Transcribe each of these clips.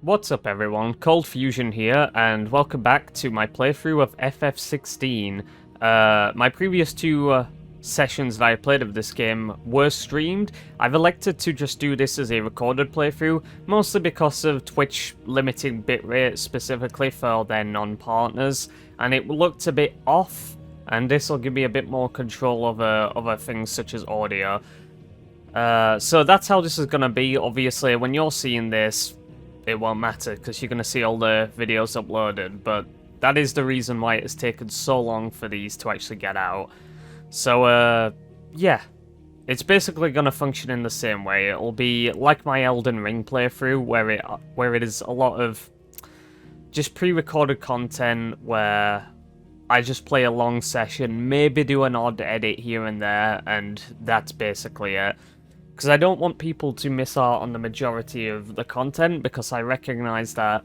What's up everyone, ColdFusion here, and welcome back to my playthrough of FF16. My previous two sessions that I played of this game were streamed. I've elected to just do this as a recorded playthrough, mostly because of Twitch limiting bitrate specifically for their non-partners, and it looked a bit off, and this will give me a bit more control over other things such as audio. So that's how this is going to be. Obviously, when you're seeing this, it won't matter because you're going to see all the videos uploaded, but that is the reason why it's taken so long for these to actually get out. So, yeah, it's basically going to function in the same way. It'll be like my Elden Ring playthrough, where it is a lot of just pre-recorded content where I just play a long session, maybe do an odd edit here and there, and that's basically it. Because I don't want people to miss out on the majority of the content, because I recognise that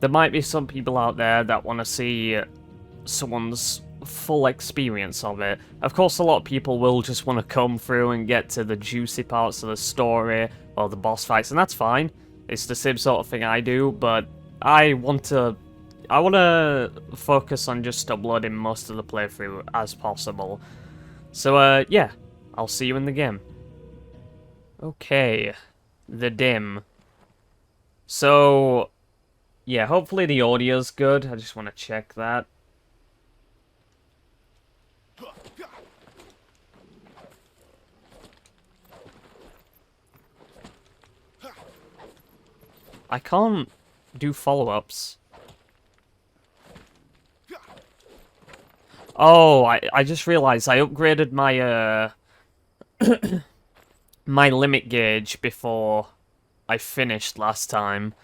there might be some people out there that want to see someone's full experience of it. Of course, a lot of people will just want to come through and get to the juicy parts of the story, or the boss fights, and that's fine. It's the same sort of thing I do, but I want to focus on just uploading most of the playthrough as possible. So, yeah, I'll see you in the game. Okay, the dim. So, yeah, hopefully the audio's good. I just want to check that. I can't do follow-ups. Oh, I just realized I upgraded my, my limit gauge before I finished last time.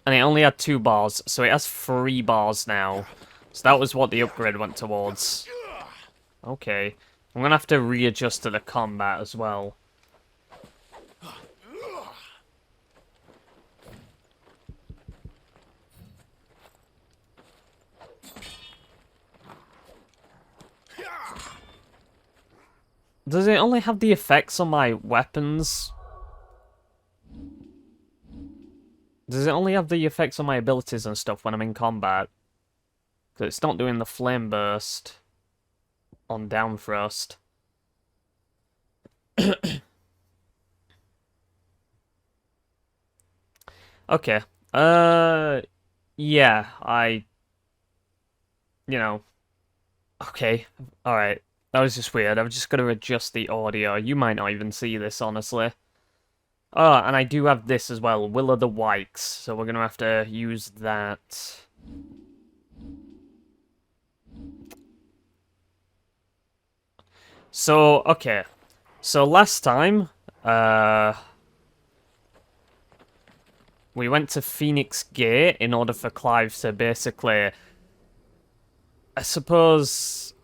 And it only had 2 bars, so it has 3 bars now. So that was what the upgrade went towards. Okay. I'm gonna have to readjust to the combat as well. Does it only have the effects on my weapons? Does it only have the effects on my abilities and stuff when I'm in combat? Because it's not doing the flame burst on down thrust. Okay. Yeah, you know. Okay, alright. That was just weird. I'm just going to adjust the audio. You might not even see this, honestly. Oh, and I do have this as well. Will o' the Wikes. So we're going to have to use that. So, okay. So last time, we went to Phoenix Gate in order for Clive to basically, I suppose,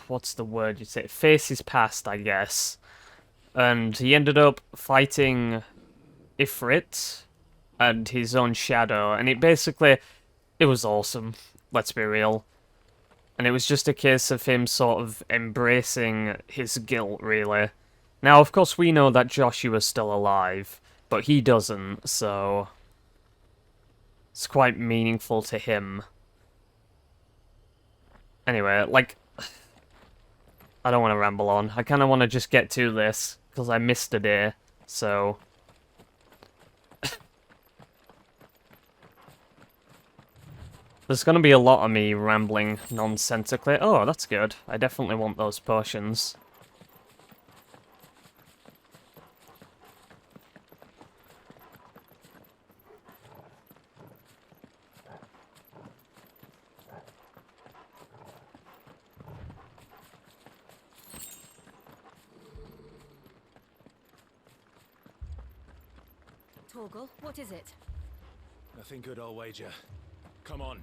what's the word you'd say? Face his past, I guess. And he ended up fighting Ifrit and his own shadow, and it was awesome, let's be real. And it was just a case of him sort of embracing his guilt, really. Now, of course, we know that Joshua's still alive, but he doesn't, so it's quite meaningful to him. Anyway, like, I don't want to ramble on. I kind of want to just get to this, because I missed a day, so. There's going to be a lot of me rambling nonsensically. Oh, that's good. I definitely want those potions. Torgal, what is it? Nothing good, I'll wager. Come on.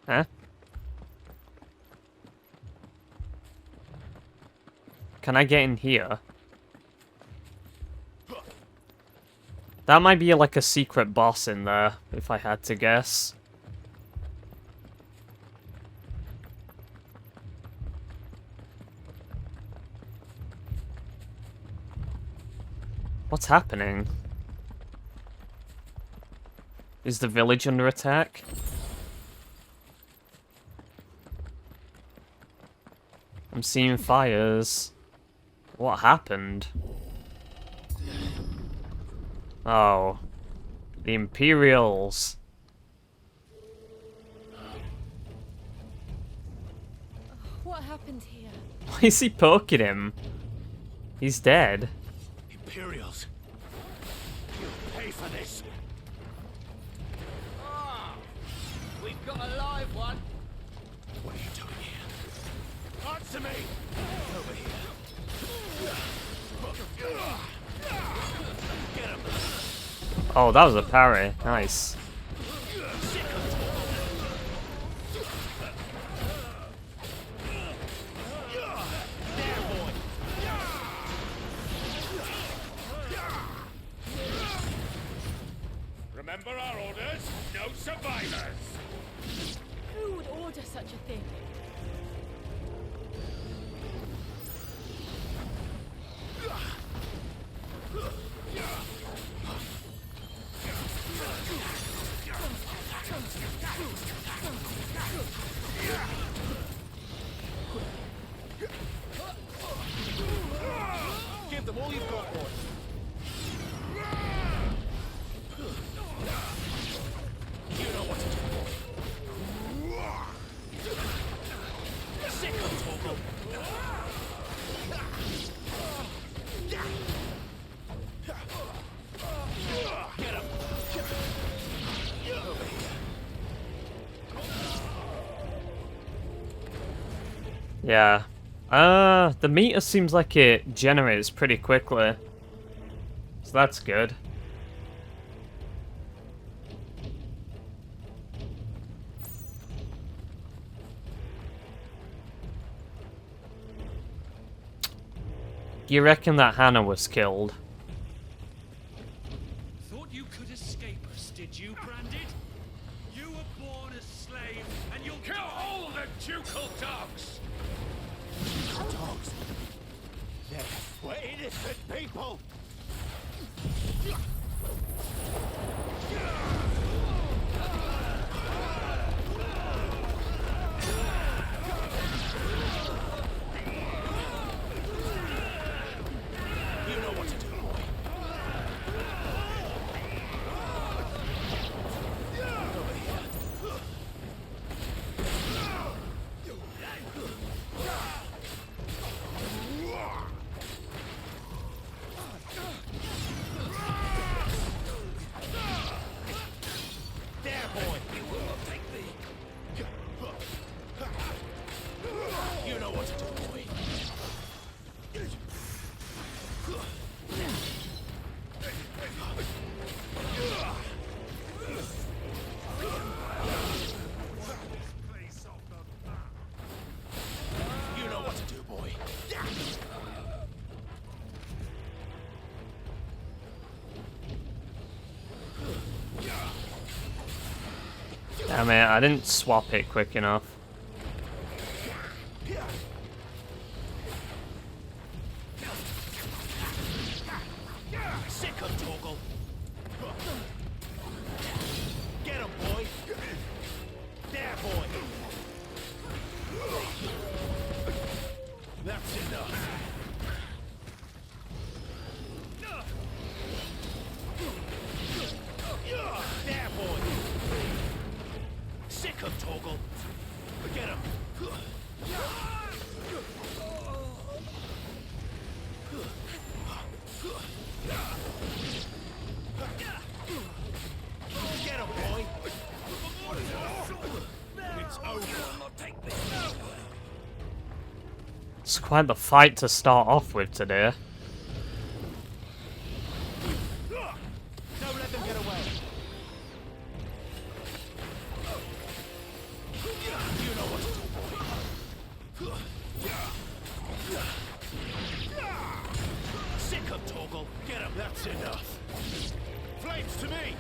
Huh? Can I get in here? That might be like a secret boss in there, if I had to guess. What's happening? Is the village under attack? I'm seeing fires. What happened? Oh. The Imperials. What happened here? Why is he poking him? He's dead. Imperials. You'll pay for this. We've got a live one. What are you doing here? Answer me! Over here. Get him. Oh, that was a parry. Nice. Remember our orders? No survivors! Who would order such a thing? Give them all you've got, boy. You know what to do. Sick of Torgal. Get him. Over here. Yeah. The meter seems like it generates pretty quickly. So that's good. You reckon that Hannah was killed? Thought you could escape us, did you, Branded? You were born a slave, and you'll Kill all the ducal dogs! Dogs. We're innocent people. You know what to do, boy. Over here. There, boy. You will not take me. You know what to do, boy. You know what to do, boy. Damn it, I didn't swap it quick enough. Sick of Torgal. Get him, boy. There, boy. That's enough. There, boy. Sick of Torgal. Get him. Get him, boy. It's over. You will not take me. It's quite the fight to start off with today. Don't let them get away. You know what to do, boy. Sick of Torgal. Get him. That's enough. Flames to me.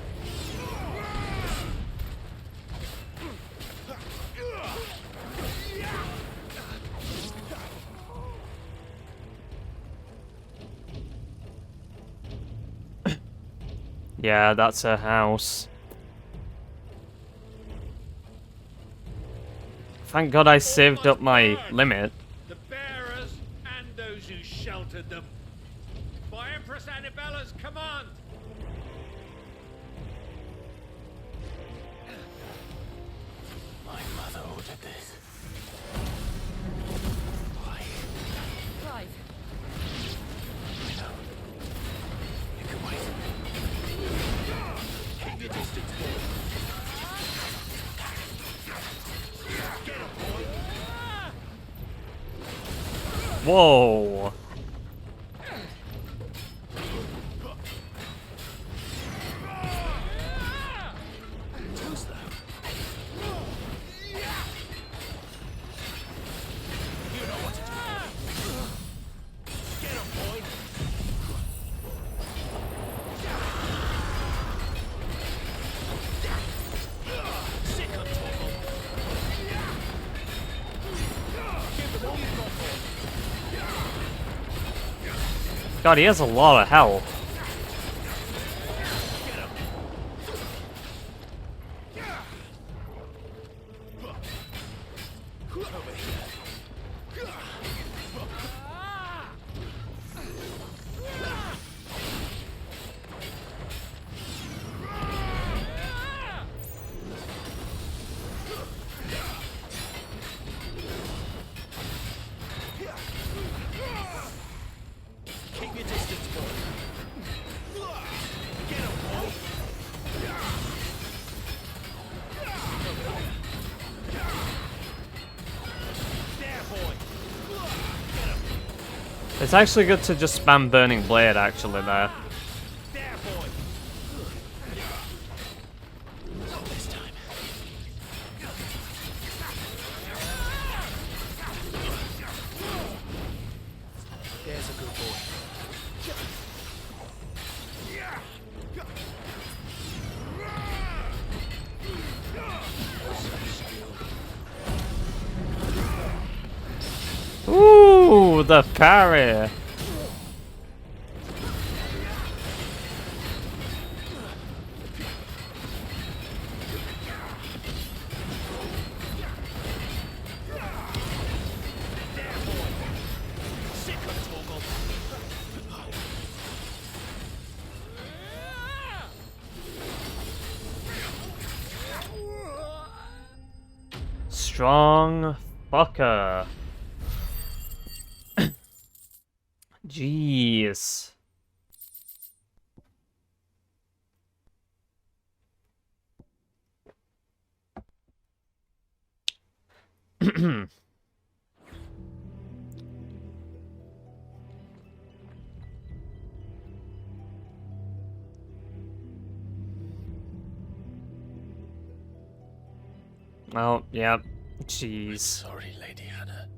Yeah, that's her house. Thank God I saved up my limit. The bearers and those who sheltered them. By Empress Annabella's command. My mother ordered this. Clive, No. You can wait. Keep your distance, boy. Get him, boy. Whoa. Too slow. You know what to do. Get him, boy. Sick of trouble. Give them all you've got, boy. God, he has a lot of health. Over here. Keep your distance, boy. Get him, boy. There, boy. It's actually good to just spam Burning Blade, actually, there. There, boy. Not this time. There's a good boy. Ooh, the parry. Sick of Toggle. Strong fucker. Jeez. Oh, yeah. Jeez. Sorry, Lady Hannah.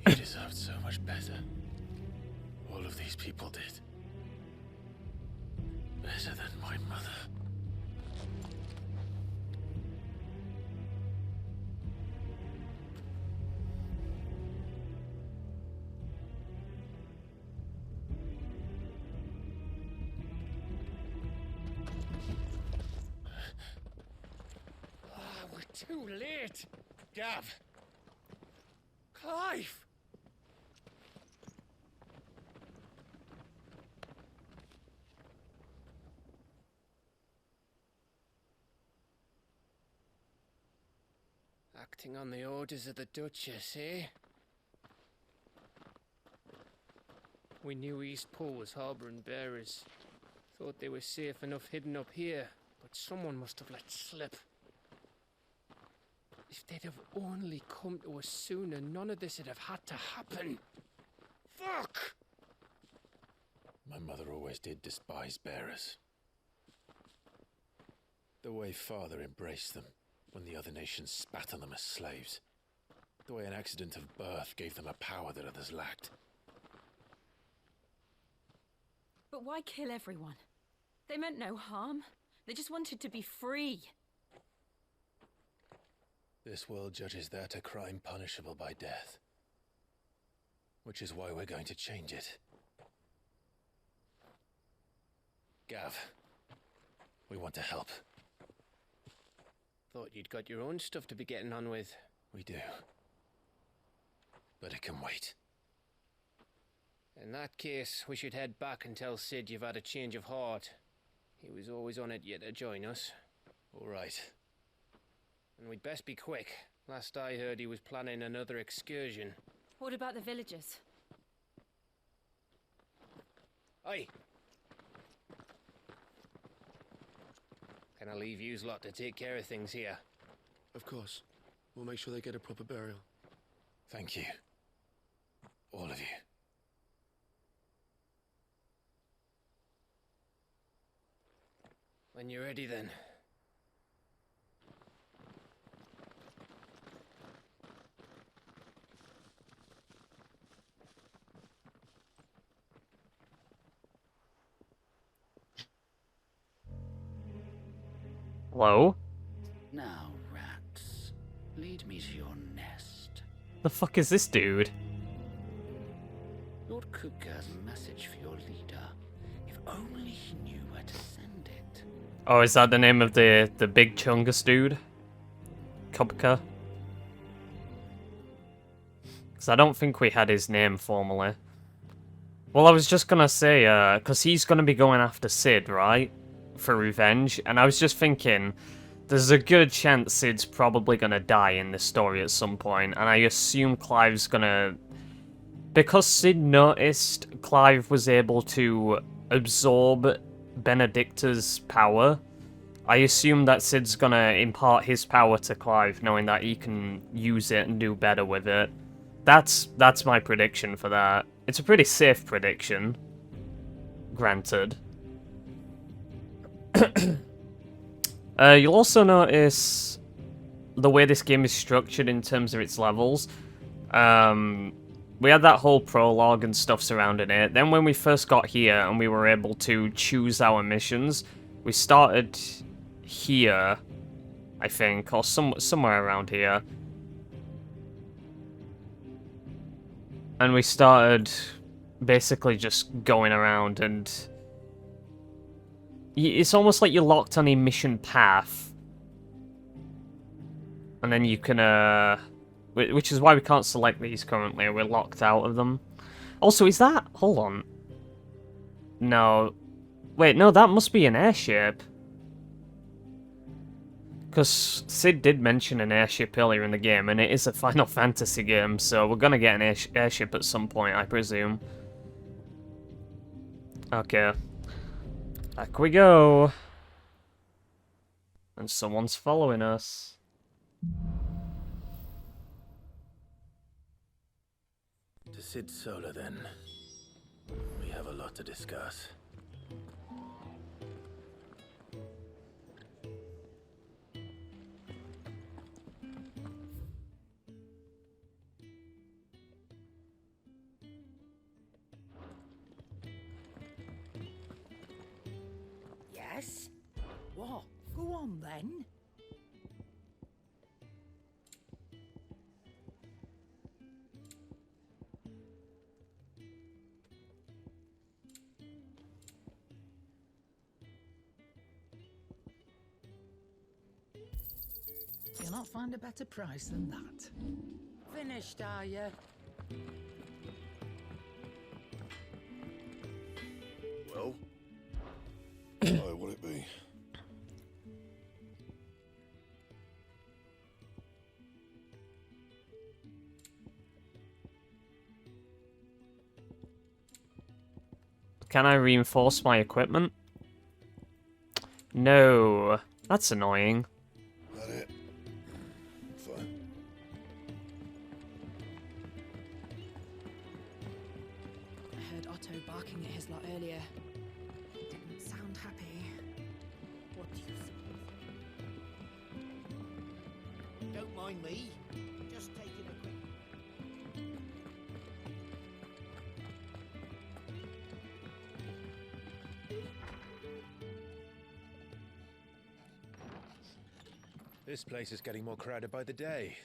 You deserved so much better. All of these people did. Better than my mother. We're too late. Gav. Clive. Acting on the orders of the Duchess, eh? We knew Eastport was harbouring bearers. Thought they were safe enough hidden up here, but someone must have let slip. If they'd have only come to us sooner, none of this would have had to happen. Fuck! My mother always did despise bearers. The way Father embraced them when the other nations spat on them as slaves. The way an accident of birth gave them a power that others lacked. but why kill everyone? They meant no harm. They just wanted to be free. This world judges that a crime punishable by death. Which is why we're going to change it. Gav, we want to help. Thought you'd got your own stuff to be getting on with. We do. But it can wait. In that case, we should head back and tell Sid you've had a change of heart. He was always on it yet to join us. All right. And we'd best be quick. Last I heard, he was planning another excursion. What about the villagers? Aye. Can I leave yous lot to take care of things here? Of course. We'll make sure they get a proper burial. Thank you. All of you. When you're ready, then. Hello? Now, rats, lead me to your nest. The fuck is this dude? Lord Kupka has a message for your leader. If only he knew where to send it. Oh, is that the name of the big chungus dude? Kupka? Because I don't think we had his name formally. Well, I was just gonna say, because he's gonna be going after Sid, right? For revenge, and I was just thinking, there's a good chance Sid's probably gonna die in this story at some point, and I assume Clive's gonna... Because Sid noticed Clive was able to absorb Benedicta's power, I assume that Sid's gonna impart his power to Clive, knowing that he can use it and do better with it. That's my prediction for that. It's a pretty safe prediction, granted. You'll also notice the way this game is structured in terms of its levels. We had that whole prologue and stuff surrounding it. Then when we first got here and we were able to choose our missions, we started here, I think, or somewhere around here. And we started basically just going around, and it's almost like you're locked on a mission path. And then you can, which is why we can't select these currently, we're locked out of them. Also, is that... Hold on. No. Wait, no, that must be an airship. Because Sid did mention an airship earlier in the game, and it is a Final Fantasy game, so we're gonna get an airship at some point, I presume. Okay. Back we go. And someone's following us. To Sid Solar, then. We have a lot to discuss. Yes? What? Go on then. You'll not find a better price than that. Finished, are you? Well? Oh, what it be? Can I reinforce my equipment? No. That's annoying. That it? Fine. I heard Otto barking at his lot earlier. He didn't sound happy. What do you suppose? Don't mind me. Just taking a quick... This place is getting more crowded by the day.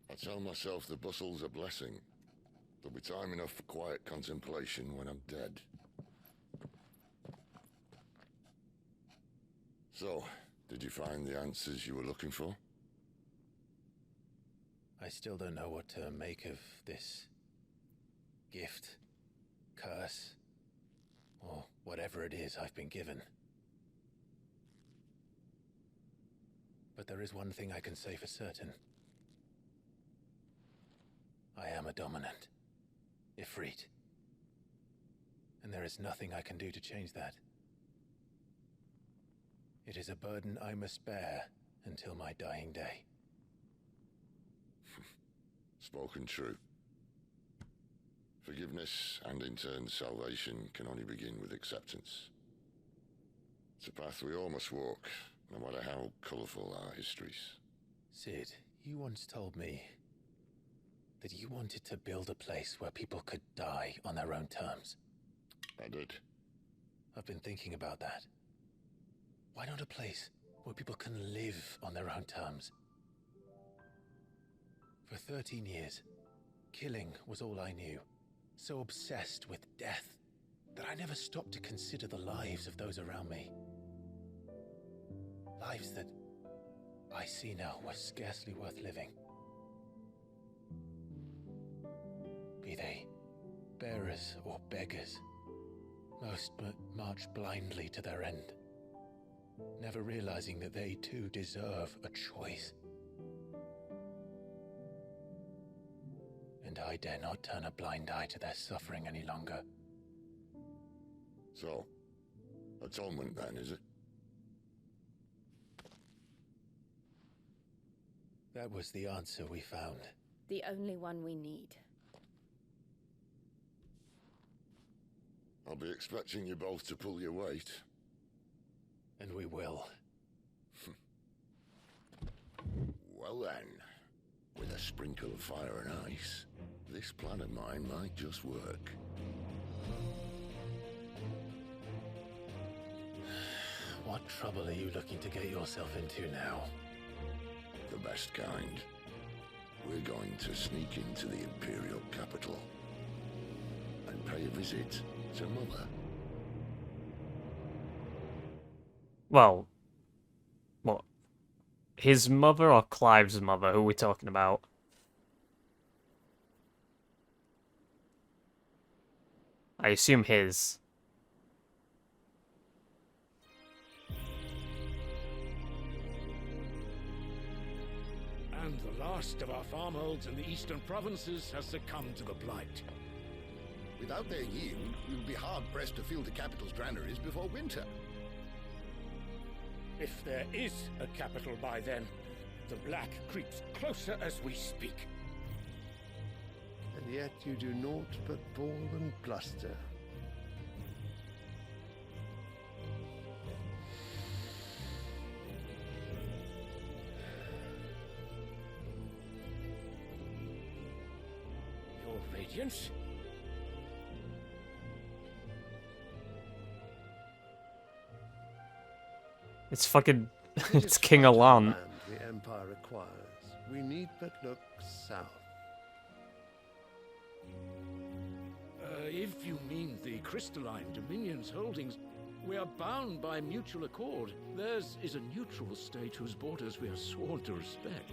I tell myself the bustle's a blessing. There'll be time enough for quiet contemplation when I'm dead. So, Did you find the answers you were looking for? I still don't know what to make of this gift, curse, or whatever it is I've been given. But there is one thing I can say for certain. I am a dominant, Ifrit. And there is nothing I can do to change that. It is a burden I must bear until my dying day. Spoken true. Forgiveness and in turn salvation can only begin with acceptance. It's a path we all must walk, no matter how colourful our histories. Sid, you once told me that you wanted to build a place where people could die on their own terms. I did. I've been thinking about that. Why not a place where people can live on their own terms? For 13 years, killing was all I knew. So obsessed with death that I never stopped to consider the lives of those around me. Lives that I see now were scarcely worth living. Be they bearers or beggars, most march blindly to their end, never realizing that they too deserve a choice. And I dare not turn a blind eye to their suffering any longer. So, atonement then, is it? That was the answer we found. The only one we need. I'll be expecting you both to pull your weight. And we will. Well then, with a sprinkle of fire and ice, this plan of mine might just work. What trouble are you looking to get yourself into now? The best kind. We're going to sneak into the Imperial capital and pay a visit to Mother. Well, what? His mother or Clive's mother? Who are we talking about? I assume his. And the last of our farmholds in the eastern provinces has succumbed to the blight. Without their yield, we will be hard-pressed to fill the capital's granaries before winter. If there is a capital by then, the black creeps closer as we speak. And yet you do naught but bawl and bluster. Your Radiance? It's fucking... it's King Alan. The Empire requires. We need but look south. If you mean the crystalline Dominion's holdings, we are bound by mutual accord. Theirs is a neutral state whose borders we are sworn to respect.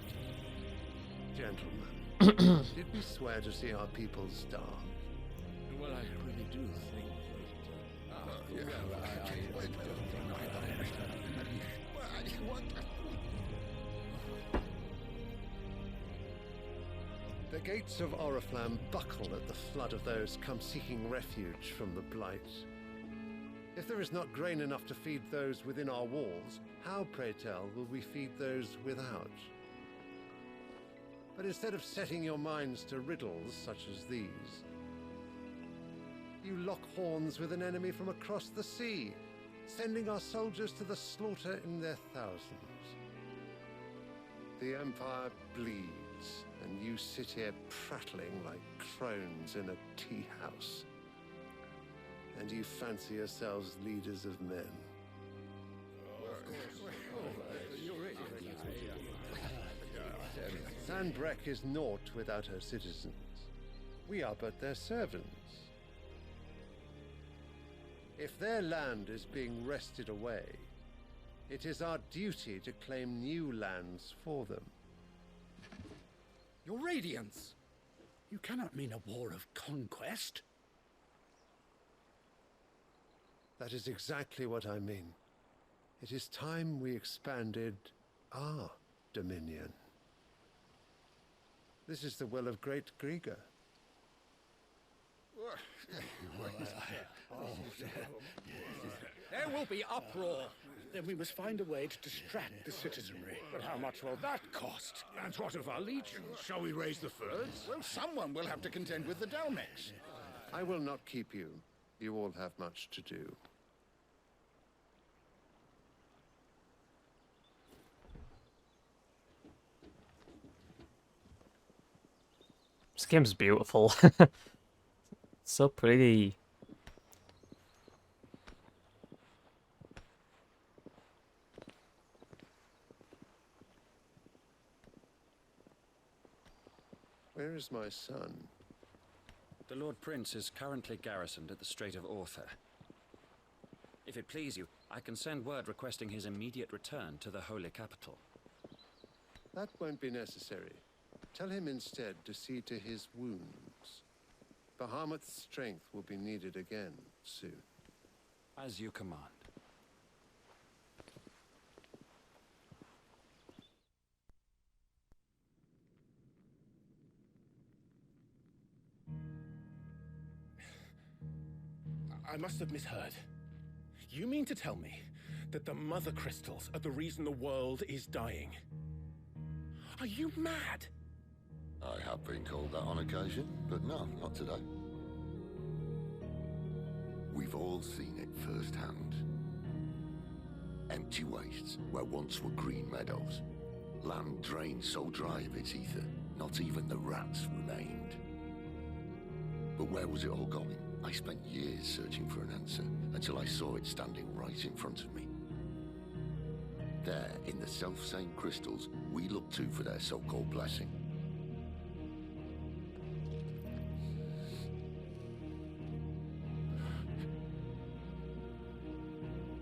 Gentlemen, did we swear to see our people starve? Well, I really do think The gates of Oriflamme buckle at the flood of those come seeking refuge from the blight. If there is not grain enough to feed those within our walls, how, pray tell, will we feed those without? But instead of setting your minds to riddles such as these, you lock horns with an enemy from across the sea, sending our soldiers to the slaughter in their thousands. The Empire bleeds, and you sit here prattling like crones in a tea house. And you fancy yourselves leaders of men. Sandbreck is naught without her citizens. We are but their servants. If their land is being wrested away, It is our duty to claim new lands for them. Your Radiance! You cannot mean a war of conquest. That is exactly what I mean. It is time we expanded our dominion. This is the will of Great Grieger. There will be uproar. Then we must find a way to distract the citizenry. But how much will that cost? And what of our legions? Shall we raise the furs? Well, someone will have to contend with the Dalmex. I will not keep you. You all have much to do. This game's beautiful. So pretty. Where is my son? The Lord Prince is currently garrisoned at the Strait of Arthur. If it please you, I can send word requesting his immediate return to the Holy Capital. That won't be necessary. Tell him instead to see to his wounds. Bahamut's strength will be needed again soon. As you command. I must have misheard. You mean to tell me that the Mother Crystals are the reason the world is dying? Are you mad? I have been called that on occasion, but no, not today. We've all seen it firsthand. Empty wastes where once were green meadows. Land drained so dry of its ether, not even the rats remained. But where was it all going? I spent years searching for an answer, until I saw it standing right in front of me. There, in the self-same crystals, we look to for their so-called blessing.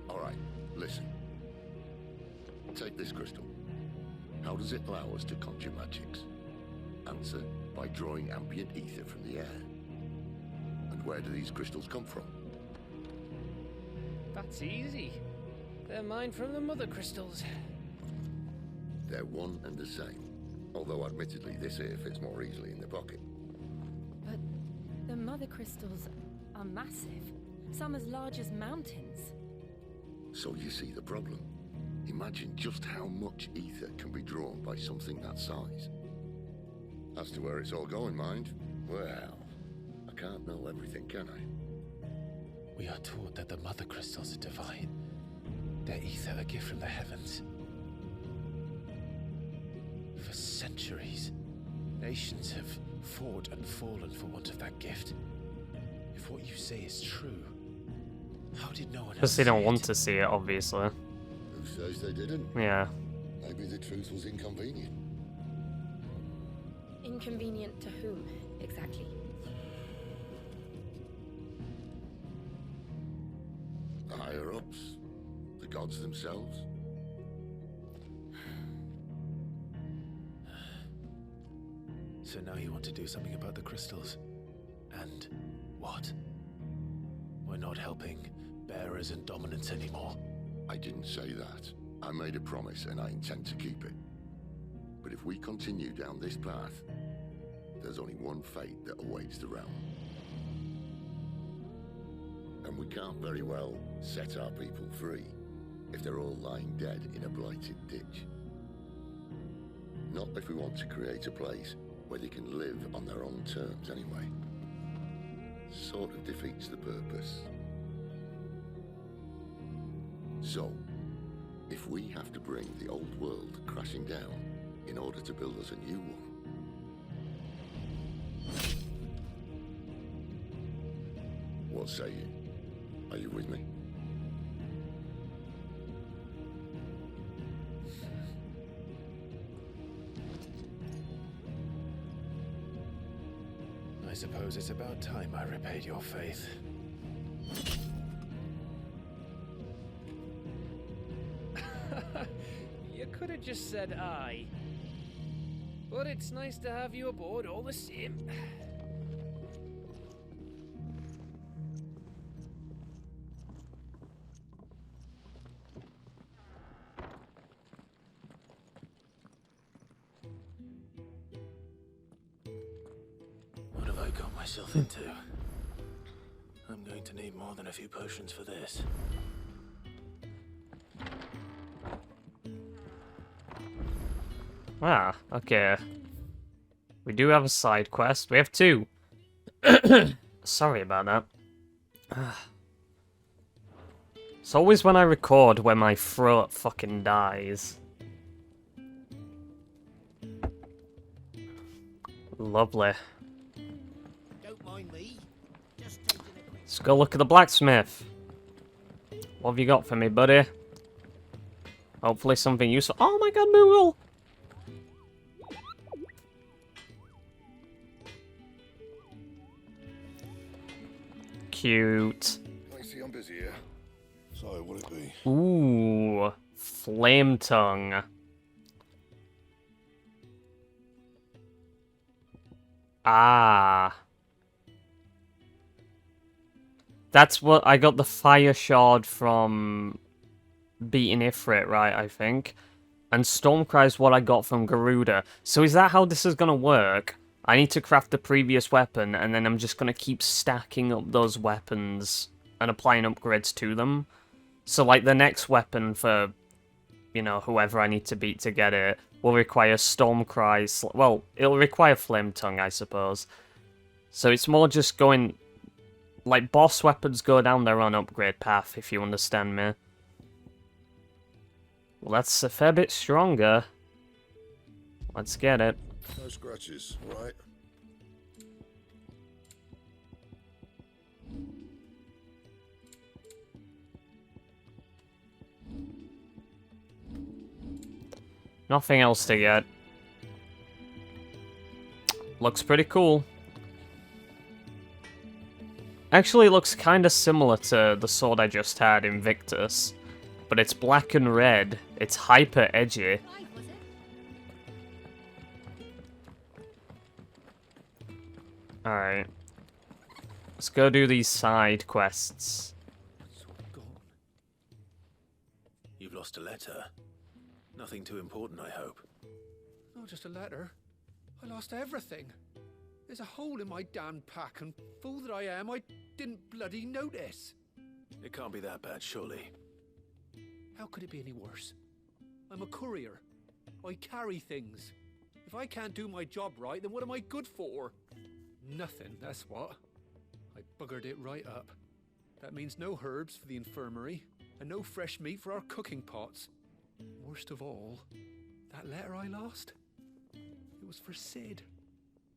All right, listen. Take this crystal. How does it allow us to conjure magics? Answer, by drawing ambient ether from the air. And where do these crystals come from? That's easy. They're mined from the Mother Crystals. They're one and the same. Although admittedly this here fits more easily in the pocket. But the Mother Crystals are massive. Some as large as mountains. So you see the problem. Imagine just how much ether can be drawn by something that size. As to where it's all going, mind, well, I can't know everything, can I? We are taught that the Mother Crystals are divine. Their ether a gift from the heavens. For centuries, nations have fought and fallen for want of that gift. If what you say is true, how did no one else Because they don't see want it? to see it, obviously. Who says they didn't? Yeah. Maybe the truth was inconvenient. Inconvenient to whom, exactly? The higher-ups, the gods themselves. So now you want to do something about the crystals. And what? We're not helping bearers and dominants anymore. I didn't say that. I made a promise and I intend to keep it. But if we continue down this path, there's only one fate that awaits the realm. And we can't very well set our people free if they're all lying dead in a blighted ditch. Not if we want to create a place where they can live on their own terms anyway. Sort of defeats the purpose. So, if we have to bring the old world crashing down in order to build us a new one, what say you? Are you with me? I suppose it's about time I repaid your faith. You could have just said aye. But it's nice to have you aboard all the same. What have I got myself into? I'm going to need more than a few potions for this. Ah, okay. We do have a side quest. We have 2. Sorry about that. It's always when I record when my throat fucking dies. Lovely. Don't mind me. Let's go look at the blacksmith. What have you got for me, buddy? Hopefully something useful. Oh my god, Moogle! Cute. I see I'm busy here. So, will it be? Ooh, flame tongue. Ah. That's what I got the fire shard from beating Ifrit, right, I think. And Stormcry's what I got from Garuda. So is that how this is gonna work? I need to craft the previous weapon, and then I'm just gonna keep stacking up those weapons and applying upgrades to them. So, like, the next weapon for, you know, whoever I need to beat to get it will require Stormcry. Well, it'll require Flame Tongue, I suppose. So it's more just going... Like, boss weapons go down their own upgrade path, if you understand me. Well, that's a fair bit stronger. Let's get it. No scratches, right? Nothing else to get. Looks pretty cool. Actually, it looks kind of similar to the sword I just had, Invictus. But it's black and red. It's hyper edgy. Alright. Let's go do these side quests. You've lost a letter. Nothing too important, I hope. Not just a letter. I lost everything. There's a hole in my damn pack, and fool that I am, I didn't bloody notice. It can't be that bad, surely. How could it be any worse? I'm a courier. I carry things. If I can't do my job right, then what am I good for? Nothing, that's what. I buggered it right up. That means no herbs for the infirmary, and no fresh meat for our cooking pots. Worst of all, that letter I lost? It was for Sid.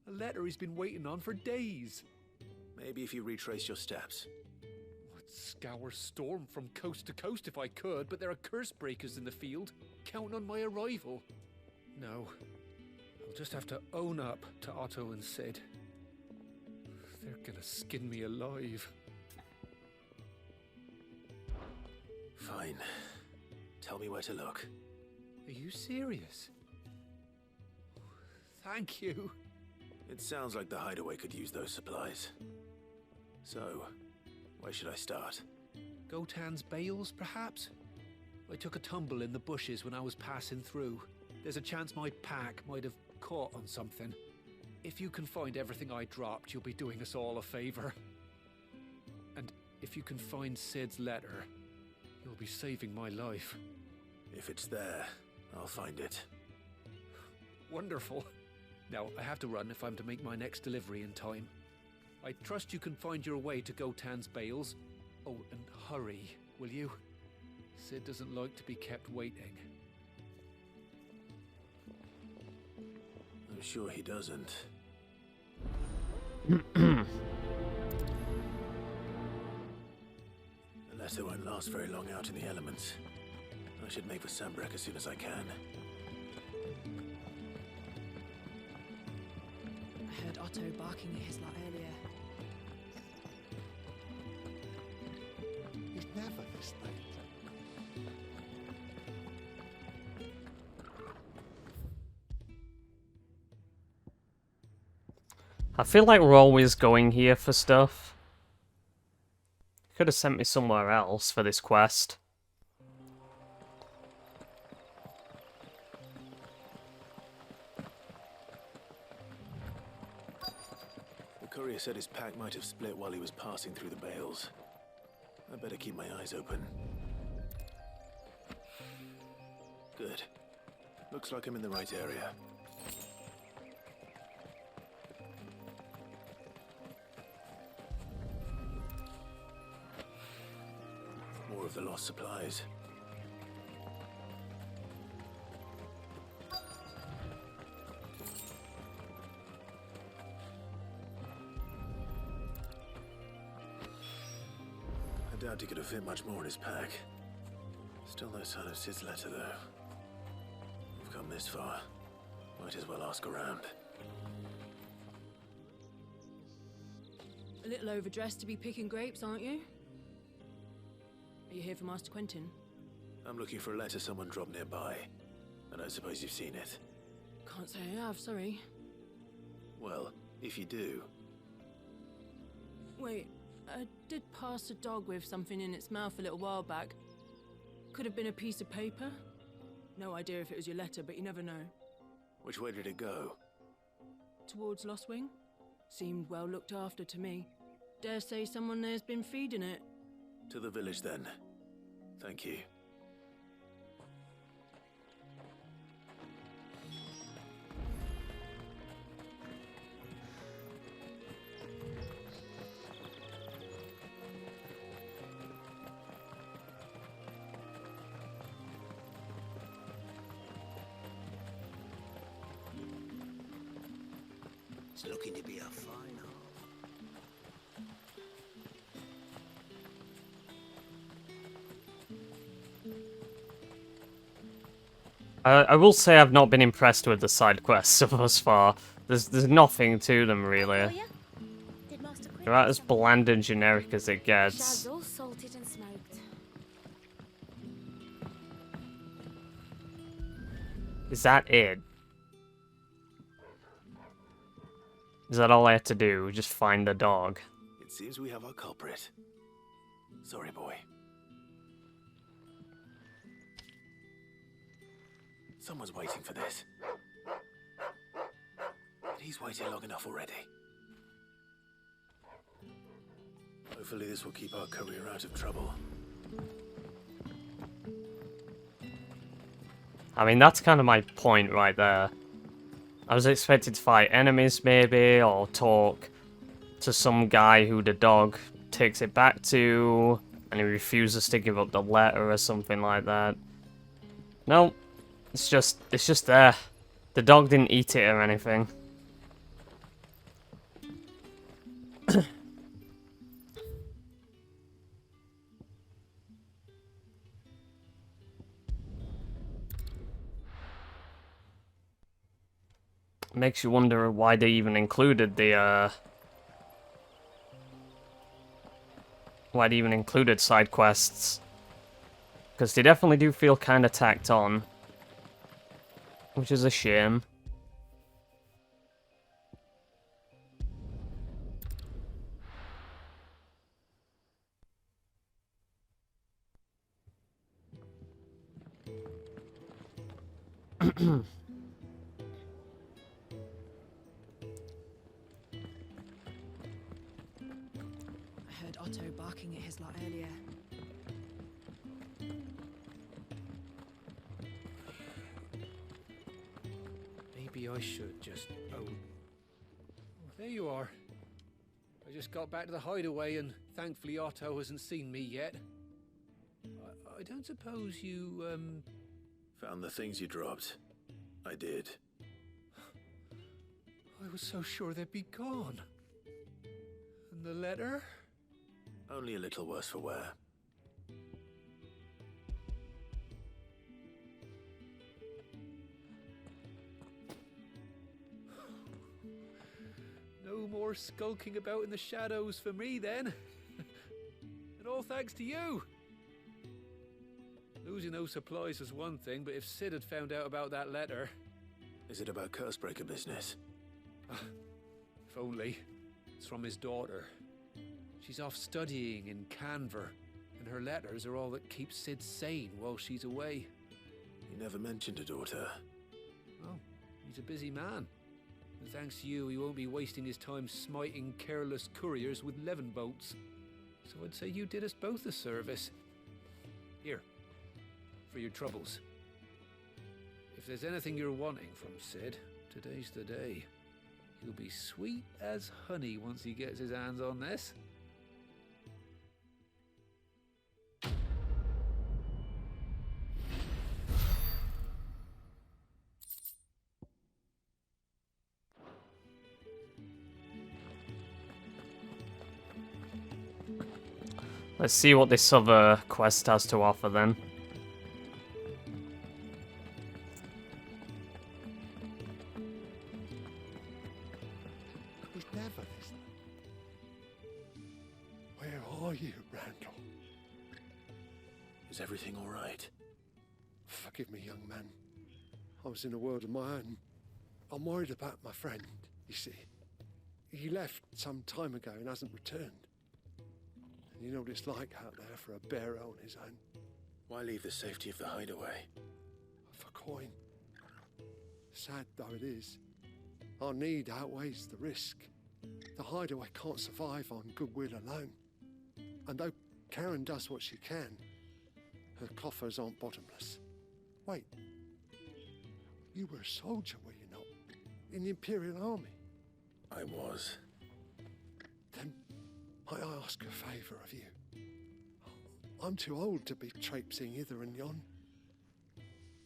A letter he's been waiting on for days. Maybe if you retrace your steps. I'd scour Storm from coast to coast if I could, but there are curse breakers in the field, counting on my arrival. No, I'll just have to own up to Otto and Sid. They're gonna skin me alive. Fine. Tell me where to look. Are you serious? Thank you. It sounds like the hideaway could use those supplies. So, where should I start? Gotan's bales, perhaps? I took a tumble in the bushes when I was passing through. There's a chance my pack might have caught on something. If you can find everything I dropped, you'll be doing us all a favor. And if you can find Sid's letter, you'll be saving my life. If it's there, I'll find it. Wonderful. Now, I have to run if I'm to make my next delivery in time. I trust you can find your way to Gotan's bales. Oh, and hurry, will you? Sid doesn't like to be kept waiting. I'm sure he doesn't. The letter won't last very long out in the elements. I should make for Sambrek as soon as I can. I heard Otto barking at his lot earlier. He's never this late. I feel like we're always going here for stuff. Could have sent me somewhere else for this quest. The courier said his pack might have split while he was passing through the bales. I better keep my eyes open. Good. Looks like I'm in the right area. More of the lost supplies. I doubt he could have fit much more in his pack. Still no sign of Sid's letter, though. We've come this far. Might as well ask around. A little overdressed to be picking grapes, aren't you? Are you here for Master Quentin? I'm looking for a letter someone dropped nearby. I don't suppose you've seen it. Can't say I have, sorry. Well, if you do... Wait, I did pass a dog with something in its mouth a little while back. Could have been a piece of paper. No idea if it was your letter, but you never know. Which way did it go? Towards Lost Wing? Seemed well looked after to me. Dare say someone there's been feeding it. To the village, then. Thank you. It's looking to be a fine half. I will say I've not been impressed with the side quests thus far. There's nothing to them really. They're about as bland and generic as it gets. All salted and smoked. Is that it? Is that all I had to do? Just find the dog? It seems we have our culprit. Sorry, boy. Someone's waiting for this. But he's waited long enough already. Hopefully this will keep our courier out of trouble. I mean, that's kind of my point right there. I was expected to fight enemies, maybe, or talk to some guy who the dog takes it back to, and he refuses to give up the letter or something like that. No, it's just there. The dog didn't eat it or anything. Makes you wonder why they even included the, why they even included side quests. Because they definitely do feel kind of tacked on. Which is a shame. Otto barking at his lot earlier. Maybe I should just... Oh, there you are. I just got back to the hideaway and thankfully Otto hasn't seen me yet. I don't suppose you, Found the things you dropped. I did. I was so sure they'd be gone. And the letter? Only a little worse for wear. No more skulking about in the shadows for me then. And all thanks to you. Losing those supplies was one thing, but if Sid had found out about that letter... Is it about Cursebreaker business? If only. It's from his daughter. She's off studying in Canver, and her letters are all that keeps Sid sane while she's away. You never mentioned a daughter. Oh, he's a busy man. And thanks to you, he won't be wasting his time smiting careless couriers with levin bolts. So I'd say you did us both a service. Here, for your troubles. If there's anything you're wanting from Sid, today's the day. He'll be sweet as honey once he gets his hands on this. Let's see what this other quest has to offer then. It was never this. Where are you, Randall? Is everything all right? Forgive me, young man. I was in a world of my own. I'm worried about my friend, you see. He left some time ago and hasn't returned. And you know what it's like out there for a bearer on his own. Why leave the safety of the hideaway? For coin. Sad though it is, our need outweighs the risk. The hideaway can't survive on goodwill alone. And though Karen does what she can, her coffers aren't bottomless. Wait, you were a soldier, were you not? In the Imperial Army? I was. Then I ask a favour of you. I'm too old to be traipsing hither and yon.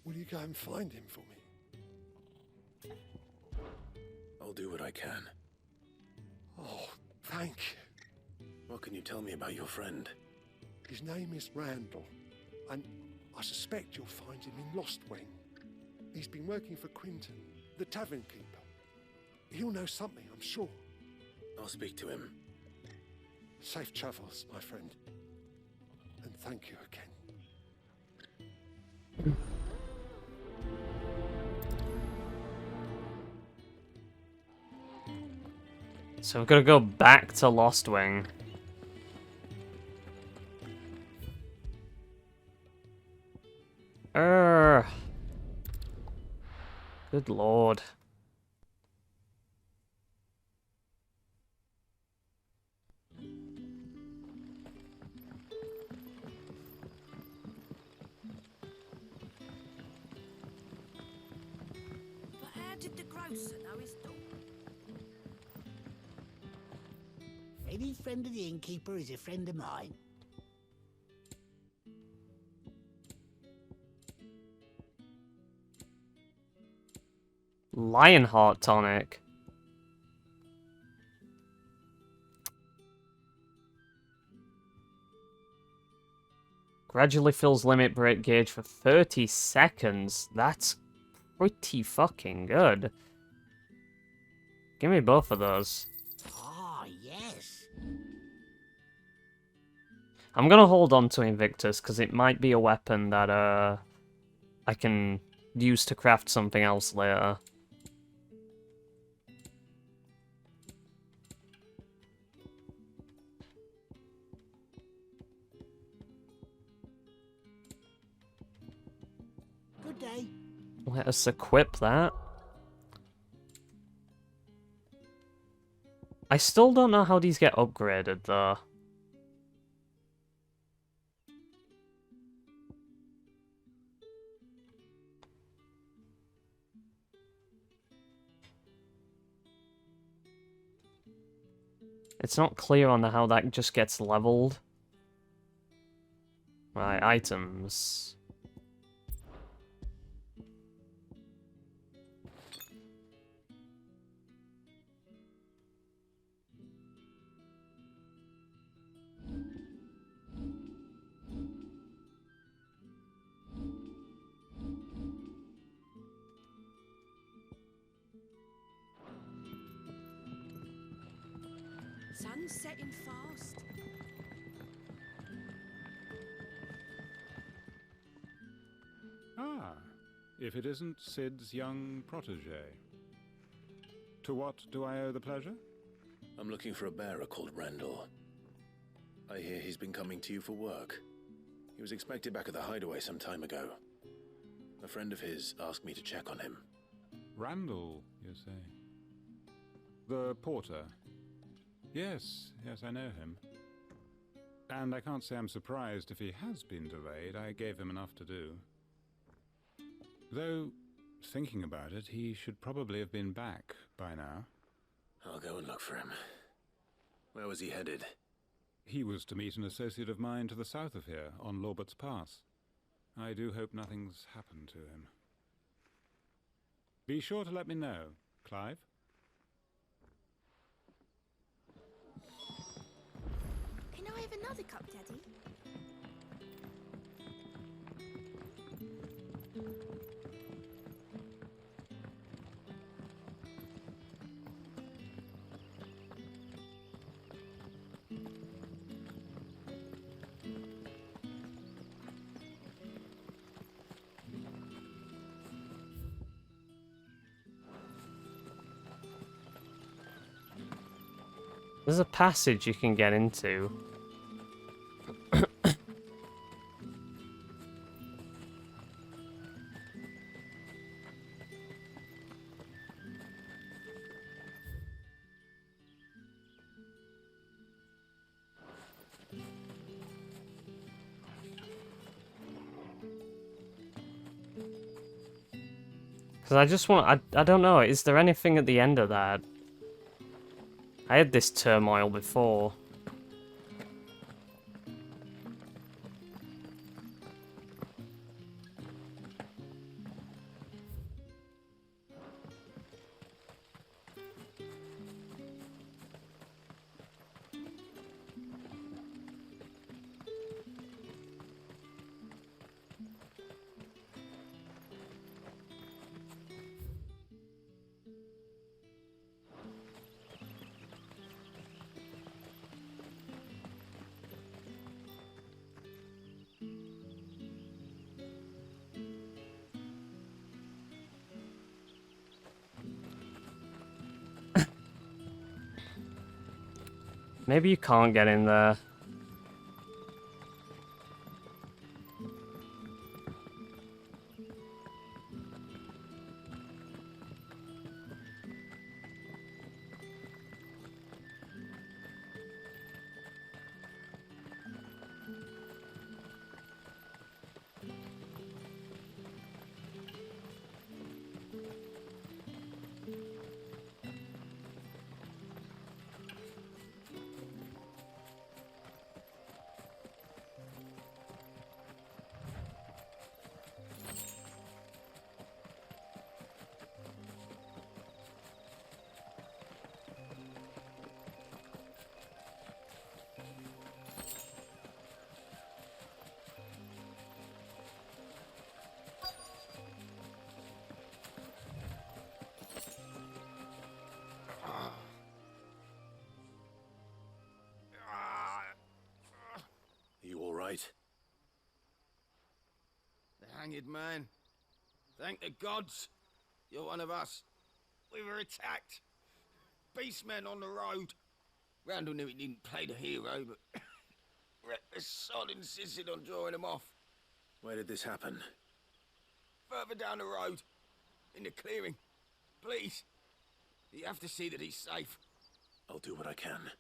Will you go and find him for me? I'll do what I can. Oh, thank you. What can you tell me about your friend? His name is Randall, and I suspect you'll find him in Lost Wing. He's been working for Quinton, the tavern keeper. He'll know something, I'm sure. I'll speak to him. Safe travels, my friend. And thank you again. So we're gonna go back to Lost Wing. Good lord. But how did the grocer know his daughter? Any friend of the innkeeper is a friend of mine. Lionheart tonic. Gradually fills limit break gauge for 30 seconds. That's pretty fucking good. Give me both of those. Ah, yes. I'm gonna hold on to Invictus because it might be a weapon that I can use to craft something else later. Good day. Let us equip that. I still don't know how these get upgraded though. It's not clear on how that just gets leveled. Right, items. Sun's setting fast. Ah, if it isn't Sid's young protege. To what do I owe the pleasure? I'm looking for a bearer called Randall. I hear he's been coming to you for work. He was expected back at the hideaway some time ago. A friend of his asked me to check on him. Randall, you say? The porter? Yes, I know him. And I can't say I'm surprised if he has been delayed. I gave him enough to do. Though, thinking about it, he should probably have been back by now. I'll go and look for him. Where was he headed? He was to meet an associate of mine to the south of here, on Lorbert's Pass. I do hope nothing's happened to him. Be sure to let me know, Clive. Can I have another cup, Daddy? There's a passage you can get into. Because I just want... I don't know, is there anything at the end of that? I had this turmoil before. Maybe you can't get in there. Right. The hanged man. Thank the gods. You're one of us. We were attacked. Beastmen on the road. Randall knew he didn't play the hero, but the sod insisted on drawing him off. Where did this happen? Further down the road. In the clearing. Please. You have to see that he's safe. I'll do what I can.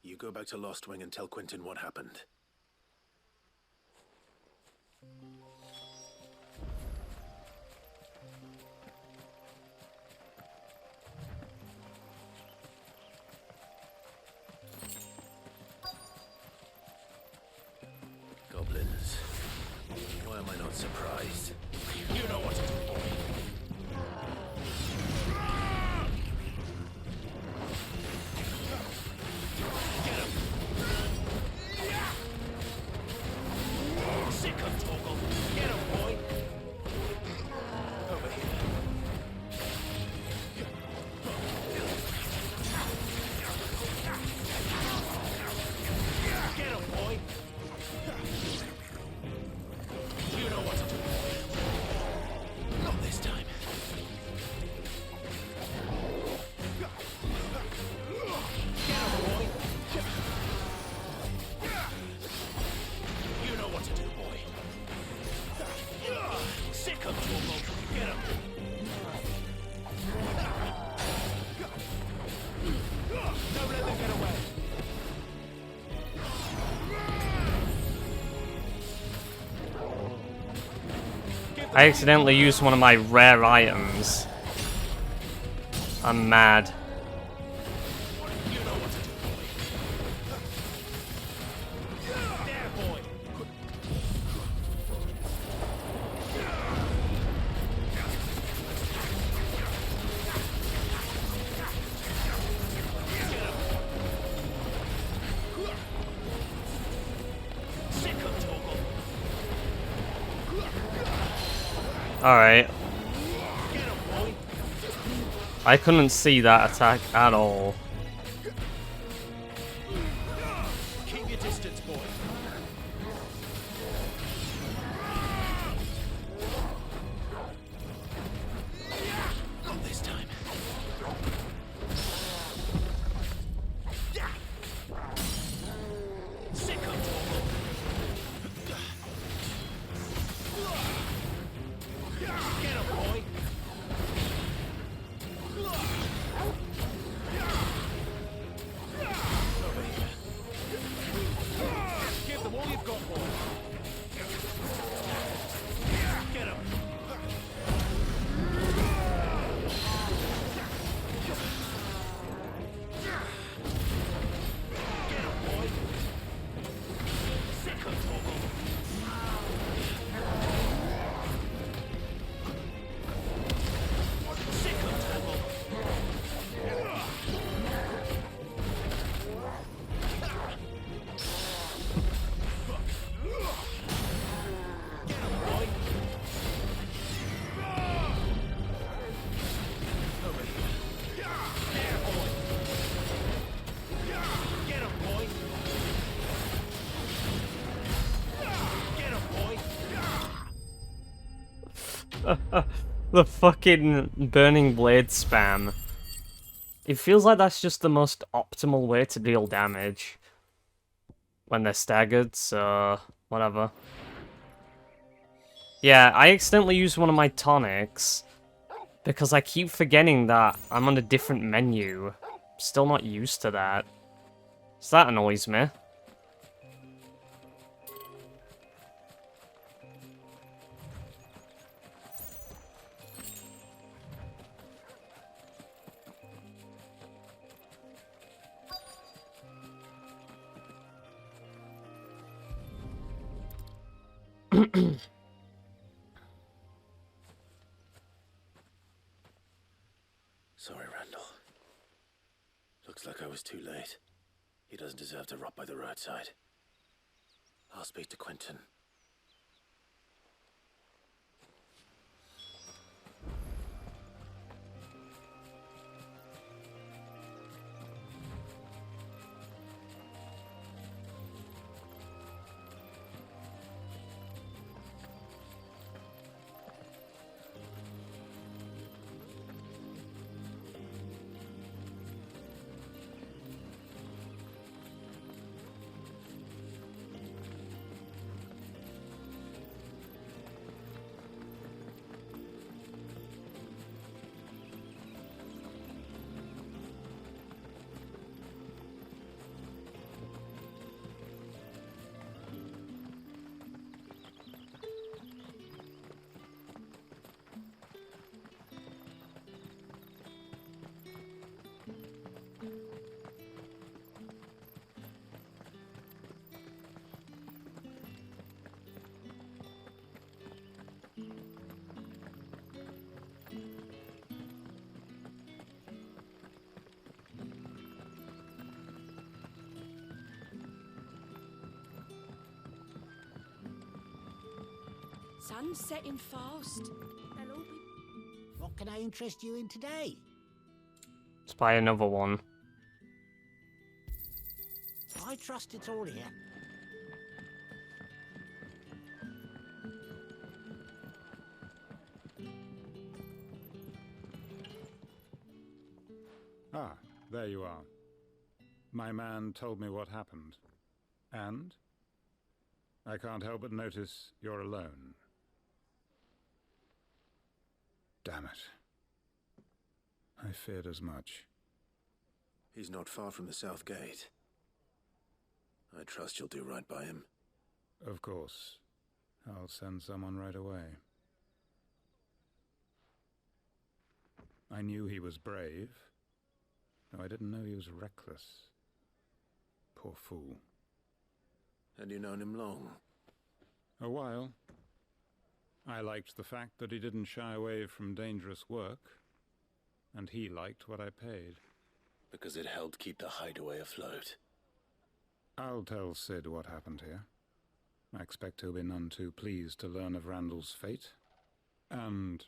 You go back to Lost Wing and tell Quentin what happened. Goblins. Why am I not surprised? You know what to do, boy. Sick of Toggle. Get him, boy. Over here. Get him, boy. You know what to do. Not this time. I accidentally used one of my rare items. I'm mad. Alright. I couldn't see that attack at all. Keep your distance, boy. Not this time. Give them all you've got, boy. Get him. Get him, boy. Sick of trouble. Sick of trouble. The fucking burning blade spam. It feels like that's just the most optimal way to deal damage when they're staggered, so whatever. Yeah, I accidentally used one of my tonics because I keep forgetting that I'm on a different menu. Still not used to that. So that annoys me. Sorry, Randall. Looks like I was too late. He doesn't deserve to rot by the roadside. I'll speak to Quentin. Sun's setting fast. They'll all be... What can I interest you in today? Let's buy another one. I trust it's all here. Ah, there you are. My man told me what happened. And? I can't help but notice you're alone. Damn it. I feared as much. He's not far from the South Gate. I trust you'll do right by him. Of course. I'll send someone right away. I knew he was brave, though I didn't know he was reckless. Poor fool. Had you known him long? A while. I liked the fact that he didn't shy away from dangerous work, and he liked what I paid. Because it helped keep the hideaway afloat. I'll tell Sid what happened here. I expect he'll be none too pleased to learn of Randall's fate. And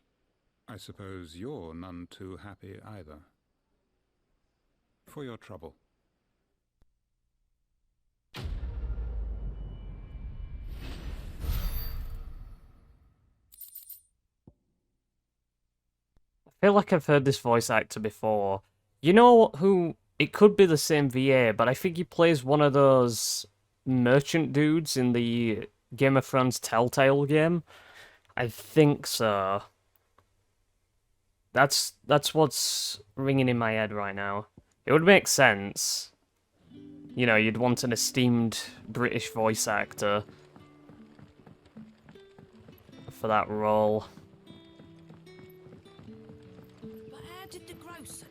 I suppose you're none too happy either. For your trouble. I feel like I've heard this voice actor before. You know who? It could be the same VA, but I think he plays one of those merchant dudes in the Game of Thrones Telltale game. I think so. That's what's ringing in my head right now. It would make sense. You know, you'd want an esteemed British voice actor for that role.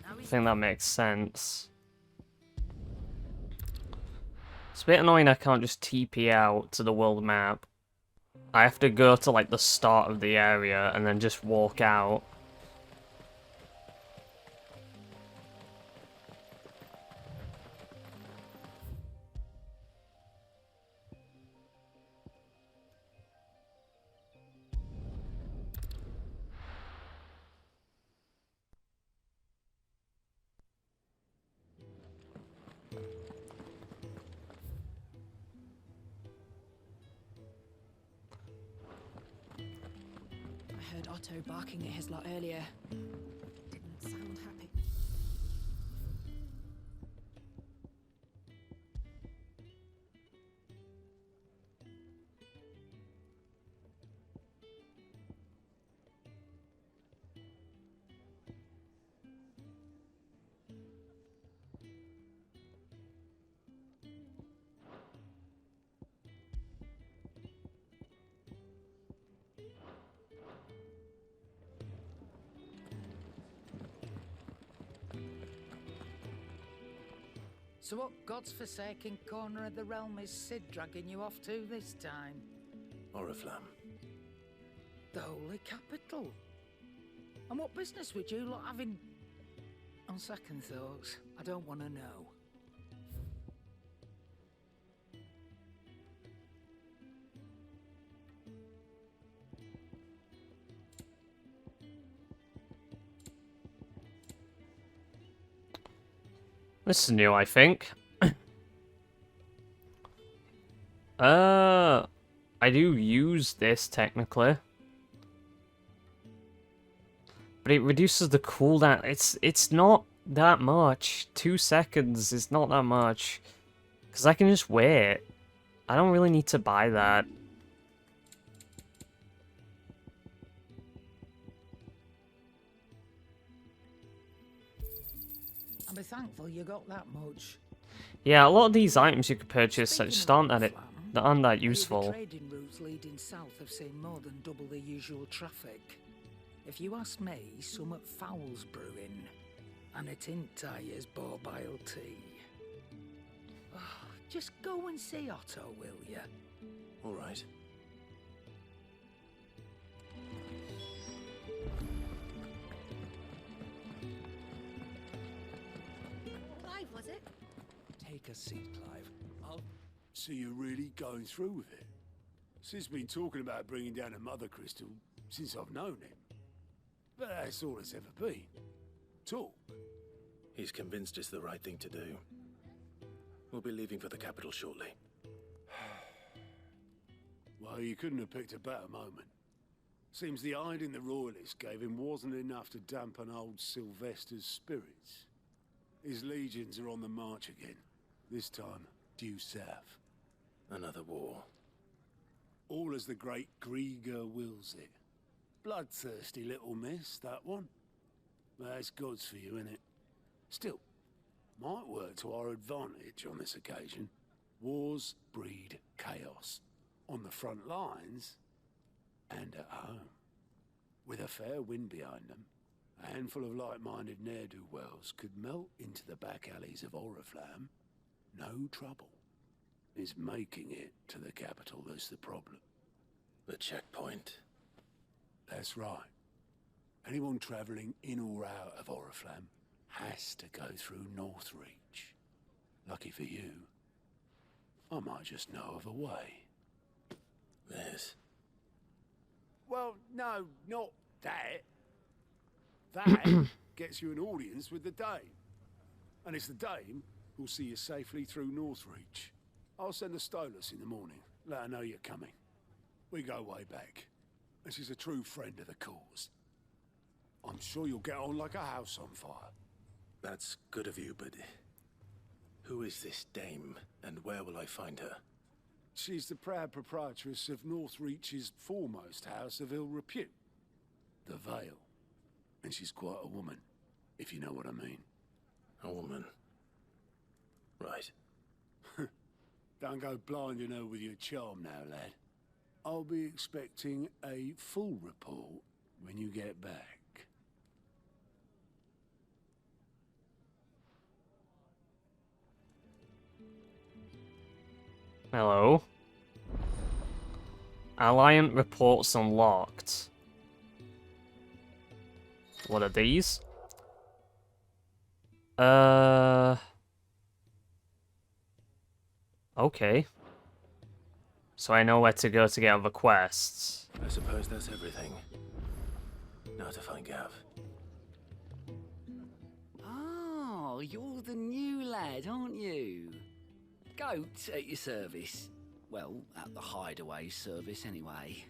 I think that makes sense. It's a bit annoying I can't just TP out to the world map. I have to go to like the start of the area and then just walk out. I heard Otto barking at his lot earlier. Didn't sound happy. So what god's-forsaken corner of the realm is Sid dragging you off to this time? Oriflamme. The Holy Capital. And what business would you lot have in... On second thoughts, I don't want to know. This is new, I think. I do use this technically, but it reduces the cooldown. It's not that much. 2 seconds is not that much, because I can just wait. I don't really need to buy that. I'll be thankful you got that much. Yeah, a lot of these items you could purchase that just aren't that useful. The trading routes leading south have seen more than double the usual traffic. If you ask me, summat foul's brewing, and it ain't tires borbile tea. Oh, just go and see Otto, will ya? All right. Clive, was it? Take a seat, Clive. So you're really going through with it? Sid's been talking about bringing down a mother crystal since I've known him. But that's all it's ever been. Talk. He's convinced it's the right thing to do. We'll be leaving for the capital shortly. Well, you couldn't have picked a better moment. Seems the hiding the royalists gave him wasn't enough to dampen old Sylvester's spirits. His legions are on the march again. This time, due south. Another war. All as the great Grieger wills it. Bloodthirsty little miss, that one. That's God's for you, innit? Still, might work to our advantage on this occasion. Wars breed chaos. On the front lines, and at home. With a fair wind behind them, A handful of like-minded ne'er-do-wells could melt into the back alleys of Oriflamme. No trouble. It's making it to the capital that's the problem. The checkpoint. That's right. Anyone travelling in or out of Oriflamme has to go through Northreach. Lucky for you, I might just know of a way. This? Well, no, not that. That gets you an audience with the Dame. And it's the Dame who'll see you safely through Northreach. I'll send the Stolas in the morning. Let her know you're coming. We go way back. And she's a true friend of the cause. I'm sure you'll get on like a house on fire. That's good of you, but who is this Dame, and where will I find her? She's the proud proprietress of Northreach's foremost house of ill repute, the Vale. And she's quite a woman, if you know what I mean. A woman? Right. Don't go blinding her with your charm now, lad. I'll be expecting a full report when you get back. Hello. Alliant reports unlocked. What are these? Okay. So I know where to go to get other quests. I suppose that's everything. Now to find Gav. Oh, you're the new lad, aren't you? Goat at your service. Well, at the hideaway service anyway.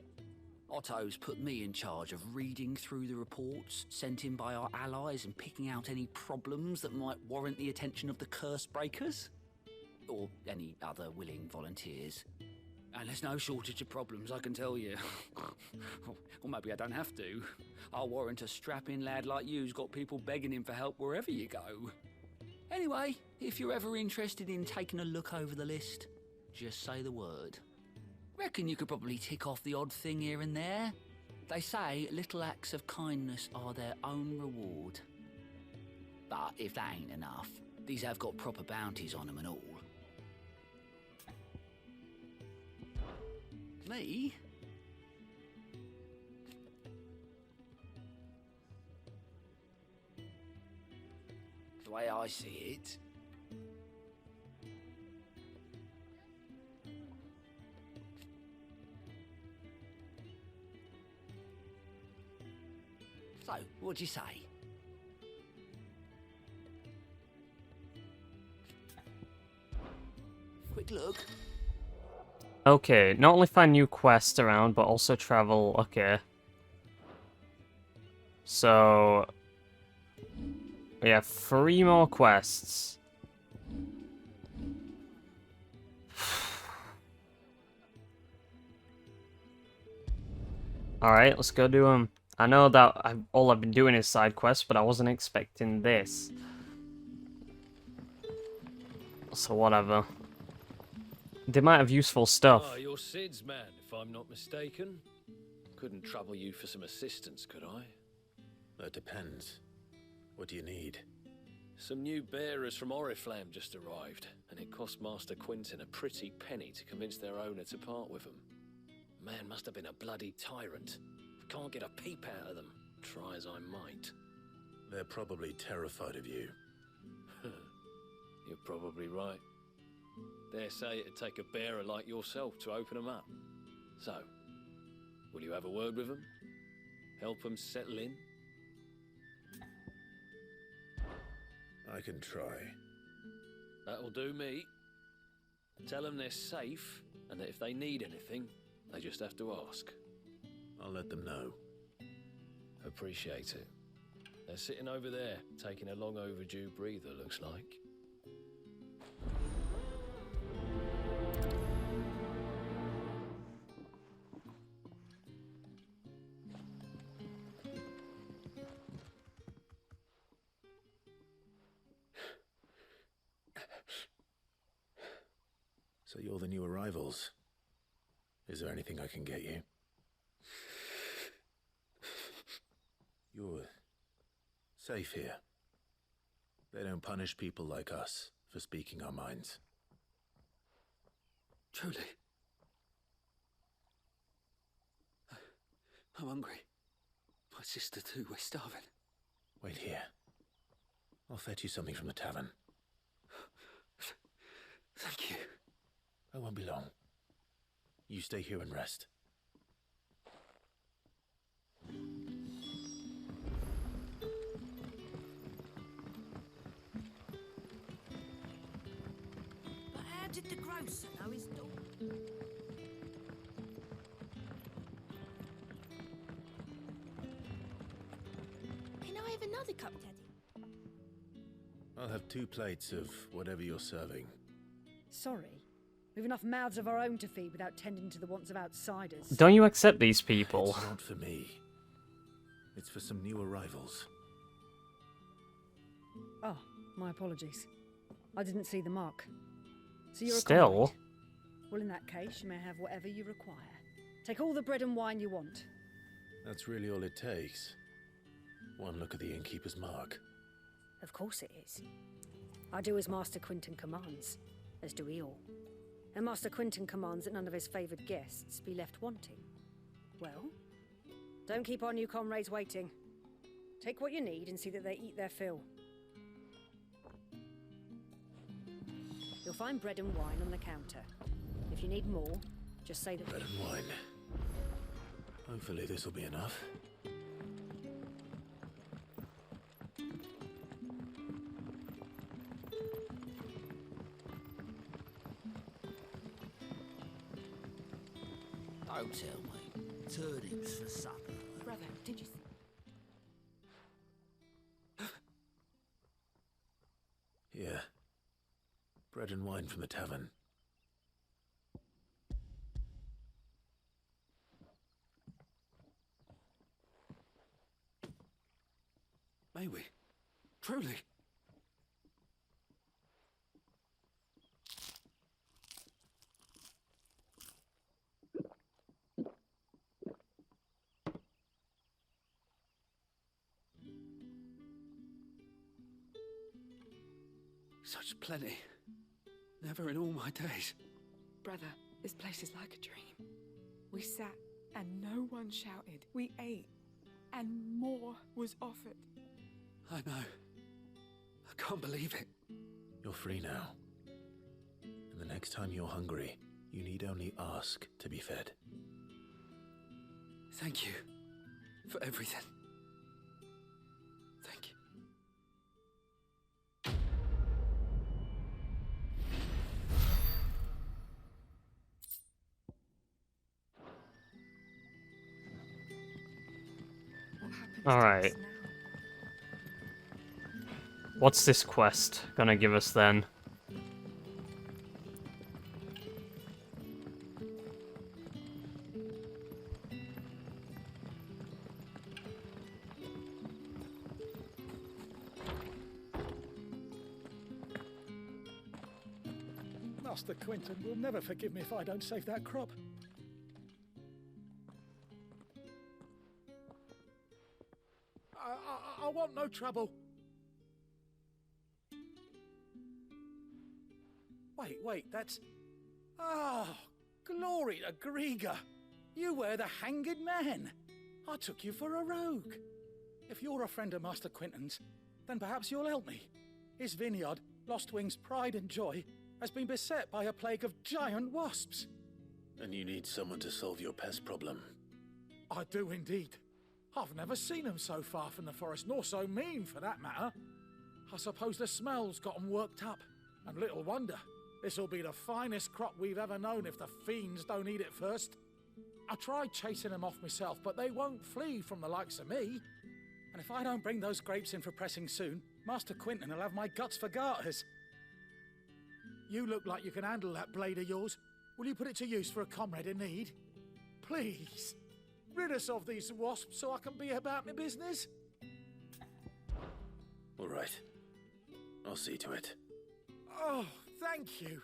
Otto's put me in charge of reading through the reports sent in by our allies and picking out any problems that might warrant the attention of the curse breakers. Or any other willing volunteers. And there's no shortage of problems, I can tell you. Or maybe I don't have to. I'll warrant a strapping lad like you's got people begging him for help wherever you go. Anyway, if you're ever interested in taking a look over the list, just say the word. Reckon you could probably tick off the odd thing here and there. They say little acts of kindness are their own reward. But if that ain't enough, these have got proper bounties on them and all. Me? The way I see it, so, what'd you say? Quick look. Okay, not only find new quests around, but also travel. Okay. So we have 3 more quests. Alright, let's go do them. I know that all I've been doing is side quests, but I wasn't expecting this. So whatever. They might have useful stuff. Ah, you're Sid's man, if I'm not mistaken. Couldn't trouble you for some assistance, could I? That depends. What do you need? Some new bearers from Oriflamme just arrived, and it cost Master Quinton a pretty penny to convince their owner to part with them. Man must have been a bloody tyrant. Can't get a peep out of them, try as I might. They're probably terrified of you. You're probably right. Dare say it'd take a bearer like yourself to open them up. So, will you have a word with them? Help them settle in? I can try. That'll do me. Tell them they're safe, and that if they need anything, they just have to ask. I'll let them know. Appreciate it. They're sitting over there, taking a long overdue breather, looks like. So you're the new arrivals. Is there anything I can get you? Safe here. They don't punish people like us for speaking our minds. Truly. I'm hungry. My sister too, we're starving. Wait here. I'll fetch you something from the tavern. Thank you. I won't be long. You stay here and rest. But how did the grocer know his daughter? Can I have another cup, Daddy? I'll have 2 plates of whatever you're serving. Sorry. We've enough mouths of our own to feed without tending to the wants of outsiders. Don't you accept these people? It's not for me. It's for some new arrivals. Oh, my apologies. I didn't see the mark. So you're a Still? comrade. Well, in that case, you may have whatever you require. Take all the bread and wine you want. That's really all it takes. One look at the innkeeper's mark. Of course it is. I do as Master Quinton commands, as do we all. And Master Quinton commands that none of his favoured guests be left wanting. Well, don't keep our new comrades waiting. Take what you need and see that they eat their fill. You'll find bread and wine on the counter. If you need more, just say that... Bread and wine. Hopefully this will be enough. Don't tell me. Turnips for supper. Brother, did you see? Here. Bread and wine from the tavern. May we? Truly? Such plenty. Never in all my days. Brother, this place is like a dream. We sat and no one shouted. We ate and more was offered. I know. I can't believe it. You're free now. And the next time you're hungry, you need only ask to be fed. Thank you for everything. Thank you. Alright. What's this quest gonna give us then? Master Quinton will never forgive me if I don't save that crop. I want no trouble. Wait, that's... Oh, glory to Grieger. You were the hanged man. I took you for a rogue. If you're a friend of Master Quinton's, then perhaps you'll help me. His vineyard, Lostwing's pride and joy, has been beset by a plague of giant wasps. And you need someone to solve your pest problem. I do indeed. I've never seen them so far from the forest, nor so mean, for that matter. I suppose the smell's got them worked up, and little wonder. This'll be the finest crop we've ever known if the fiends don't eat it first. I tried chasing them off myself, but they won't flee from the likes of me. And if I don't bring those grapes in for pressing soon, Master Quinton will have my guts for garters. You look like you can handle that blade of yours. Will you put it to use for a comrade in need? Please. Rid us of these wasps so I can be about my business. All right. I'll see to it. Oh, thank you.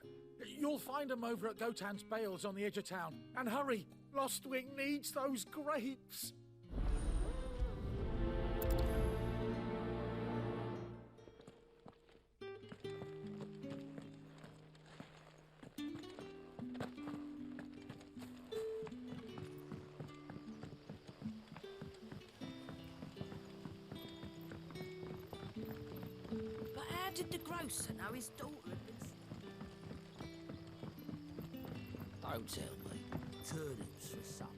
You'll find them over at Gotan's Bales on the edge of town. And hurry, Lostwing needs those grapes. did the grocer know his daughter had been... Don't tell me. Turnips for supper.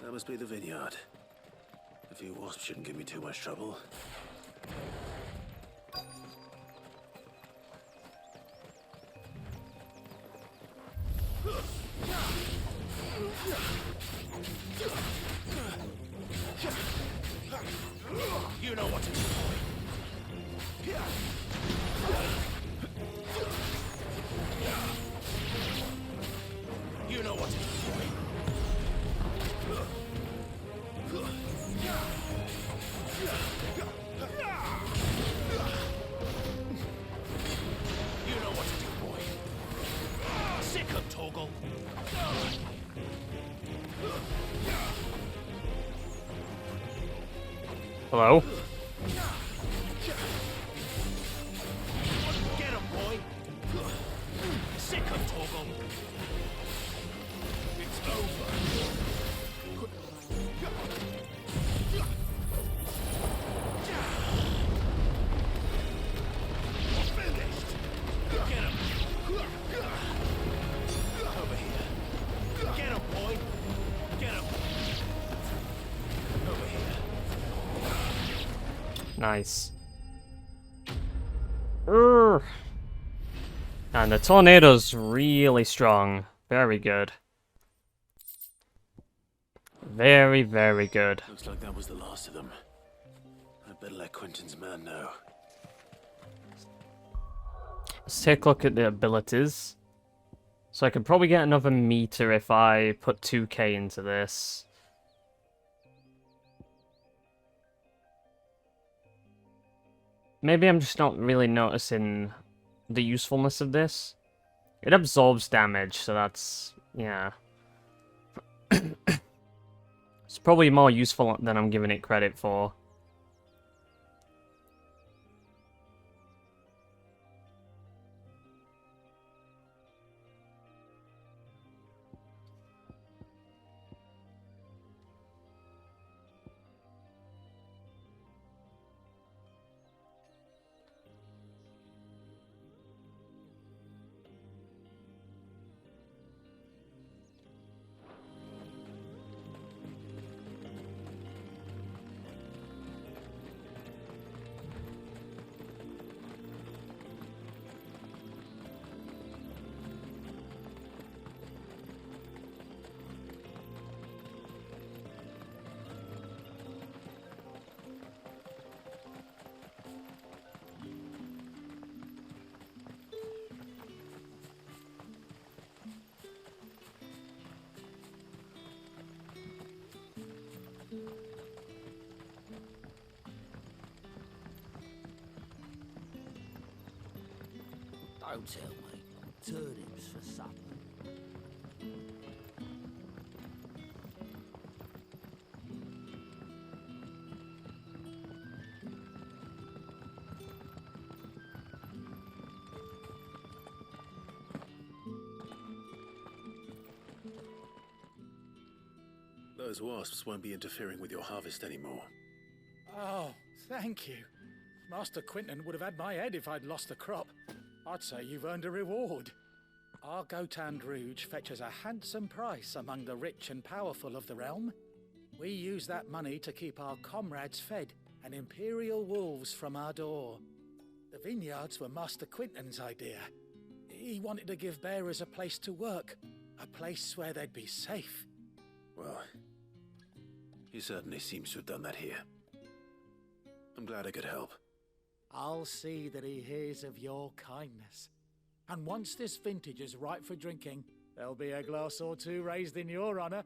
That must be the vineyard. A few wasps shouldn't give me too much trouble. You know what to do, boy. You know what to do, boy. You know what to do, boy. Sick of Toggle. Hello? Get him, boy. Sick of Toggle. It's over. Finished. Get him. Over here. Get him, boy. Get him. Over here. Nice. Urgh. And the tornado's really strong. Very good. Very, very good. Looks like that was the last of them. I'd better let Quentin's man know. Let's take a look at the abilities. So I could probably get another meter if I put 2k into this. Maybe I'm just not really noticing the usefulness of this. It absorbs damage, so that's... yeah. It's probably more useful than I'm giving it credit for. Don't tell me. Turnips for supper. Those wasps won't be interfering with your harvest anymore. Oh, thank you. Master Quentin would have had my head if I'd lost the crop. I'd say you've earned a reward. Our Gotand Rouge fetches a handsome price among the rich and powerful of the realm. We use that money to keep our comrades fed and imperial wolves from our door. The vineyards were Master Quentin's idea. He wanted to give bearers a place to work, a place where they'd be safe. Well, he certainly seems to have done that here. I'm glad I could help. I'll see that he hears of your kindness. And once this vintage is ripe for drinking, there'll be a glass or two raised in your honor.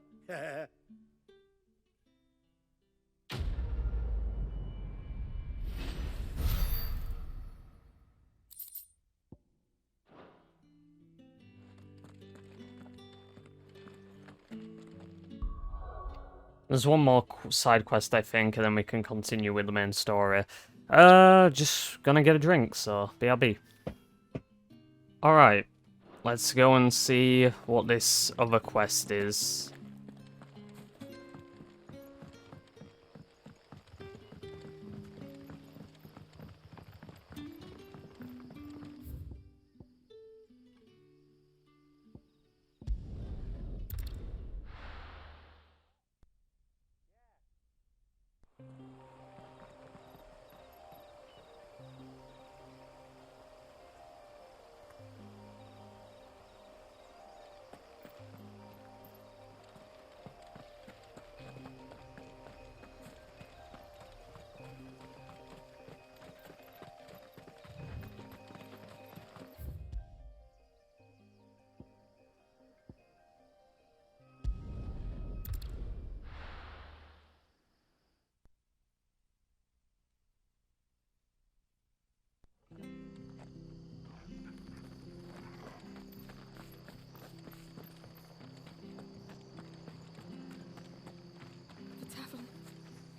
There's one more side quest, I think, and then we can continue with the main story. Just gonna get a drink, so BRB. Alright, let's go and see what this other quest is. The tavern.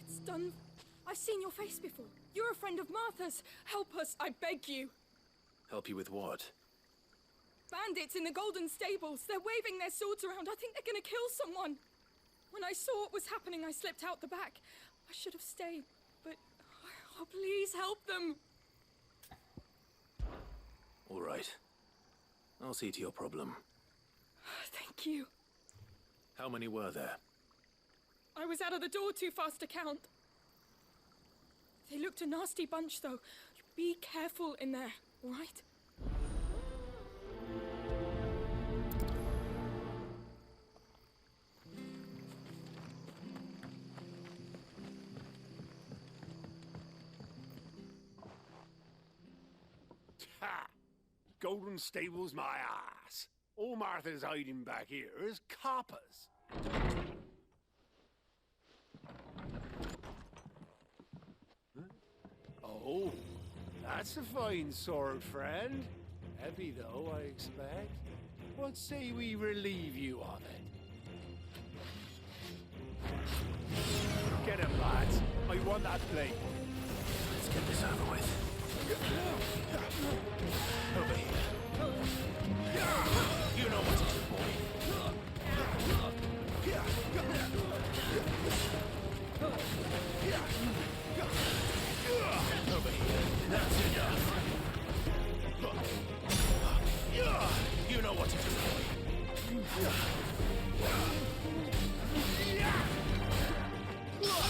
It's done. I've seen your face before. You're a friend of Martha's. Help us, I beg you. Help you with what? Bandits in the Golden Stables. They're waving their swords around. I think they're gonna kill someone. When I saw what was happening, I slipped out the back. I should have stayed, but... Oh, please help them. All right. I'll see to your problem. Thank you. How many were there? I was out of the door too fast to count. They looked a nasty bunch, though. Be careful in there, all right? Ha! Golden Stables, my ass. All Martha's hiding back here is coppers. Huh? Oh, that's a fine sword, friend. Heavy, though, I expect. What say we relieve you of it? Get him, lads. I want that blade. Let's get this over with. Over here. You know what to do, boy. Over here. That's enough. You know what to do, boy.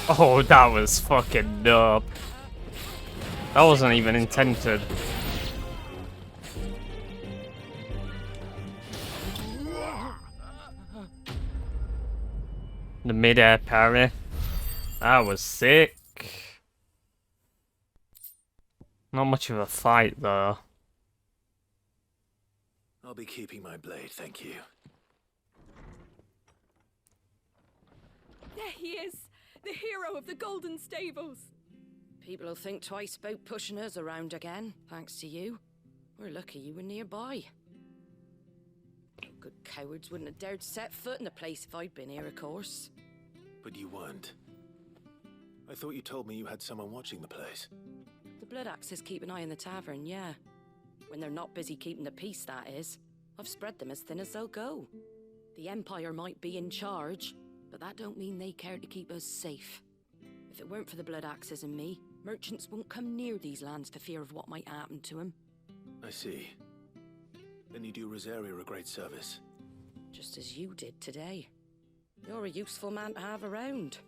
Oh, that was fucking dope. That wasn't even intended. The mid-air parry. That was sick. Not much of a fight, though. I'll be keeping my blade, thank you. There he is, the hero of the Golden Stables. People will think twice about pushing us around again, thanks to you. We're lucky you were nearby. Good cowards wouldn't have dared set foot in the place if I'd been here, of course. But you weren't. I thought you told me you had someone watching the place. The Blood Axes keep an eye on the tavern, yeah. When they're not busy keeping the peace, that is. I've spread them as thin as they'll go. The Empire might be in charge, but that don't mean they care to keep us safe. If it weren't for the Blood Axes and me, merchants won't come near these lands for fear of what might happen to them. I see. Then you do Rosaria a great service. Just as you did today. You're a useful man to have around.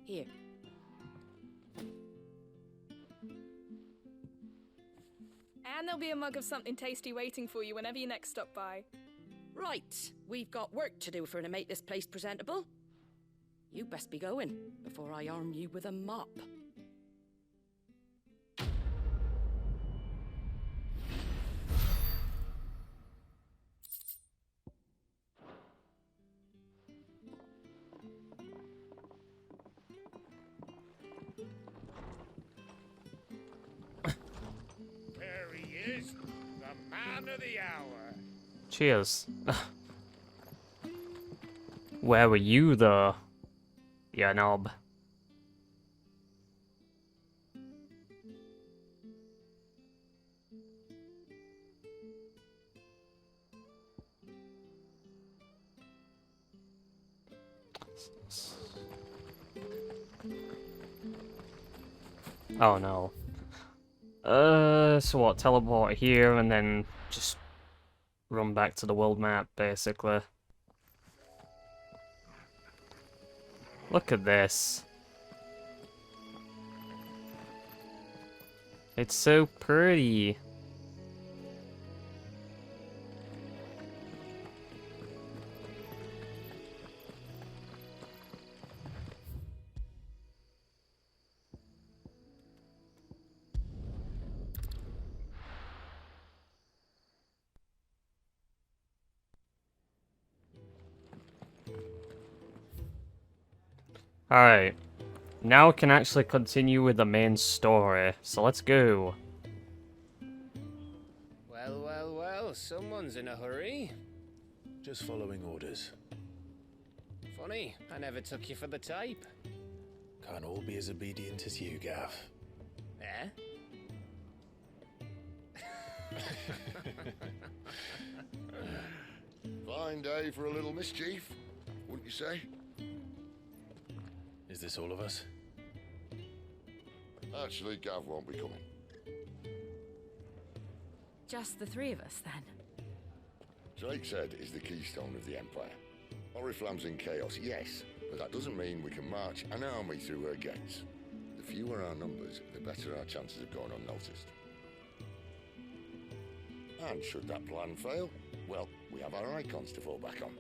Here. And there'll be a mug of something tasty waiting for you whenever you next stop by. Right, we've got work to do for to make this place presentable. You best be going, before I arm you with a mop. There he is, the man of the hour. Cheers. Where were you, though? You knob. Oh no. So what, teleport here and then just run back to the world map, basically. Look at this. It's so pretty. Alright, now we can actually continue with the main story, so let's go. Well, someone's in a hurry. Just following orders. Funny, I never took you for the type. Can't all be as obedient as you, Gav. Eh? Fine day for a little mischief, wouldn't you say? Is this all of us? Actually, Gav won't be coming. Just the three of us, then? Drake's Head is the keystone of the Empire. Oriflamme's in chaos, yes, but that doesn't mean we can march an army through her gates. The fewer our numbers, the better our chances of going unnoticed. And should that plan fail, well, we have our icons to fall back on.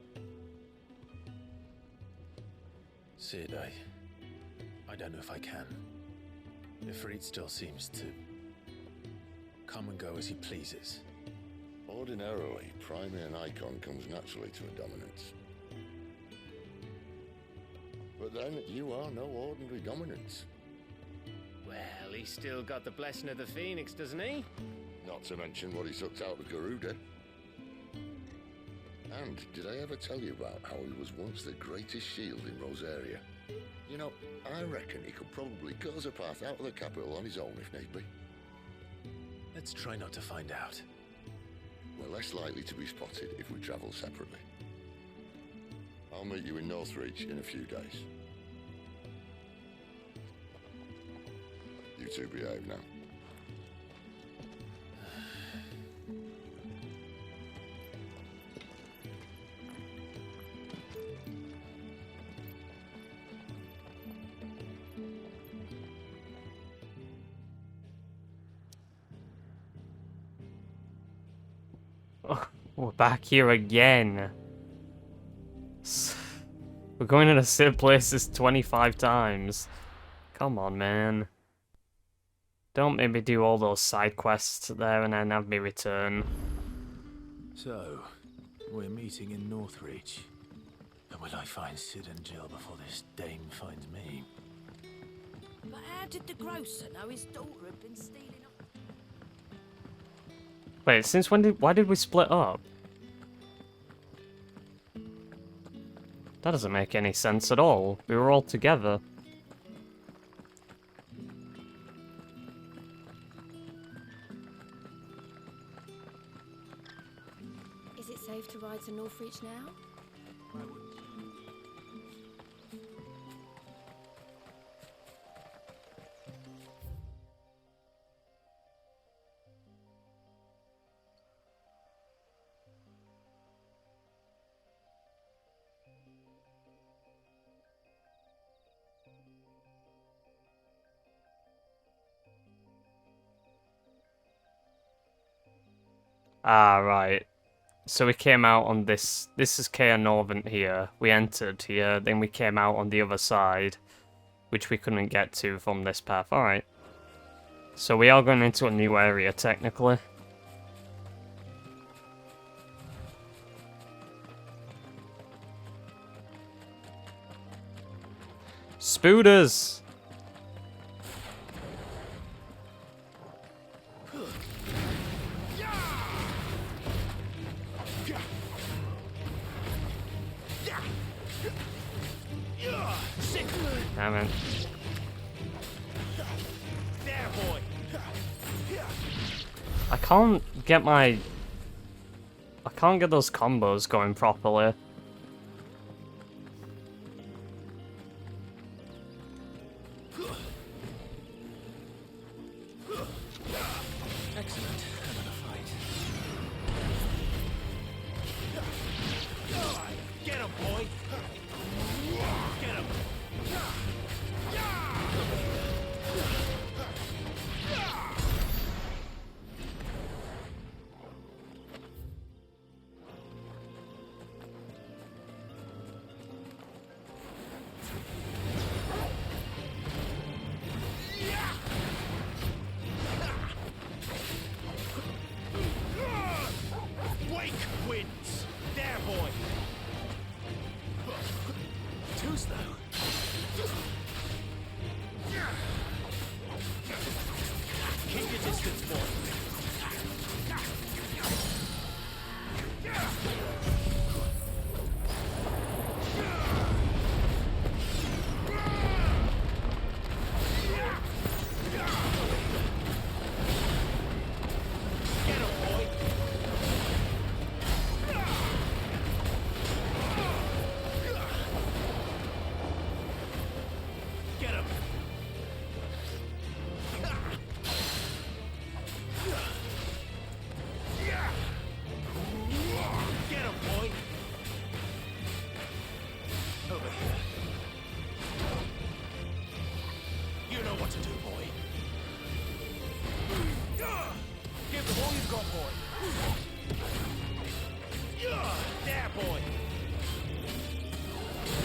Sid, I don't know if I can. Ifrit still seems to come and go as he pleases. Ordinarily, priming an icon comes naturally to a dominance. But then, you are no ordinary dominance. Well, he's still got the blessing of the Phoenix, doesn't he? Not to mention what he sucked out of Garuda. And did I ever tell you about how he was once the greatest shield in Rosaria? You know, I reckon he could probably cut us a path out of the capital on his own if need be. Let's try not to find out. We're less likely to be spotted if we travel separately. I'll meet you in Northreach in a few days. You two behave now. We're back here again. We're going to the same places 25 times. Come on, man. Don't make me do all those side quests there and then have me return. So, we're meeting in Northreach. And will I find Sid and Jill before this dame finds me? But how did the grocer know his daughter had been stealing up? Wait, since when why did we split up? That doesn't make any sense at all. We were all together. Is it safe to ride to Northreach now? Ah, right. So we came out on this. This is Kaer Norvent here. We entered here, then we came out on the other side, which we couldn't get to from this path. Alright. So we are going into a new area, technically. Spooders! Damn it. There, boy. I can't get those combos going properly. Excellent. I'm in a fight. Get him, boy. Get him. Wake wins. There, boy. Too slow. Keep your distance, boy. Get him, boy. Get him. Get him, boy. Over here. You know what to do, boy. Give them all you've got, boy. There, boy.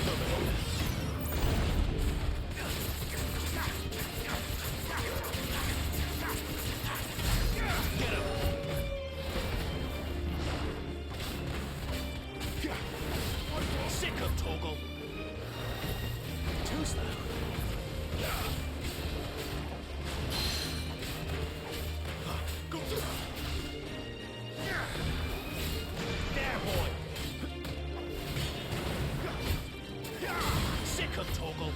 Over here. Get him. Sick of Toggle. Too slow. Go through. There, boy. Sick of Toggle.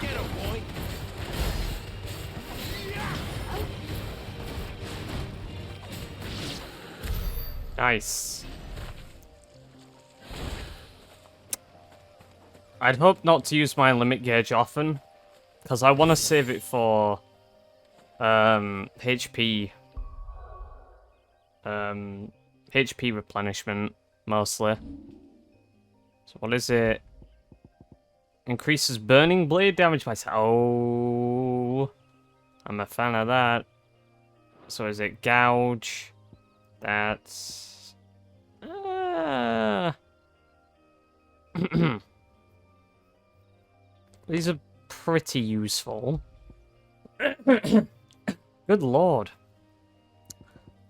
Get him, boy. Nice. I'd hope not to use my limit gauge often, because I want to save it for HP HP replenishment mostly. So what is it? Increases burning blade damage by... Oh, I'm a fan of that. So is it gouge? That's... These are pretty useful. Good lord.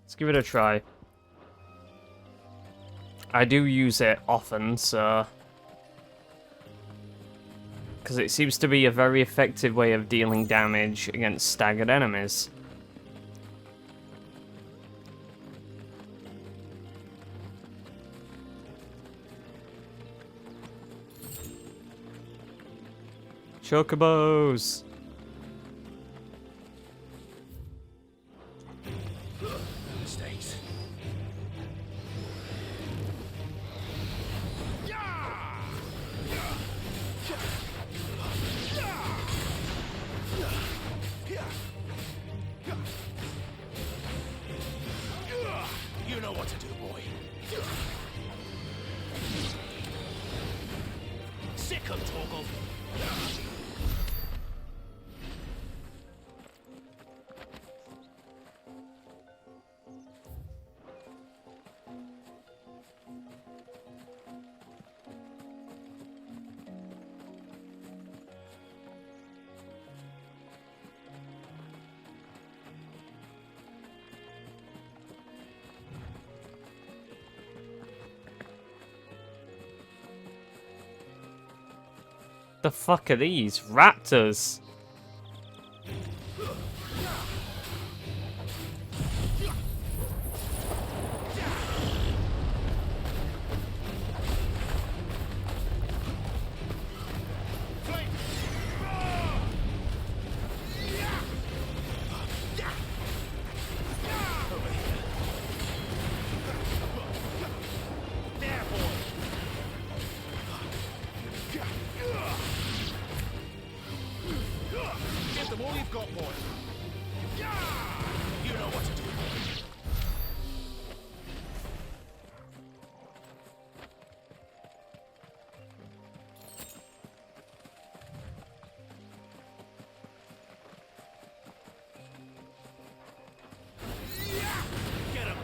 Let's give it a try. I do use it often, so... because it seems to be a very effective way of dealing damage against staggered enemies. Chocobos! Mistakes. You know what to do, boy. Sick of Toggle. The fuck are these? Raptors? Give them all you've got, boy. You know what to do. Get him.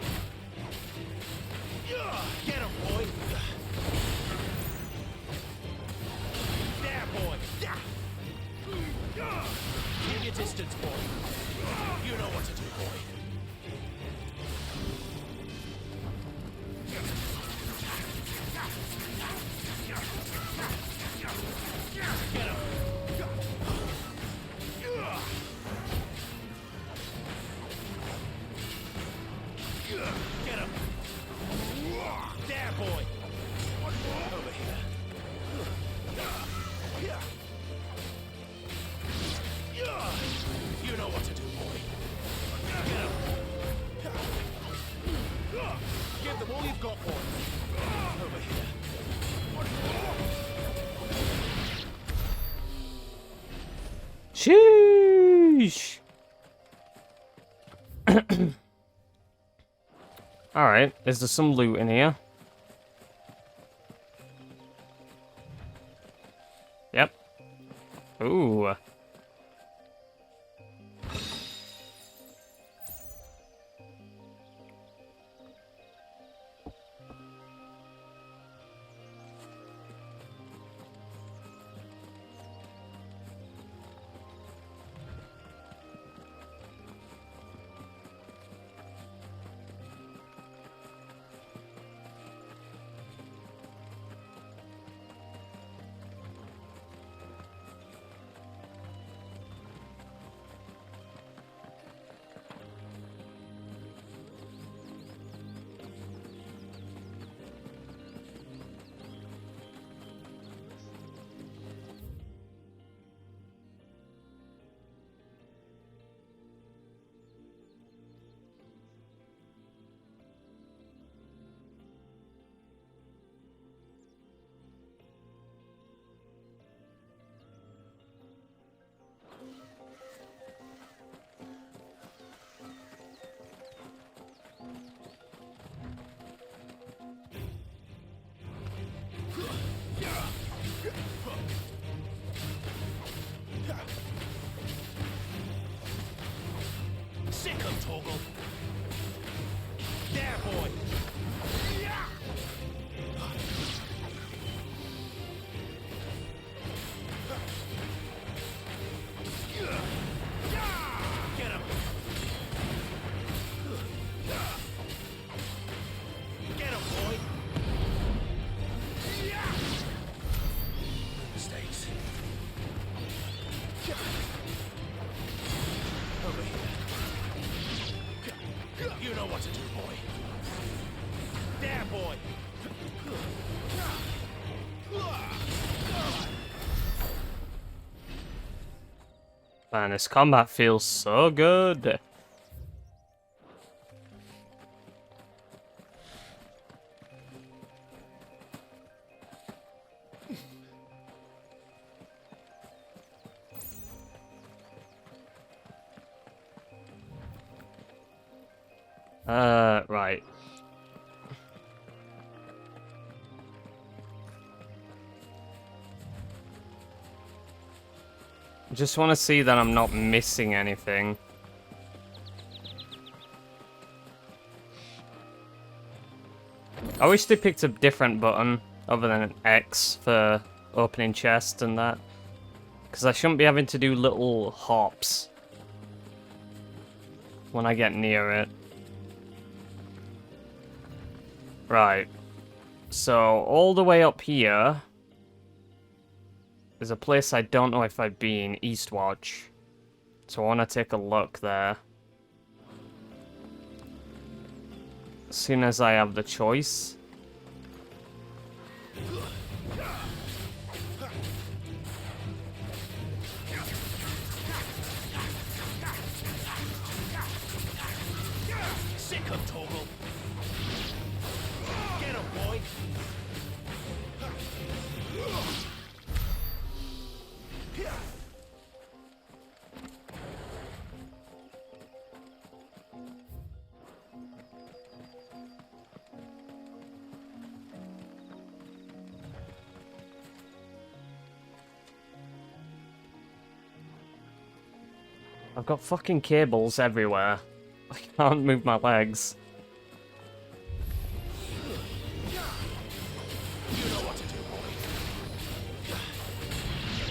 Get him, boy. There, boy. Keep your distance, boy. You know what to do, boy. Get him. Get him. There, boy. Over here. You know what to do, boy. Get him. Give them all you've got, boy. Over here. Sheesh. Alright, is there some loot in here? Yep. Ooh. Sick of Toggle. There, boy. Get him. Get him, boy. Mistakes. Over here. You know what to do, boy. There, boy. Man, this combat feels so good. Right. Just want to see that I'm not missing anything. I wish they picked a different button other than an X for opening chests and that. Because I shouldn't be having to do little hops when I get near it. Right. So, all the way up here There's a place I don't know if I've been, Eastwatch. So I want to take a look there. As soon as I have the choice. Sick of Toggle. Get him, boy. I've got fucking cables everywhere. I can't move my legs. You know what to do, boy.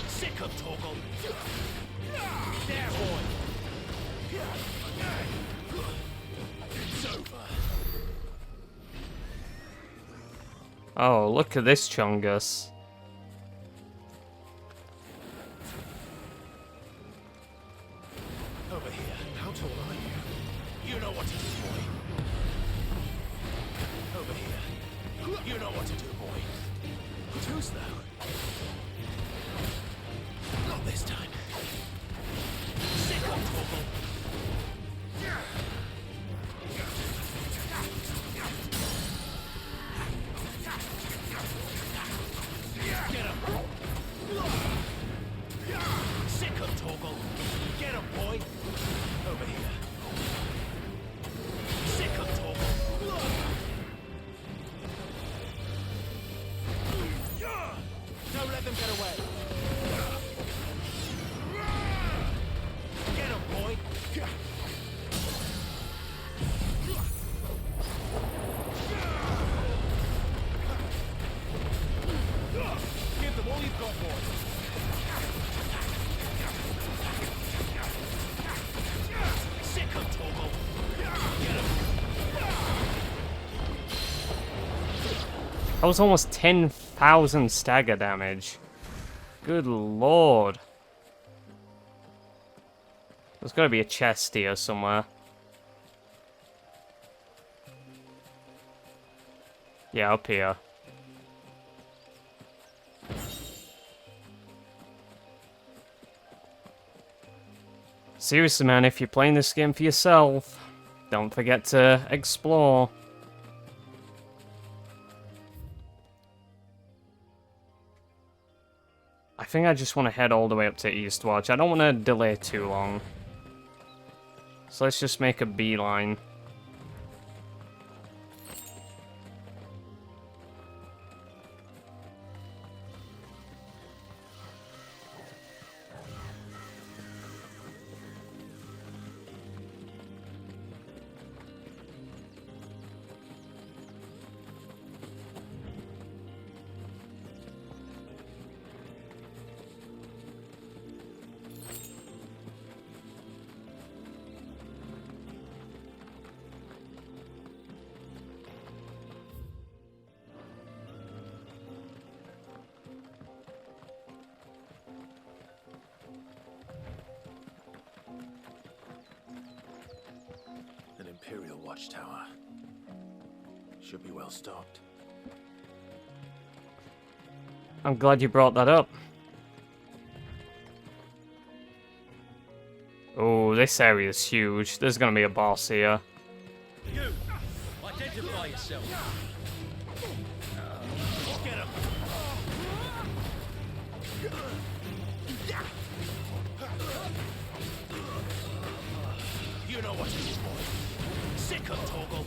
Sick of Toggle. There, boy. It's over. Oh, look at this chungus. Over here. How tall are you? You know what to do, boy. Over here. You know what to do, boy. Too slow. Not this time. Sick of Toggle. Get him. Sick of Toggle. Get him, boy. Over here. Sick of Toggle. Don't let them get away. Get him, boy. Give them all you've got, boy. Sick of Toggle. Get him. That was almost 10,000 stagger damage. Good lord. There's gotta be a chest here somewhere. Yeah, up here. Seriously, man, if you're playing this game for yourself, don't forget to explore. I think I just want to head all the way up to Eastwatch. I don't want to delay too long. So let's just make a beeline. An Imperial watchtower. Should be well stocked. I'm glad you brought that up. Oh, this area is huge. There's gonna be a boss here. You! Identify yourself! Get him! You know what to do, boy. Sick of Toggle.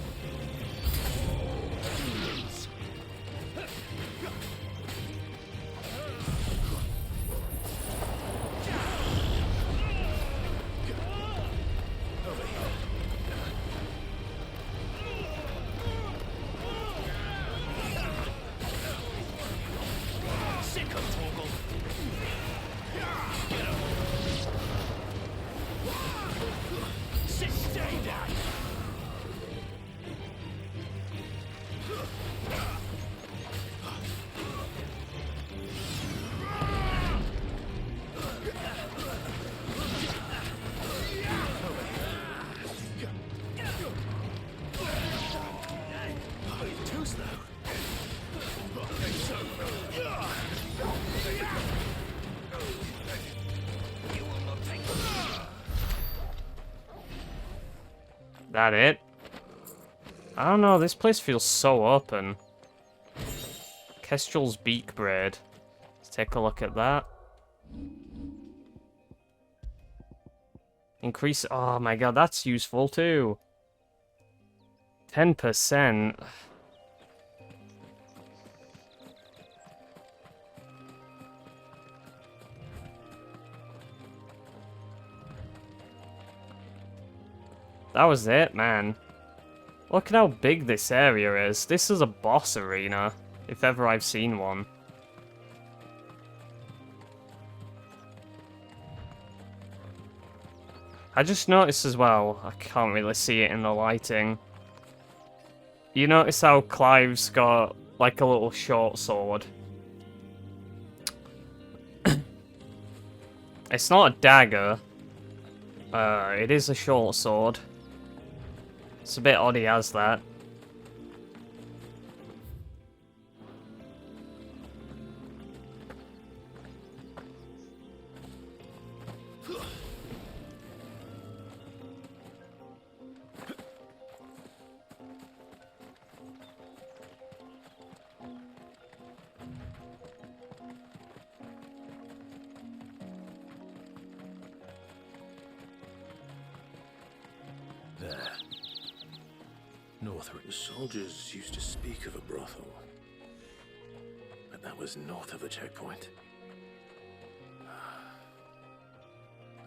Over here. Sick of Toggle. Get him. Stay down. That it? I don't know, this place feels so open. Kestrel's beak braid. Let's take a look at that. Increase... Oh my god, that's useful too. 10%. That was it, man. Look at how big this area is. This is a boss arena, if ever I've seen one. I just noticed as well, I can't really see it in the lighting. You notice how Clive's got like a little short sword? It's not a dagger. It is a short sword. It's a bit odd he has that. There. Northrend soldiers used to speak of a brothel, but that was north of the checkpoint.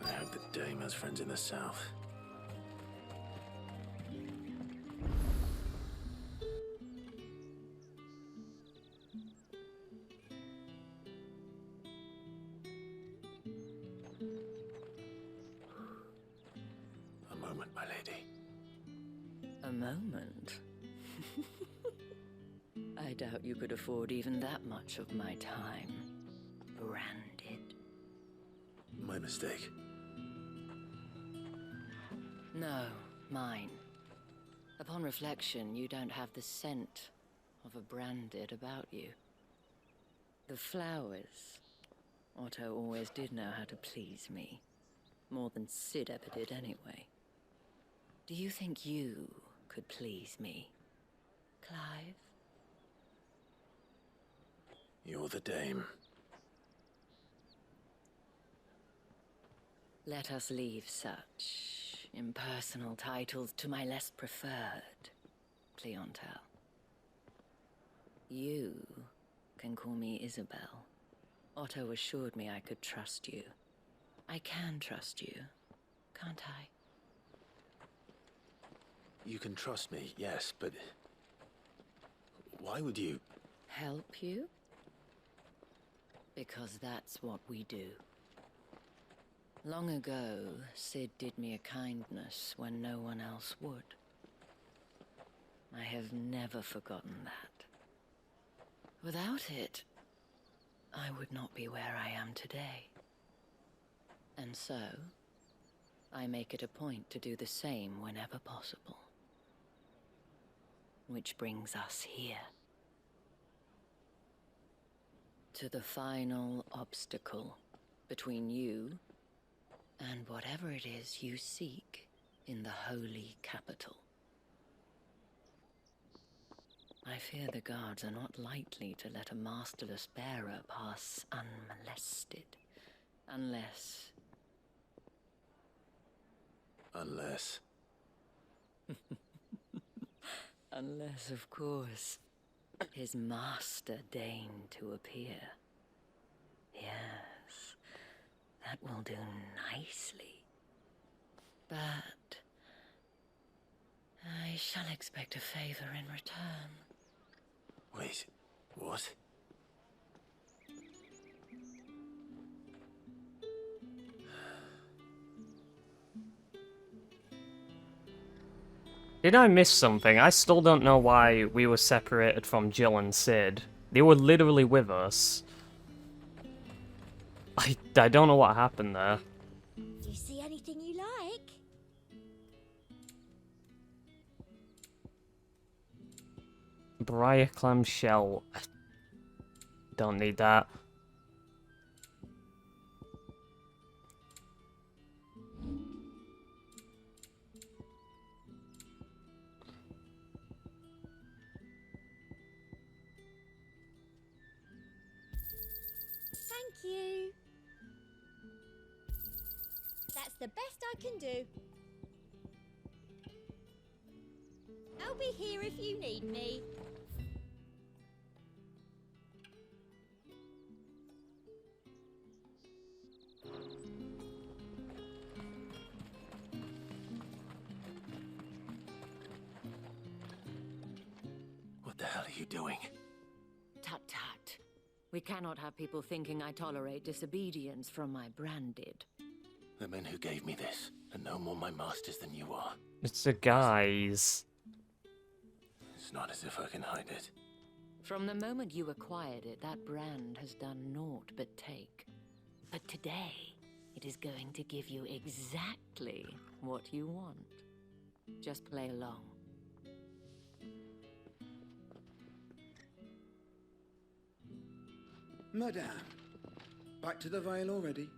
I hope the dame has friends in the south. A moment, my lady. A moment? I doubt you could afford even that much of my time. Branded. My mistake. No, mine. Upon reflection, you don't have the scent of a branded about you. The flowers. Otto always did know how to please me. More than Sid ever did anyway. Do you think you could please me, Clive? You're the dame. Let us leave such impersonal titles to my less preferred clientele. You can call me Isabel. Otto assured me I could trust you. I can trust you, can't I? You can trust me, yes, but why would you? Help you? Because that's what we do. Long ago, Sid did me a kindness when no one else would. I have never forgotten that. Without it, I would not be where I am today. And so, I make it a point to do the same whenever possible. Which brings us here. To the final obstacle between you and whatever it is you seek in the holy capital. I fear the guards are not likely to let a masterless bearer pass unmolested. Unless... Unless, of course, his master deigned to appear. Yes, that will do nicely. But I shall expect a favor in return. Wait, what? Did I miss something? I still don't know why we were separated from Jill and Sid. They were literally with us. I don't know what happened there. Do you see anything you like? Briar clam shell. Don't need that. you. That's the best I can do. I'll be here if you need me. What the hell are you doing? Tut tut. We cannot have people thinking I tolerate disobedience from my branded. The men who gave me this are no more my masters than you are. It's a guise. It's not as if I can hide it. From the moment you acquired it, that brand has done naught but take. But today, it is going to give you exactly what you want. Just play along. Madame, back to the Vale already?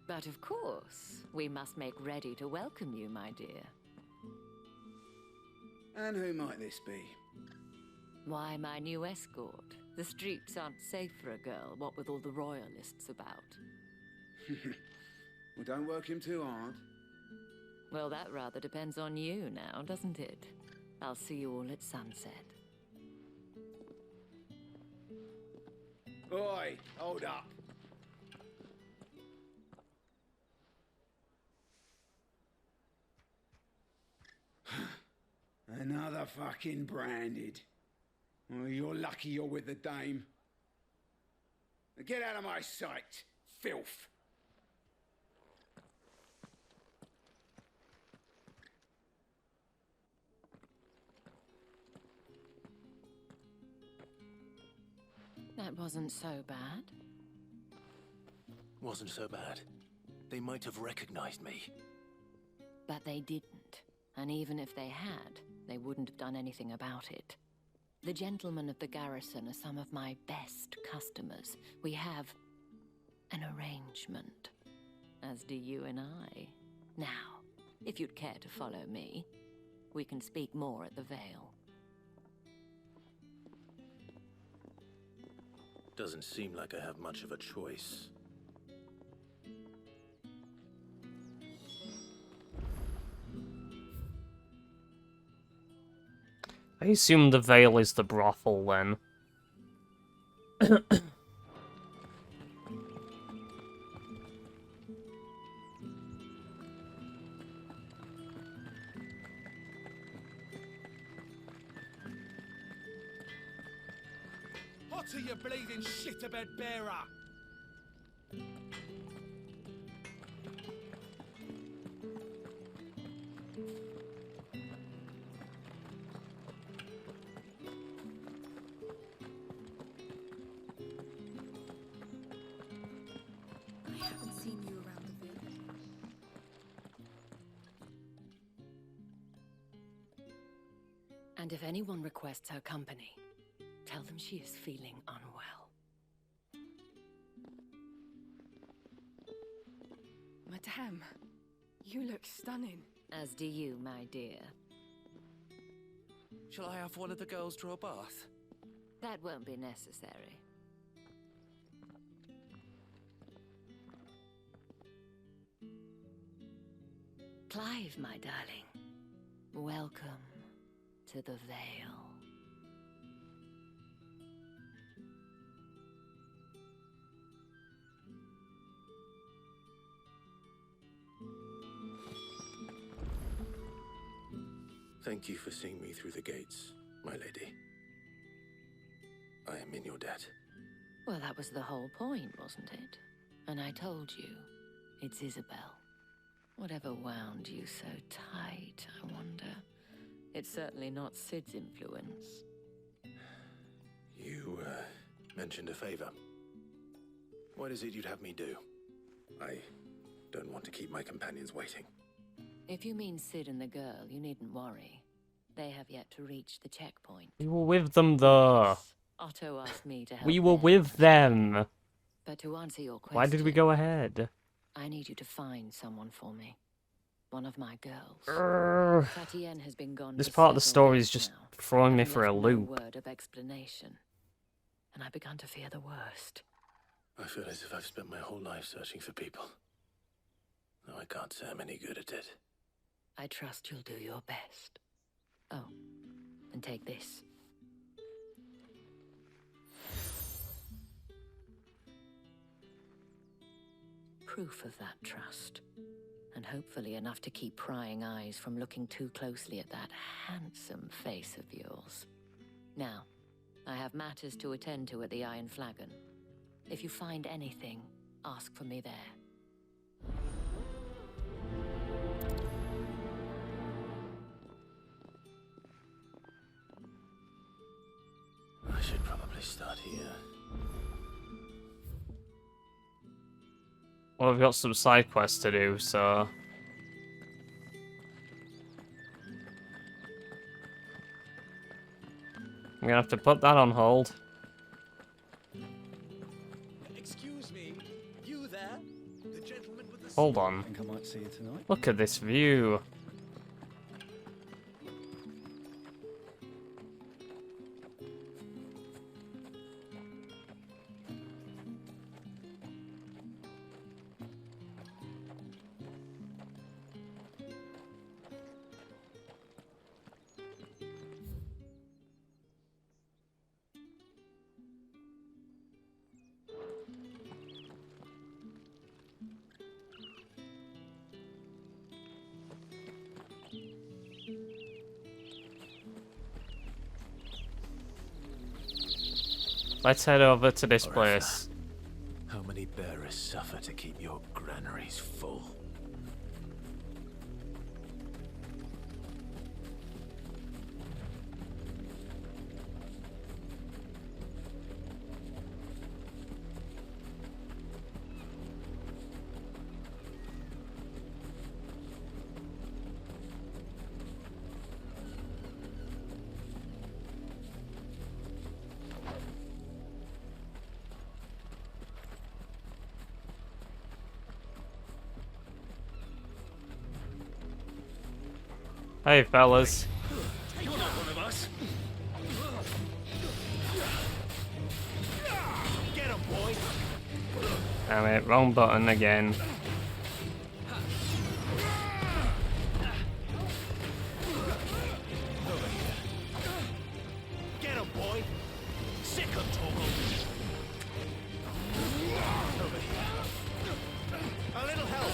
But of course, we must make ready to welcome you, my dear. And who might this be? Why, my new escort. The streets aren't safe for a girl, what with all the royalists about. Well, don't work him too hard. Well, that rather depends on you now, doesn't it? I'll see you all at sunset. Oi, hold up. Another fucking branded. Well, you're lucky you're with the dame. Now get out of my sight, filth. That wasn't so bad. Wasn't so bad. They might have recognized me. But they didn't. And even if they had, they wouldn't have done anything about it. The gentlemen of the garrison are some of my best customers. We have an arrangement, as do you and I. Now, if you'd care to follow me, we can speak more at the Vale. Doesn't seem like I have much of a choice. I assume the Vale is the brothel then. What are you bleeding shit-a-bed bearer? I haven't seen you around the village. And if anyone requests her company, tell them she is feeling unwell. Madame, you look stunning. As do you, my dear. Shall I have one of the girls draw a bath? That won't be necessary. Clive, my darling. Welcome to the Vale. Thank you for seeing me through the gates, my lady. I am in your debt. Well, that was the whole point, wasn't it? And I told you, it's Isabel. Whatever wound you so tight, I wonder. It's certainly not Sid's influence. You, mentioned a favor. What is it you'd have me do? I don't want to keep my companions waiting. If you mean Sid and the girl, you needn't worry. They have yet to reach the checkpoint. We were with them though. Otto asked me to help We were them. with them. But to answer your question, Why did we go ahead? I need you to find someone for me. One of my girls. Urgh. Tatienne has been gone This for part of the several story days is just now, throwing me having for a left loop. No word of explanation. And I've begun to fear the worst. I feel as if I've spent my whole life searching for people. Though I can't say I'm any good at it. I trust you'll do your best. Oh, and take this. Proof of that trust. And hopefully enough to keep prying eyes from looking too closely at that handsome face of yours. Now, I have matters to attend to at the Iron Flagon. If you find anything, ask for me there. I should probably start here. Well, we've got some side quests to do, so... I'm gonna have to put that on hold. Excuse me, you there? The gentleman with the Hold on. Think I might see you tonight. Look at this view. Let's head over to this place. How many bearers suffer to keep your granaries full? Hey, fellas. You're not one of us. Get him, boy. Damn it, wrong button again. Get him, boy. Sick him, Toggle. Over here. A little help.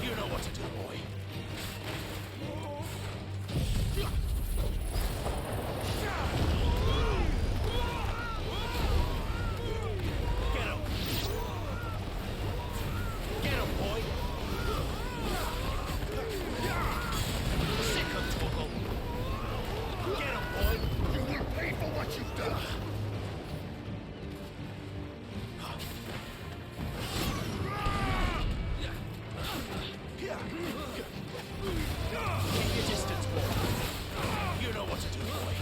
You know what to do, boy. Get him. Get him, boy. Sick him, Toggle. Get him, boy. You will pay for what you've done. Keep your distance, boy. You know what to do, boy.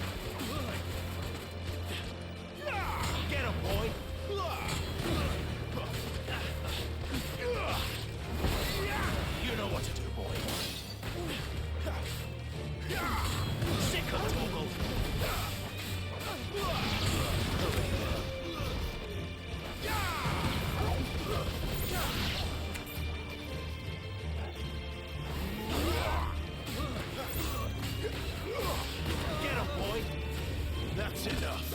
Get him, boy. You know what to do, boy. Sick of Toggle. Get him, boy. That's enough.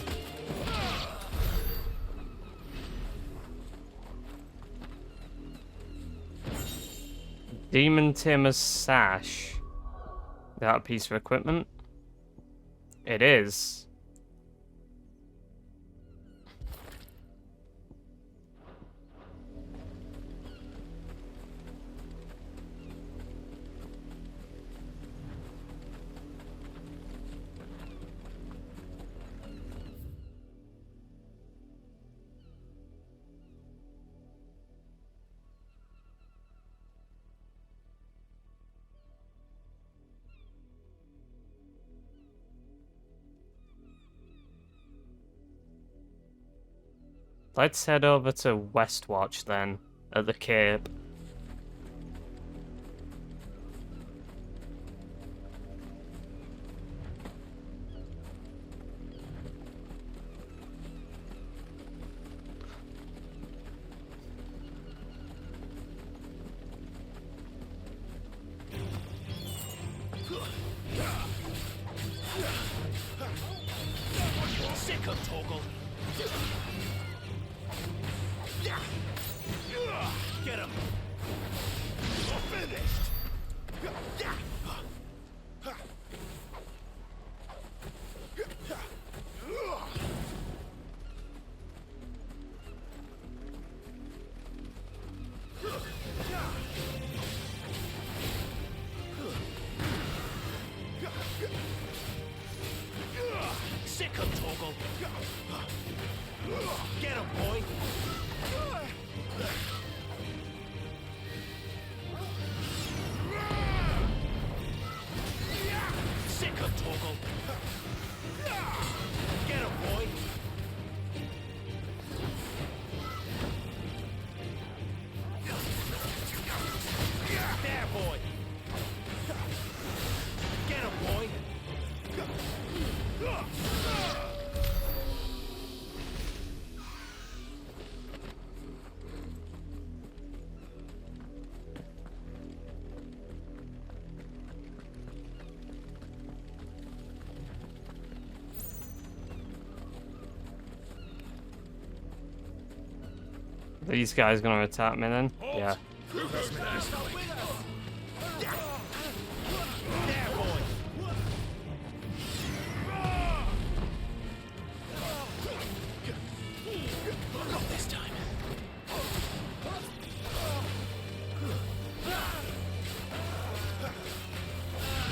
Demon Timmer's sash. Is that a piece of equipment? It is. Let's head over to Westwatch then, at the Cape. Sick of Torgal. Get him. You're finished. Sick of Torgal. Get him, boy. Sick of Torgal. Get him, boy. There, boy. Get him, boy. These guys gonna attack me then? Yeah. Not this time.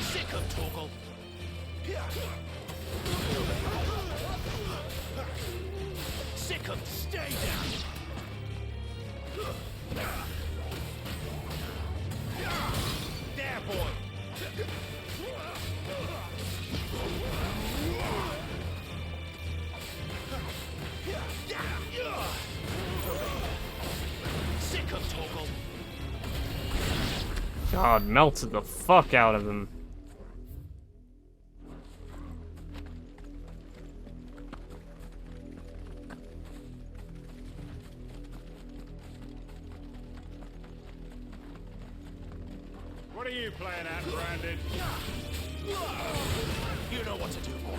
Sick of Torgal. Sick of stay down. There, boy. Sick of Torgal. God, melted the fuck out of him. What are you playing at, Brandon? You know what to do, boy.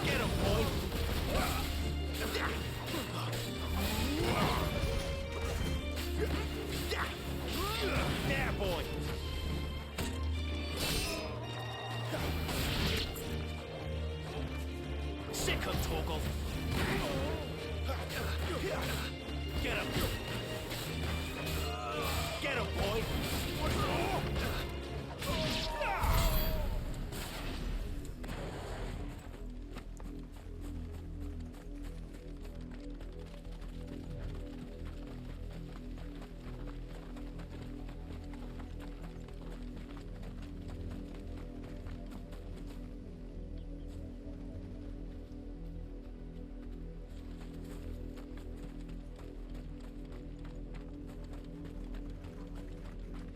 Get him, boy. There, boy. Sick of Torgal. Get him. Get him, boy.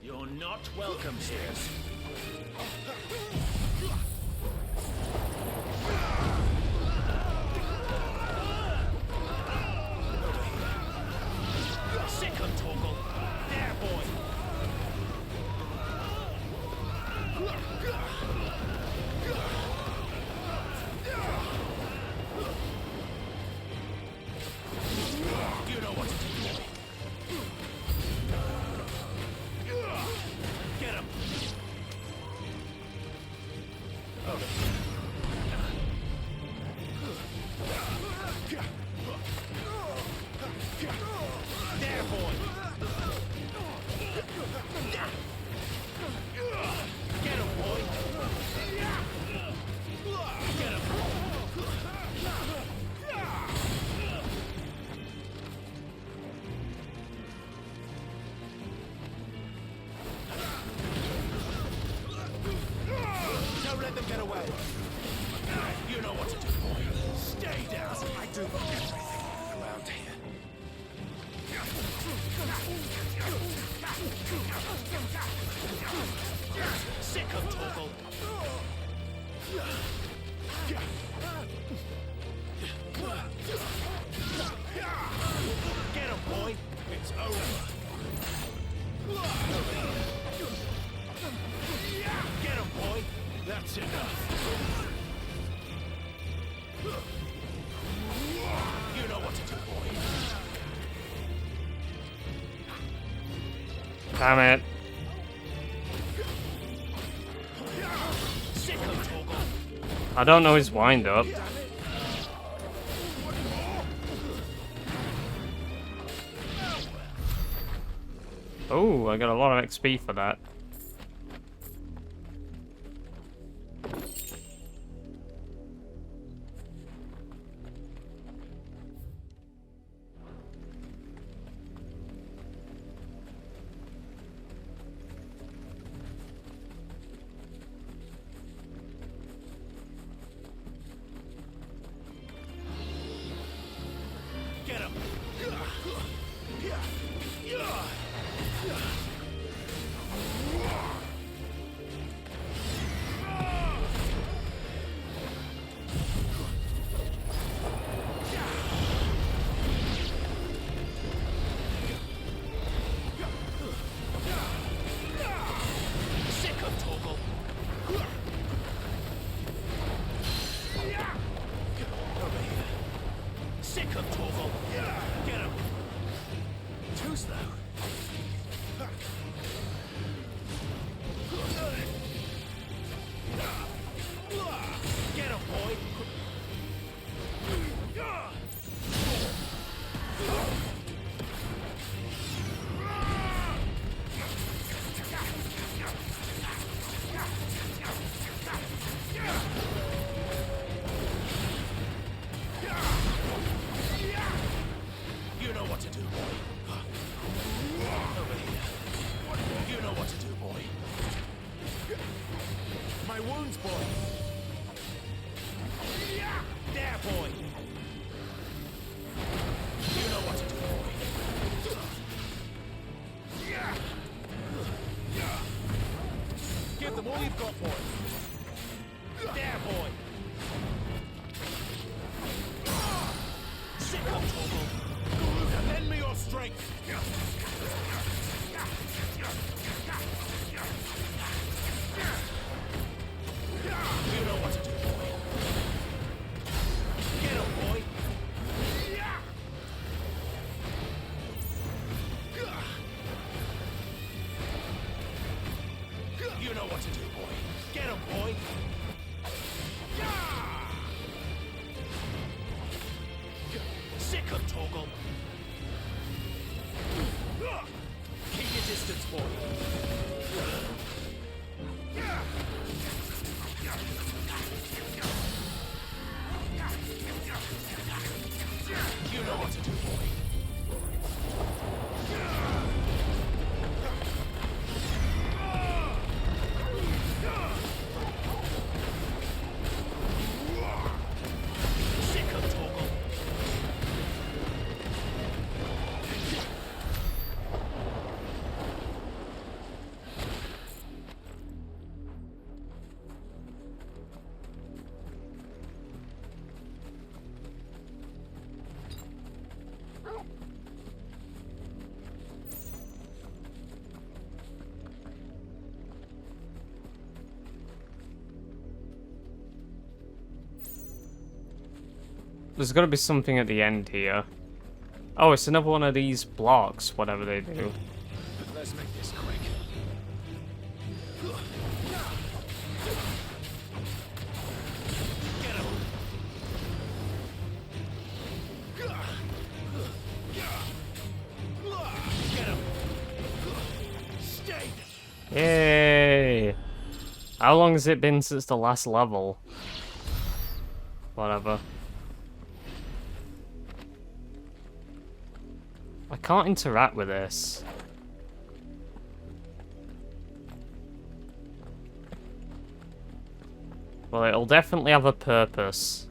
You're not welcome here. Sick of Torgal. There, boy. You know what to do, boy. Get him. There, boy. Get him, boy. Get him. Don't let them get away. You know what to do, boy. Stay down. I do everything around here. Sick of Torgal. Get him, boy. It's over. Get him, boy. That's enough. Damn it. I don't know his wind-up. Oh, I got a lot of XP for that. Get him! Sick of Torgal. Over here. Sick of Torgal. Get him. Too slow. Get him, boy. You know what to do, boy. Over here. You know what to do, boy. My wounds, boy. There, boy. You know what to do, boy. Give them all you've got, boy. There, boy. Sick of Torgal. Lend me your strength. You know what to do, boy. Get him, boy. You know what to do, boy. Get him, boy. Sick of Torgal. Keep your distance, boy. You know what to do, boy. Sick of Torgal. There's got to be something at the end here. Oh, it's another one of these blocks, whatever they do. Let's make this quick. Get him. Get him. Stay. Yay! How long has it been since the last level? Whatever. I can't interact with this. Well, it'll definitely have a purpose.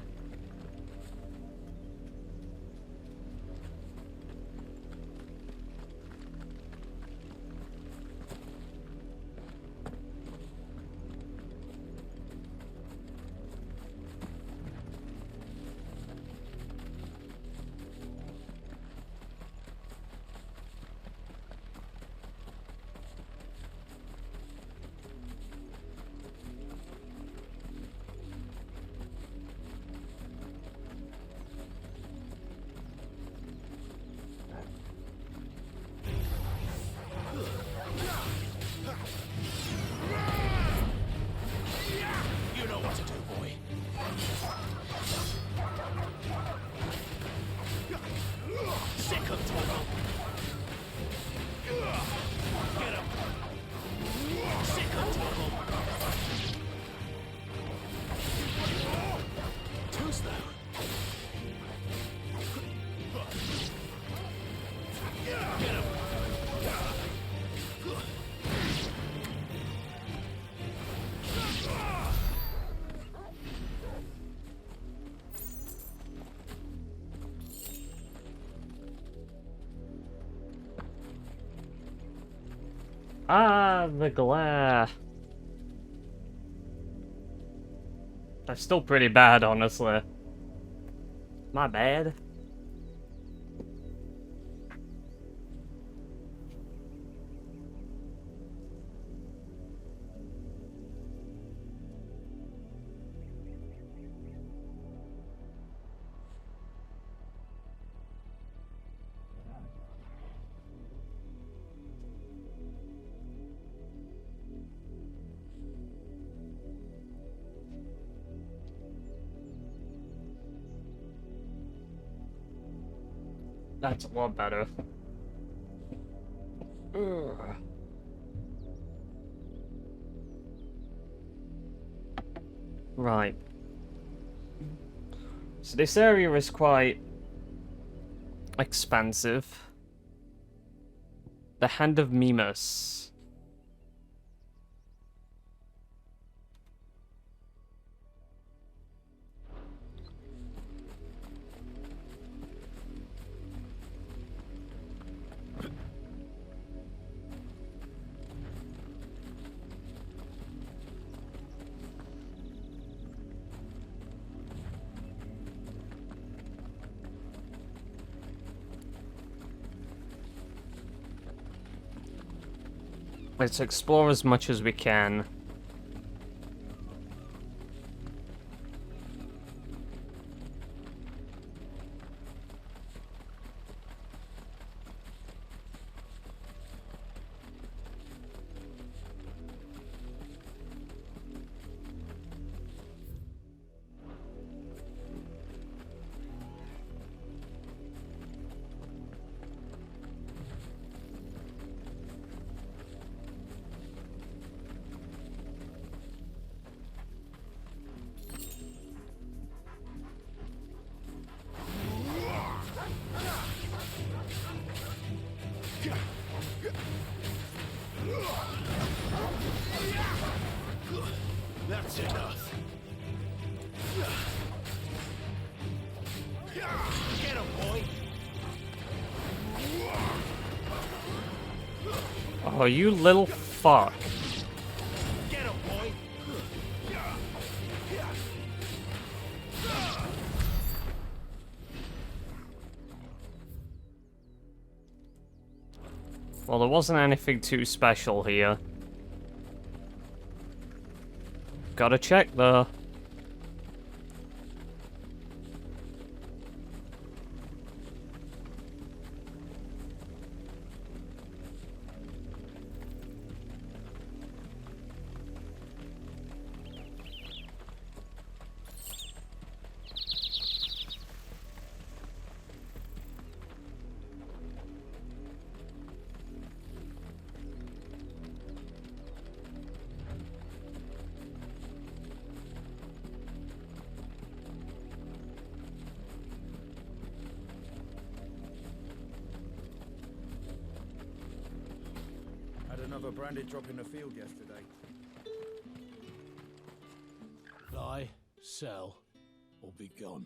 Ah, the glare. That's still pretty bad, honestly. My bad. That's a lot better. Ugh. Right. So this area is quite expansive. The Hand of Mimas. Let's explore as much as we can. That's enough. Get him, boy. Oh, you little fuck. Get him, boy. Well, there wasn't anything too special here. Gotta check though. Had another branded drop in the field yesterday. Buy, sell, or be gone.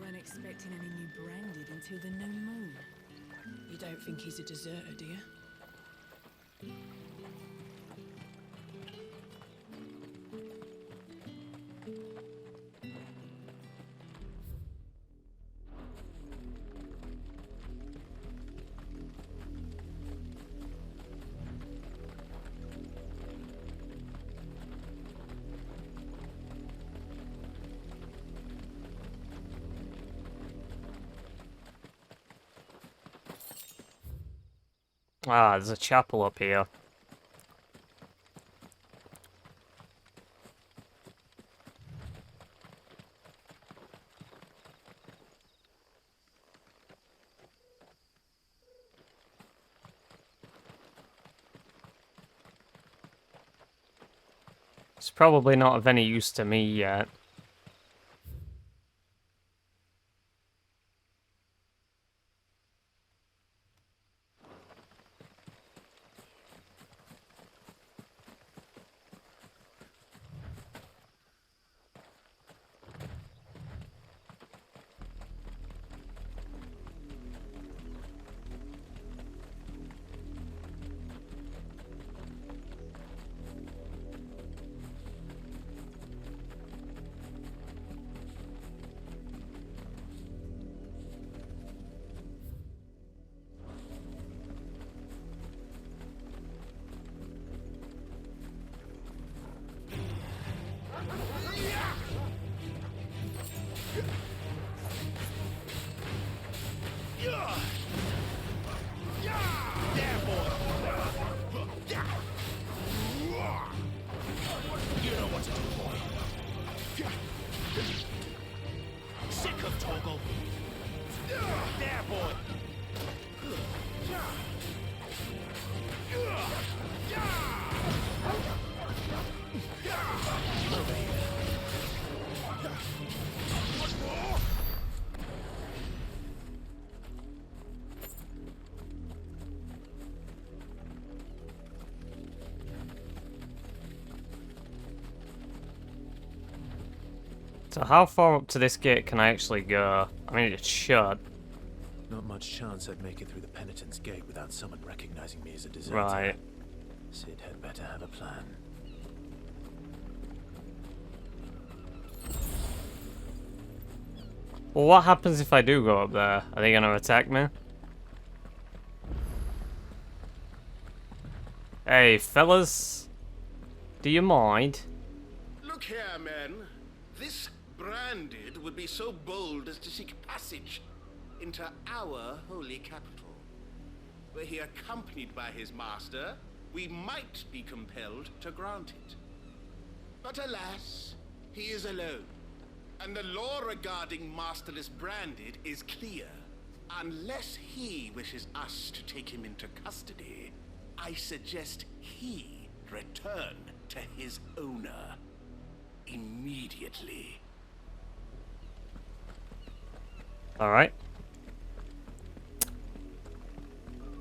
Weren't expecting any new branded until the new moon. You don't think he's a deserter, do you? Ah, there's a chapel up here. It's probably not of any use to me yet. So how far up to this gate can I actually go? I mean, it's shut. Not much chance I'd make it through the Penitent's Gate without someone recognizing me as a deserter. Right. Sid had better have a plan. Well, what happens if I do go up there? Are they gonna attack me? Hey, fellas. Do you mind? Look here, men. This branded would be so bold as to seek passage into our holy capital. Were he accompanied by his master, we might be compelled to grant it. But alas, he is alone. And the law regarding masterless branded is clear. Unless he wishes us to take him into custody, I suggest he return to his owner immediately. Alright.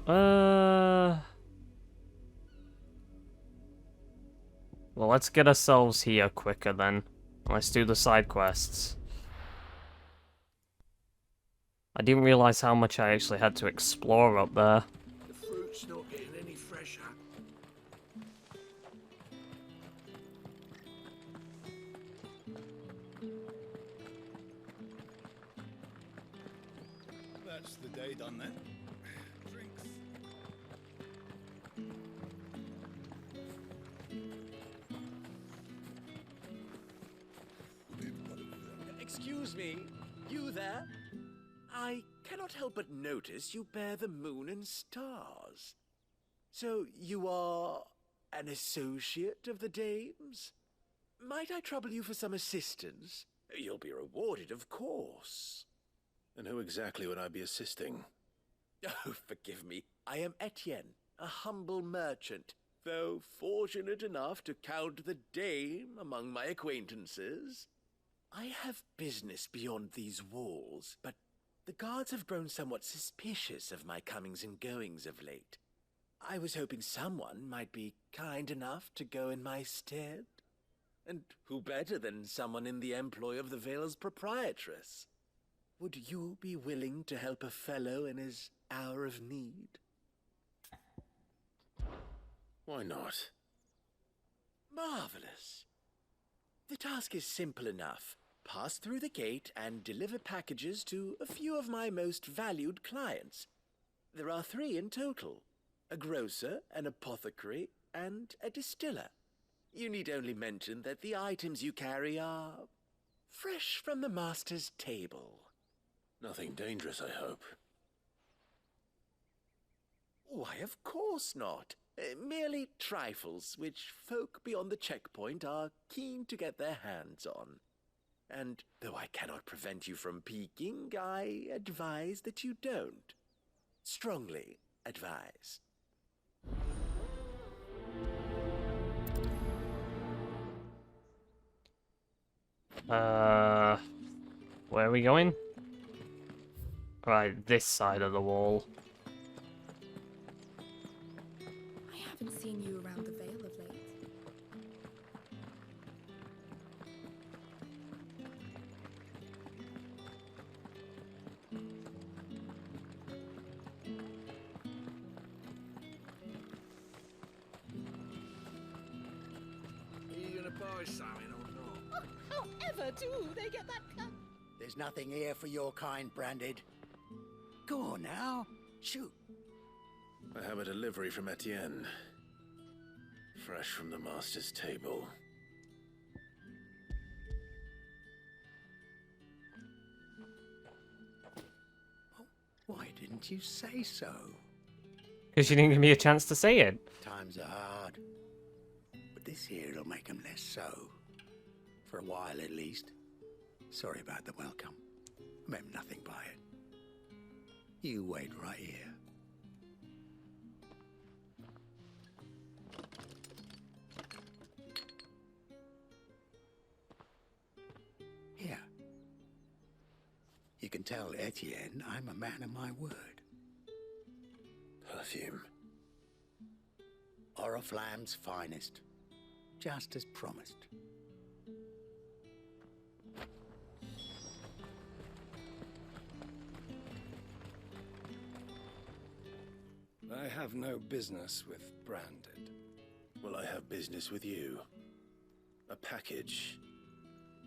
Well, let's get ourselves here quicker then. Let's do the side quests. I didn't realize how much I actually had to explore up there. The fruit's not getting any fresher. That's the day done then. Drinks. Excuse me, you there? I cannot help but notice you bear the moon and stars. So you are an associate of the dames? Might I trouble you for some assistance? You'll be rewarded, of course. And who exactly would I be assisting? Oh, forgive me. I am Etienne, a humble merchant, though fortunate enough to count the dame among my acquaintances. I have business beyond these walls, but the guards have grown somewhat suspicious of my comings and goings of late. I was hoping someone might be kind enough to go in my stead. And who better than someone in the employ of the Vale's proprietress? Would you be willing to help a fellow in his hour of need? Why not? Marvelous. The task is simple enough. Pass through the gate and deliver packages to a few of my most valued clients. There are 3 in total: a grocer, an apothecary, and a distiller. You need only mention that the items you carry are fresh from the master's table. Nothing dangerous, I hope. Why, of course not. Merely trifles which folk beyond the checkpoint are keen to get their hands on. And though I cannot prevent you from peeking, I advise that you don't. Strongly advise. Where are we going? Right, this side of the wall. I haven't seen you around the Vale of late. Are you gonna buy something or not? However do they get that cut? There's nothing here for your kind, Branded. Go on now. Shoot. I have a delivery from Etienne. Fresh from the master's table. Why didn't you say so? Because you didn't give me a chance to say it. Times are hard. But this here'll make 'em less so. For a while, at least. Sorry about the welcome. Meant nothing by it. You wait right here. Here. You can tell Etienne I'm a man of my word. Perfume. Oriflamme's finest. Just as promised. I have no business with Branded. Well, I have business with you. A package.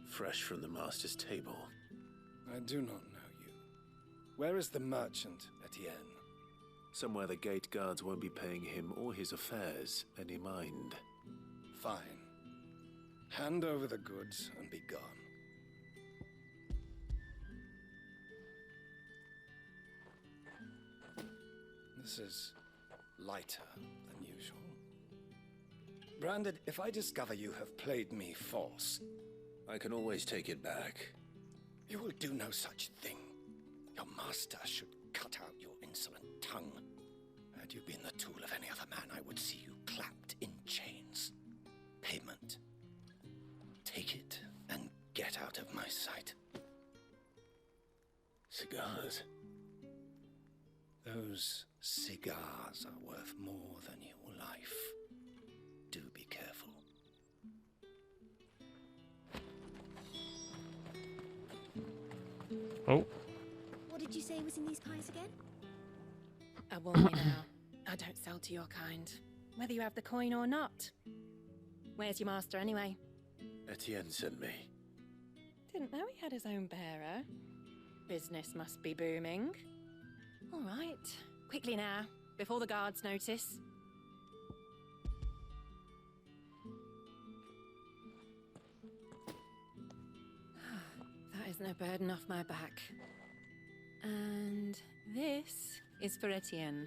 Fresh from the master's table. I do not know you. Where is the merchant, Etienne? Somewhere the gate guards won't be paying him or his affairs any mind. Fine. Hand over the goods and be gone. This is lighter than usual. Branded, if I discover you have played me false... I can always take it back. You will do no such thing. Your master should cut out your insolent tongue. Had you been the tool of any other man, I would see you clapped in chains. Payment. Take it and get out of my sight. Cigars. Those cigars are worth more than your life. Do be careful. Oh. What did you say was in these pies again? I warn you now. I don't sell to your kind, whether you have the coin or not. Where's your master anyway? Etienne sent me. Didn't know he had his own bearer. Business must be booming. All right, quickly now, before the guards notice. That isn't a burden off my back. And this is for Etienne.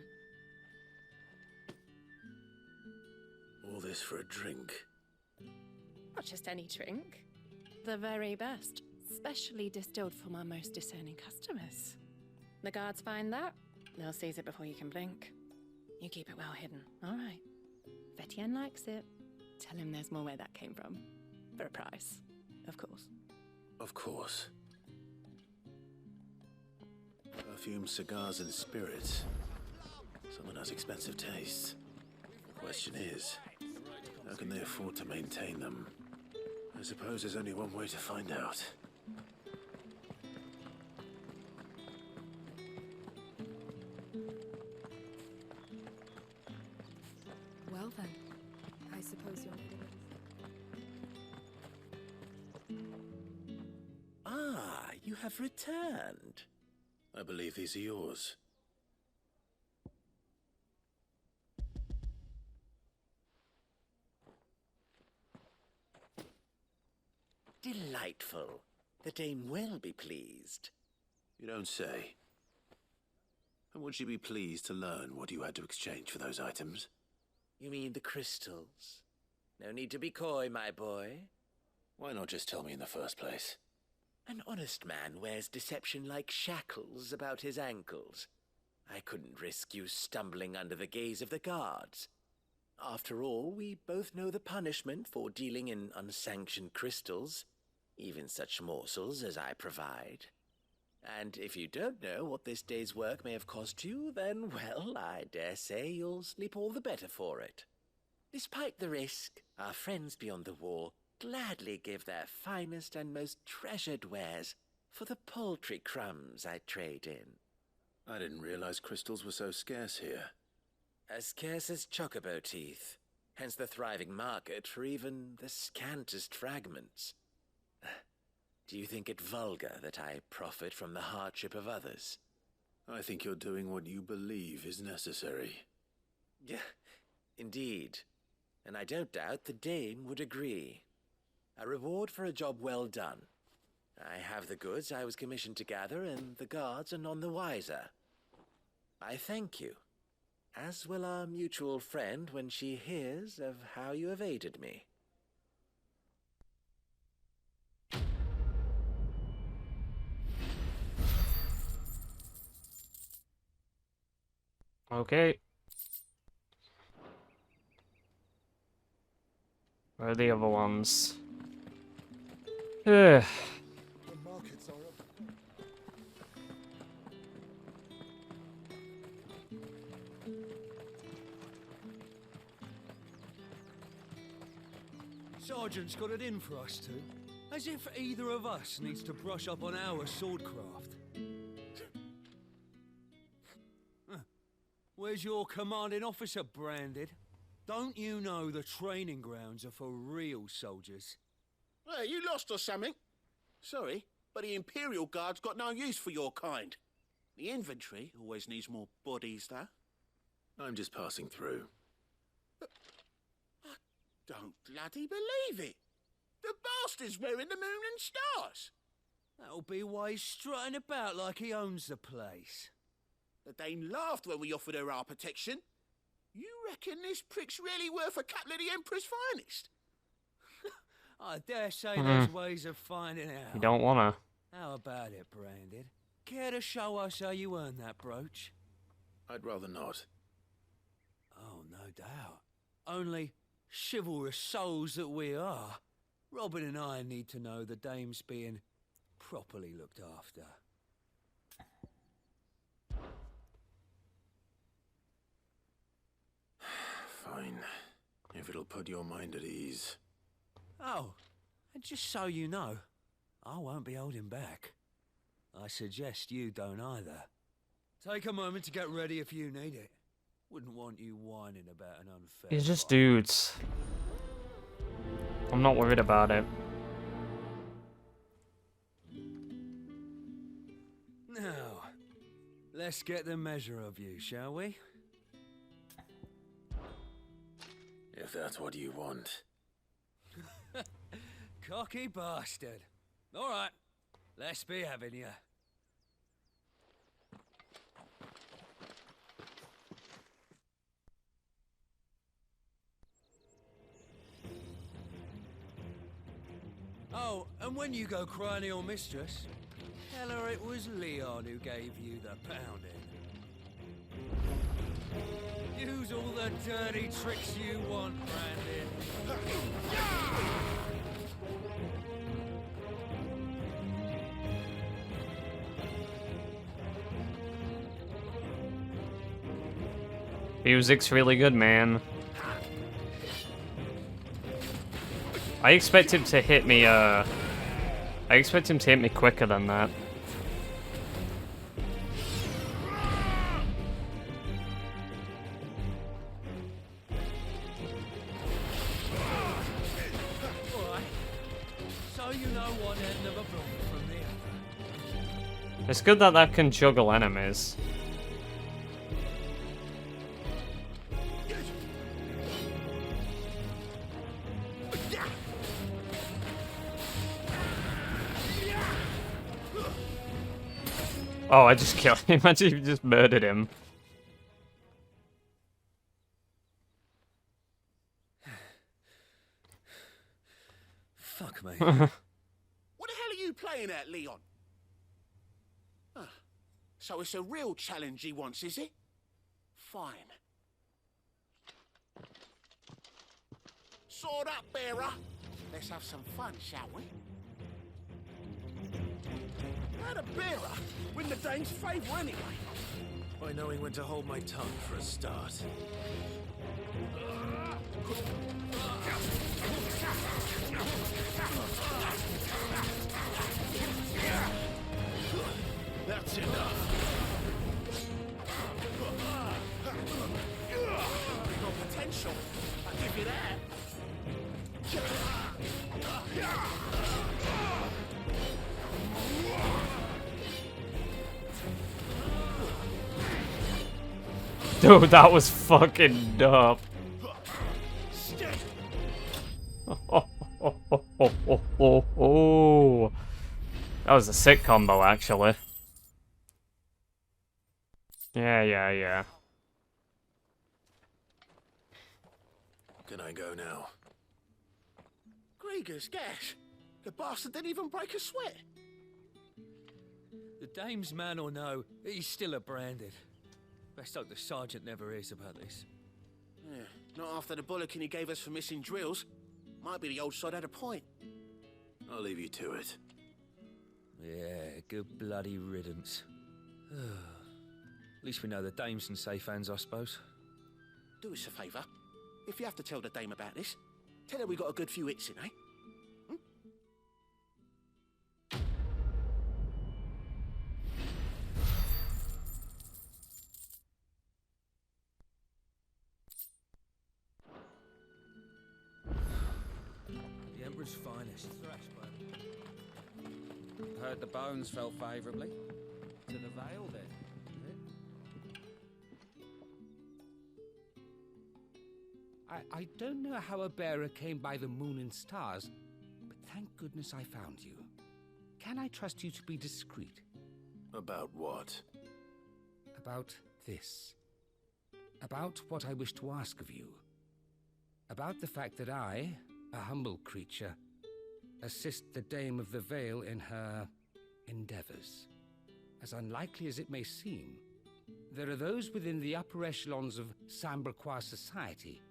All this for a drink. Not just any drink. The very best, specially distilled for my most discerning customers. The guards find that, they'll seize it before you can blink. You keep it well hidden, all right? If Etienne likes it, tell him there's more where that came from. For a price, of course. Of course. Perfume, cigars, and spirits. Someone has expensive tastes. The question is, how can they afford to maintain them? I suppose there's only one way to find out. Well then, I suppose you're needing it. Ah, you have returned. I believe these are yours. Delightful. The dame will be pleased. You don't say. And would she be pleased to learn what you had to exchange for those items? You mean the crystals? No need to be coy, my boy. Why not just tell me in the first place? An honest man wears deception like shackles about his ankles. I couldn't risk you stumbling under the gaze of the guards. After all, we both know the punishment for dealing in unsanctioned crystals. even such morsels as I provide. And if you don't know what this day's work may have cost you, then, well, I dare say you'll sleep all the better for it. Despite the risk, our friends beyond the wall gladly give their finest and most treasured wares for the paltry crumbs I trade in. I didn't realize crystals were so scarce here. As scarce as chocobo teeth, hence the thriving market for even the scantest fragments. Do you think it vulgar that I profit from the hardship of others? I think you're doing what you believe is necessary. Yeah, indeed. And I don't doubt the dame would agree. A reward for a job well done. I have the goods I was commissioned to gather, and the guards are none the wiser. I thank you, as will our mutual friend when she hears of how you have aided me. Okay. Where are the other ones? Ugh. Sergeant's got it in for us two. As if either of us needs to brush up on our swordcraft. Where's your commanding officer, Branded? Don't you know the training grounds are for real soldiers? Hey, you lost or something? Sorry, but the Imperial Guard's got no use for your kind. The infantry always needs more bodies, though. I'm just passing through. I don't bloody believe it. The bastard's wearing the moon and stars. That'll be why he's strutting about like he owns the place. The Dane laughed when we offered her our protection. You reckon this prick's really worth a couple of the Emperor's finest? I dare say there's ways of finding out. You don't wanna. How about it, Branded? Care to show us how you earned that brooch? I'd rather not. Oh, no doubt. Only chivalrous souls that we are, Robin and I need to know the dame's being properly looked after. Fine. If it'll put your mind at ease. Oh, and just so you know, I won't be holding back. I suggest you don't either. Take a moment to get ready if you need it. Wouldn't want you whining about an unfair It's just dudes. I'm not worried about it. Now, let's get the measure of you, shall we? If that's what you want. Cocky bastard. All right, let's be having you. Oh, and when you go crying to your mistress, tell her it was Leon who gave you the pounding. Use all the dirty tricks you want, Brandon. Music's really good, man. I expect him to hit me, quicker than that. So you know one end of a blade from the other. It's good that that can juggle enemies. Oh, I just killed him. Imagine if you just murdered him. Fuck me. What the hell are you playing at, Leon? Ah, so it's a real challenge he wants, is it? Fine. Sword up, bearer. Let's have some fun, shall we? How'd a bearer win the dame's favour anyway? By knowing when to hold my tongue for a start. That's enough. Got potential. I'll give you that. Dude, that was fucking dope. That was a sick combo, actually. Yeah. Can I go now? Grieger's gas. The bastard didn't even break a sweat. The dame's man or no, he's still a branded. Best hope the sergeant never hears about this. Yeah, not after the bollocking he gave us for missing drills. Might be the old sod had a point. I'll leave you to it. Yeah, good bloody riddance. At least we know the dame's in safe hands, I suppose. Do us a favour. If you have to tell the dame about this, tell her we got a good few hits in, eh? The Emperor's finest. Heard the bones fell favourably. To the Vale, then, is it? I don't know how a bearer came by the moon and stars, but thank goodness I found you. Can I trust you to be discreet? About what? About this. About what I wish to ask of you. About the fact that I, a humble creature, assist the Dame of the Vale in her endeavors. As unlikely as it may seem, there are those within the upper echelons of Samberquois society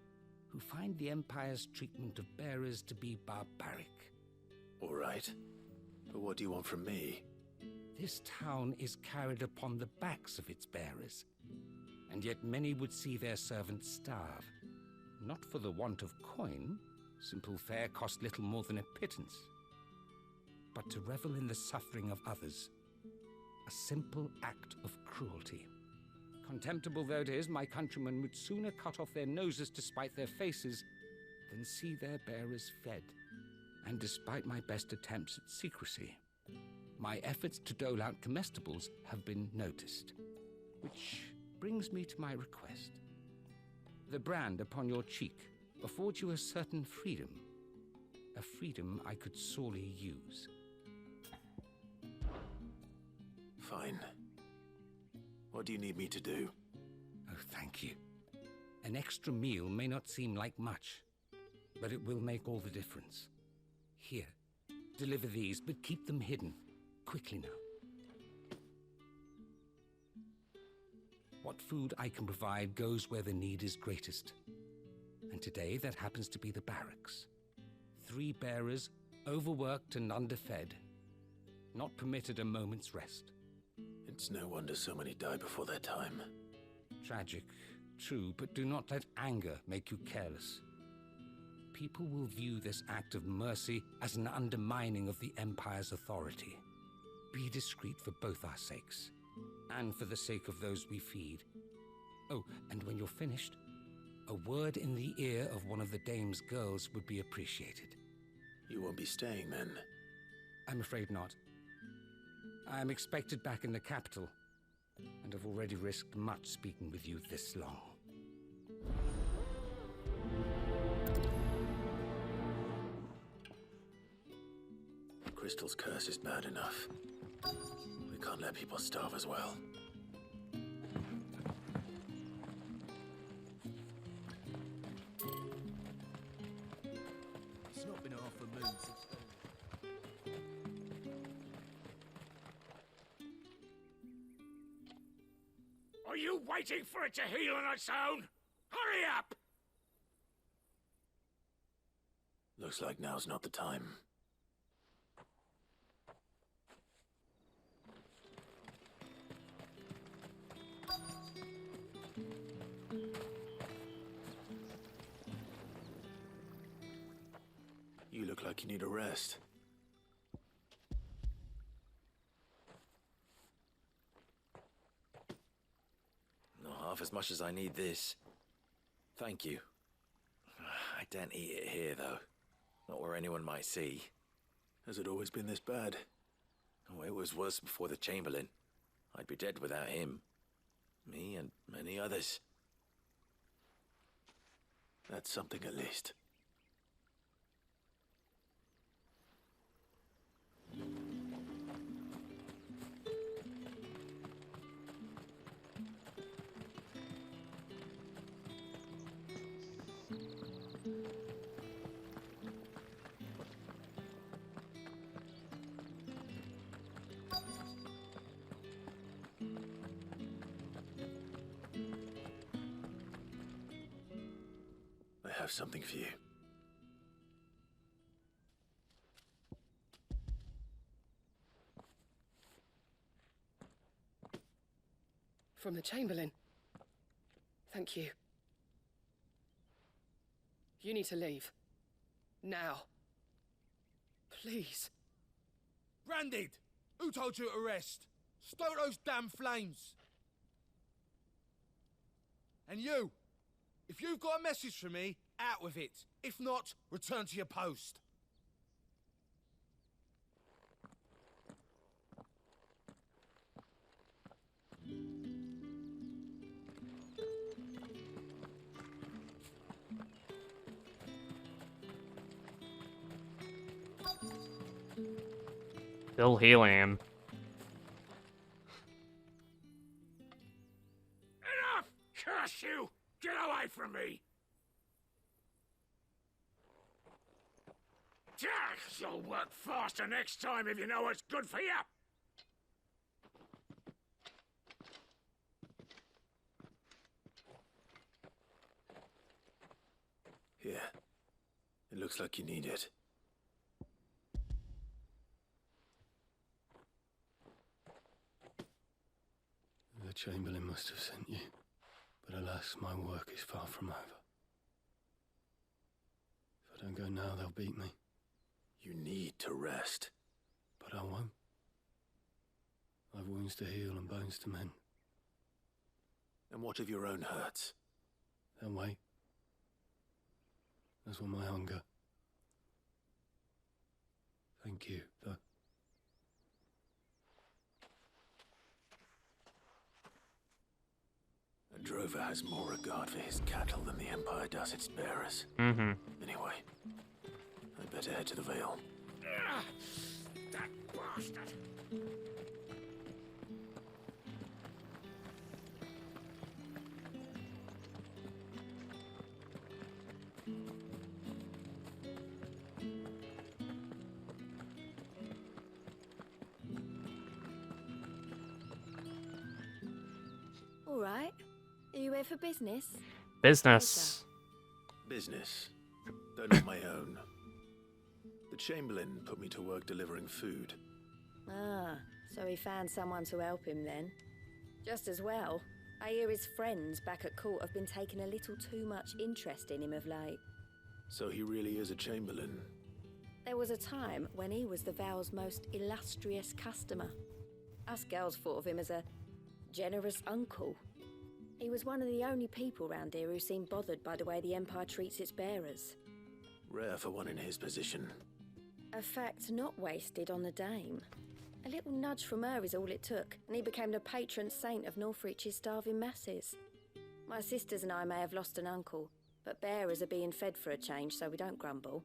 who find the Empire's treatment of bearers to be barbaric. All right. But what do you want from me? This town is carried upon the backs of its bearers, and yet many would see their servants starve. Not for the want of coin, simple fare cost little more than a pittance, but to revel in the suffering of others, a simple act of cruelty. Contemptible though it is, my countrymen would sooner cut off their noses to spite their faces than see their bearers fed. And despite my best attempts at secrecy, my efforts to dole out comestibles have been noticed. Which brings me to my request. The brand upon your cheek affords you a certain freedom, a freedom I could sorely use. Fine. What do you need me to do? Oh, thank you. An extra meal may not seem like much, but it will make all the difference. Here, deliver these, but keep them hidden. Quickly now. What food I can provide goes where the need is greatest. And today that happens to be the barracks. 3 bearers, overworked and underfed, not permitted a moment's rest. It's no wonder so many die before their time. Tragic, true, but do not let anger make you careless. People will view this act of mercy as an undermining of the Empire's authority. Be discreet for both our sakes, and for the sake of those we feed. Oh, and when you're finished, a word in the ear of one of the Dame's girls would be appreciated. You won't be staying then? I'm afraid not. I am expected back in the capital, and have already risked much speaking with you this long. Crystal's curse is bad enough. We can't let people starve as well. It's not been half a moon since... Are you waiting for it to heal on its own? Hurry up! Looks like now's not the time. You look like you need a rest. Not half as much as I need this. Thank you. I daren't eat it here, though. Not where anyone might see. Has it always been this bad? Oh, it was worse before the Chamberlain. I'd be dead without him. Me and many others. That's something at least. I have something for you. From the Chamberlain. Thank you. You need to leave. Now. Please. Branded! Who told you to rest? Stoke those damn flames! And you! If you've got a message for me, out with it. If not, return to your post. Still healing him. Enough! Curse you! Get away from me! You'll work faster next time if you know what's good for you! Here. It looks like you need it. The Chamberlain must have sent you, but alas, my work is far from over. If I don't go now, they'll beat me. You need to rest. But I won't. I've wounds to heal and bones to mend. And what of your own hurts? They'll wait. As will my hunger. Thank you, though. A drover has more regard for his cattle than the Empire does its bearers. Mm-hmm. Anyway, I'd better head to the Vale. That bastard! All right. Are you here for business? Business. Business, though not my own. The Chamberlain put me to work delivering food. Ah, so he found someone to help him then. Just as well. I hear his friends back at court have been taking a little too much interest in him of late. So he really is a Chamberlain. There was a time when he was the Val's most illustrious customer. Us girls thought of him as a generous uncle. He was one of the only people round here who seemed bothered by the way the Empire treats its bearers. Rare for one in his position. A fact not wasted on the dame. A little nudge from her is all it took, and he became the patron saint of Northreach's starving masses. My sisters and I may have lost an uncle, but bearers are being fed for a change, so we don't grumble.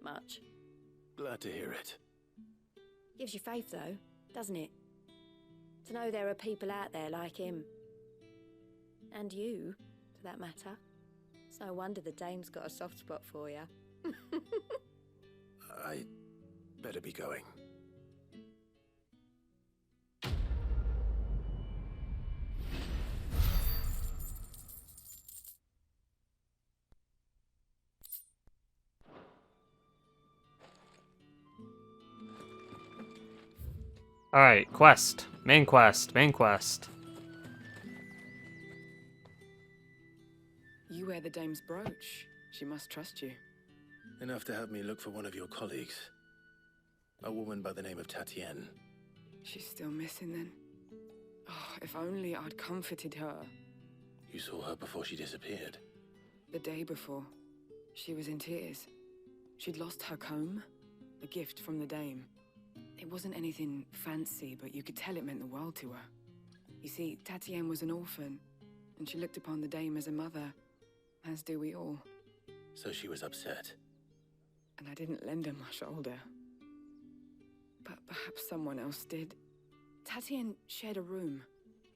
Much. Glad to hear it. Gives you faith, though, doesn't it? To know there are people out there like him. And you, for that matter. It's no wonder the dame's got a soft spot for you. I better be going. Alright, quest. Main quest. Main quest. You wear the dame's brooch. She must trust you. Enough to have me look for one of your colleagues. A woman by the name of Tatienne. She's still missing then. Oh, if only I'd comforted her. You saw her before she disappeared. The day before, she was in tears. She'd lost her comb, a gift from the dame. It wasn't anything fancy, but you could tell it meant the world to her. You see, Tatienne was an orphan, and she looked upon the dame as a mother, as do we all. So she was upset. And I didn't lend her my shoulder. But perhaps someone else did. Tatienne shared a room.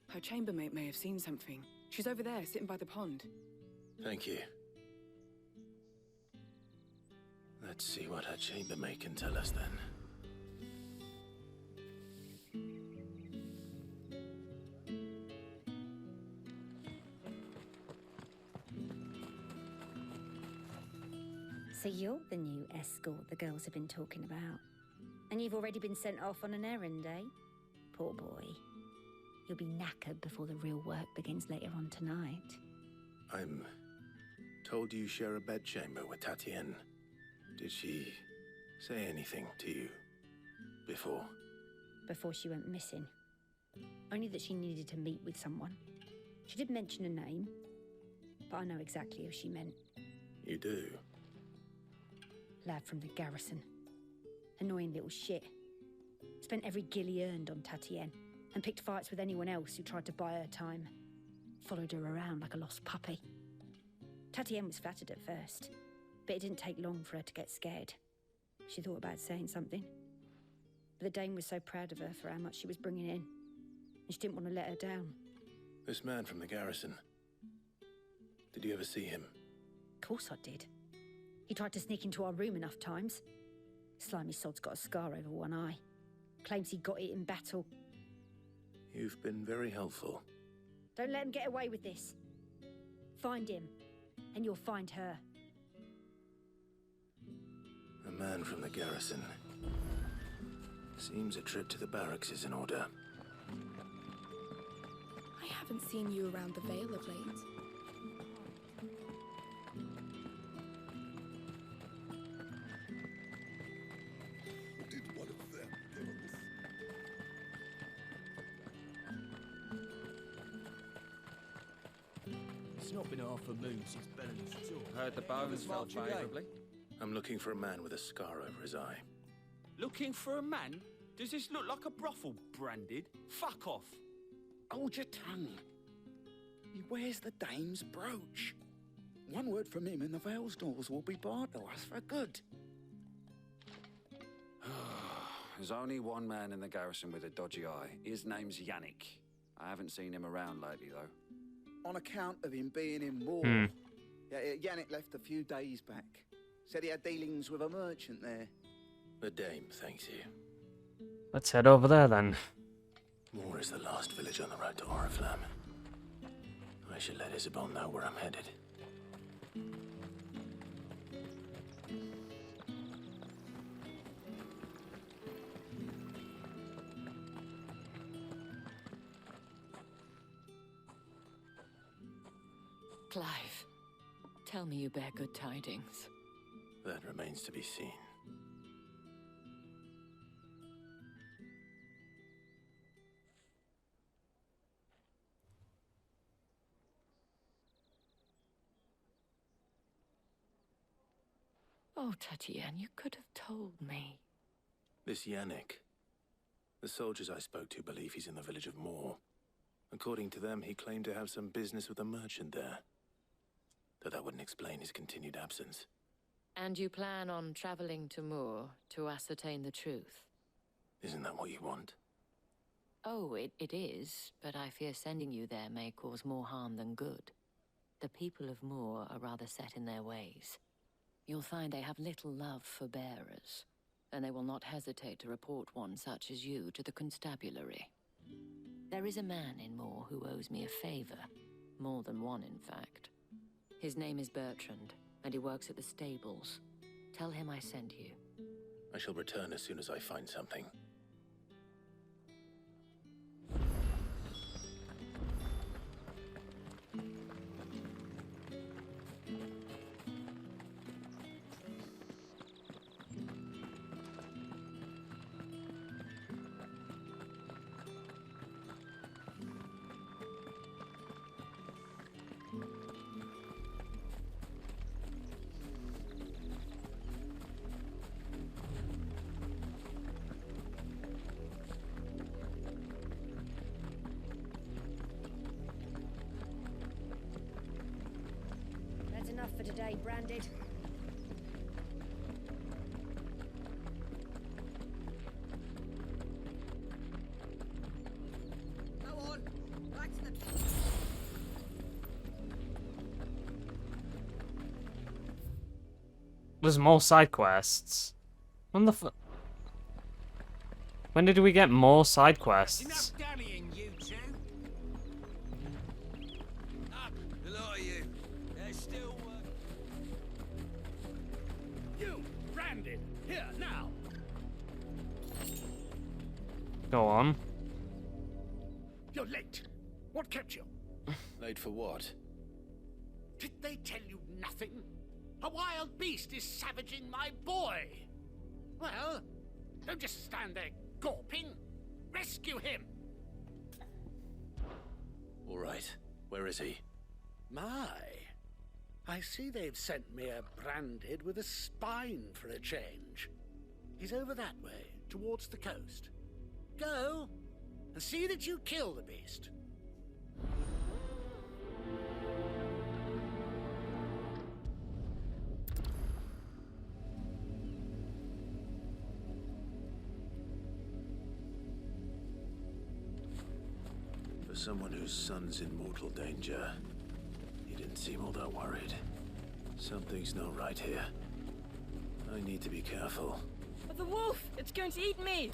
Her chambermaid may have seen something. She's over there, sitting by the pond. Thank you. Let's see what her chambermaid can tell us then. So you're the new escort the girls have been talking about. And you've already been sent off on an errand, eh? Poor boy. You'll be knackered before the real work begins later on tonight. I'm told you share a bedchamber with Tatienne. Did she say anything to you before? Before she went missing. Only that she needed to meet with someone. She did mention a name, but I know exactly who she meant. You do? Lad from the garrison. Annoying little shit. Spent every guil he earned on Tatienne, and picked fights with anyone else who tried to buy her time. Followed her around like a lost puppy. Tatienne was flattered at first, but it didn't take long for her to get scared. She thought about saying something. But the dame was so proud of her for how much she was bringing in, and she didn't want to let her down. This man from the garrison. Did you ever see him? Of course I did. He tried to sneak into our room enough times. Slimy sod's got a scar over one eye. Claims he got it in battle. You've been very helpful. Don't let him get away with this. Find him, and you'll find her. A man from the garrison. Seems a trip to the barracks is in order. I haven't seen you around the Vale of late. Did one of them give us? It's not been half a moon since Bellen's tour. Heard the bones fell favourably. I'm looking for a man with a scar over his eye. Looking for a man? Does this look like a brothel, Branded? Fuck off. Hold your tongue. He wears the dame's brooch. One word from him and the Vale's doors will be barred to us for good. There's only one man in the garrison with a dodgy eye. His name's Yannick. I haven't seen him around lately, though. On account of him being in war. Yeah, Yannick left a few days back. Said he had dealings with a merchant there. The dame thanks you. Let's head over there then. Moor is the last village on the road to Oriflamme. I should let Isabel know where I'm headed. Clive, tell me you bear good tidings. That remains to be seen. Oh, Tatienne, you could have told me. This Yannick. The soldiers I spoke to believe he's in the village of Moor. According to them, he claimed to have some business with a merchant there. Though that wouldn't explain his continued absence. And you plan on traveling to Moor to ascertain the truth? Isn't that what you want? Oh, it is, but I fear sending you there may cause more harm than good. The people of Moor are rather set in their ways. You'll find they have little love for bearers, and they will not hesitate to report one such as you to the constabulary. There is a man in Moor who owes me a favor, more than one in fact. His name is Bertrand, and he works at the stables. Tell him I sent you. I shall return as soon as I find something. for today, Branded. Go on, back to the... There's more side quests. When did we get more side quests? Enough dallying, you two. Up, a lot of you. There's still work. You, Branded, here, now. Go on. You're late. What kept you? Late for what? Did they tell you nothing? A wild beast is savaging my boy. Well, don't just stand there gawping. Rescue him. All right. Where is he? My, I see they've sent me a Branded with a spine for a change. He's over that way, towards the coast. Go, and see that you kill the beast. For someone whose son's in mortal danger, he didn't seem all that worried. Something's not right here. I need to be careful. But the wolf! It's going to eat me!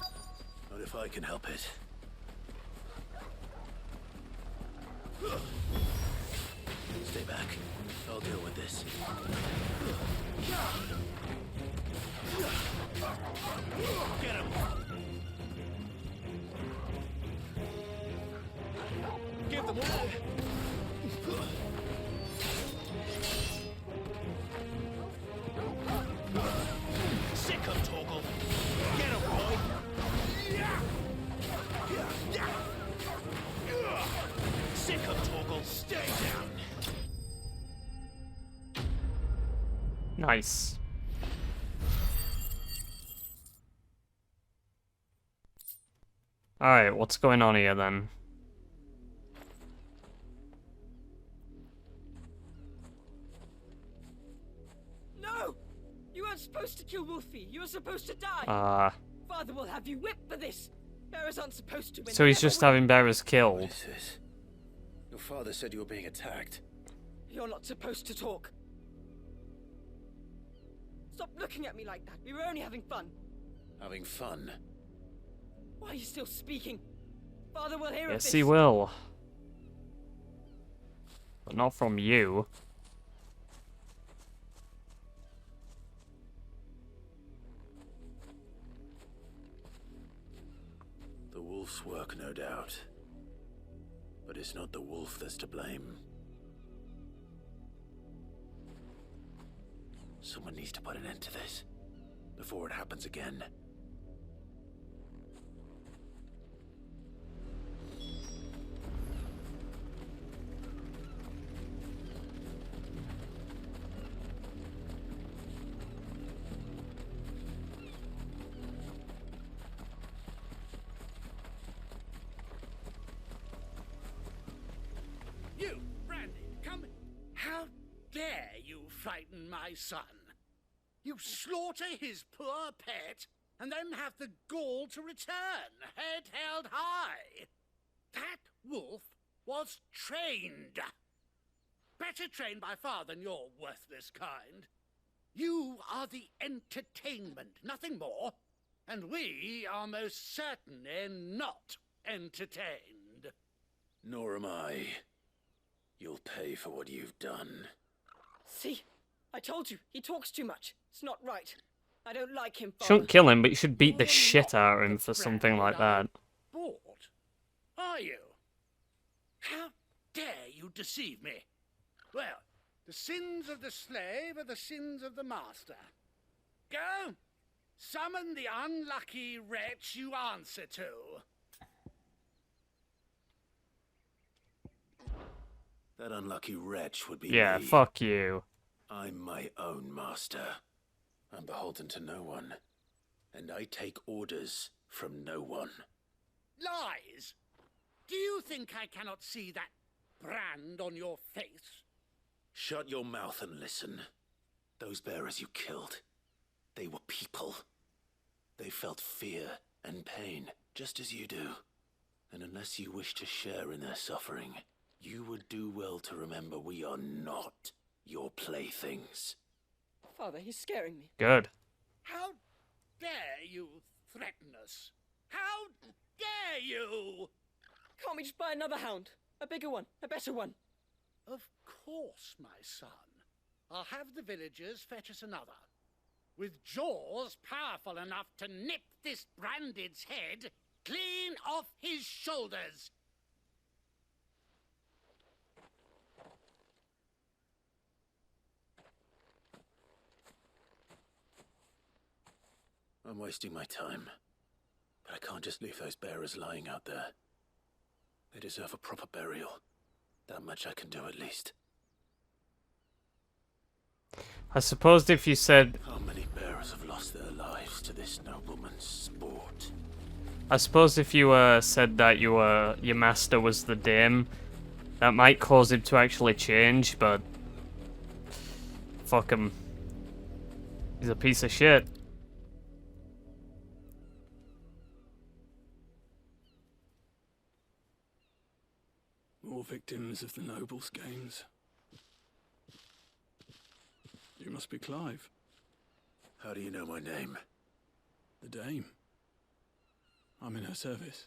Not if I can help it. Stay back. I'll deal with this. Get him. Give them all. Sick of Torgal. Get him, boy. Sick of Torgal. Stay down. Nice. Alright, what's going on here then? No! You weren't supposed to kill Wolfie. You were supposed to die. Father will have you whipped for this. Bearers aren't supposed to. So he's just having bearers killed. What is this? Your father said you were being attacked. You're not supposed to talk. Stop looking at me like that. We were only having fun. Having fun? Why are you still speaking? Father will hear of this. Yes, he will. But not from you. The wolf's work, no doubt. But it's not the wolf that's to blame. Someone needs to put an end to this before it happens again. You, Branded, come. How dare you frighten my son? You slaughter his poor pet, and then have the gall to return, head held high. That wolf was trained. Better trained by far than your worthless kind. You are the entertainment, nothing more. And we are most certainly not entertained. Nor am I. You'll pay for what you've done. See? I told you, he talks too much. It's not right. I don't like him, Father. Shouldn't kill him, but you should beat the shit out of him for something like that. Bored? Are you? How dare you deceive me? Well, the sins of the slave are the sins of the master. Go! Summon the unlucky wretch you answer to. That unlucky wretch would be Yeah, me. fuck you. I'm my own master. I'm beholden to no one. And I take orders from no one. Lies! Do you think I cannot see that brand on your face? Shut your mouth and listen. Those bearers you killed, they were people. They felt fear and pain, just as you do. And unless you wish to share in their suffering, you would do well to remember we are not your playthings. Father, he's scaring me. Good. How dare you threaten us? How dare you? Can't we just buy another hound? A bigger one, a better one. Of course, my son. I'll have the villagers fetch us another. With jaws powerful enough to nip this Branded's head clean off his shoulders. I'm wasting my time. But I can't just leave those bearers lying out there. They deserve a proper burial. That much I can do at least. I suppose if you said... How many bearers have lost their lives to this nobleman's sport? I suppose if you said that your master was the dame, that might cause him to actually change, but... Fuck him. He's a piece of shit. More victims of the nobles' games. You must be Clive. How do you know my name? The Dame. I'm in her service,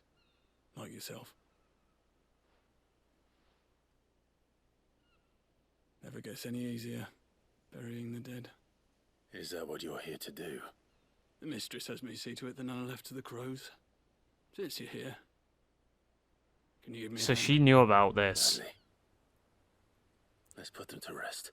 like yourself. Never gets any easier, burying the dead. Is that what you're here to do? The mistress has me see to it that none are left to the crows. Since you're here, can you give me So a hand? she knew about this. Gladly. Let's put them to rest.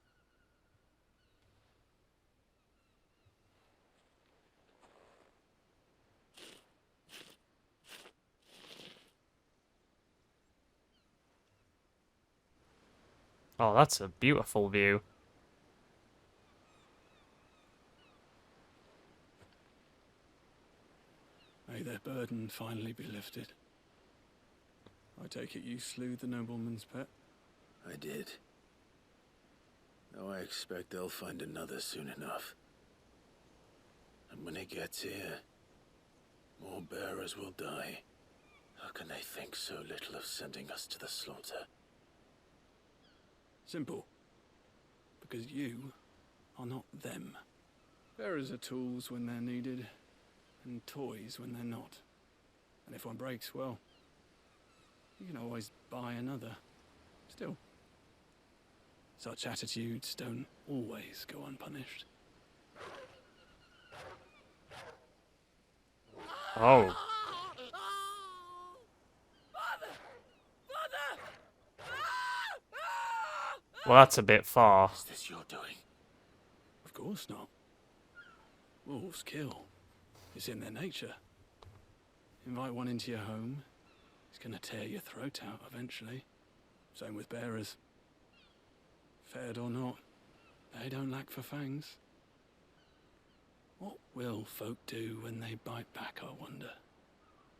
Oh, that's a beautiful view. May their burden finally be lifted. I take it you slew the nobleman's pet? I did. Now I expect they'll find another soon enough. And when it gets here, more bearers will die. How can they think so little of sending us to the slaughter? Simple. Because you are not them. Bearers are tools when they're needed, and toys when they're not. And if one breaks, well, you can always buy another. Still, such attitudes don't always go unpunished. Oh. Well, that's a bit far. Is this your doing? Of course not. Wolves kill. It's in their nature. Invite one into your home, he's gonna tear your throat out eventually. Same with bearers. Fed or not, they don't lack for fangs. What will folk do when they bite back, I wonder?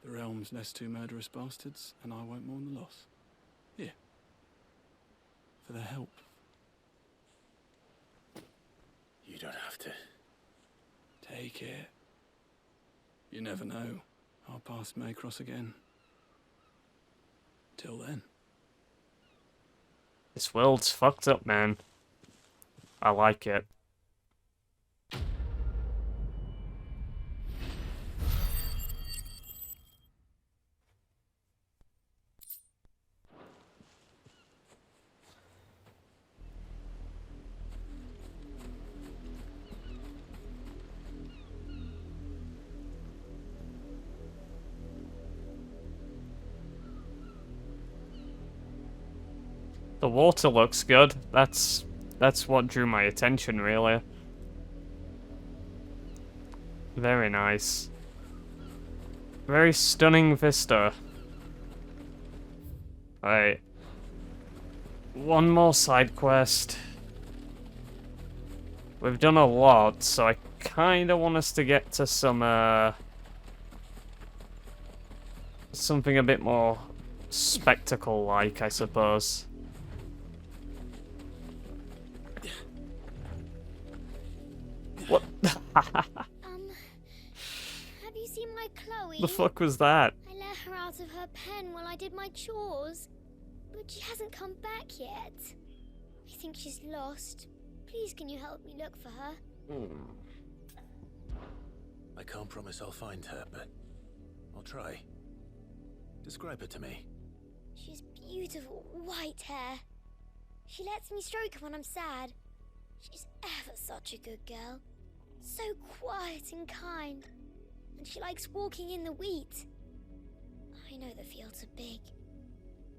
The realm's less two murderous bastards, and I won't mourn the loss. Here. For their help. You don't have to. Take it. You never know. Our paths may cross again. Till then. This world's fucked up, man. I like it. The water looks good. That's what drew my attention, really. Very nice. Very stunning vista. Right. One more side quest. We've done a lot, so I kinda want us to get to some, something a bit more spectacle-like, I suppose. Have you seen my Chloe? The fuck was that? I let her out of her pen while I did my chores, but she hasn't come back yet. I think she's lost. Please, can you help me look for her? I can't promise I'll find her, but I'll try. Describe her to me. She's beautiful white hair. She lets me stroke her when I'm sad. She's ever such a good girl. So quiet and kind. And she likes walking in the wheat. I know the fields are big,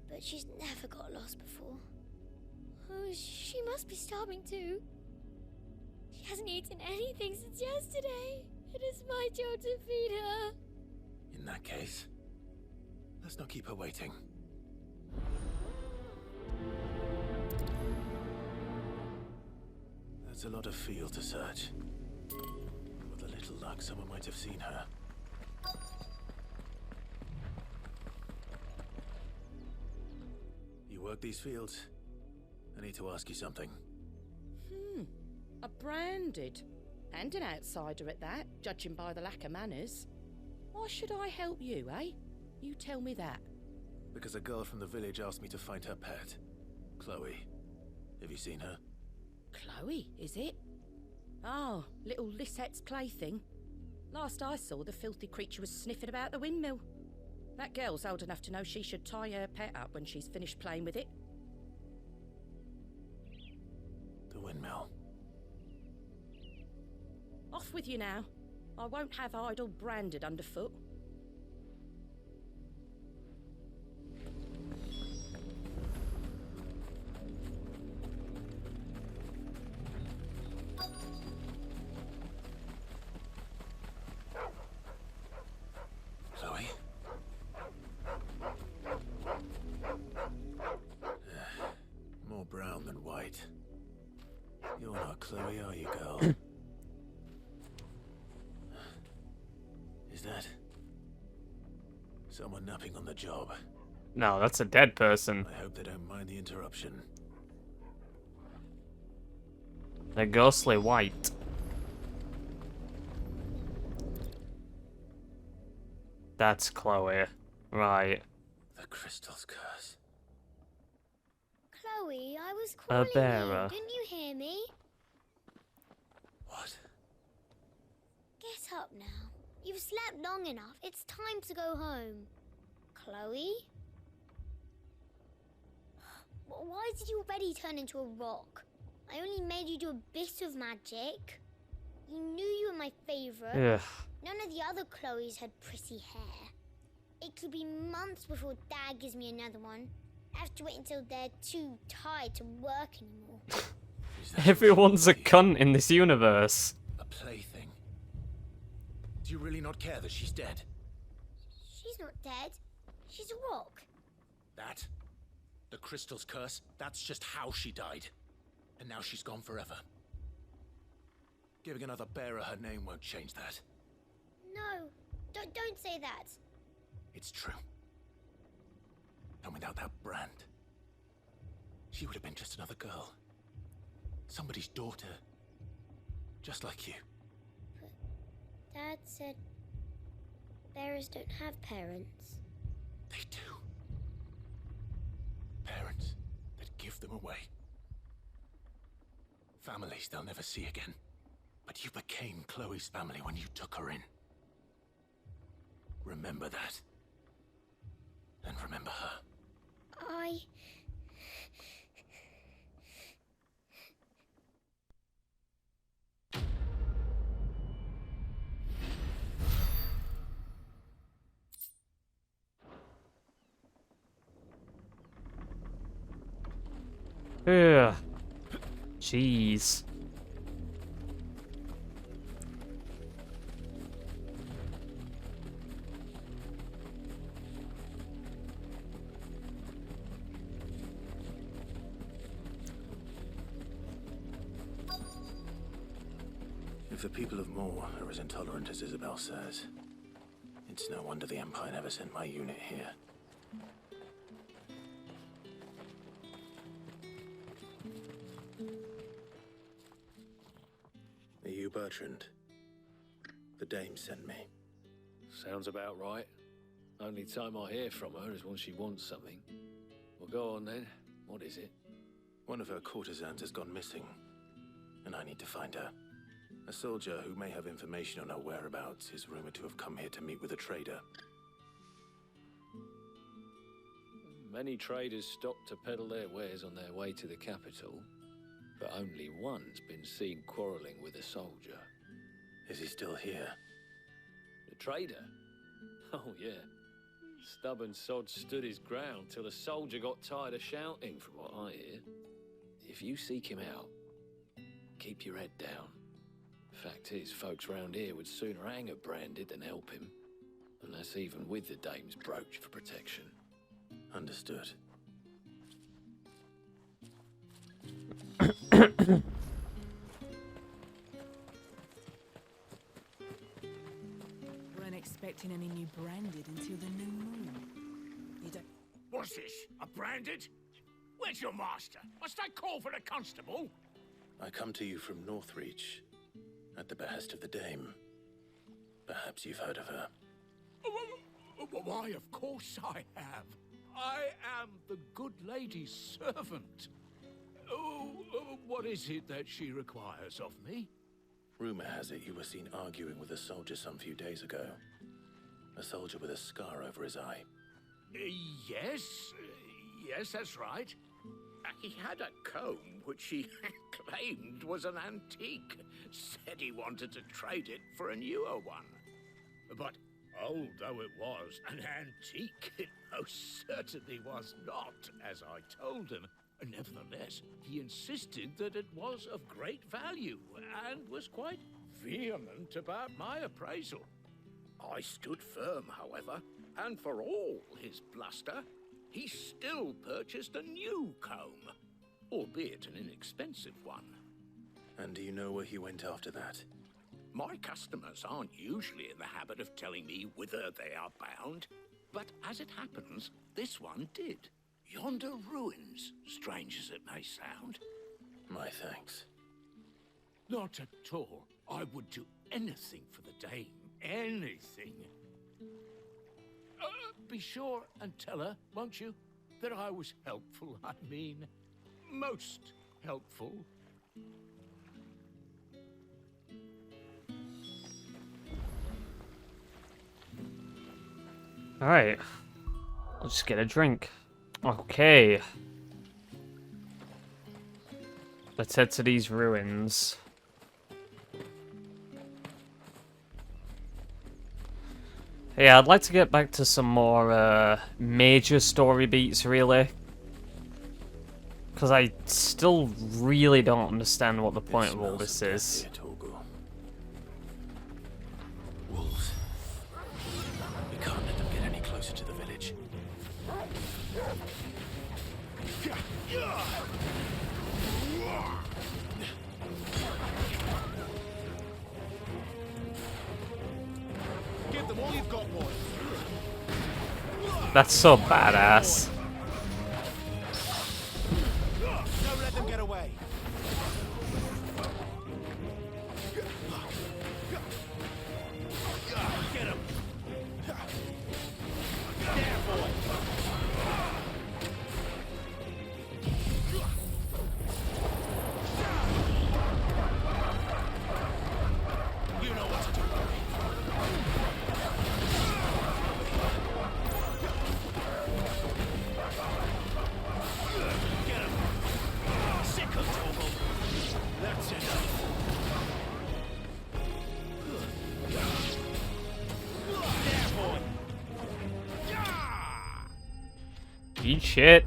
but she's never got lost before. Oh, she must be starving too. She hasn't eaten anything since yesterday. It is my job to feed her. In that case, let's not keep her waiting. That's a lot of field to search. With a little luck, someone might have seen her. You work these fields? I need to ask you something. A branded. And an outsider at that, judging by the lack of manners. Why should I help you, eh? You tell me that. Because a girl from the village asked me to find her pet, Chloe. Have you seen her? Chloe, is it? Oh, little Lisette's plaything. Last I saw, the filthy creature was sniffing about the windmill. That girl's old enough to know she should tie her pet up when she's finished playing with it. The windmill. Off with you now. I won't have idle branded underfoot. Chloe? More brown than white. You're not Chloe, are you, girl? Is that someone napping on the job? No, that's a dead person. I hope they don't mind the interruption. They're ghostly white. That's Chloe. Right. The crystal's curse. Chloe, I was calling you. bearer. Didn't you hear me? What? Get up now. You've slept long enough. It's time to go home. Chloe? Why did you already turn into a rock? I only made you do a bit of magic. You knew you were my favorite. Ugh. None of the other Chloes had pretty hair. It could be months before Dad gives me another one. I have to wait until they're too tired to work anymore. Everyone's a cunt in this universe. A plaything. Do you really not care that she's dead? She's not dead. She's a rock. That? The crystal's curse? That's just how she died. And now she's gone forever. Giving another bearer her name won't change that. No, don't say that. It's true. And without that brand, she would have been just another girl. Somebody's daughter. Just like you. But Dad said bearers don't have parents. They do. Parents that give them away. Families they'll never see again. But you became Chloe's family when you took her in. Remember that. And remember her. Ugh. Jeez. If the people of Moor are as intolerant as Isabel says, it's no wonder the Empire never sent my unit here. Are you Bertrand? The dame sent me. Sounds about right. Only time I hear from her is when she wants something. Well, go on then. What is it? One of her courtesans has gone missing, and I need to find her. A soldier who may have information on her whereabouts is rumored to have come here to meet with a trader. Many traders stop to peddle their wares on their way to the capital, but only one's been seen quarrelling with a soldier. Is he still here? The trader? Oh, yeah. Stubborn sod stood his ground till the soldier got tired of shouting, from what I hear. If you seek him out, keep your head down. Fact is, folks round here would sooner hang a branded than help him. And that's even with the dame's brooch for protection. Understood. Weren't expecting any new branded until the new moon. You don't... What's this? A branded? Where's your master? Must I call for a constable? I come to you from Northreach, at the behest of the dame. Perhaps you've heard of her. Why, of course I have. I am the good lady's servant. What is it that she requires of me? Rumor has it you were seen arguing with a soldier some few days ago. A soldier with a scar over his eye. Yes. Yes, that's right. He had a comb which he claimed was an antique. Said he wanted to trade it for a newer one. But old though it was, an antique it most certainly was not, as I told him. Nevertheless, he insisted that it was of great value and was quite vehement about my appraisal. I stood firm, however, and for all his bluster, he still purchased a new comb, albeit an inexpensive one. And do you know where he went after that? My customers aren't usually in the habit of telling me whither they are bound, but as it happens, this one did. Yonder ruins, strange as it may sound. My thanks. Not at all. I would do anything for the dame. Anything. Be sure and tell her, won't you, that I was helpful. I mean, most helpful. Alright. I'll just get a drink. Okay. Let's head to these ruins. Yeah, I'd like to get back to some more major story beats, really. Because I still really don't understand what the point of all this is. Wolves. We can't let them get any closer to the village. Give them all you've got, boy. That's so badass. Don't let them get away. Get him. There, boy. You know what to do. Get him. Sick of trouble. That's enough. There, boy. Eat shit.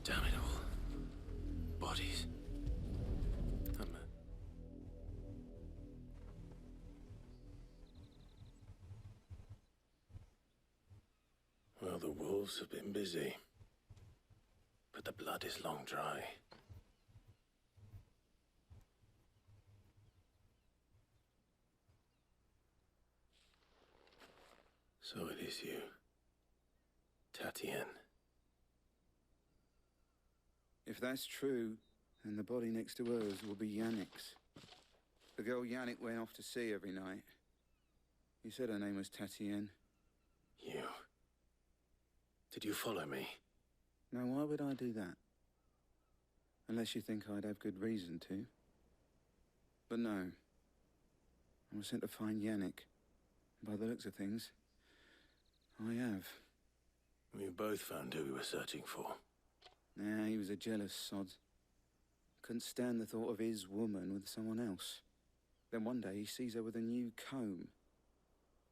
Damn it all. Bodies. Well, the wolves have been busy. But the blood is long dry. So it is you, Tatienne. If that's true, then the body next to hers will be Yannick's. The girl Yannick went off to see every night. You said her name was Tatienne. You... Did you follow me? Now, why would I do that? Unless you think I'd have good reason to. But no. I was sent to find Yannick. By the looks of things, I have. We both found who we were searching for. Nah, he was a jealous sod. Couldn't stand the thought of his woman with someone else. Then one day he sees her with a new comb.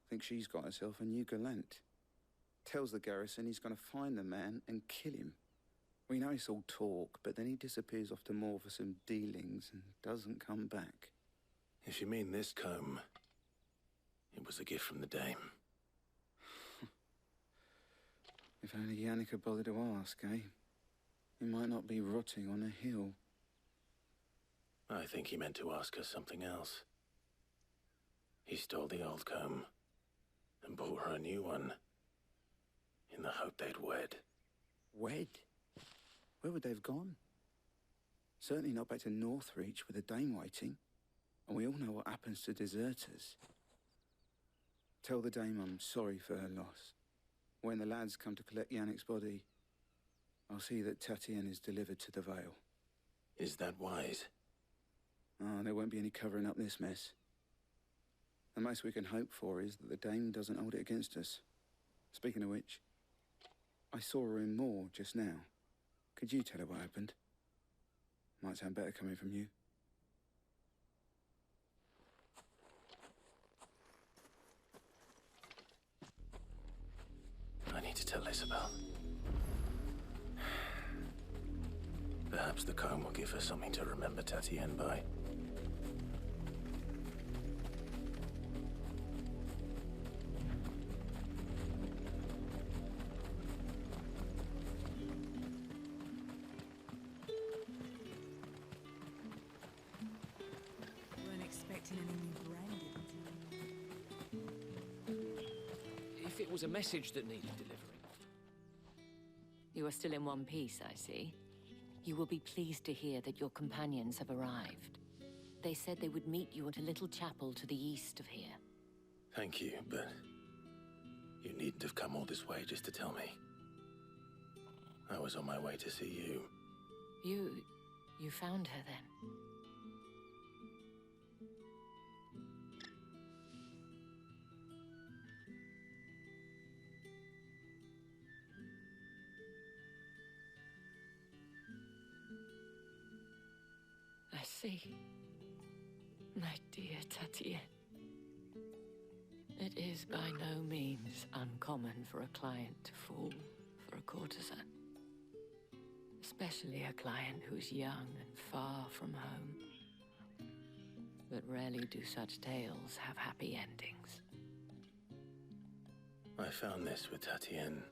Thinks she's got herself a new gallant. Tells the garrison he's gonna find the man and kill him. We know it's all talk, but then he disappears off to Moor for some dealings and doesn't come back. If you mean this comb, it was a gift from the Dame. If only Yannick had bothered to ask, eh? He might not be rotting on a hill. I think he meant to ask her something else. He stole the old comb and bought her a new one in the hope they'd wed. Wed? Where would they have gone? Certainly not back to Northreach with a Dame waiting. And we all know what happens to deserters. Tell the Dame I'm sorry for her loss. When the lads come to collect Yannick's body, I'll see that Tatienne is delivered to the Vale. Is that wise? Oh, there won't be any covering up this mess. The most we can hope for is that the Dame doesn't hold it against us. Speaking of which, I saw her in Moor just now. Could you tell her what happened? Might sound better coming from you. I need to tell Isabel. Perhaps the comb will give her something to remember Tatienne by. Weren't expecting any new branding. If it was a message that needed delivering. You are still in one piece, I see. You will be pleased to hear that your companions have arrived. They said they would meet you at a little chapel to the east of here. Thank you, but you needn't have come all this way just to tell me. I was on my way to see you. You found her then? I see. My dear Tatienne. It is by no means uncommon for a client to fall for a courtesan. Especially a client who's young and far from home. But rarely do such tales have happy endings. I found this with Tatienne.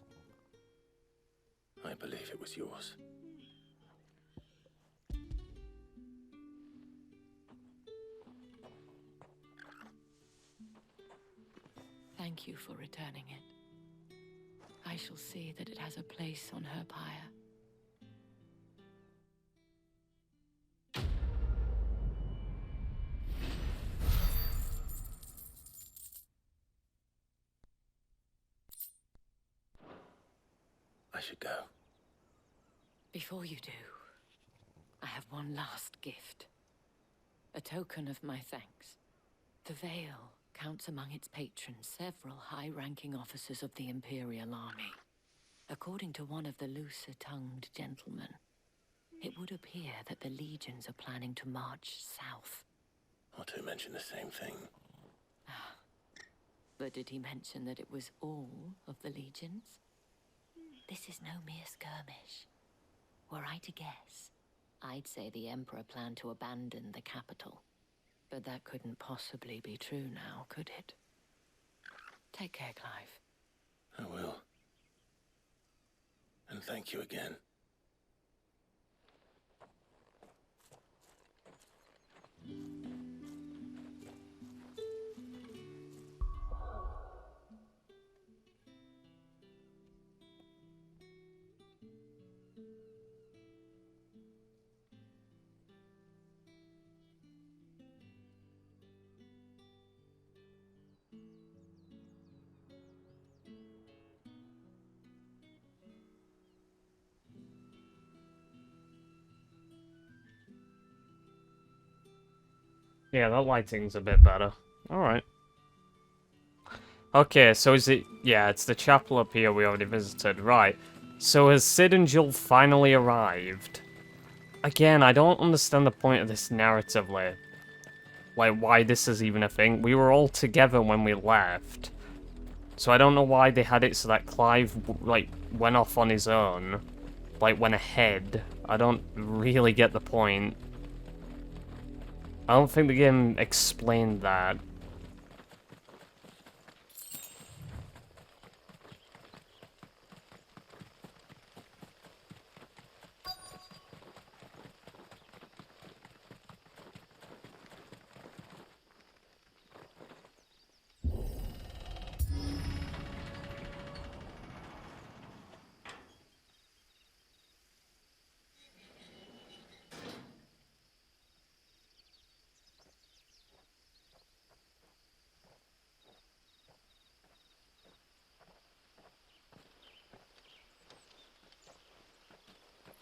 I believe it was yours. Thank you for returning it. I shall see that it has a place on her pyre. I should go. Before you do, I have one last gift. A token of my thanks. The Vale counts among its patrons several high-ranking officers of the Imperial Army. According to one of the looser-tongued gentlemen, it would appear that the legions are planning to march south. Otto mentioned the same thing. But did he mention that it was all of the legions? This is no mere skirmish. Were I to guess, I'd say the Emperor planned to abandon the capital. But that couldn't possibly be true now, could it? Take care, Clive. I will. And thank you again. Yeah, that lighting's a bit better. Alright. Okay, so is it... Yeah, it's the chapel up here we already visited. Right. So has Sid and Jill finally arrived? Again, I don't understand the point of this narratively. Like, why this is even a thing. We were all together when we left. So I don't know why they had it so that Clive, like, went off on his own. Like, went ahead. I don't really get the point. I don't think the game explained that.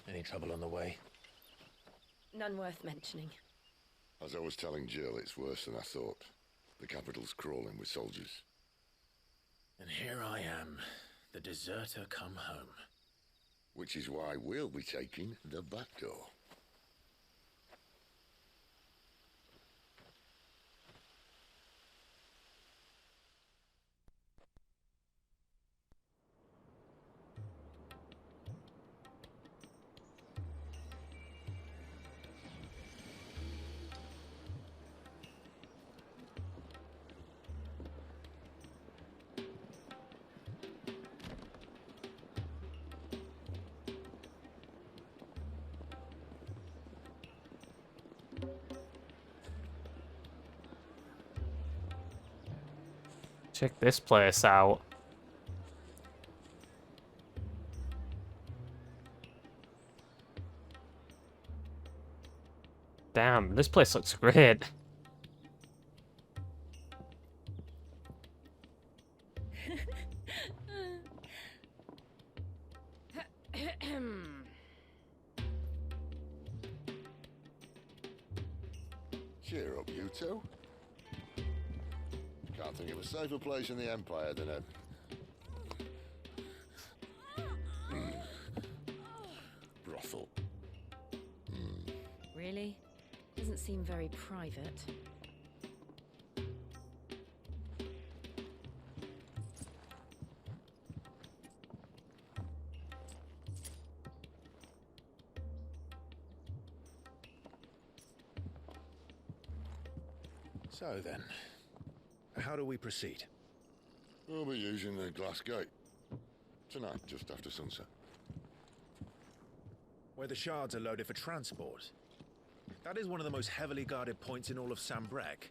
Any trouble on the way? None worth mentioning. As I was telling Jill, it's worse than I thought. The capital's crawling with soldiers. And here I am, the deserter come home. Which is why we'll be taking the back door. Check this place out. Damn, this place looks great. Cheer up, you two. Can't think of a safer place in the Empire than a... brothel. Really? Doesn't seem very private. So then, how do we proceed? We'll be using the glass gate. Tonight, just after sunset. Where the shards are loaded for transport. That is one of the most heavily guarded points in all of Sambrek.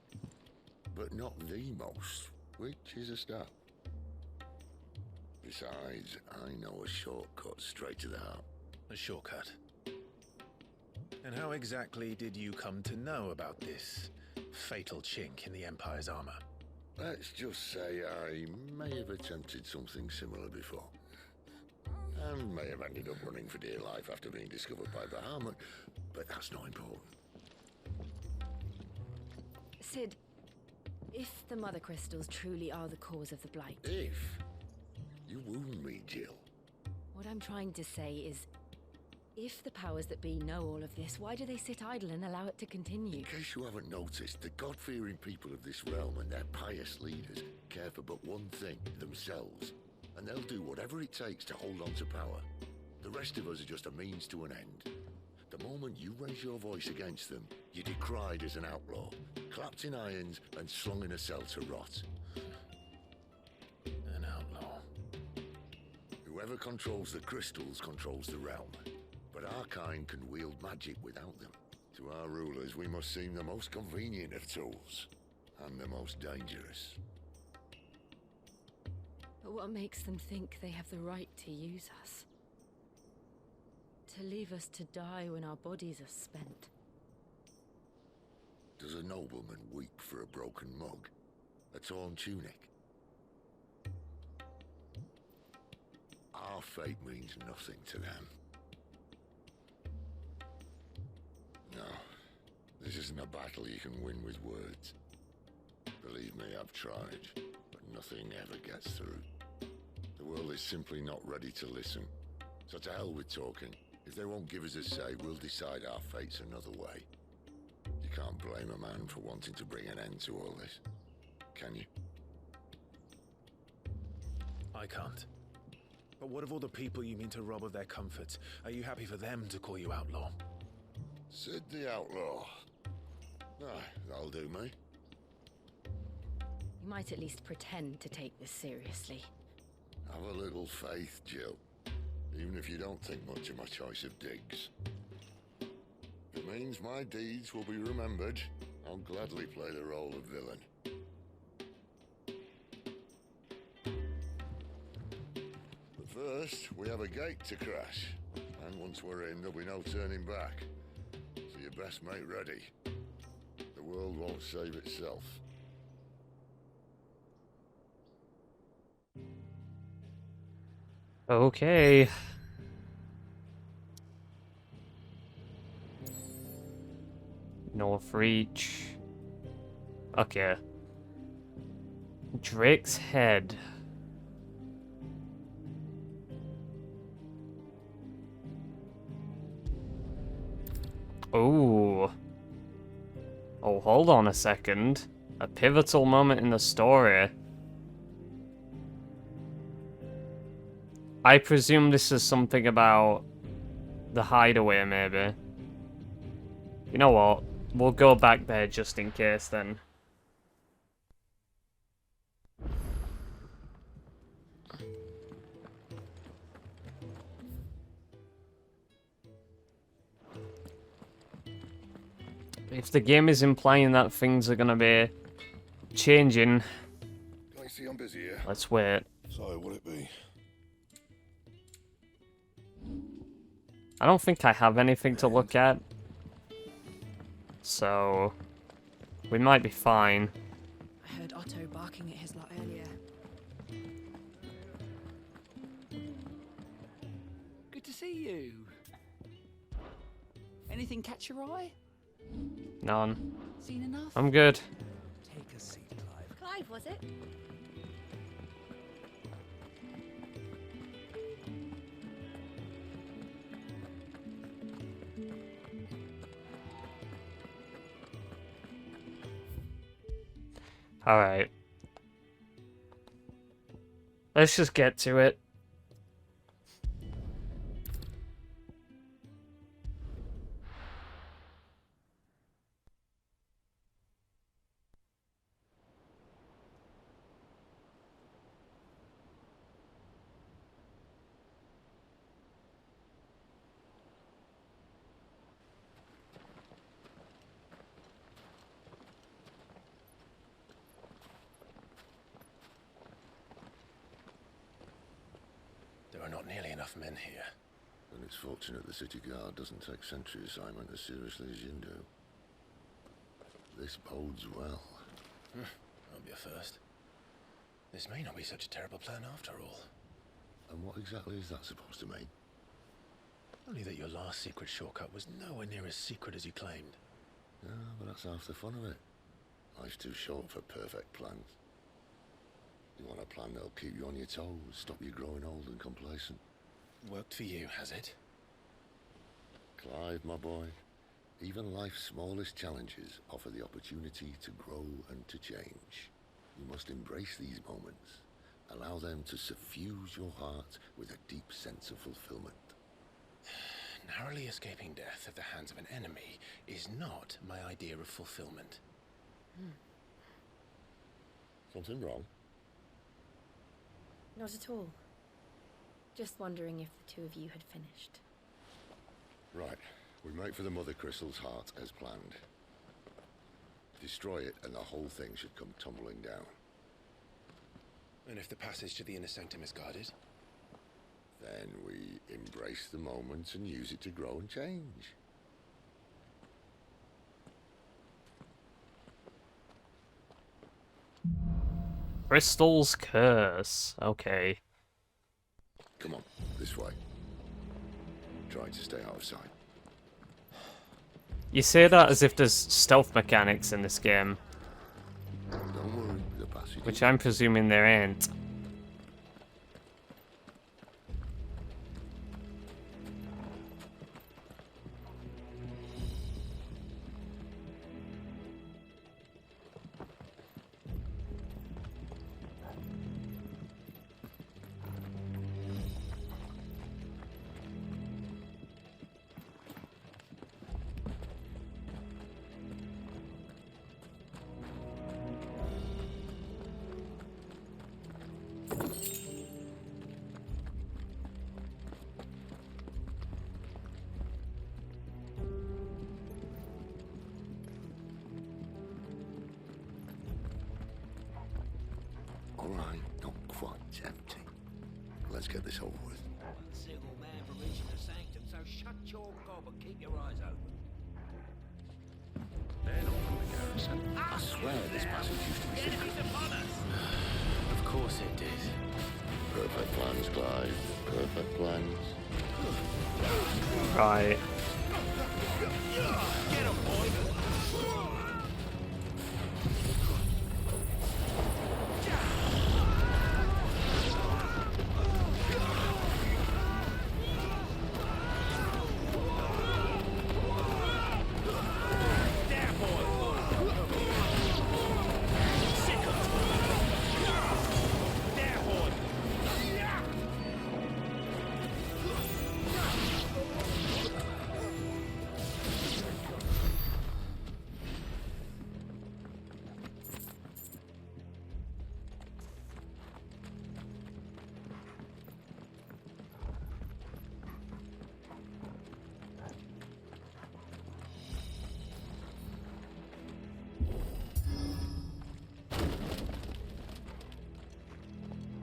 But not the most, which is a start. Besides, I know a shortcut straight to the heart. A shortcut. And how exactly did you come to know about this fatal chink in the Empire's armor? Let's just say I may have attempted something similar before. And may have ended up running for dear life after being discovered by Bahamut, but that's not important. Sid, if the Mother Crystals truly are the cause of the Blight... If? You wound me, Jill. What I'm trying to say is, if the powers that be know all of this, why do they sit idle and allow it to continue? In case you haven't noticed, the God-fearing people of this realm and their pious leaders care for but one thing, themselves. And they'll do whatever it takes to hold on to power. The rest of us are just a means to an end. The moment you raise your voice against them, you're decried as an outlaw, clapped in irons and slung in a cell to rot. An outlaw. Whoever controls the crystals controls the realm. But our kind can wield magic without them. To our rulers, we must seem the most convenient of tools, and the most dangerous. But what makes them think they have the right to use us? To leave us to die when our bodies are spent? Does a nobleman weep for a broken mug? A torn tunic? Our fate means nothing to them. No, This isn't a battle you can win with words. Believe me, I've tried, but nothing ever gets through. The world is simply not ready to listen. So to hell with talking. If they won't give us a say, we'll decide our fates another way. You can't blame a man for wanting to bring an end to all this, can you? I can't. But what of all the people you mean to rob of their comforts? Are you happy for them to call you outlaw? Sid the Outlaw. Ah, that'll do me. You might at least pretend to take this seriously. Have a little faith, Jill. Even if you don't think much of my choice of digs. If it means my deeds will be remembered, I'll gladly play the role of villain. But first, we have a gate to crash. And once we're in, there'll be no turning back. So you best make ready. The world won't save itself. Okay. North Reach. Okay. Drake's Head. Ooh. Oh, hold on a second. A pivotal moment in the story. I presume this is something about the hideaway, maybe. You know what? We'll go back there just in case, then. If the game is implying that things are gonna be changing, I see I'm busy here. let's wait. So, will it be? I don't think I have anything to look at. So, we might be fine. I heard Otto barking at his lot earlier. Good to see you. Anything catch your eye? None. Seen enough? I'm good. Take a seat, Clive. Clive, was it? Alright. Let's just get to it. There are not nearly enough men here. And it's fortunate the city guard doesn't take sentry assignment as seriously as you do. This bodes well. That'll be a first. This may not be such a terrible plan after all. And what exactly is that supposed to mean? Only that your last secret shortcut was nowhere near as secret as you claimed. Yeah, but that's half the fun of it. Life's too short for perfect plans. You want a plan that'll keep you on your toes, stop you growing old and complacent. Worked for you, has it? Clive, my boy, even life's smallest challenges offer the opportunity to grow and to change. You must embrace these moments. Allow them to suffuse your heart with a deep sense of fulfillment. Narrowly escaping death at the hands of an enemy is not my idea of fulfillment. Something wrong? Not at all. Just wondering if the two of you had finished. Right. We make for the Mother Crystal's heart as planned. Destroy it and the whole thing should come tumbling down. And if the passage to the inner sanctum is guarded? Then we embrace the moment and use it to grow and change. Crystal's Curse. Okay. Come on, this way. Trying to stay out of sight. You say that as if there's stealth mechanics in this game. Don't worry, the passage. Which I'm presuming there ain't. All right, not quite empty. Let's get this over with. One single man for reaching the sanctum, so shut your gob and keep your eyes open. Then on from the garrison. I swear this passage used to be secret. Of course it did. Perfect plans, Clive. Perfect plans. Right. Get him, boy!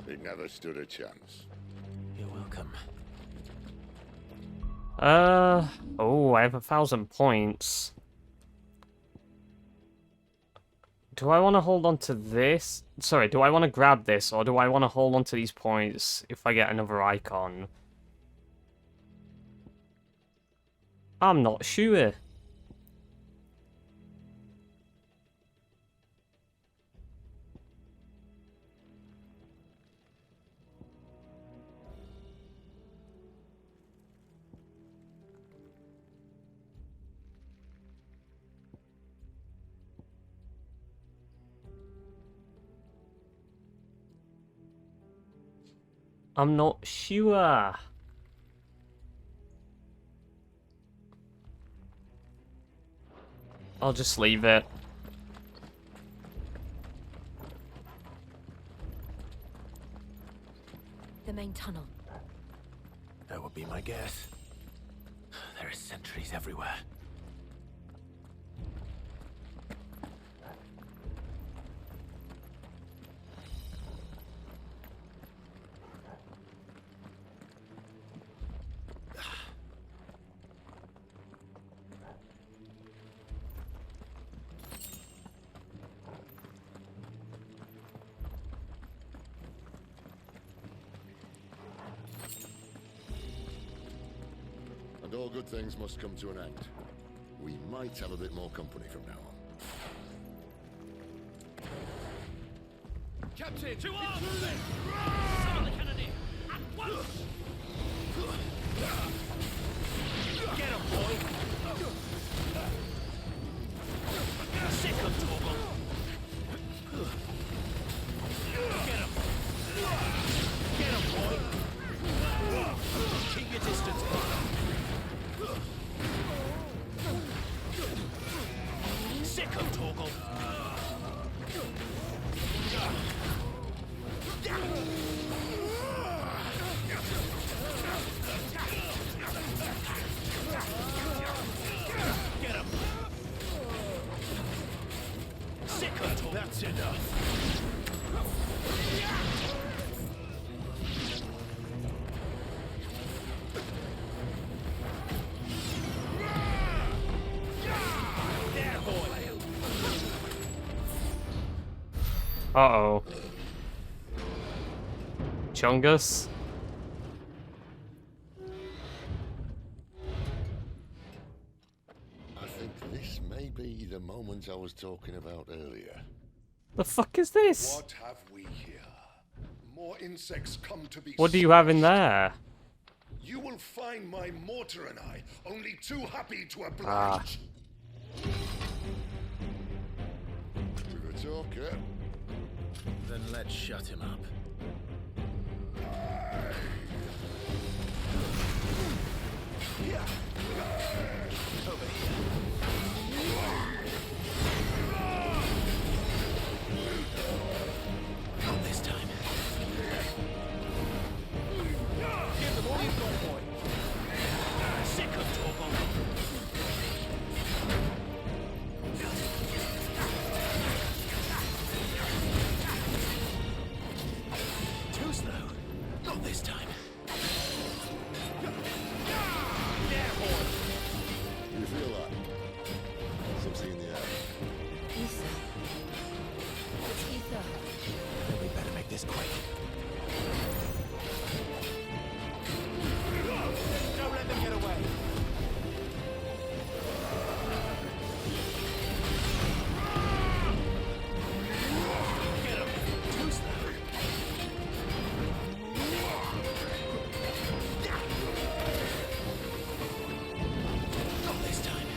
He never stood a chance. You're welcome. Oh, I have 1,000 points. Do I want to hold on to this? Sorry, do I want to grab this, or do I want to hold on to these points if I get another icon? I'm not sure. I'm not sure. I'll just leave it. The main tunnel. That would be my guess. There are sentries everywhere. And all good things must come to an end. We might have a bit more company from now on. Captain, to arms! Summon the cannoneer! At once! Get him, boy! Sick of Torgal! Get him! Get him, boy! Keep your distance, sick of Torgal! Get him! Sick of Torgal! That's enough! Uh-oh. Chungus? I think the moment I was talking about earlier. The fuck is this? What have we here? More insects come to be. What do you have in there? You will find my mortar and I only too happy to oblige. Ah. Bit of talk, eh? Then let's shut him up. Over here. Not this time. Give them all you've got, boy. Sick of talk. Too slow. Not this time. You feel that? Something in the air. Ether. It's ether. Then we better make this quick. Don't let them get away. Get him. Too slow. Not this time.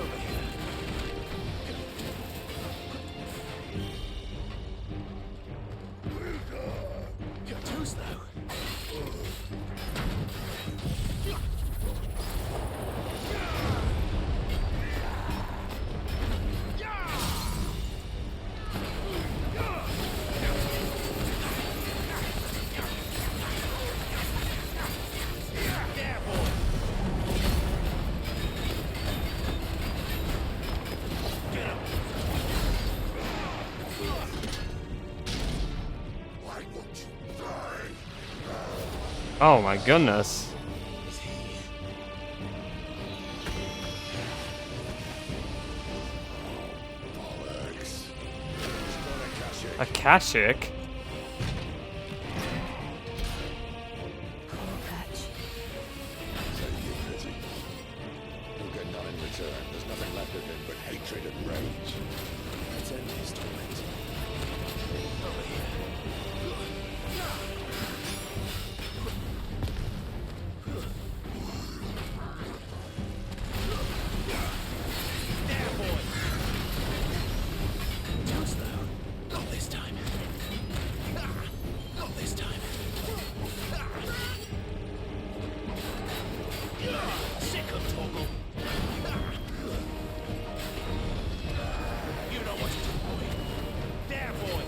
Over here. You're too slow. Oh my goodness. Akashic? You'll get none in return. There's nothing left of him but hatred and rage. Let's end his torment. Over here. Too slow. Not this time. Not this time. Sick of Toggle. You know what to do, boy. There, boy.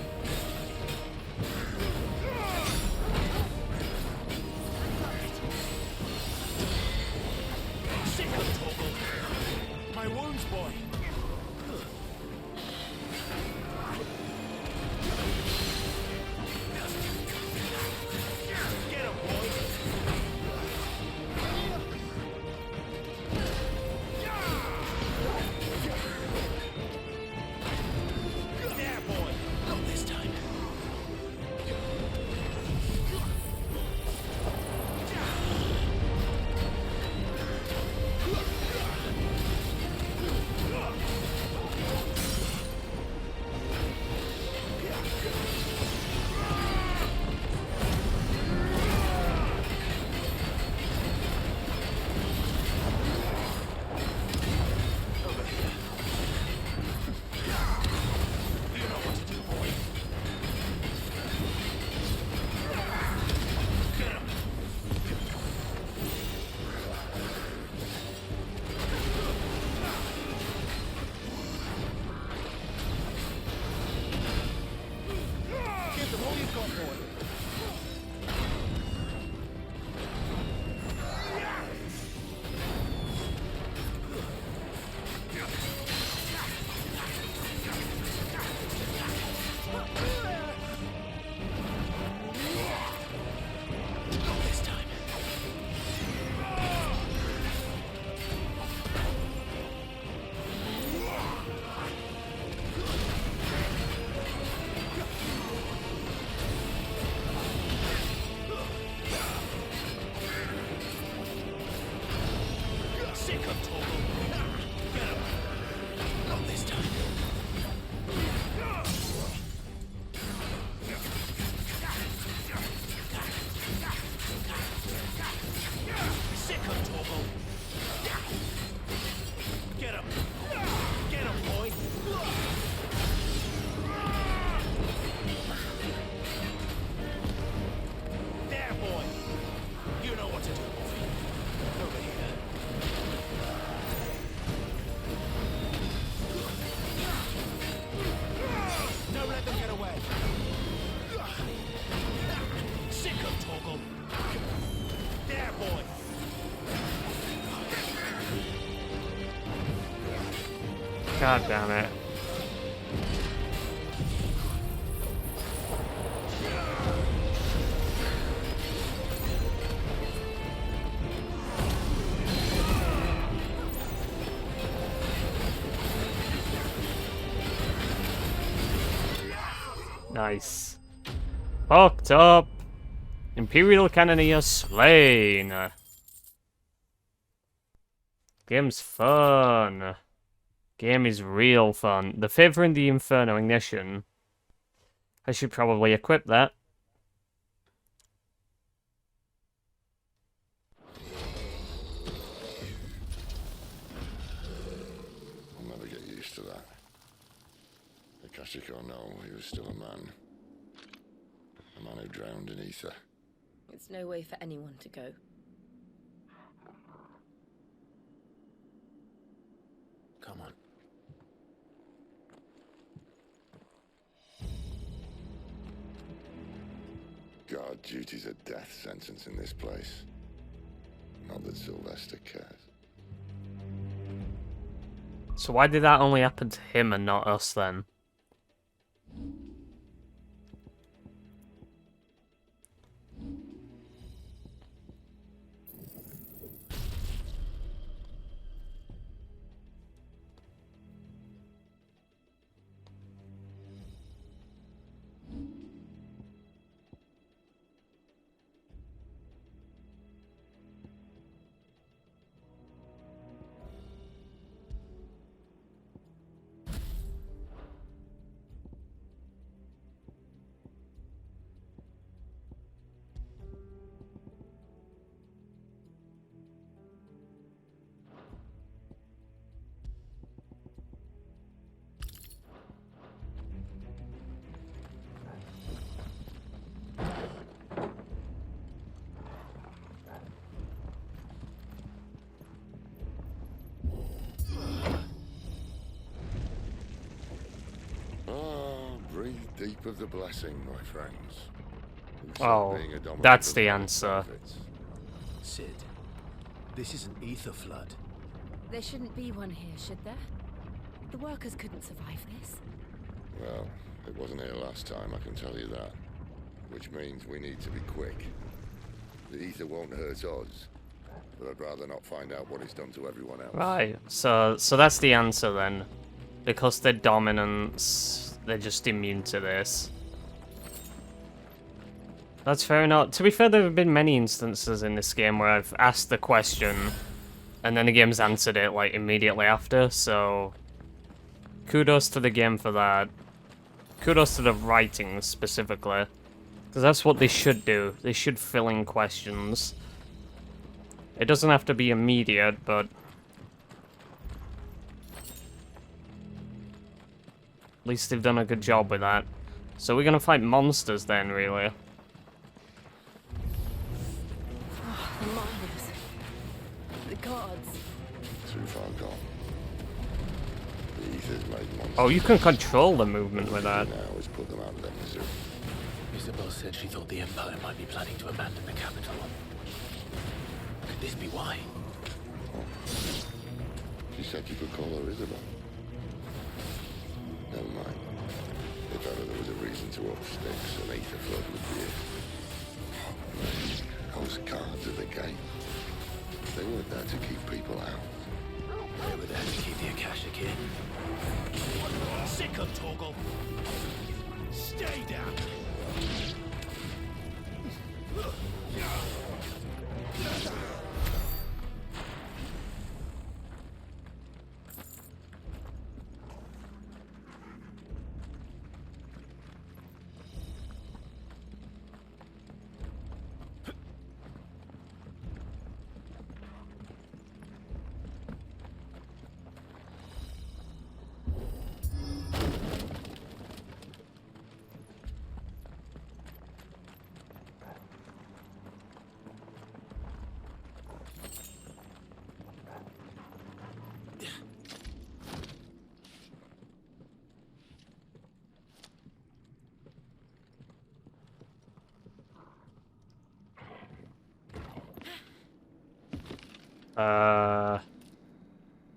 Sick of Toggle. My wounds, boy. Get him, boy. There, boy. Not this time. Over here. You know what to do, boy. Get him. Give them all you've got, boy. Not this time. God damn it. Nice. Fucked up. Imperial Cannoneer slain. Game's fun. Game is real fun. The Favor in the Inferno Ignition. I should probably equip that. I'll never get used to that. Akashic or no, he was still a man. A man who drowned in ether. It's no way for anyone to go. Come on. Guard duty's a death sentence in this place. Not that Sylvester cares. So why did that only happen to him and not us then? Breathe deep of the blessing, my friends. Oh, that's the answer. Sid, this is an ether flood. There shouldn't be one here, should there? The workers couldn't survive this. Well, it wasn't here last time, I can tell you that. Which means we need to be quick. The ether won't hurt us, but I'd rather not find out what it's done to everyone else. Right, so that's the answer then. Because they're dominants, they're just immune to this. That's fair enough. To be fair, there have been many instances in this game where I've asked the question, and then the game's answered it, like, immediately after, so... Kudos to the game for that. Kudos to the writing, specifically. Because that's what they should do. They should fill in questions. It doesn't have to be immediate, but... At least they've done a good job with that. So we're gonna fight monsters then, really. Oh, the miners. The guards. Too far gone. The ether's made monsters. Oh, you can control the movement with that. Now is put them out of their misery. Isabel said she thought the Empire might be planning to abandon the capital. Could this be why? She said you could call her Isabel. Never mind. If ever there was a reason to up sticks, an ether flood would be it. Those guards at the gate. They weren't there to keep people out. They were there to keep the Akashic in. Sick of Torgal. Stay down.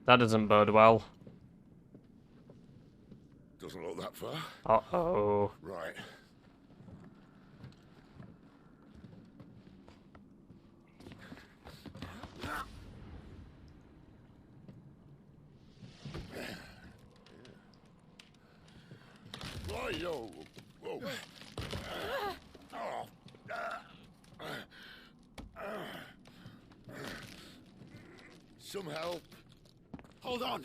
That doesn't bode well. far? Uh-oh. Right. Yo. Whoa. Some help. Hold on.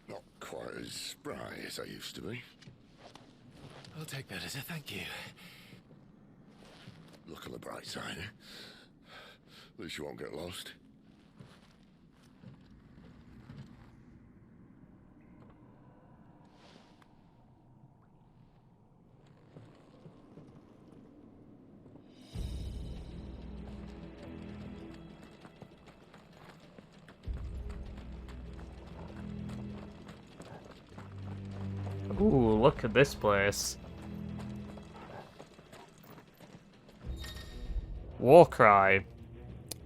Not quite as spry as I used to be. I'll take that as a thank you. Look on the bright side, eh? At least you won't get lost. Ooh, look at this place. Warcry.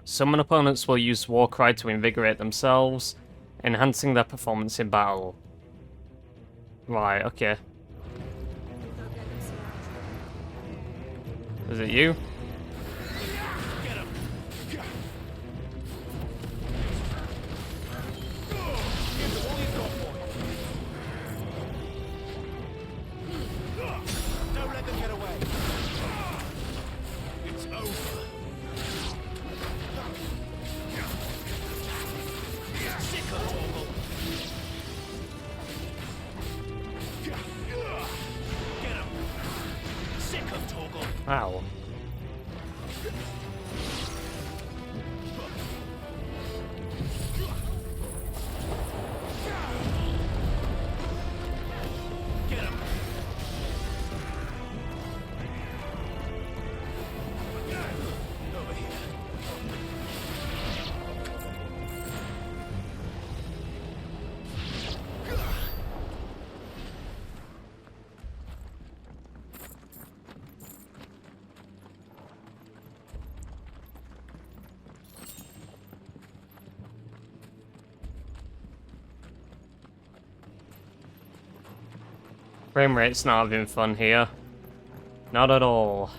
Summon opponents will use Warcry to invigorate themselves, enhancing their performance in battle. Right, okay. Is it you? Don't let them get away. It's over. Sick of Torgal. Get him. Sick of Torgal. Ow. Get him. Over here. Frame rate's not having fun here. Not at all.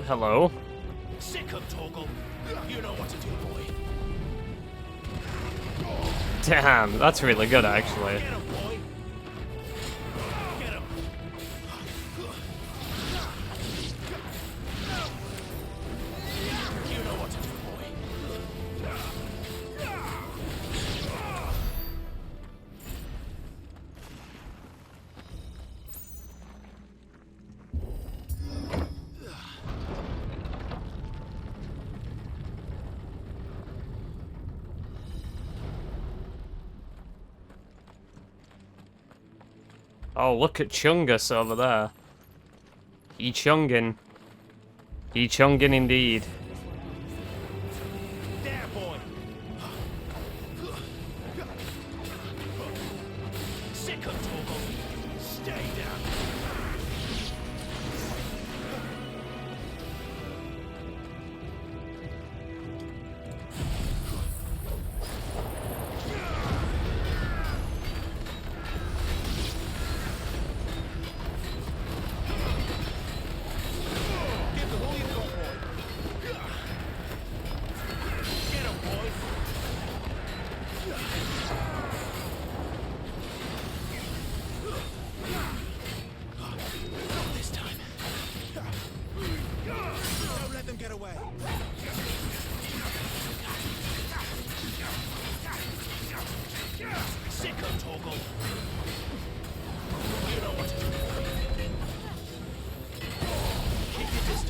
Hello? Sick of Torgal. You know what to do, boy. Damn, that's really good actually. Get him, boy. Get him. You know what to do, boy. Oh, look at Chungus over there. He chungin'. He chungin' indeed. There, boy. Sick of Torgal. Stay down.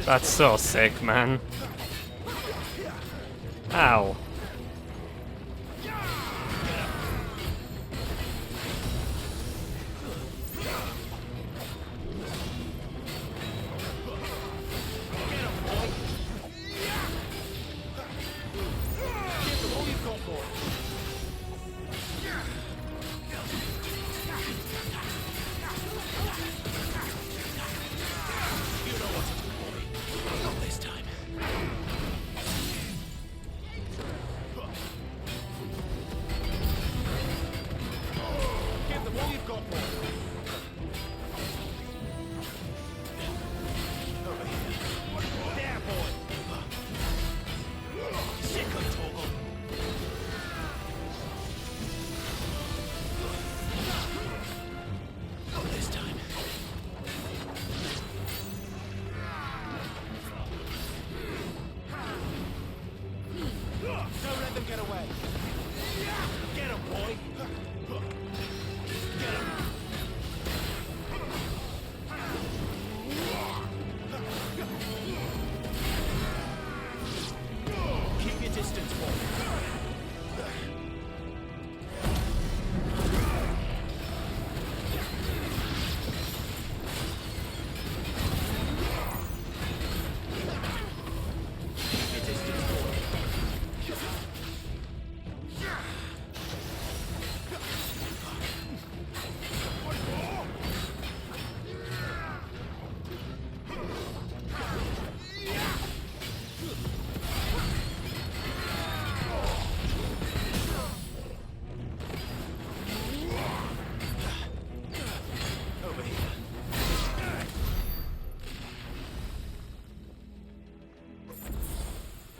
That's so sick, man. Ow.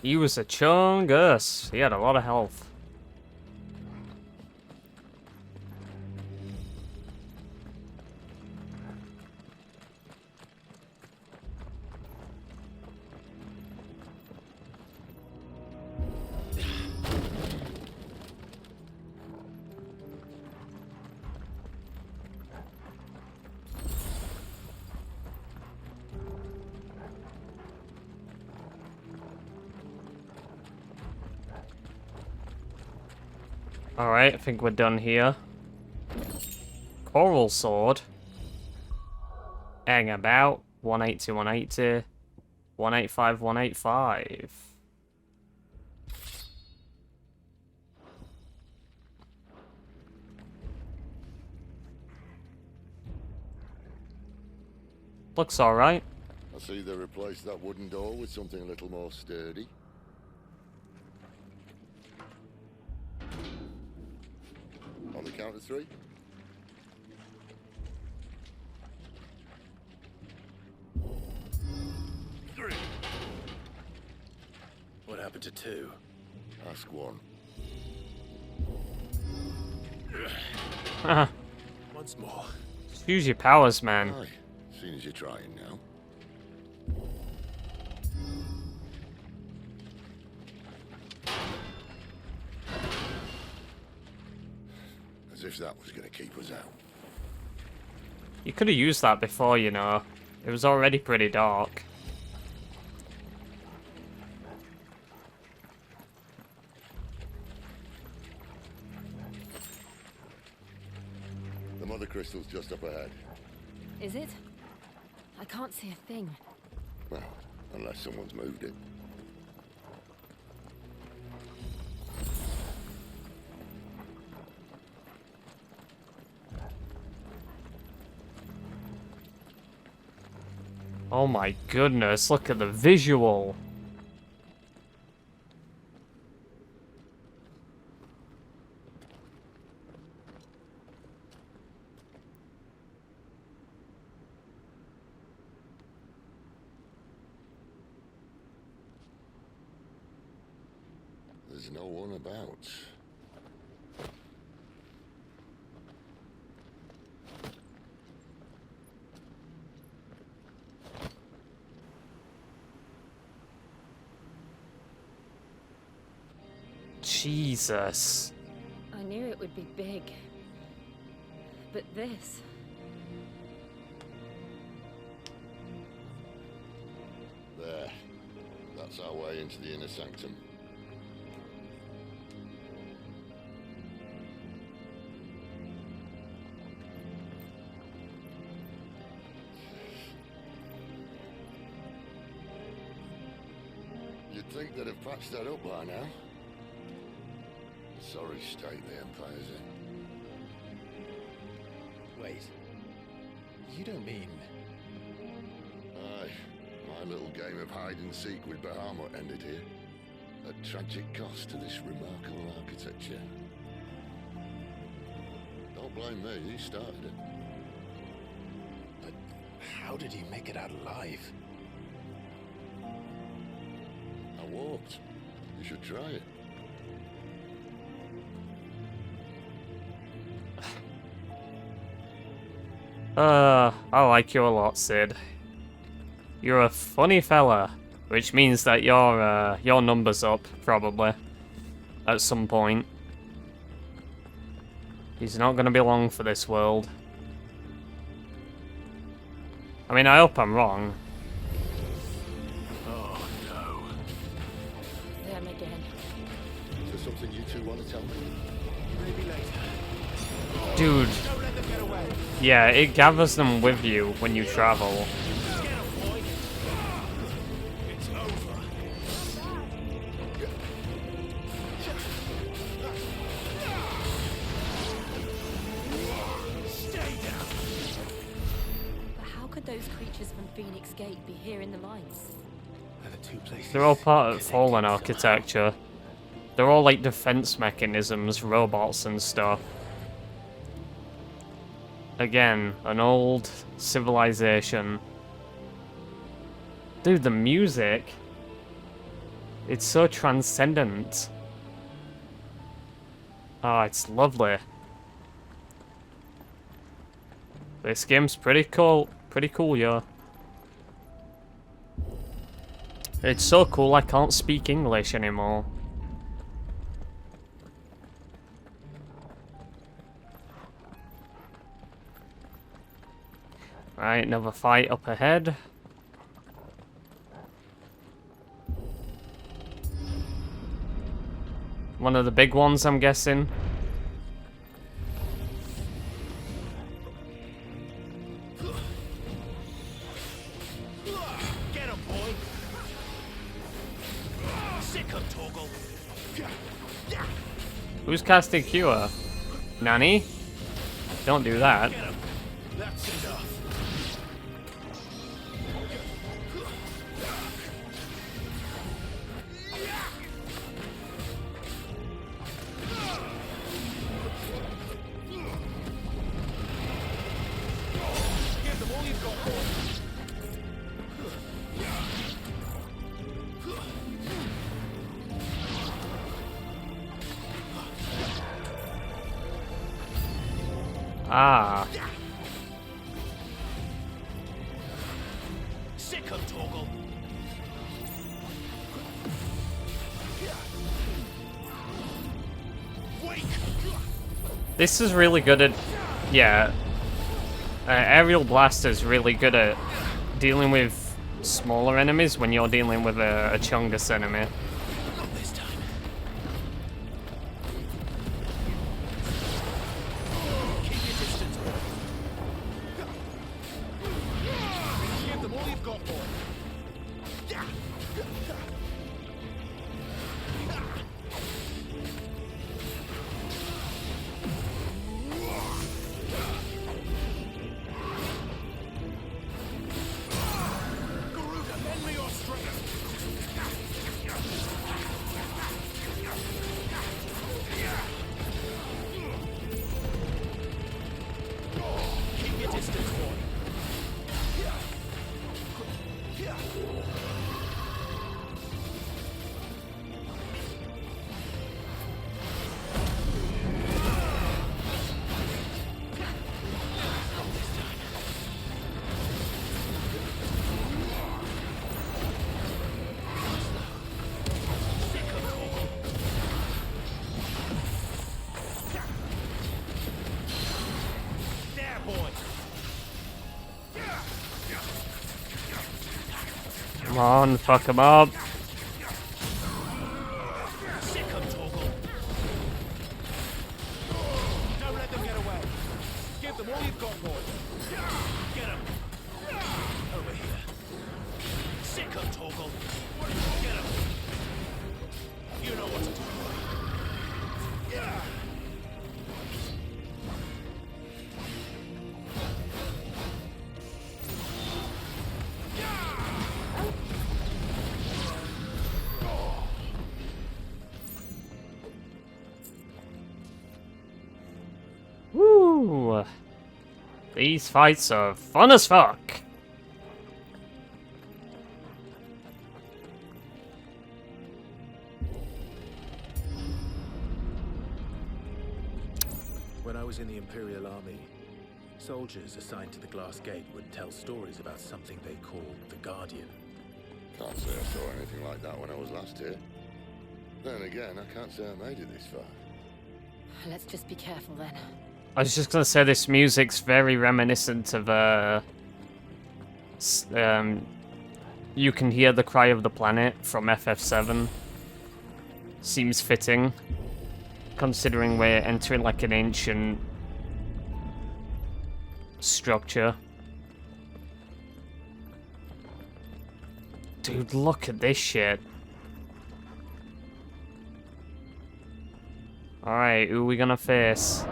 He was a chungus. He had a lot of health. Alright, I think we're done here. Coral sword. Hang about. 180, 180. 185, 185. Looks alright. I see they replaced that wooden door with something a little more sturdy. On the count of 3. What happened to 2? Ask 1. Once more. Just use your powers, man. Aye, seeing as you're trying now. As if that was going to keep us out. You could have used that before, you know. It was already pretty dark. The mother crystal's just up ahead. Is it? I can't see a thing. Well, unless someone's moved it. Oh my goodness, look at the visual. There's no one about. Jesus. I knew it would be big. But this... There. way into the inner sanctum. You'd think they'd have patched that up by now. Sorry state the Empire's in. Wait. You don't mean... Aye. My little game of hide-and-seek with Bahamut ended here. At tragic cost to this remarkable architecture. Don't blame me, he started it. But how did he make it out alive? I walked. You should try it. I like you a lot, Sid. You're a funny fella, which means that your number's up, probably, at some point. He's not gonna be long for this world. I mean, I hope I'm wrong. Oh, no. Them again. Is there something you two want to tell me? Maybe later. Dude. Don't let them get away. Yeah, it gathers them with you when you travel. It's over. Stay down. But how could those creatures from Phoenix Gate be here in the mines? Are the two places They're all part of Fallen architecture. They're all like defense mechanisms, robots and stuff. Again, an old civilization. Dude, the music. It's so transcendent. Oh, it's lovely. This game's pretty cool. Pretty cool, yeah. It's so cool I can't speak English anymore. Right, another fight up ahead. One of the big ones, I'm guessing. Get him, boy. Sick of Torgal. Who's casting Cure? Nanny? Don't do that. That's enough. Give them all you've got, boy. Ah. Sick of Torgal. Wake. This is really good at... Yeah. Aerial Blaster's really good at dealing with smaller enemies when you're dealing with a Chungus enemy. Not this time. Keep your distance, boy. Give them all you've got, boy. Garuda, lend me your strength. Keep your distance, boy. There, boy. Come on, fuck him up. These fights are fun as fuck. When I was in the Imperial Army, soldiers assigned to the Glass Gate would tell stories about something they called the Guardian. Can't say I saw anything like that when I was last here. Then again, I can't say I made it this far. Let's just be careful then. I was just gonna say this music's very reminiscent of You Can Hear the Cry of the Planet from FF7. Seems fitting, considering we're entering like an ancient structure. Dude, look at this shit. Alright, who are we gonna face?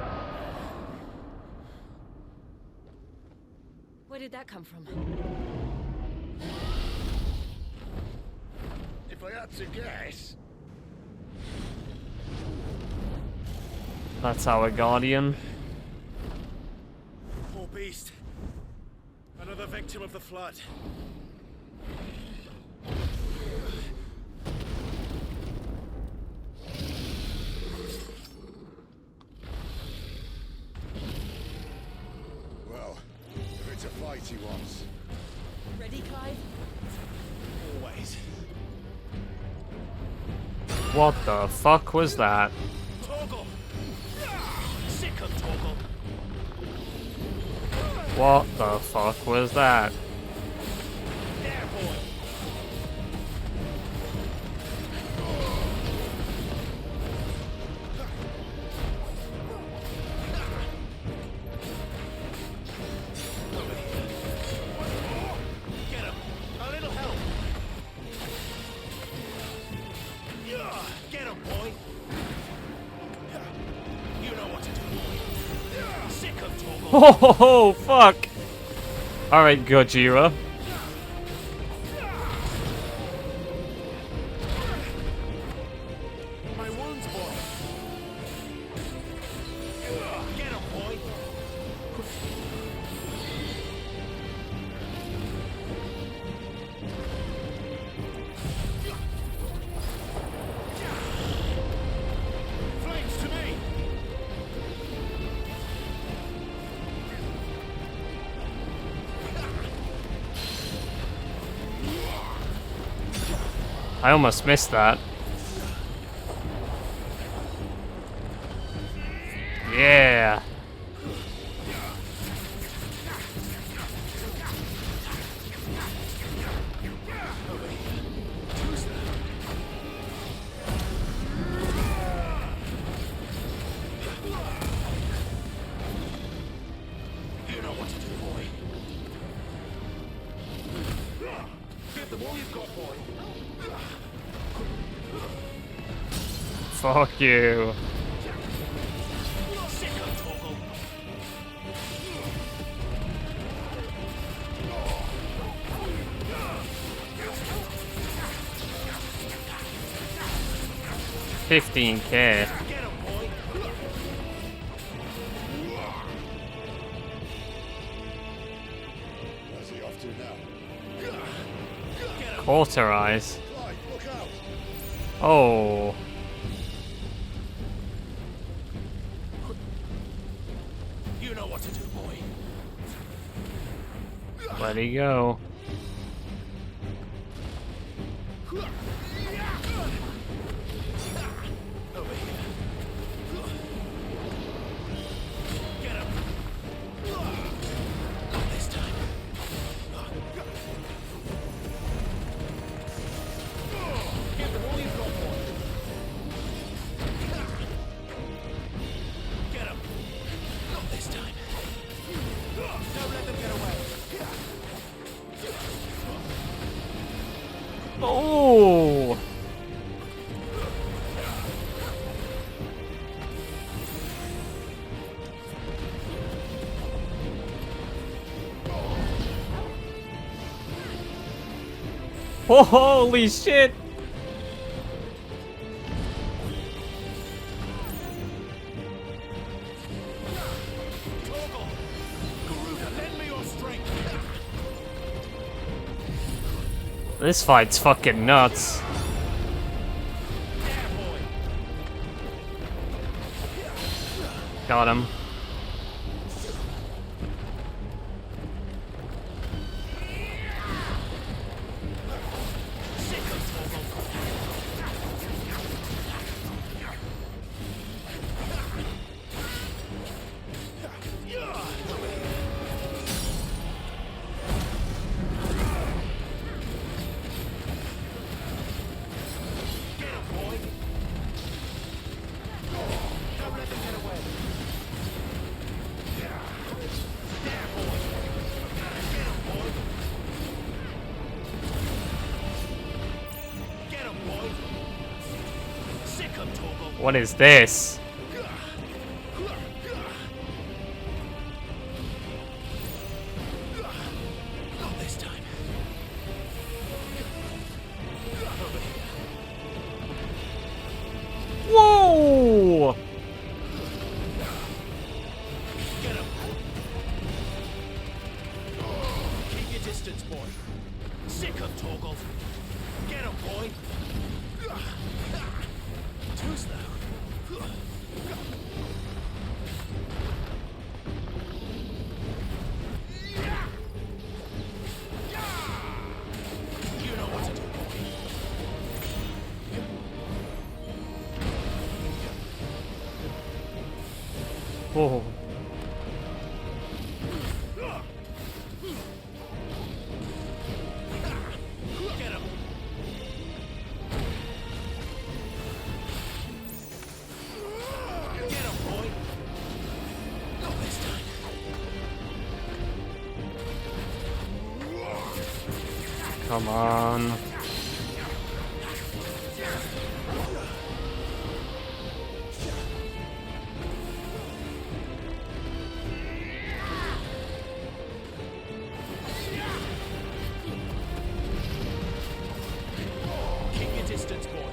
Where did that come from? If I had to guess... That's our Guardian. Poor beast. Another victim of the flood. Well, if it's a fight he wants... Ready, Clive? Always. What the fuck was that? Torgal! Sick of Torgal! What the fuck was that? There, boy! Get him! A little help! Get him, boy! You know what to do, boy. Sick of Torgal! Oh, fuck! Alright, Gojira. My wounds, boy! Get him, boy! Flames to me! I almost missed that. Yeah. You know what to do, boy. Give them all you've got, boy. Fuck you. Sick of Torgal. 15k. Where's he off to now? Cauterize. Clive, look out! Oh. You know what to do, boy. Where'd he go? Over here. Get him. Not this time. Give them all you've got, boy. Get him. Not this time. Don't let them get away. Oh. Oh, holy shit! Torgal! This fight's fucking nuts. Got him. What is this? Not this time. Over here. Whoa! Get him. Keep your distance, boy. Sick of Torgal. Get him, boy. Too slow. You know what to do, boy. Whoa. Get him. Get him, boy. Not this time. Come on. Keep your distance, boy.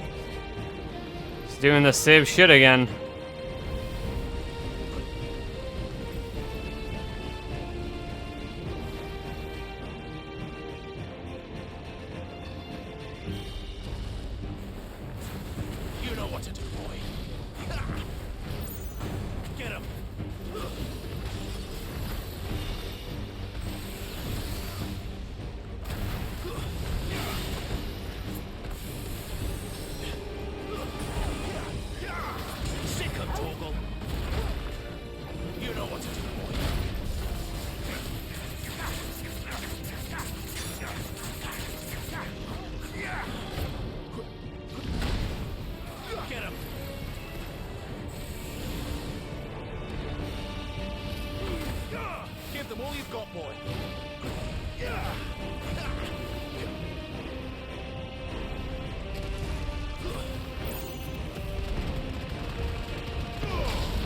He's doing the same shit again. You know what to do, boy. Get him. Sick of Torgal. You know what to do, boy. Get him. Give them all you've got, boy.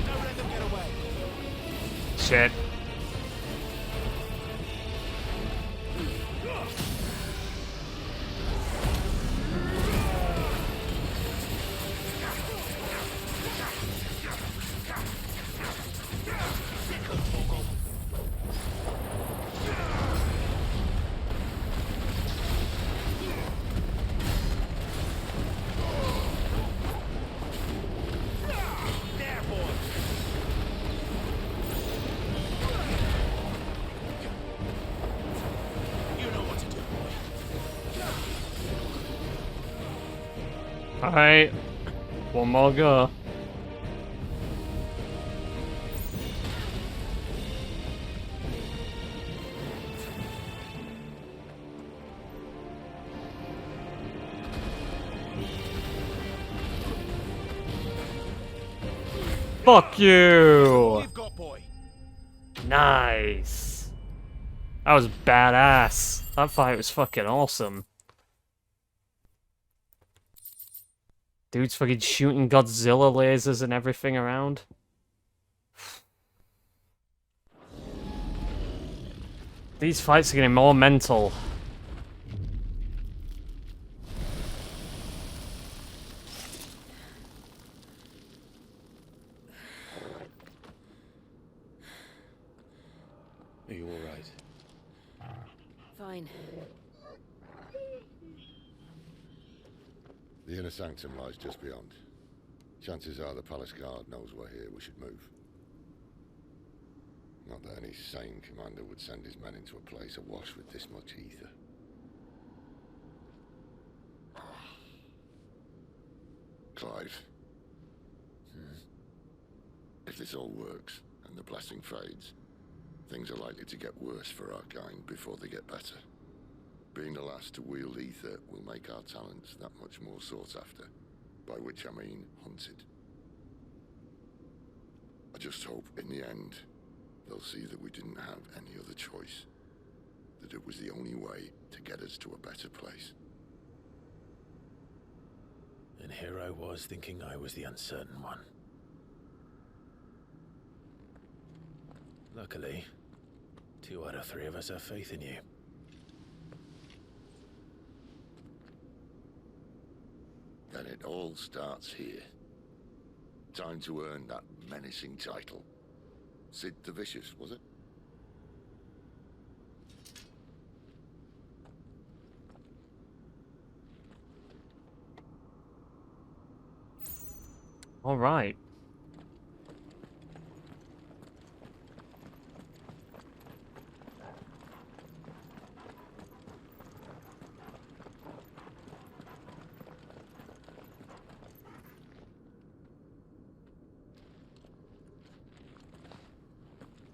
Don't let them get away. Shit. There, boy. You know what to do, boy. Alright. One more go. Fuck you! You've got, boy. Nice. That was badass. That fight was fucking awesome. Dude's fucking shooting Godzilla lasers and everything around. These fights are getting more mental. Are you all right? Fine. The inner sanctum lies just beyond. Chances are the palace guard knows we're here. We should move. Not that any sane commander would send his men into a place awash with this much ether. Clive. If this all works, and the blessing fades, things are likely to get worse for our kind before they get better. Being the last to wield ether will make our talents that much more sought after, by which I mean hunted. I just hope, in the end, they'll see that we didn't have any other choice. That it was the only way to get us to a better place. And here I was thinking I was the uncertain one. Luckily, 2 out of 3 of us have faith in you. Then it all starts here. Time to earn that menacing title. Sid the Vicious, was it? All right.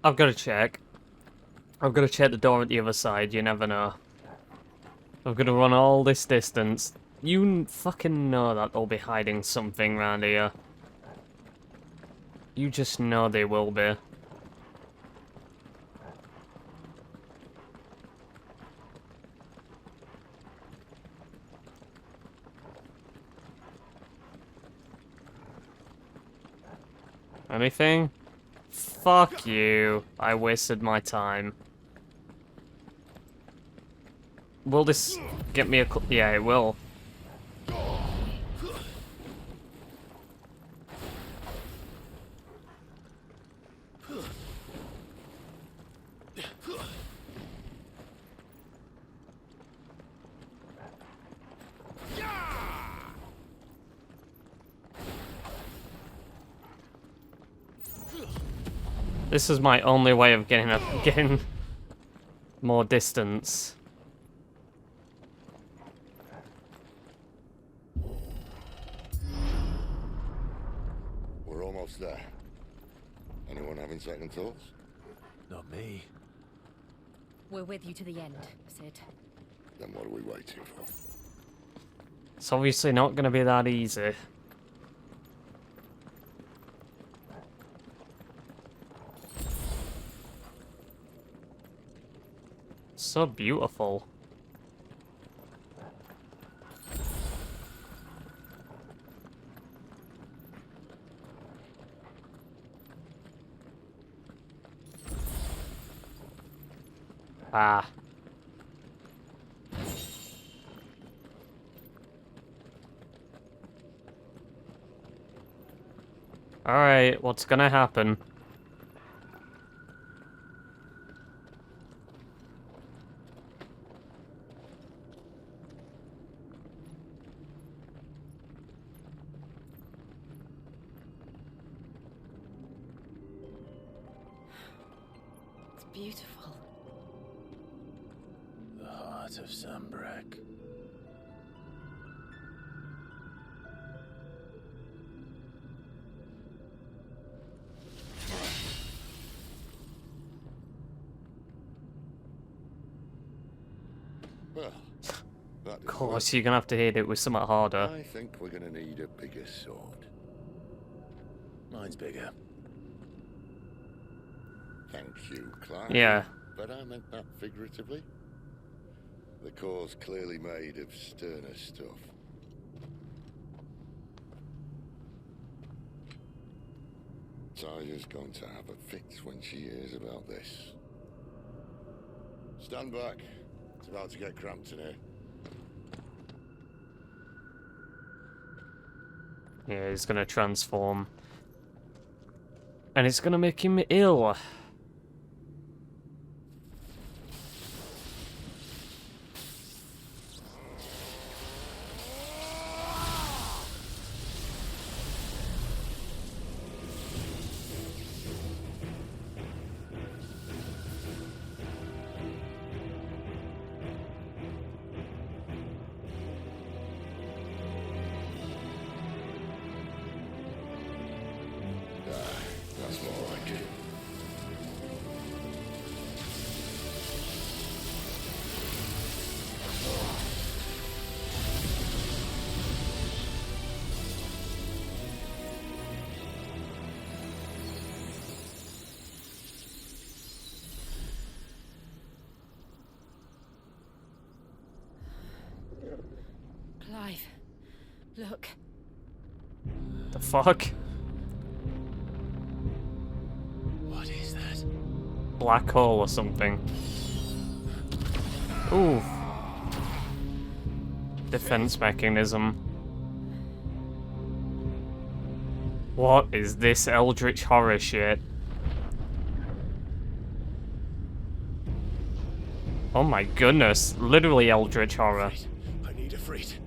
I've got to check. I've got to check the door at the other side, you never know. I've got to run all this distance. You fucking know that they'll be hiding something around here. You just know they will be. Anything? Fuck you. I wasted my time. Will this get me a... Yeah, it will. This is my only way of getting more distance. We're almost there. Anyone having second thoughts? Not me. We're with you to the end, Sid. Then what are we waiting for? It's obviously not going to be that easy. So beautiful. Ah. Alright, what's gonna happen? It's beautiful. The heart of Sunbreak. Well, that Of course, you're gonna have to hit it with something harder. I think we're gonna need a bigger sword. Mine's bigger. Thank you, Clive. Yeah. But I meant that figuratively. The core's clearly made of sterner stuff. Taya's going to have a fit when she hears about this. Stand back. It's about to get cramped in here. Yeah, he's gonna transform. And it's gonna make him ill. Look. The fuck? What is that? Black hole or something. Ooh. Defense mechanism. What is this eldritch horror shit? Oh my goodness, literally eldritch horror. I need a freight.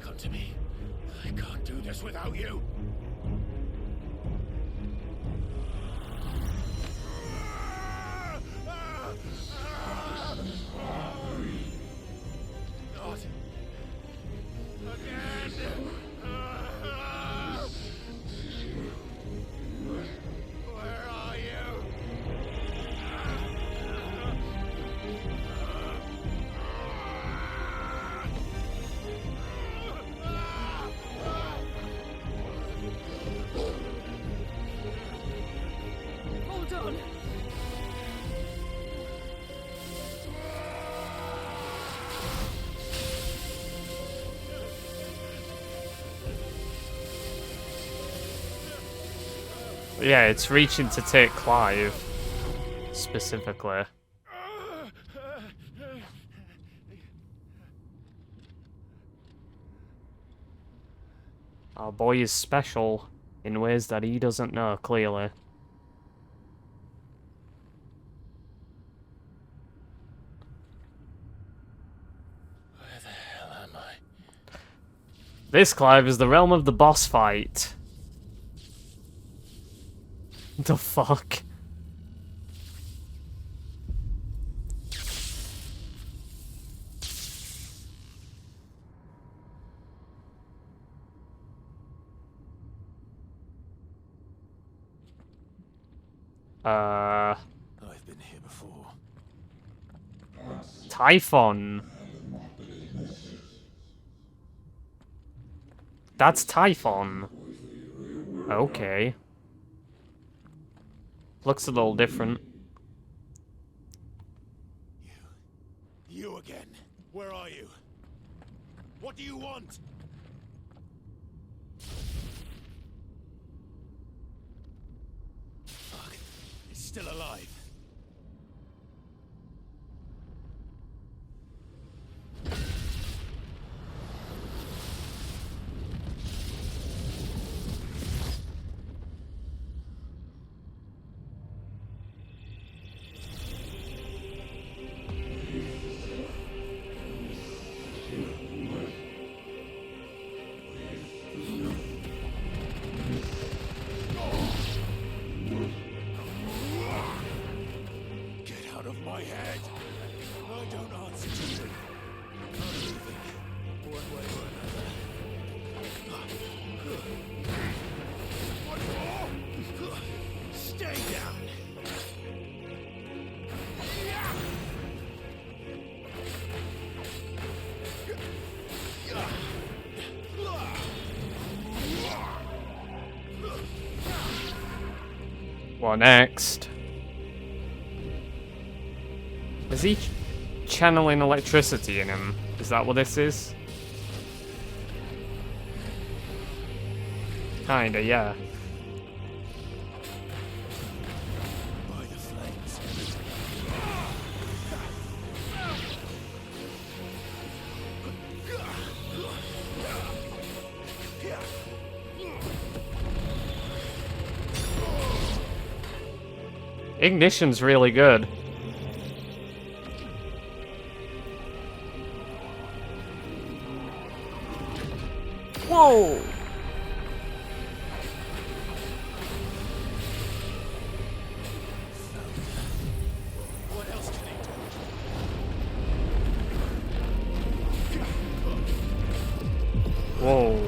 Come to me. I can't do this without you. Not again. Where are you? Hold on. Yeah, it's reaching to take Clive, specifically. Our boy is special in ways that he doesn't know, clearly. Where the hell am I? This, Clive, is the realm of the boss fight. The fuck? I've been here before. Typhon. That's Typhon. Okay. Looks a little different. You again. Where are you? What do you want? Fuck. It's still alive. Get out of my head! I don't answer to you. I'm leaving. One way or another. One more! Stay down! What next? Is he channeling electricity in him? Is that what this is? Kinda, yeah. By the flames. Ignition's really good. Whoa! What else can he do? Whoa.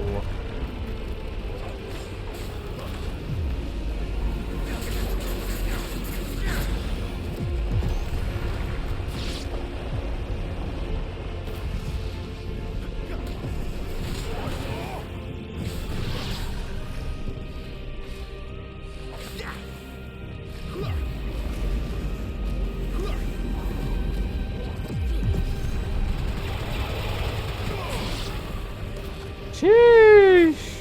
Sheesh.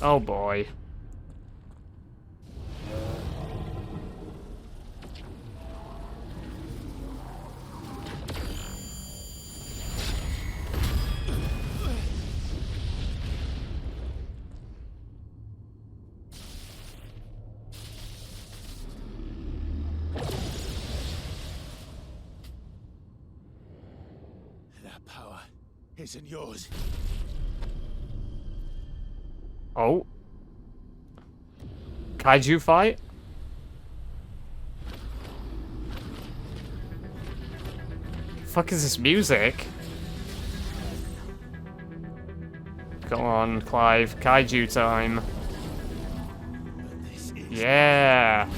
Oh boy. That power isn't yours. Oh. Kaiju fight? Fuck is this music? Come on, Clive. Kaiju time. Yeah.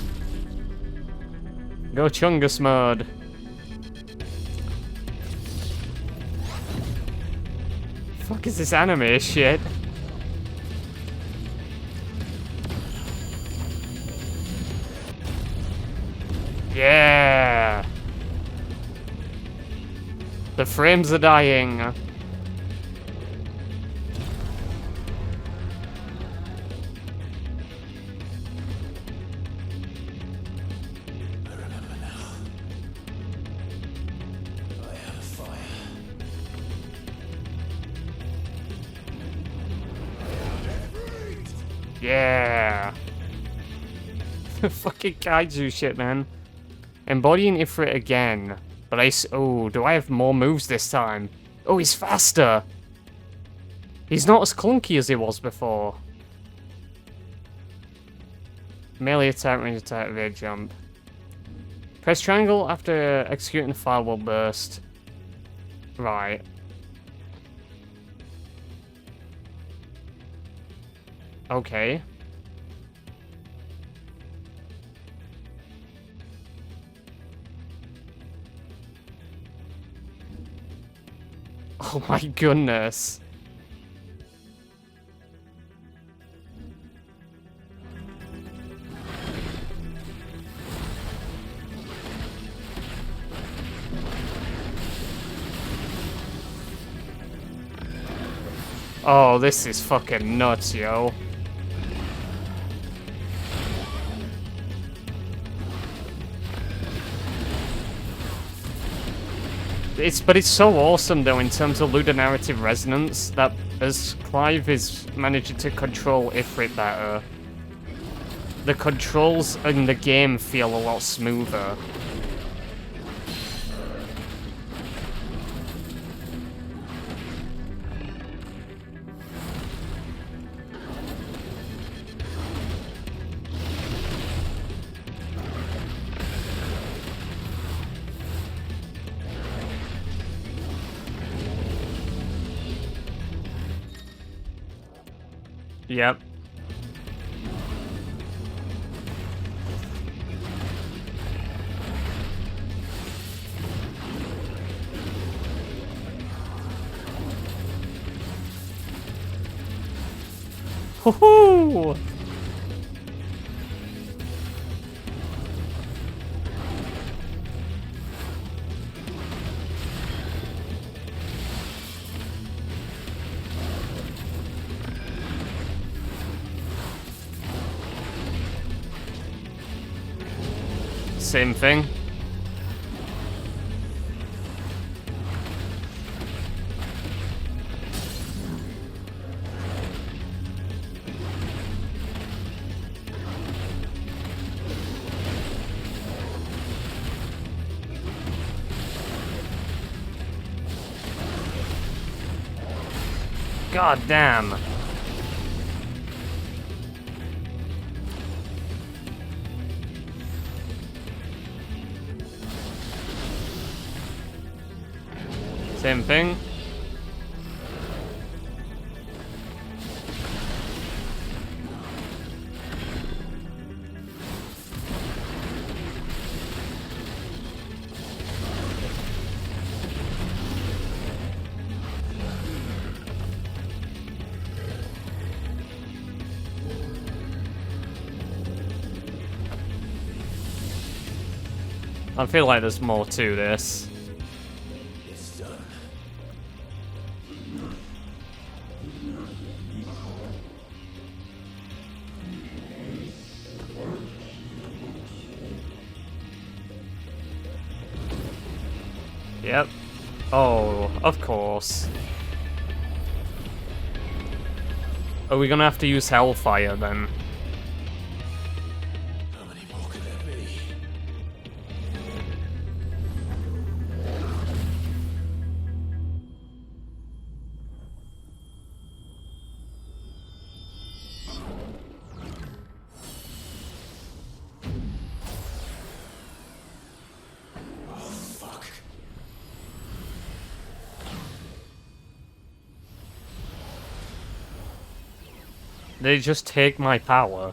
Go Chungus mode. Fuck is this anime shit? Yeah. The frames are dying. Yeah. Fucking kaiju shit, man. Embodying Ifrit again. But oh, do I have more moves this time? Oh, he's faster. He's not as clunky as he was before. Melee attack, range attack, evade jump. Press triangle after executing the firewall burst. Right. Okay. Oh my goodness. Oh, this is fucking nuts, yo. But it's so awesome though in terms of ludonarrative resonance that as Clive is managing to control Ifrit better, the controls in the game feel a lot smoother. Yep. Hoo-hoo! Same thing. God damn. Same thing. I feel like there's more to this. It's done. Yep. Oh, of course. Are we gonna have to use Hellfire then? How many more could there be? Oh, fuck. They just take my power.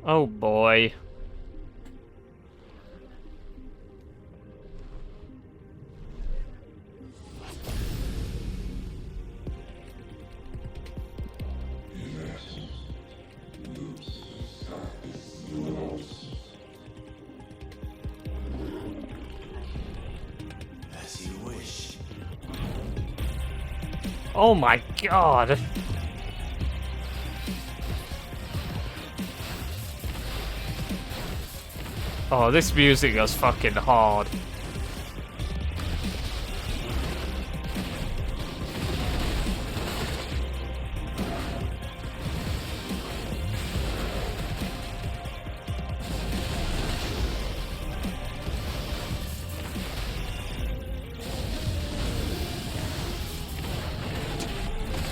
Oh boy. As you wish. Oh my god. Oh, this music is fucking hard.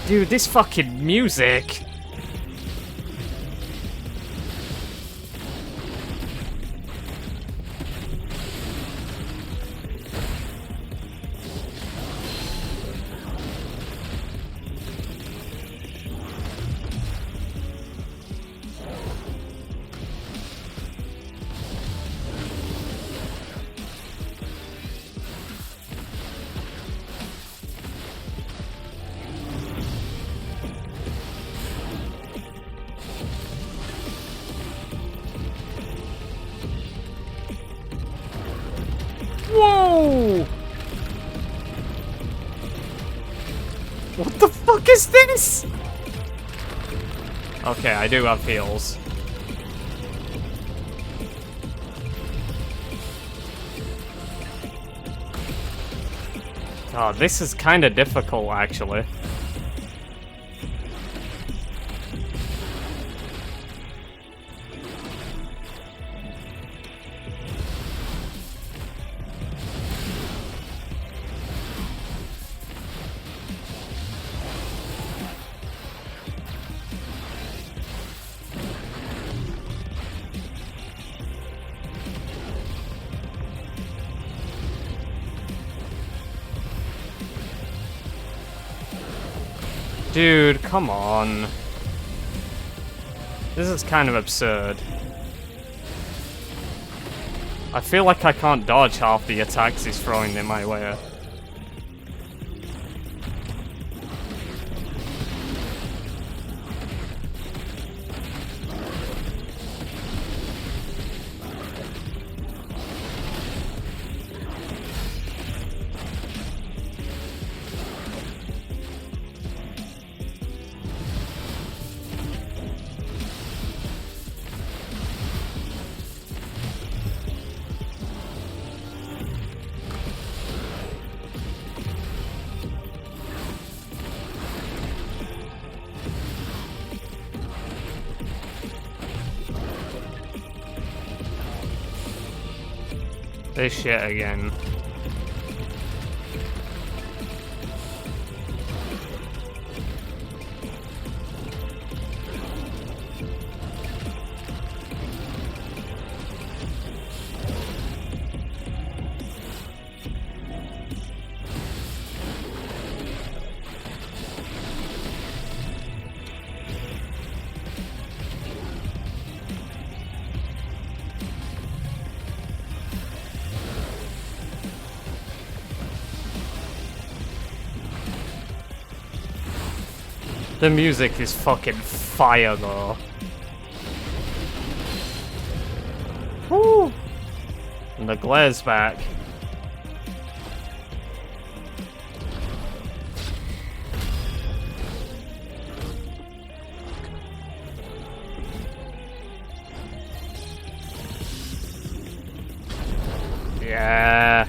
Dude, this fucking music. Whoa! What the fuck is this? Okay, I do have heals. Oh, this is kind of difficult, actually. Dude, come on. This is kind of absurd. I feel like I can't dodge half the attacks he's throwing in my way. This shit again. The music is fucking fire, though. Woo! And the glare's back. Yeah.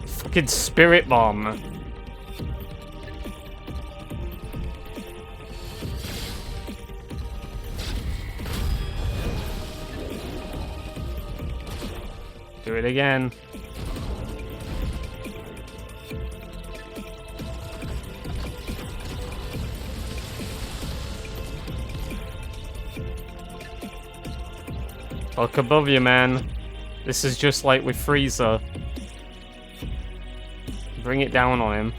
Fucking spirit bomb. Do it again. Look above you, man. This is just like with Freezer. Bring it down on him.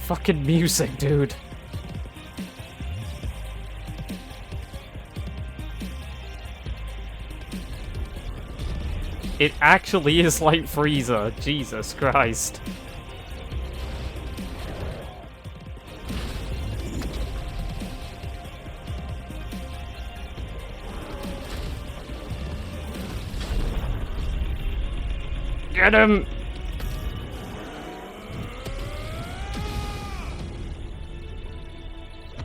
Fucking music, dude. It actually is like Freezer. Jesus Christ. Get him!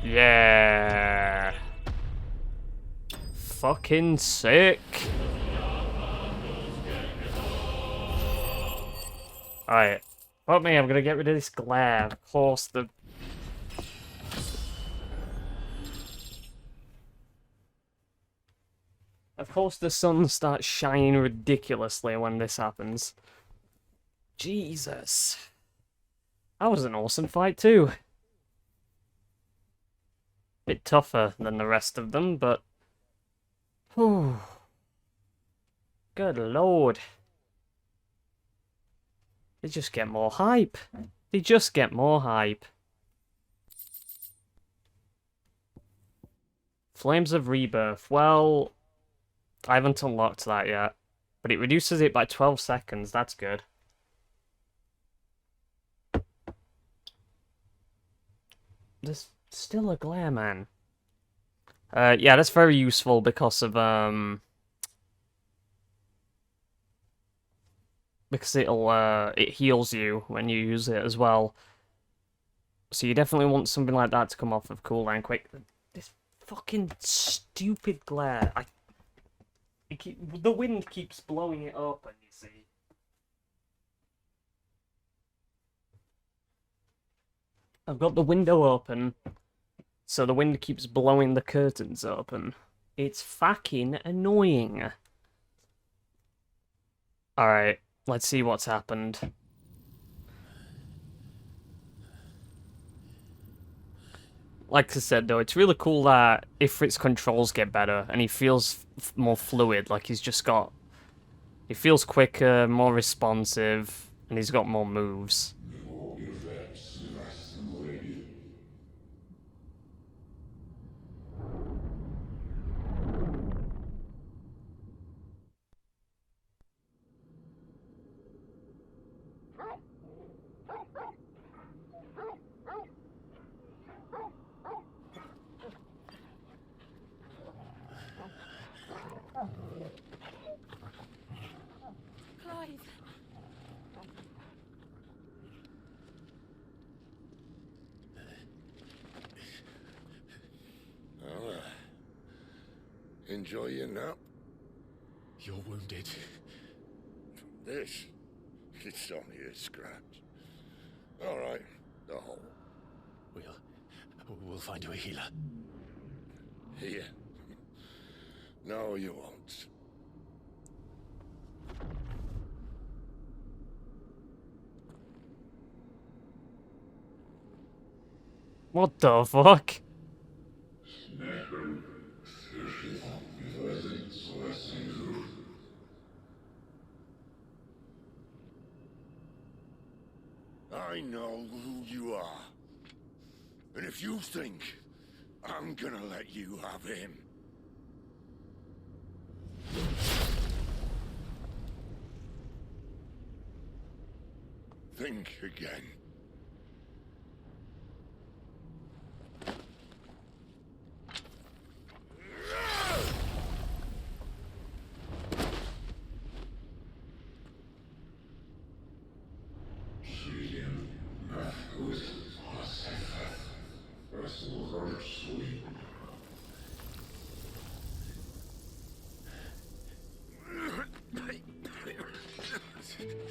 Yeah. Fucking sick. Alright. Fuck me, I'm gonna get rid of this glare. Of course, the sun starts shining ridiculously when this happens. Jesus. That was an awesome fight too. Bit tougher than the rest of them, but... Whew. Good lord. They just get more hype. They just get more hype. Flames of Rebirth. Well, I haven't unlocked that yet. But it reduces it by 12 seconds. That's good. There's still a glare, man. Yeah, that's very useful because of, because it heals you when you use it as well. So you definitely want something like that to come off of cooldown quick. This fucking stupid glare. The wind keeps blowing it open, you see. I've got the window open, so the wind keeps blowing the curtains open. It's fucking annoying. Alright. Let's see what's happened. Like I said, though, it's really cool that Ifrit's controls get better, and he feels more fluid, like he's just got... He feels quicker, more responsive, and he's got more moves. Enjoy your nap? You're wounded. This? It's only a scratch. All right, the hole. We'll find you a healer. Here? No, you won't. What the fuck? I know who you are. And if you think I'm gonna let you have him... think again.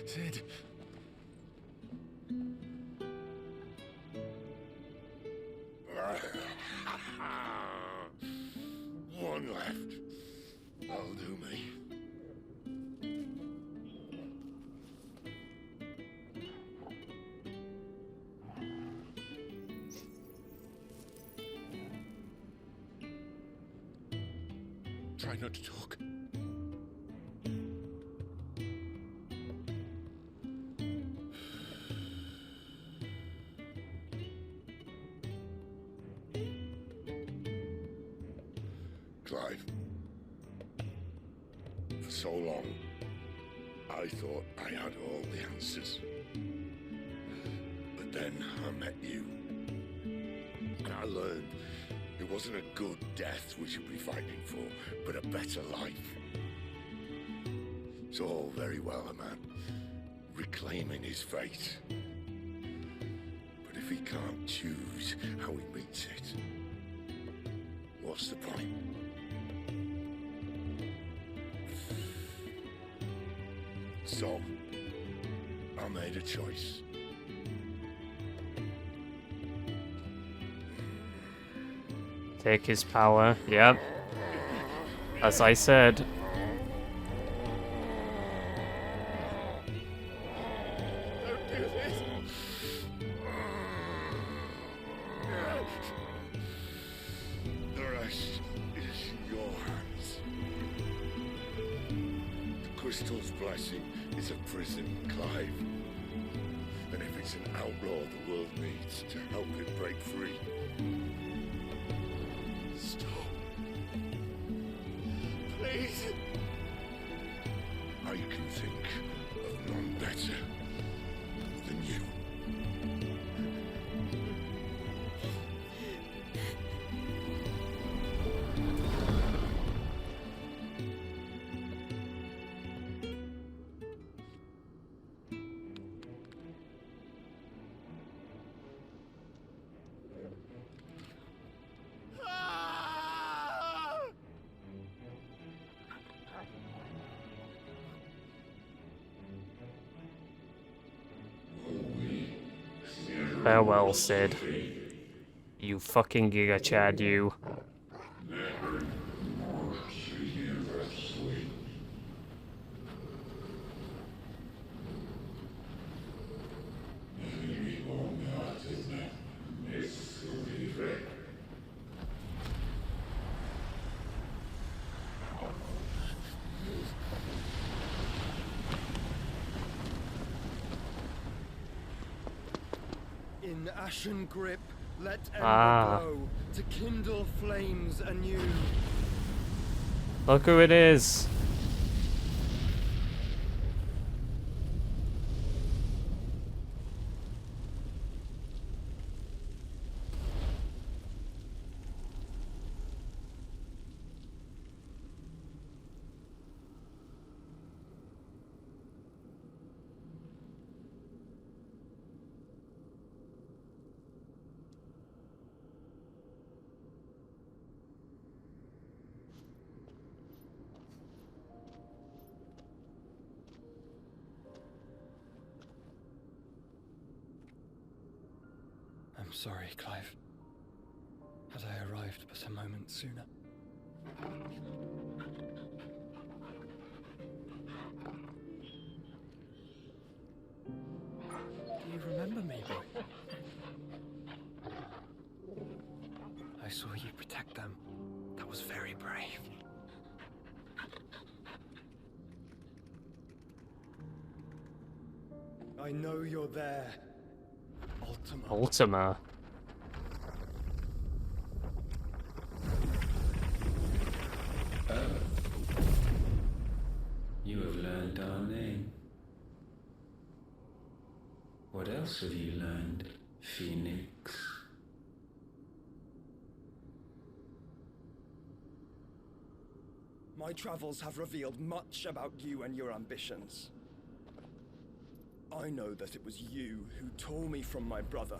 Sid. One left. That'll do me. Try not to talk. Clive. For so long, I thought I had all the answers. But then I met you. And I learned it wasn't a good death we should be fighting for, but a better life. It's all very well a man reclaiming his fate. But if he can't choose how he meets it, what's the point? So, I made a choice. Take his power, yep. As I said. Don't do this. The rest is in your hands. The crystal's blessing is a prison, Clive. And if it's an outlaw the world needs to help it break free. Stop. Please. I can think of none better than you. Farewell, Sid. You fucking Giga Chad, you. In ashen grip, let ember glow to kindle flames anew. Look who it is. I'm sorry, Clive. Had I arrived but a moment sooner. Do you remember me, boy? saw you protect them. That was very brave. I know you're there, Ultima. Ultima. Oh. You have learned our name. What else have you learned, Phoenix? My travels have revealed much about you and your ambitions. I know that it was you who tore me from my brother.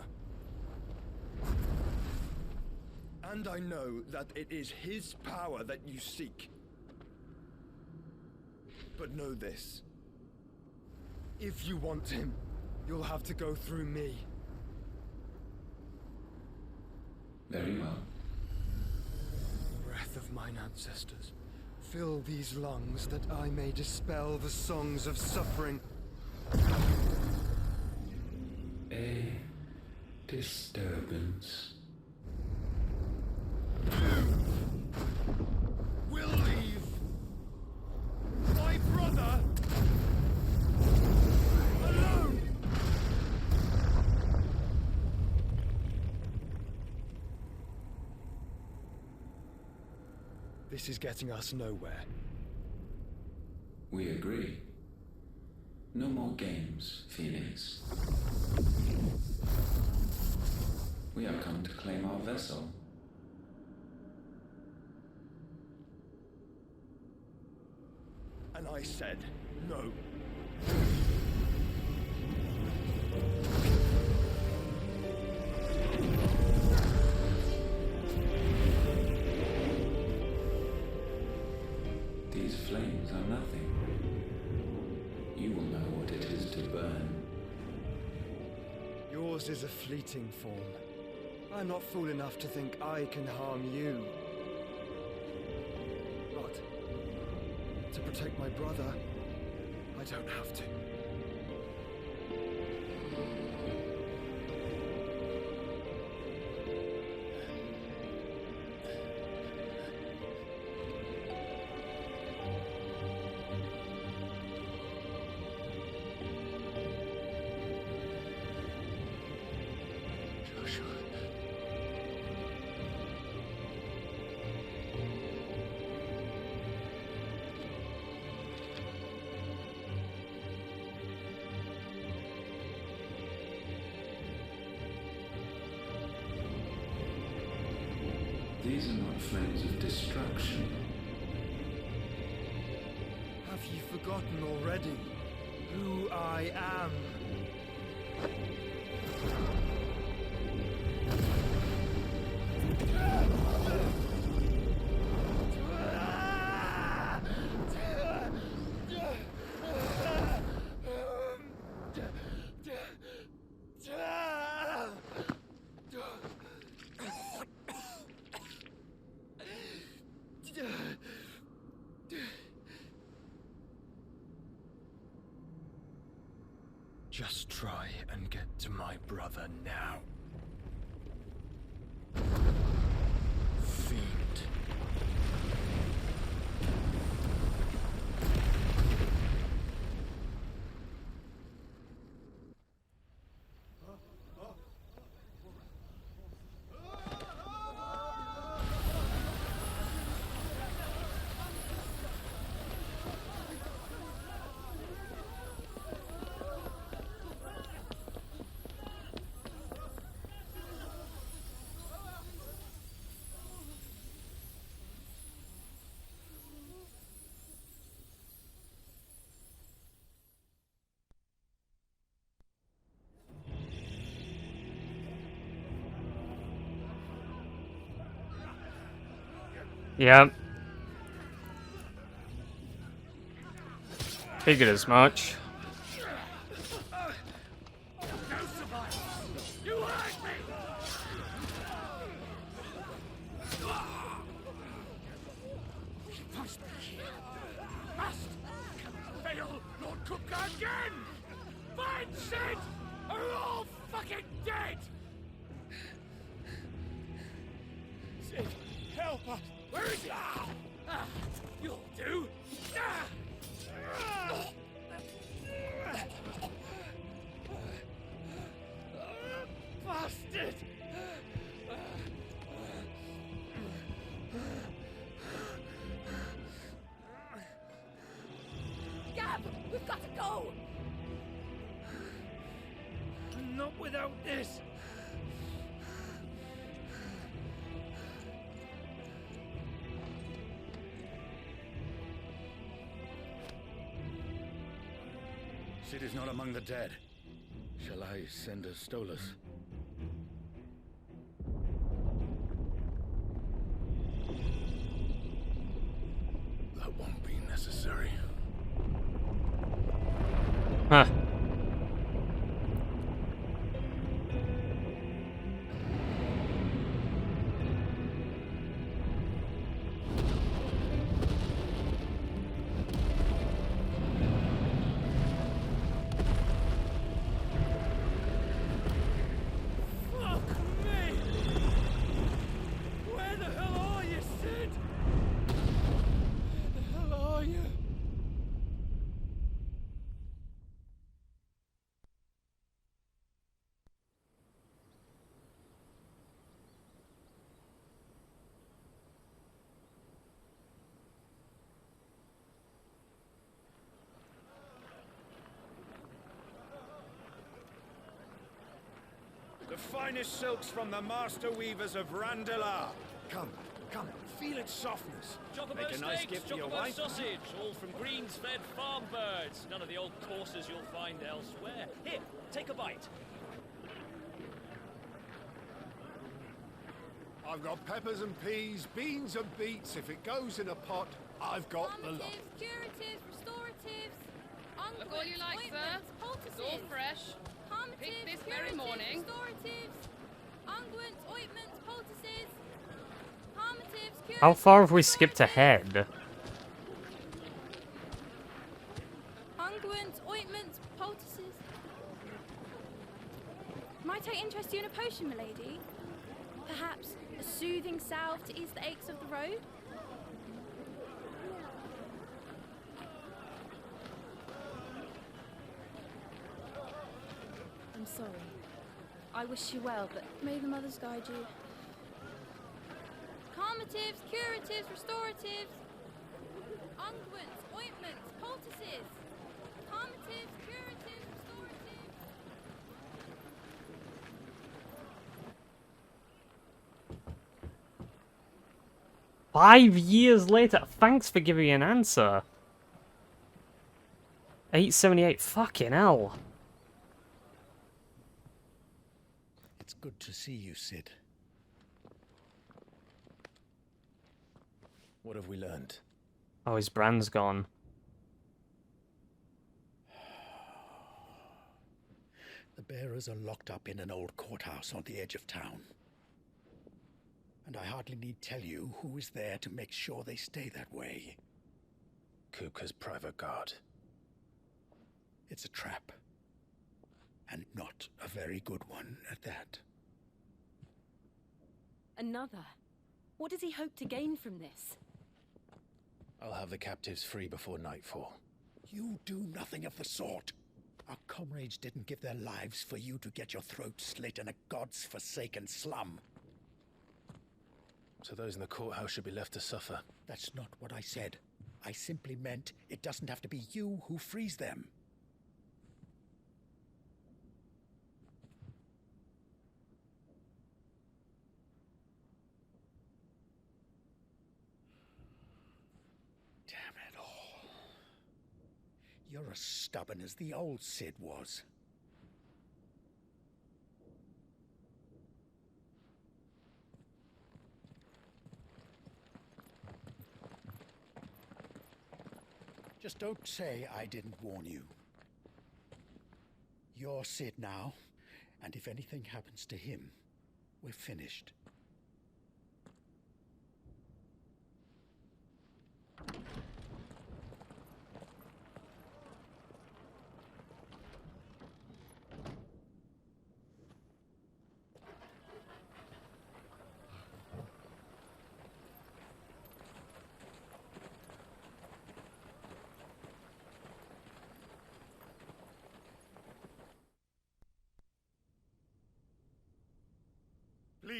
And I know that it is his power that you seek. But know this. If you want him, you'll have to go through me. Very well. Breath of mine ancestors, fill these lungs that I may dispel the songs of suffering. A disturbance. We'll leave my brother alone. This is getting us nowhere. We agree. No more games, Phoenix. We have come to claim our vessel. And I said no. These flames are nothing. You will know what it is to burn. Yours is a fleeting form. I'm not fool enough to think I can harm you. But to protect my brother, I don't have to. These are not flames of destruction. Have you forgotten already who I am? Just try and get to my brother now. Fiend. Yeah. Figured as much. You hurt me! She must be here. Must! Can fail Lord Cook again! Find Sid! Are all fucking dead! Sid, help us! Where is he? You'll do. Bastard! Gab, we've got to go! Not without this! Sid is not among the dead. Shall I send a Stolas? That won't be necessary. Huh. Fuck me! Where the hell are you, Sid? Where the hell are you? The finest silks from the master weavers of Randalar. Come, feel its softness. Chocobo Make a nice steaks, gift for your chocobo wife. sausage, all from greens-fed farm birds. None of the old courses you'll find elsewhere. Here, take a bite. I've got peppers and peas, beans and beets. If it goes in a pot, I've got the lot. Curatives, restoratives, Look all you like, sir. It's all fresh. Picked this very morning. restoratives, unguents, ointments, poultices, palmatives, How far have we skipped ahead? unguents, ointments, poultices. Might I interest you in a potion, milady? Perhaps a soothing salve to ease the aches of the road? I'm sorry. I wish you well, but may the mothers guide you. Calmatives, curatives, restoratives, unguents, ointments, poultices. Calmatives, curatives, restoratives. 5 years later. Thanks for giving me an answer. 878. Fucking hell. It's good to see you, Sid. What have we learned? Oh, his brand's gone. The bearers are locked up in an old courthouse on the edge of town. And I hardly need tell you who is there to make sure they stay that way. Kupka's private guard. It's a trap. And not a very good one at that. Another? What does he hope to gain from this? I'll have the captives free before nightfall. You do nothing of the sort. Our comrades didn't give their lives for you to get your throat slit in a god's forsaken slum. So those in the courthouse should be left to suffer. That's not what I said. I simply meant it doesn't have to be you who frees them. Damn it all. You're as stubborn as the old Sid was. Just don't say I didn't warn you. You're Sid now, and if anything happens to him, we're finished.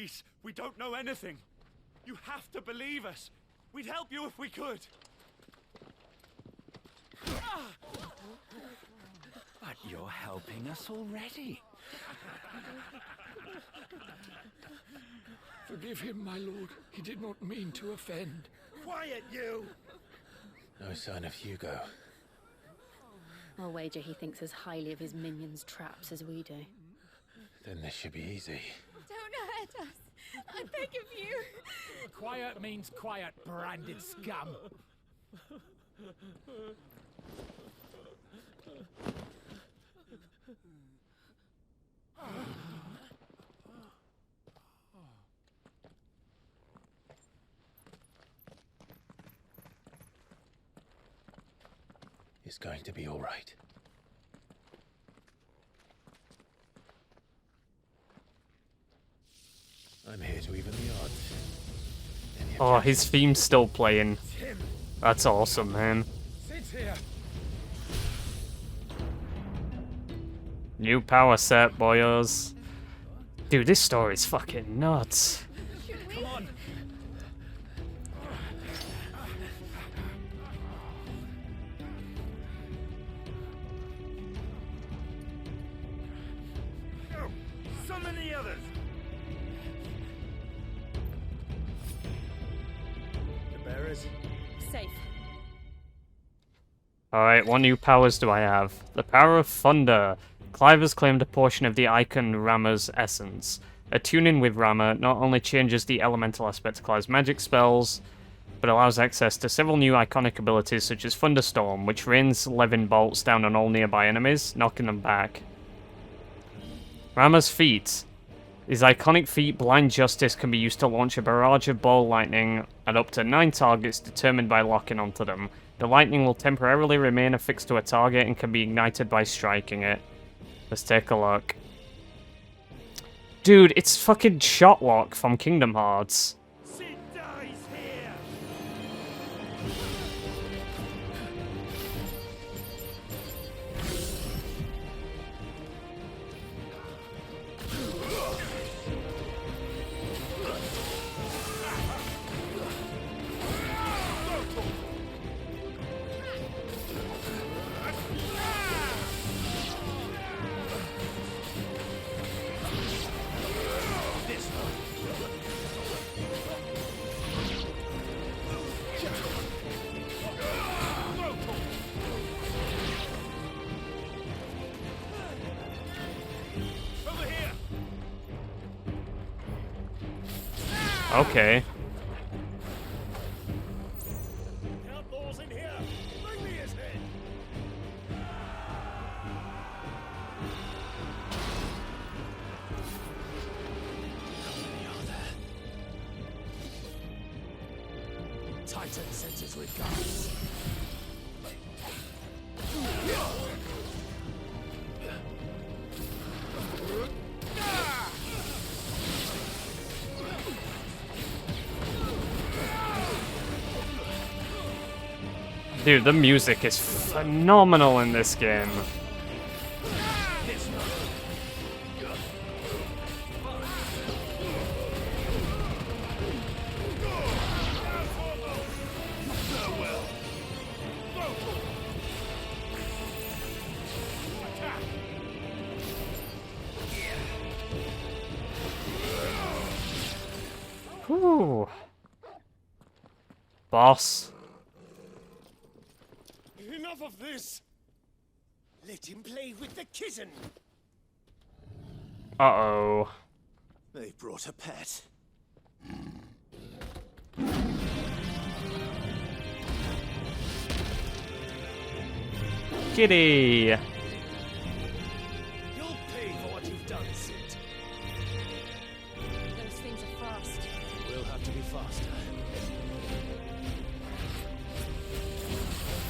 Please, we don't know anything. You have to believe us. We'd help you if we could. But you're helping us already. Forgive him, my lord. He did not mean to offend. Quiet, you! No sign of Hugo. I'll wager he thinks as highly of his minions' traps as we do. Then this should be easy. Don't hurt us. I beg of you. Quiet means quiet, branded scum. It's going to be all right. I'm here to even the odds. Oh, his theme's still playing. That's awesome, man. Sit here. New power set, boyos. Dude, this story's fucking nuts. Come on. Summon the others! The bearers? Safe. Alright, what new powers do I have? The power of thunder. Clive has claimed a portion of the icon Rama's essence. Attuning with Rama not only changes the elemental aspect of Clive's magic spells, but allows access to several new iconic abilities such as Thunderstorm, which rains levin bolts down on all nearby enemies, knocking them back. Rama's feat. His iconic feat, Blind Justice, can be used to launch a barrage of ball lightning at up to 9 targets determined by locking onto them. The lightning will temporarily remain affixed to a target and can be ignited by striking it. Let's take a look. Dude, it's fucking Shotlock from Kingdom Hearts. Sid dies here! Okay. Outlaws in here! Bring me his head! Titan sends his regards. Dude, the music is phenomenal in this game. Whew. Boss. Enough of this! Let him play with the kitten! Uh-oh. They brought a pet. Kitty. You'll pay for what you've done, Sid. Those things are fast. We'll have to be faster.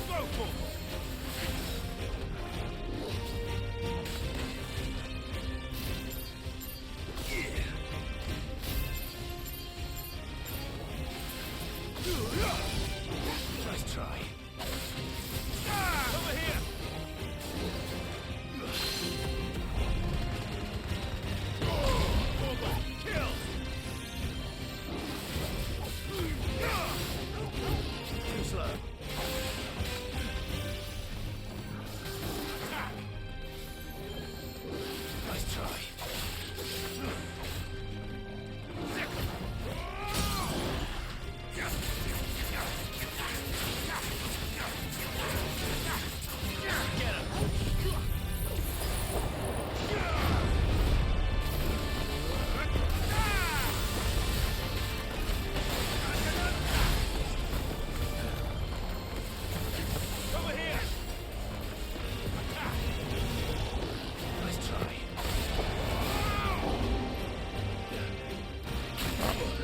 Go, go, go! Nice try. Over here! Kill!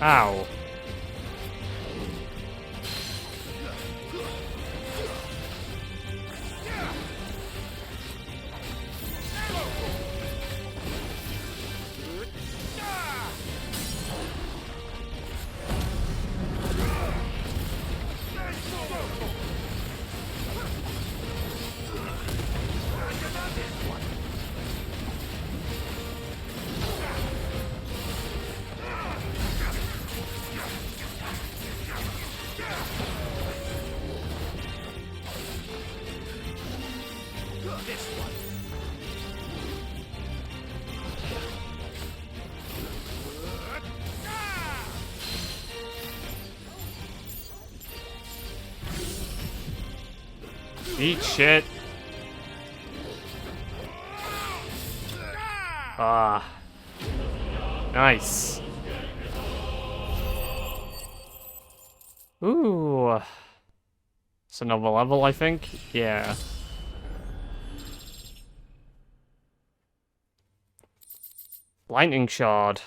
Ow. Eat shit. Ah. Nice. Ooh. It's another level, I think. Yeah. Lightning shard.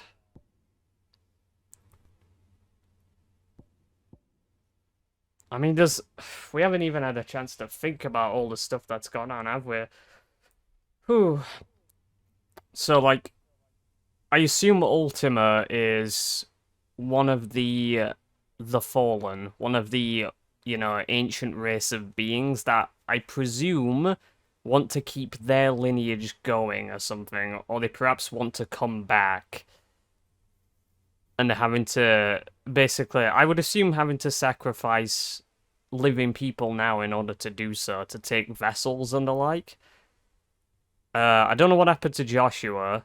I mean, we haven't even had a chance to think about all the stuff that's gone on, have we? Whew. So, like, I assume Ultima is one of the Fallen, one of the, you know, ancient race of beings that I presume want to keep their lineage going or something, or they perhaps want to come back. And having to, basically, I would assume having to sacrifice living people now in order to do so, to take vessels and the like. I don't know what happened to Joshua.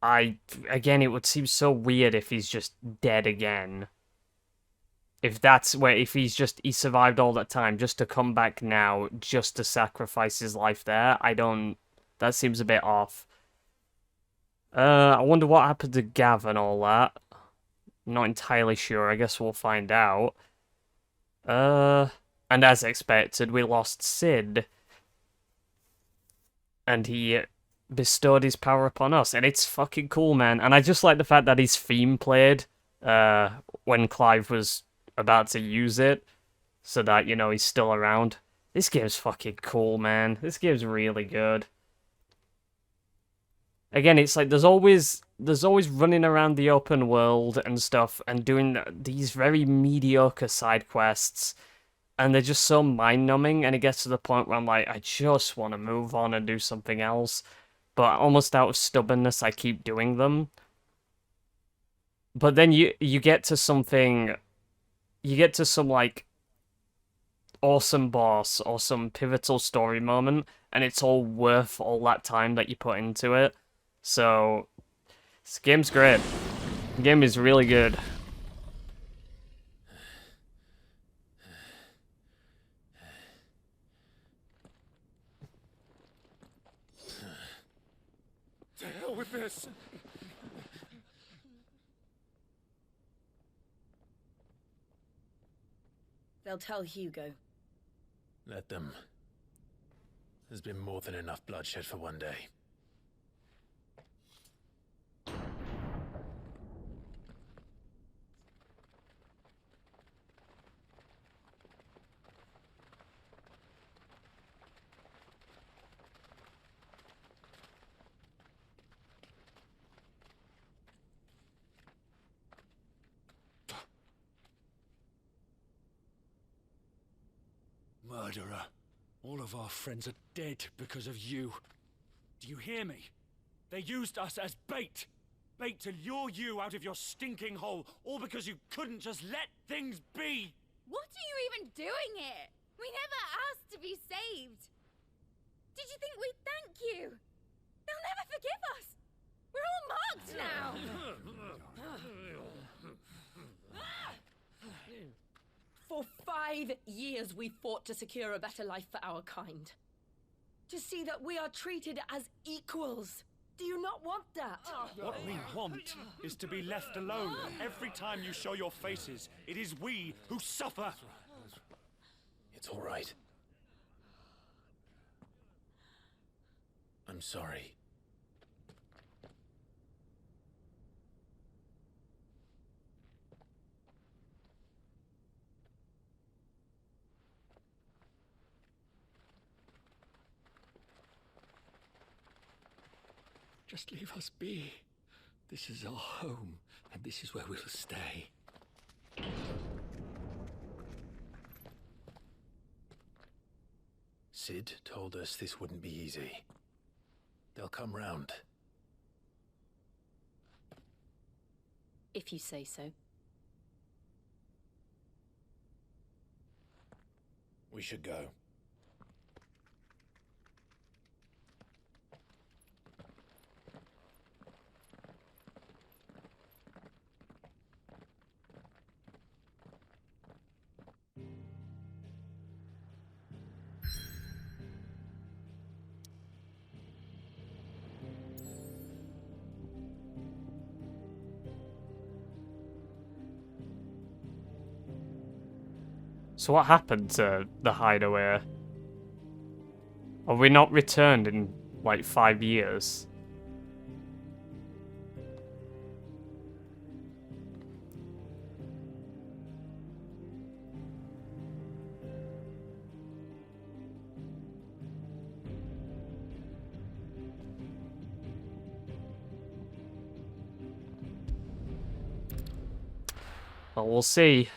Again, it would seem so weird if he's just dead again. If he survived all that time just to come back now, just to sacrifice his life there, that seems a bit off. I wonder what happened to Gav and all that. Not entirely sure. I guess we'll find out. And as expected, we lost Sid. And he bestowed his power upon us. And it's fucking cool, man. And I just like the fact that his theme played when Clive was about to use it. So that, you know, he's still around. This game's fucking cool, man. This game's really good. Again, it's like there's always running around the open world and stuff and doing these very mediocre side quests, and they're just so mind-numbing, and it gets to the point where I'm like, I just want to move on and do something else, but almost out of stubbornness, I keep doing them. But then you get to something, you get to some, like, awesome boss or some pivotal story moment, and it's all worth all that time that you put into it. So, this game's great. The game is really good. To hell with this! They'll tell Hugo. Let them. There's been more than enough bloodshed for one day. Murderer. All of our friends are dead because of you. Do you hear me? They used us as bait. Bait to lure you out of your stinking hole, all because you couldn't just let things be. What are you even doing here? We never asked to be saved. Did you think we'd thank you? They'll never forgive us. We're all marked now. For 5 years we fought to secure a better life for our kind. To see that we are treated as equals. Do you not want that? What we want is to be left alone. Every time you show your faces, it is we who suffer. It's all right. I'm sorry. Just leave us be. This is our home, and this is where we'll stay. Sid told us this wouldn't be easy. They'll come round. If you say so. We should go. So what happened to the hideaway? Have we not returned in, like, 5 years? Well, we'll see.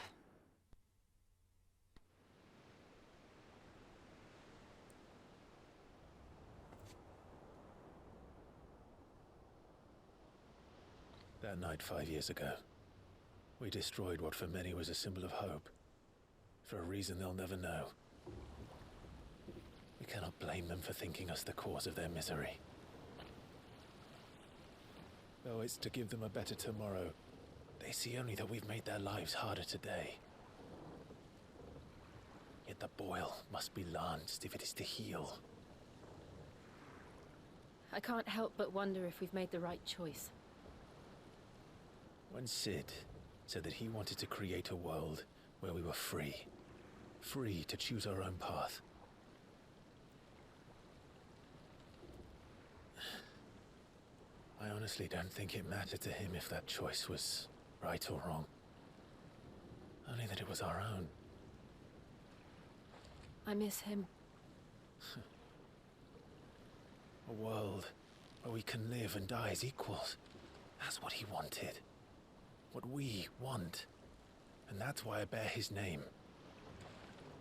That night 5 years ago, we destroyed what for many was a symbol of hope. For a reason they'll never know. We cannot blame them for thinking us the cause of their misery. Though it's to give them a better tomorrow, they see only that we've made their lives harder today. Yet the boil must be lanced if it is to heal. I can't help but wonder if we've made the right choice. When Sid said that he wanted to create a world where we were free. Free to choose our own path. I honestly don't think it mattered to him if that choice was right or wrong. Only that it was our own. I miss him. A world where we can live and die as equals. That's what he wanted. What we want. And that's why I bear his name.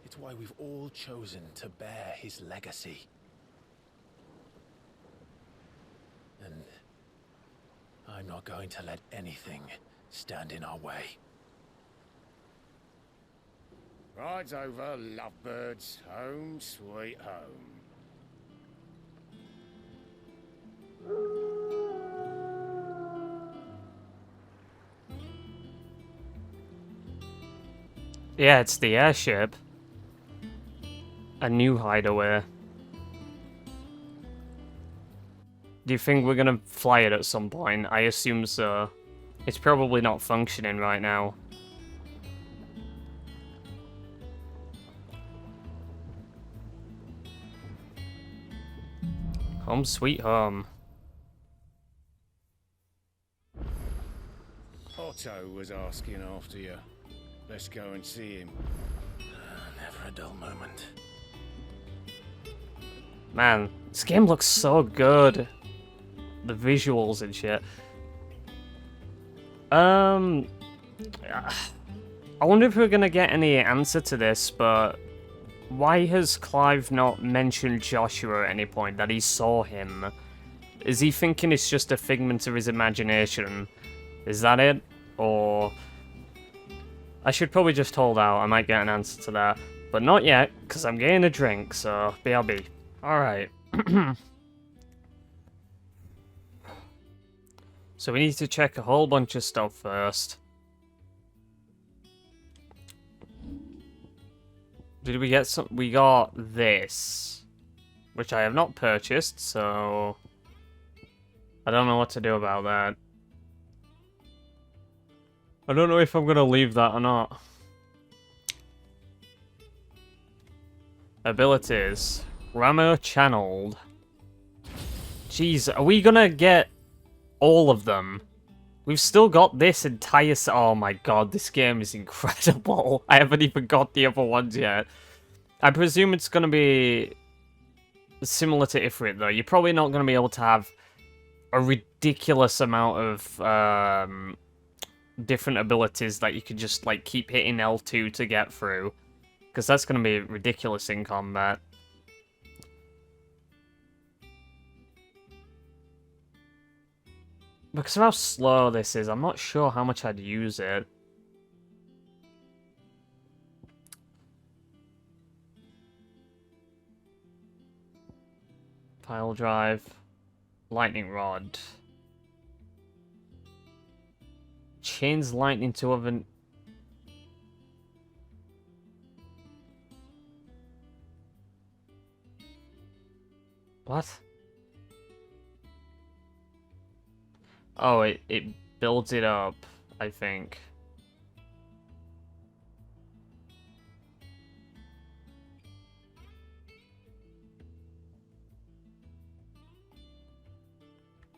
It's why we've all chosen to bear his legacy. And I'm not going to let anything stand in our way. Ride's over, lovebirds. Home sweet home. Yeah, it's the airship. A new hideaway. Do you think we're gonna fly it at some point? I assume so. It's probably not functioning right now. Home sweet home. Otto was asking after you. Let's go and see him. Never a dull moment. Man, this game looks so good. The visuals and shit. I wonder if we're gonna get any answer to this, but why has Clive not mentioned Joshua at any point, that he saw him? Is he thinking it's just a figment of his imagination? Is that it? Or... I should probably just hold out, I might get an answer to that. But not yet, because I'm getting a drink, so BRB. Alright. So we need to check a whole bunch of stuff first. Did we get some? We got this, which I have not purchased, so I don't know what to do about that. I don't know if I'm gonna leave that or not. Abilities. Rammer channeled. Jeez, are we gonna get all of them? We've still got this entire oh my god, this game is incredible. I haven't even got the other ones yet. I presume it's gonna be similar to Ifrit though. You're probably not gonna be able to have a ridiculous amount of different abilities that you could just like keep hitting L2 to get through, because that's going to be ridiculous in combat. Because of how slow this is, I'm not sure how much I'd use it. Pile drive, lightning rod. Chains lightning to oven. What? Oh, it builds it up, I think.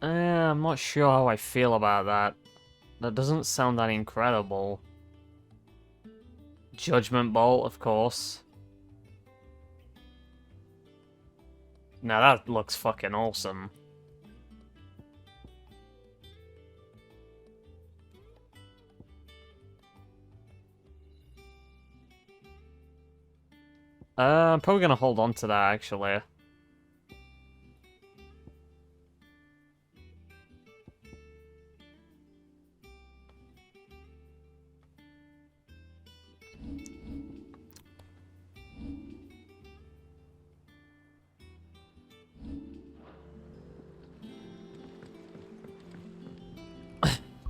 I'm not sure how I feel about that. That doesn't sound that incredible. Judgment Bolt, of course. Now that looks fucking awesome. I'm probably gonna hold on to that, actually.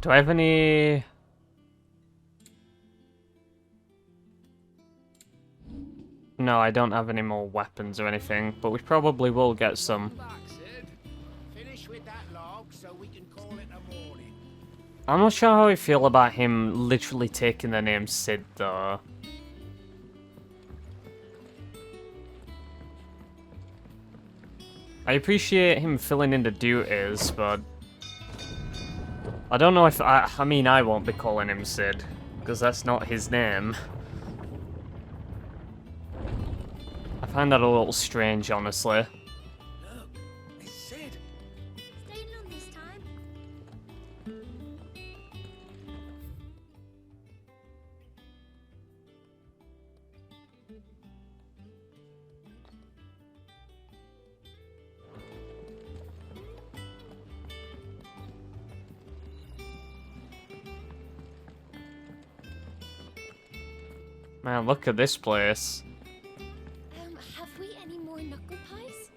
Do I have any... No, I don't have any more weapons or anything, but we probably will get some. Finish with that log so we can call it a morning. I'm not sure how I feel about him literally taking the name Sid, though. I appreciate him filling in the duties, but... I don't know if... I mean, I won't be calling him Sid, because that's not his name. I find that a little strange, honestly. Look, it's Sid. Staying long this time. Man, look at this place. Have we any more knuckle pies?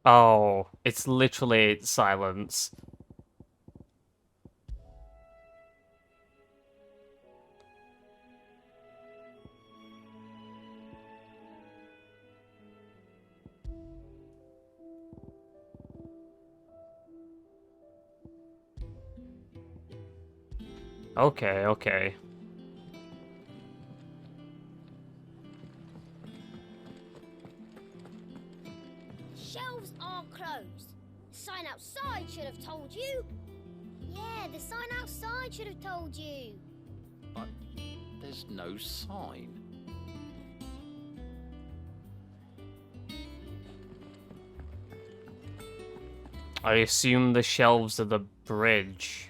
Oh, it's literally silence. Okay, okay. Shelves are closed. The sign outside should have told you. Yeah, the sign outside should have told you. But there's no sign. I assume the shelves are the bridge.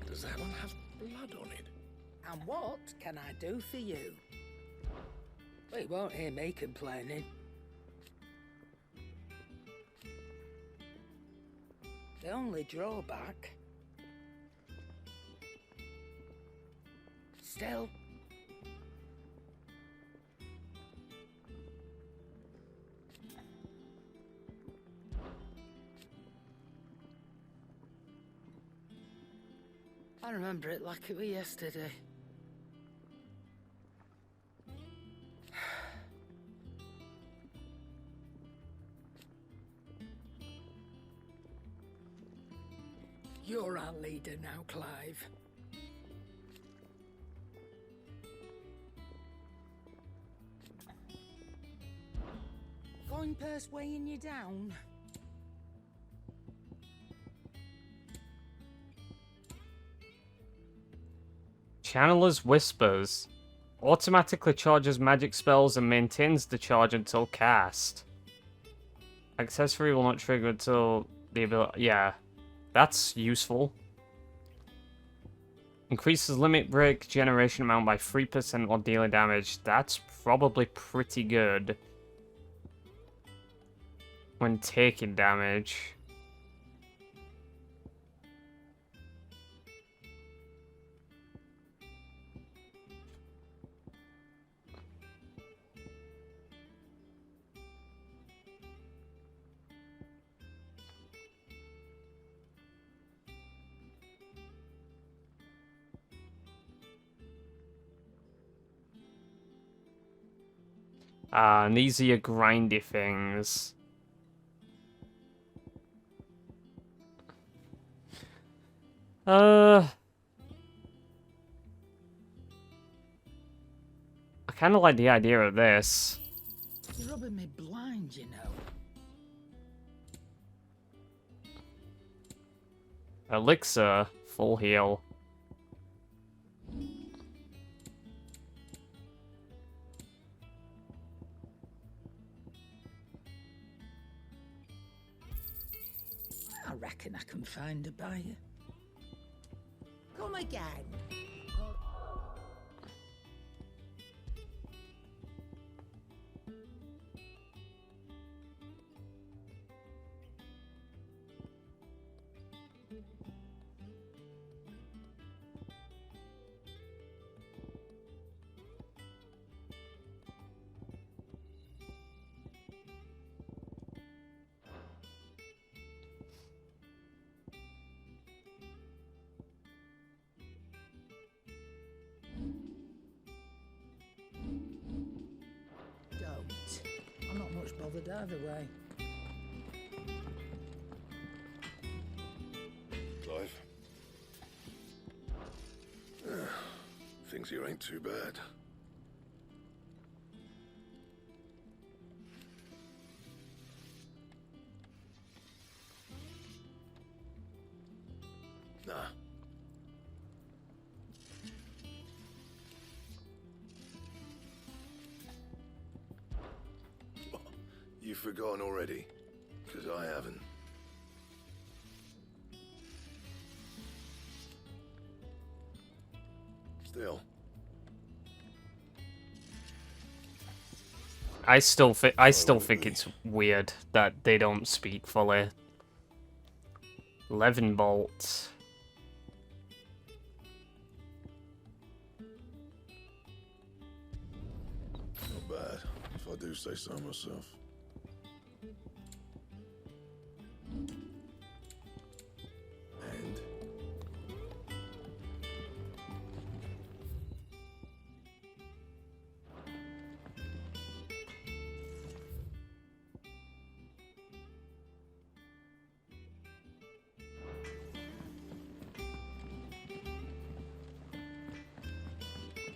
Does that one have blood on it? And what can I do for you? Well, you won't hear me complaining. The only drawback... Still, I remember it like it was yesterday. You're our leader now, Clive. Fine purse weighing you down. Channeler's Whispers. Automatically charges magic spells and maintains the charge until cast. Accessory will not trigger until the ability... Yeah, that's useful. Increases limit break generation amount by 3% while dealing damage. That's probably pretty good when taking damage. And these are your grindy things. I kind of like the idea of this. You're rubbing me blind, you know. Elixir, full heal. I reckon I can find a buyer. Come again. I'm not much bothered either way. Clive. Things here ain't too bad. Nah. You've forgotten already? Because I haven't. Still. I still think it's weird that they don't speak fully. 11 bolts. Not bad, if I do say so myself. And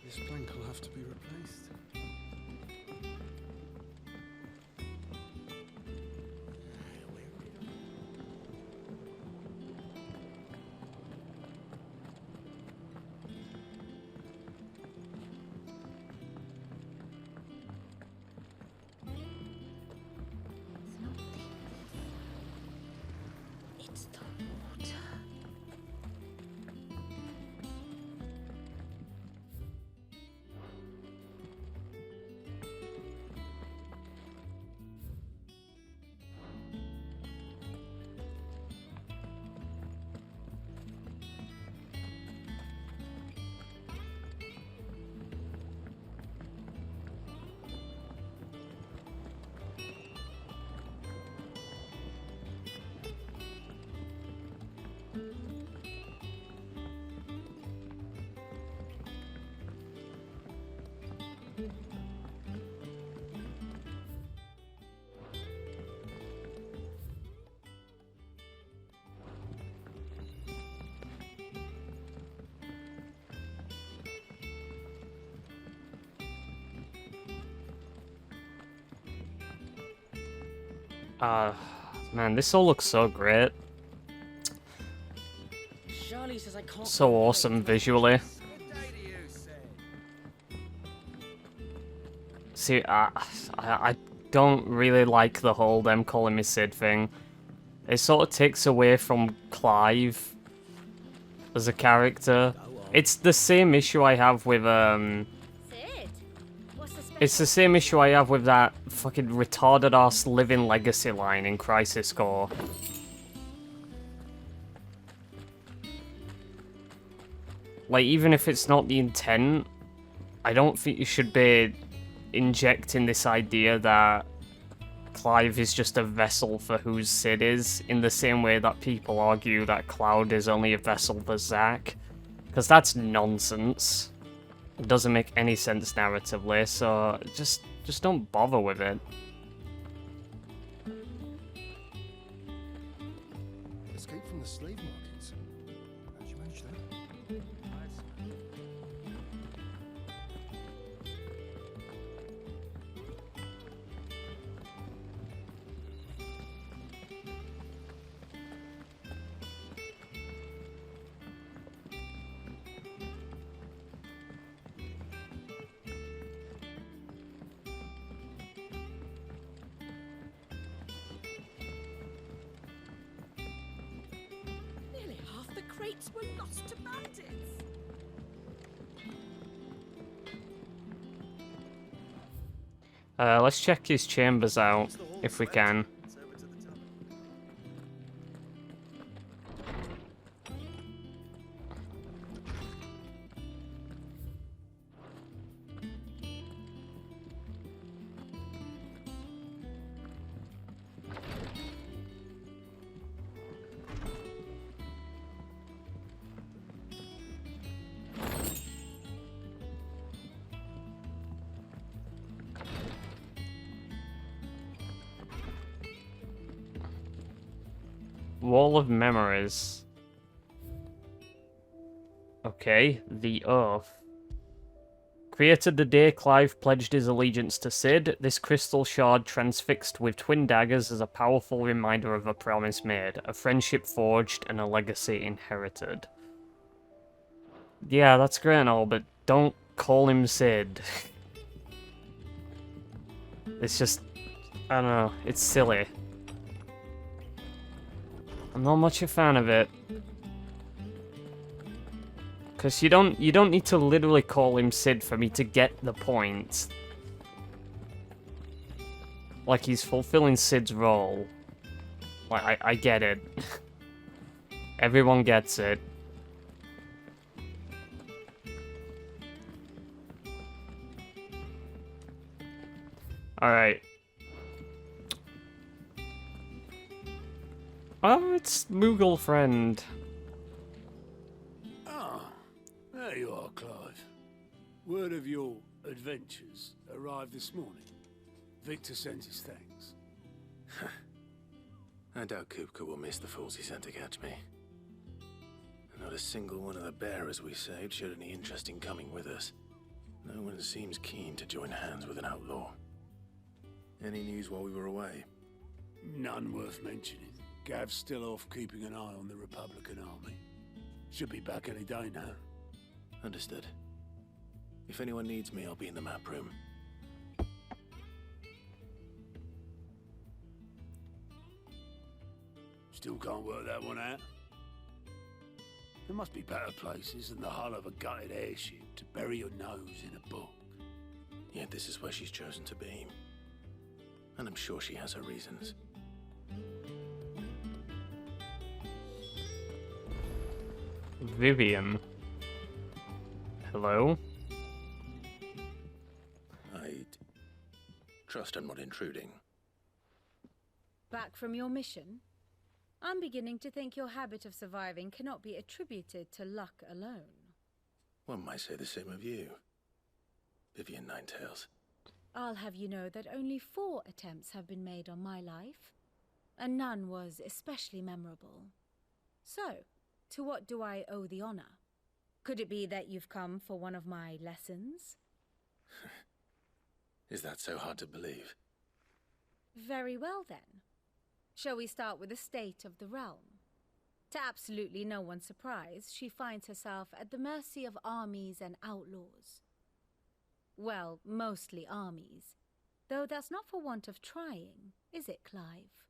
This plank will have to be replaced. It's the water. Man, this all looks so great. Charlie says I can't So awesome visually. See, I don't really like the whole them calling me Sid thing. It sort of takes away from Clive as a character. It's the same issue I have with, It's the same issue I have with that fucking retarded ass Living Legacy line in Crisis Core. Like, even if it's not the intent, I don't think you should be injecting this idea that Clive is just a vessel for who Sid is, in the same way that people argue that Cloud is only a vessel for Zack. Because that's nonsense. It doesn't make any sense narratively, so just don't bother with it. Escape from the slave markets. How'd you manage that? Nearly half the crates were lost to bandits. Let's check his chambers out, if we can. Wall of Memories. Okay, the Oath. Created the day Clive pledged his allegiance to Sid, this crystal shard transfixed with twin daggers is a powerful reminder of a promise made, a friendship forged, and a legacy inherited. Yeah, that's great and all, but don't call him Sid. It's just, I don't know, it's silly. I'm not much a fan of it. Cause you don't need to literally call him Sid for me to get the point. Like he's fulfilling Sid's role. Like I get it. Everyone gets it. Alright. Oh, it's Moogle friend. Ah, there you are, Clive. Word of your adventures arrived this morning. Victor sends his thanks. I doubt Kupka will miss the fools he sent to catch me. Not a single one of the bearers we saved showed any interest in coming with us. No one seems keen to join hands with an outlaw. Any news while we were away? None worth mentioning. Gav's still off keeping an eye on the Republican army. Should be back any day now. Understood. If anyone needs me, I'll be in the map room. Still can't work that one out. There must be better places than the hull of a gutted airship to bury your nose in a book. Yet this is where she's chosen to be. And I'm sure she has her reasons. Vivian. Hello? I'd trust I'm not intruding. Back from your mission? I'm beginning to think your habit of surviving cannot be attributed to luck alone. One might say the same of you. Vivian Ninetails. I'll have you know that only 4 attempts have been made on my life, and none was especially memorable. So, to what do I owe the honor? Could it be that you've come for one of my lessons? Is that so hard to believe? Very well then. Shall we start with the state of the realm? To absolutely no one's surprise, she finds herself at the mercy of armies and outlaws. Well, mostly armies. Though that's not for want of trying, is it, Clive?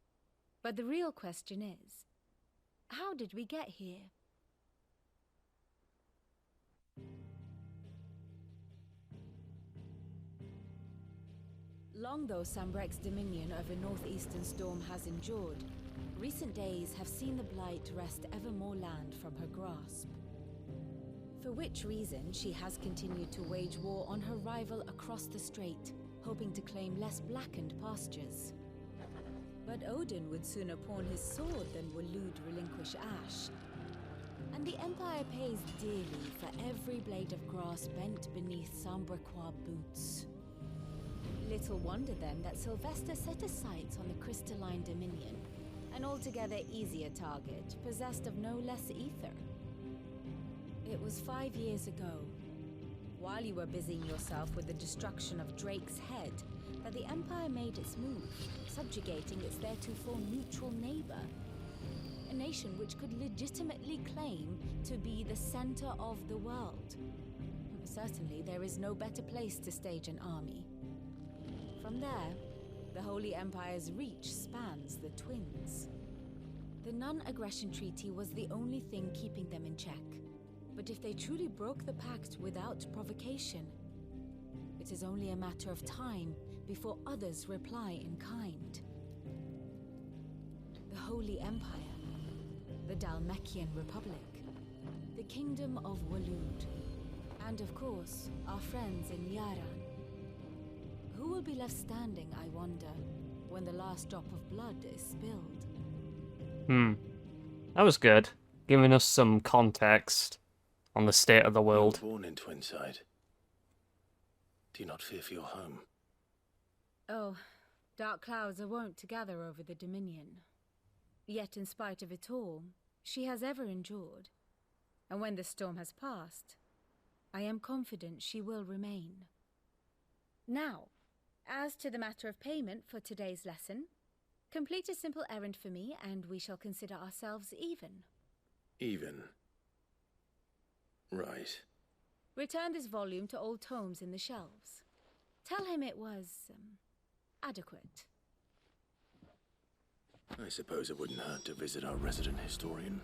But the real question is, how did we get here? Long though Sambrek's dominion over northeastern Storm has endured, recent days have seen the Blight wrest ever more land from her grasp. For which reason she has continued to wage war on her rival across the strait, hoping to claim less blackened pastures. But Odin would sooner pawn his sword than Waloed relinquish Ash. And the Empire pays dearly for every blade of grass bent beneath Sambrequois boots. Little wonder then that Sylvester set his sights on the Crystalline Dominion, an altogether easier target, possessed of no less ether. It was 5 years ago, while you were busying yourself with the destruction of Drake's head, that the Empire made its move, subjugating its theretofore neutral neighbor. A nation which could legitimately claim to be the center of the world. Certainly, there is no better place to stage an army. From there, the Holy Empire's reach spans the Twins. The non-aggression treaty was the only thing keeping them in check. But if they truly broke the pact without provocation, it is only a matter of time before others reply in kind. The Holy Empire, the Dhalmekian Republic, the Kingdom of Waloed, and of course, our friends in Yaran. Who will be left standing, I wonder, when the last drop of blood is spilled? That was good, giving us some context on the state of the world. You were born in Twinside. Do you not fear for your home? Oh, dark clouds are wont to gather over the Dominion. Yet in spite of it all, she has ever endured. And when the storm has passed, I am confident she will remain. Now, as to the matter of payment for today's lesson, complete a simple errand for me and we shall consider ourselves even. Even? Right. Return this volume to old tomes in the shelves. Tell him it was, adequate. I suppose it wouldn't hurt to visit our resident historian.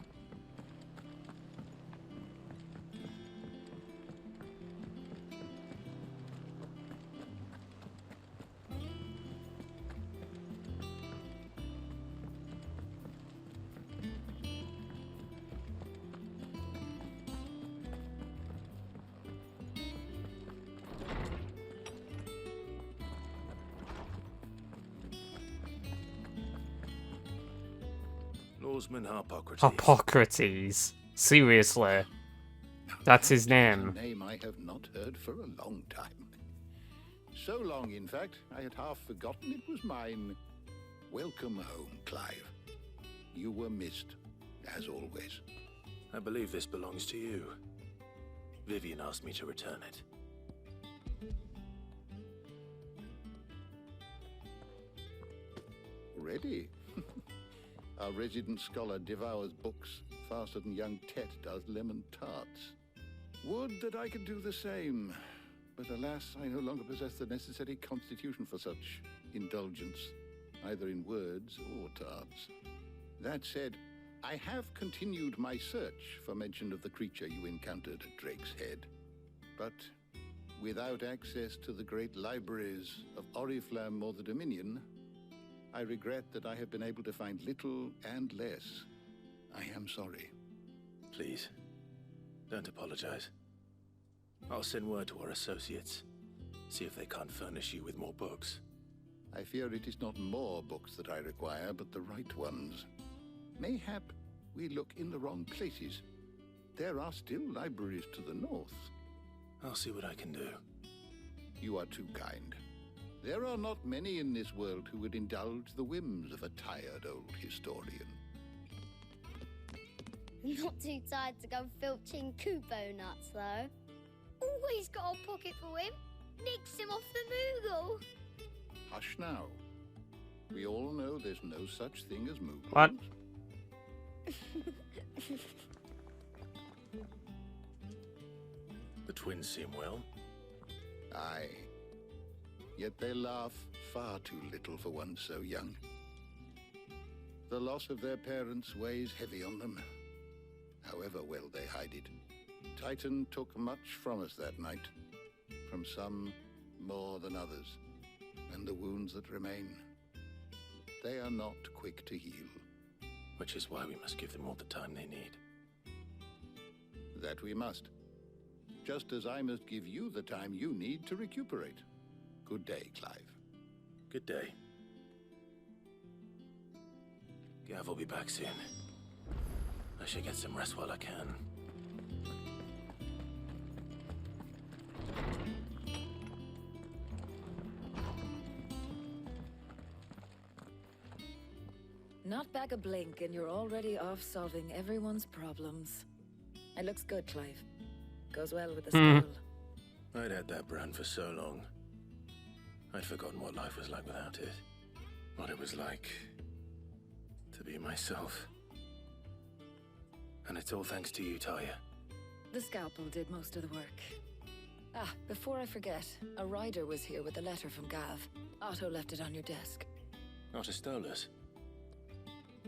Lawsman Harpocrates. Harpocrates. Seriously. That's his name. A name I have not heard for a long time. So long, in fact, I had half forgotten it was mine. Welcome home, Clive. You were missed, as always. I believe this belongs to you. Vivian asked me to return it. Ready? Our resident scholar devours books faster than young Tet does lemon tarts. Would that I could do the same, but alas, I no longer possess the necessary constitution for such indulgence, either in words or tarts. That said, I have continued my search for mention of the creature you encountered at Drake's Head. But without access to the great libraries of Oriflamme or the Dominion, I regret that I have been able to find little and less. I am sorry. Please, don't apologize. I'll send word to our associates. See if they can't furnish you with more books. I fear it is not more books that I require, but the right ones. Mayhap we look in the wrong places. There are still libraries to the north. I'll see what I can do. You are too kind. There are not many in this world who would indulge the whims of a tired old historian. Not too tired to go filching Kupo nuts, though. Always got a pocket for him. Nicks him off the Moogle. Hush now. We all know there's no such thing as Moogles. What? The twins seem well. Aye. Yet they laugh far too little for one so young. The loss of their parents weighs heavy on them, however well they hide it. Titan took much from us that night, from some more than others, and the wounds that remain, they are not quick to heal. Which is why we must give them all the time they need. That we must. Just as I must give you the time you need to recuperate. Good day, Clive. Good day. Gav will be back soon. I should get some rest while I can. Not back a blink and you're already off solving everyone's problems. It looks good, Clive. Goes well with the style. I'd had that brand for so long. I'd forgotten what life was like without it. What it was like to be myself. And it's all thanks to you, Talia. The scalpel did most of the work. Ah, before I forget, a rider was here with a letter from Gav. Otto left it on your desk. Not a stolus.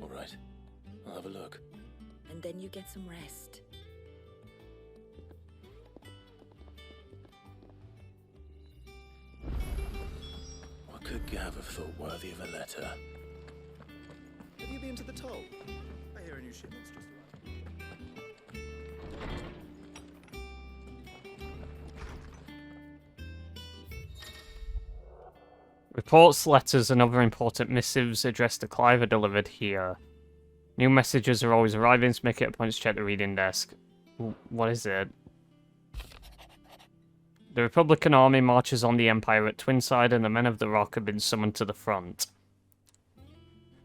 All right, I'll have a look. And then you get some rest. What could Gav have thought worthy of a letter? Have you been to the toll? I hear a new shipment's just arrived. Reports, letters, and other important missives addressed to Clive are delivered here. New messages are always arriving, so make it a point to check the reading desk. What is it? The Republican army marches on the Empire at Twinside, and the men of the Rock have been summoned to the front.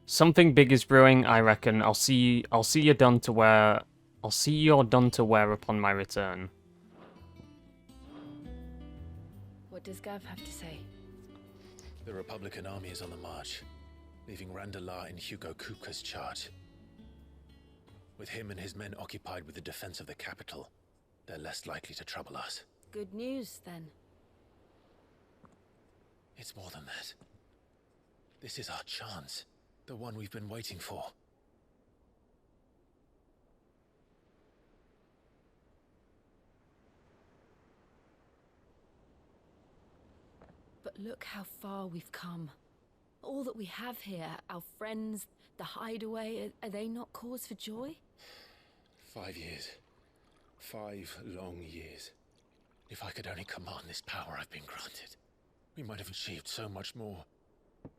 Something big is brewing, I reckon. I'll see you're done to wear upon my return. What does Gav have to say? The Republican army is on the march, leaving Randalar in Hugo Kupka's charge. With him and his men occupied with the defense of the capital, they're less likely to trouble us. Good news, then. It's more than that. This is our chance, the one we've been waiting for. But look how far we've come. All that we have here, our friends, the hideaway, are they not cause for joy? 5 years. 5 long years. If I could only command this power I've been granted, we might have achieved so much more.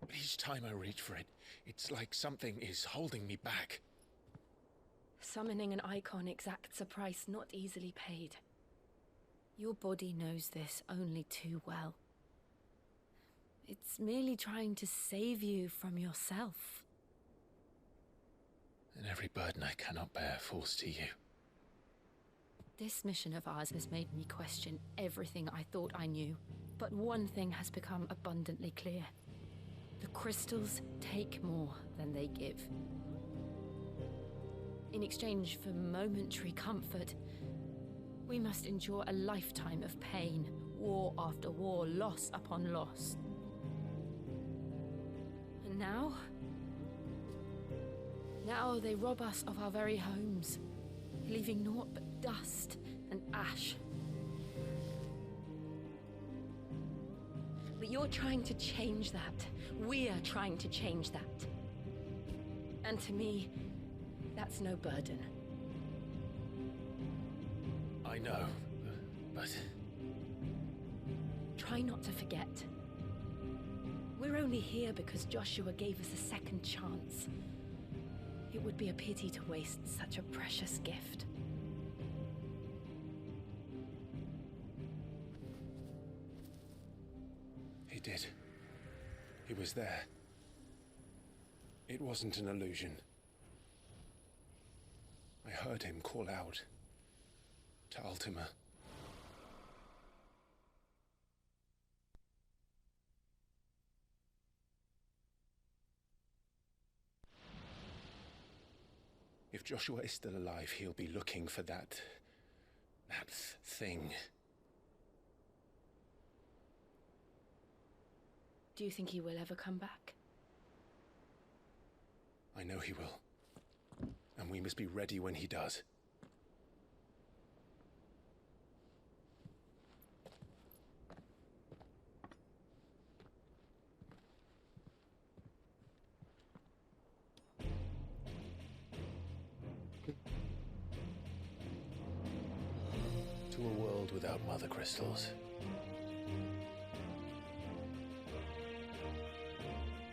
But each time I reach for it, it's like something is holding me back. Summoning an icon exacts a price not easily paid. Your body knows this only too well. It's merely trying to save you from yourself. And every burden I cannot bear falls to you. This mission of ours has made me question everything I thought I knew. But one thing has become abundantly clear. The crystals take more than they give. In exchange for momentary comfort, we must endure a lifetime of pain, war after war, loss upon loss. And now they rob us of our very homes, leaving naught but dust and ash. But you're trying to change that. We're trying to change that. And to me, that's no burden. I know, but... Try not to forget. We're only here because Joshua gave us a second chance. It would be a pity to waste such a precious gift. did. He was there. It wasn't an illusion. I heard him call out to Ultima. If Joshua is still alive, he'll be looking for that thing. Do you think he will ever come back? I know he will. And we must be ready when he does. To a world without mother crystals.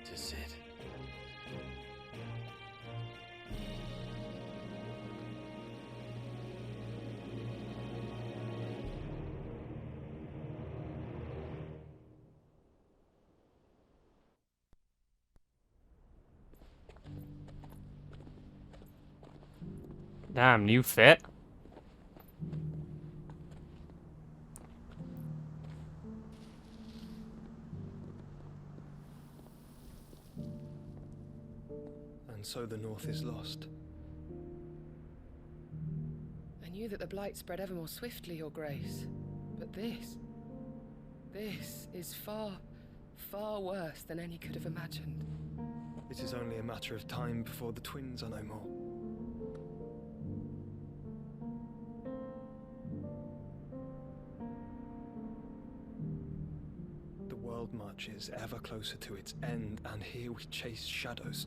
To Sid. Damn, new fit. And so the North is lost. I knew that the Blight spread ever more swiftly, Your Grace. But this is far, far worse than any could have imagined. It is only a matter of time before the twins are no more. The world marches ever closer to its end, and here we chase shadows.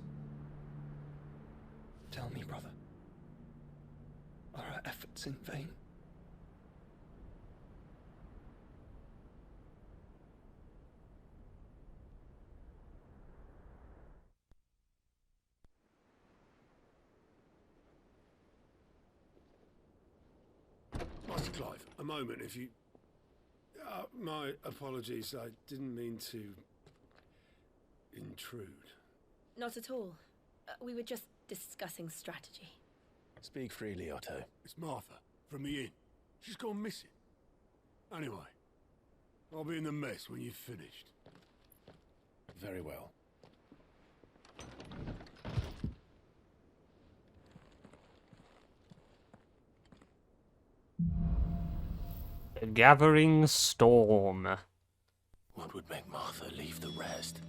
Tell me, brother, are our efforts in vain? Master Clive, a moment, if you... my apologies, I didn't mean to... intrude. Not at all. We were just discussing strategy. Speak freely, Otto. It's Martha, from the inn. She's gone missing. Anyway, I'll be in the mess when you've finished. Very well. The Gathering Storm. What would make Martha leave the rest?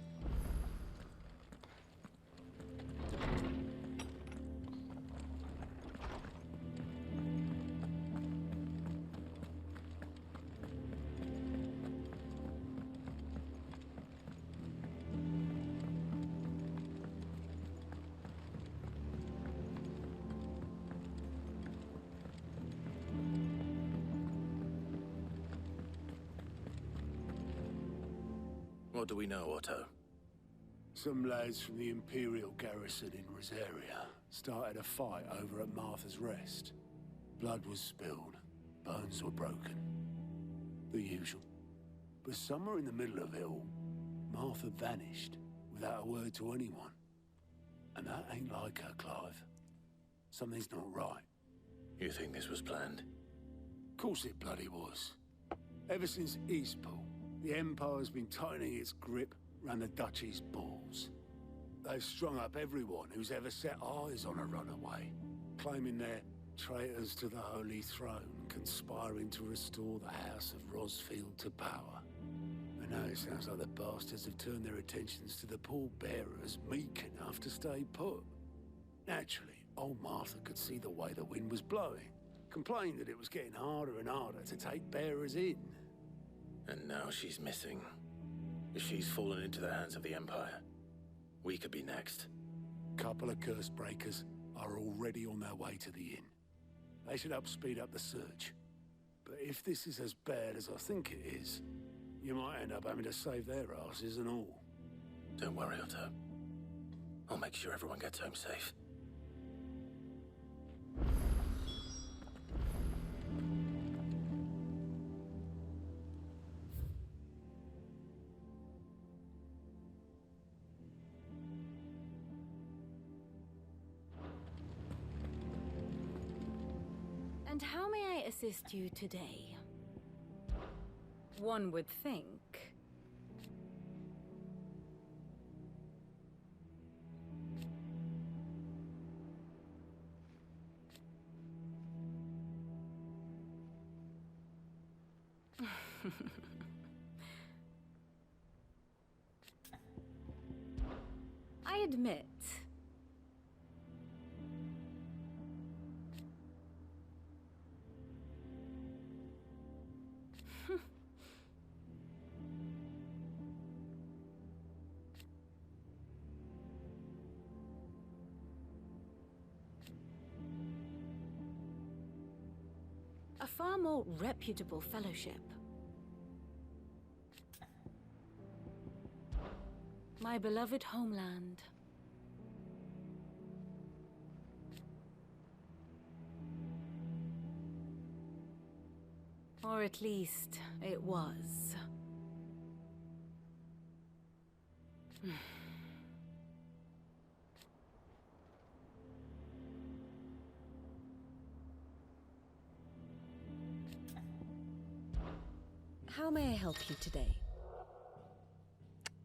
What do we know, Otto? Some lads from the Imperial garrison in Rosaria started a fight over at Martha's Rest. Blood was spilled, bones were broken. The usual. But somewhere in the middle of it all, Martha vanished without a word to anyone. And that ain't like her, Clive. Something's not right. You think this was planned? Of course it bloody was. Ever since Eastpool, the Empire's been tightening its grip round the Duchy's balls. They've strung up everyone who's ever set eyes on a runaway, claiming they're traitors to the Holy Throne, conspiring to restore the House of Rosfield to power. And now it sounds like the bastards have turned their attentions to the pallbearers meek enough to stay put. Naturally, old Martha could see the way the wind was blowing, complained that it was getting harder and harder to take bearers in. And now she's missing. If she's fallen into the hands of the Empire, we could be next. Couple of curse breakers are already on their way to the inn. They should help speed up the search. But if this is as bad as I think it is, you might end up having to save their asses and all. Don't worry, Otto. I'll make sure everyone gets home safe. And how may I assist you today? One would think. I admit. A far more reputable fellowship. My beloved homeland. Or at least, it was. How may I help you today?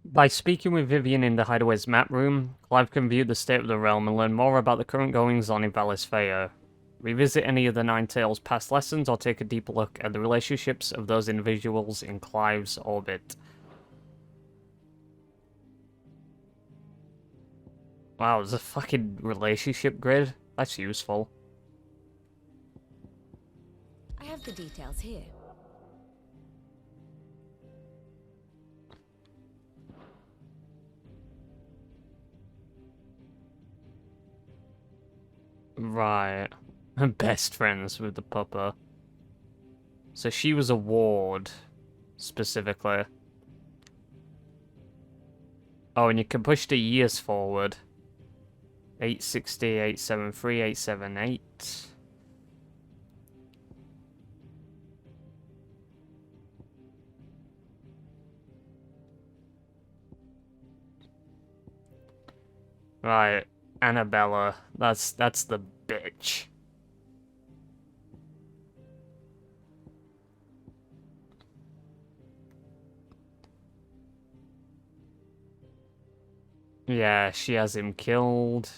By speaking with Vivian in the Hideaway's map room, Clive can view the state of the realm and learn more about the current goings-on in Valisfea. Revisit any of the Nine Tails' past lessons or take a deeper look at the relationships of those individuals in Clive's orbit. Wow, there's a fucking relationship grid? That's useful. I have the details here. Right. Best friends with the pupper. So she was a ward, specifically. Oh, and you can push the years forward. 860, 873, 878. Right, Annabella. That's the bitch. Yeah, she has him killed.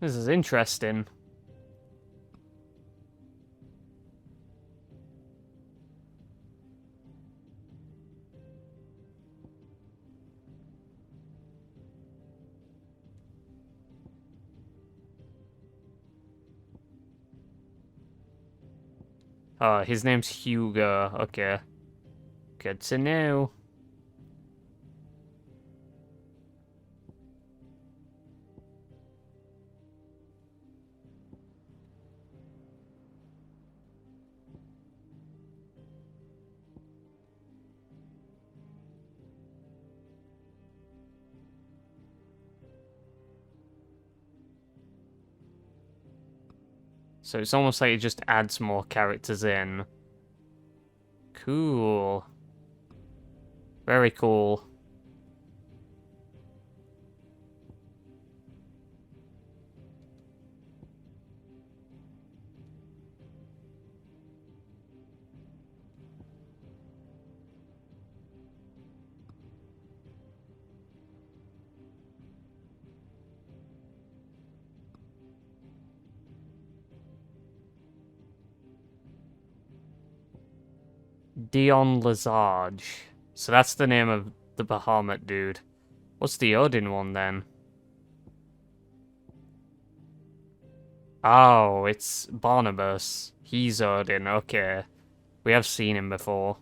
This is interesting. Oh, his name's Hugo. Okay. Good to know. So it's almost like it just adds more characters in. Cool. Very cool. Dion Lazarge. So that's the name of the Bahamut dude. What's the Odin one then? Oh, it's Barnabas. He's Odin, okay. We have seen him before.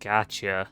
Gotcha.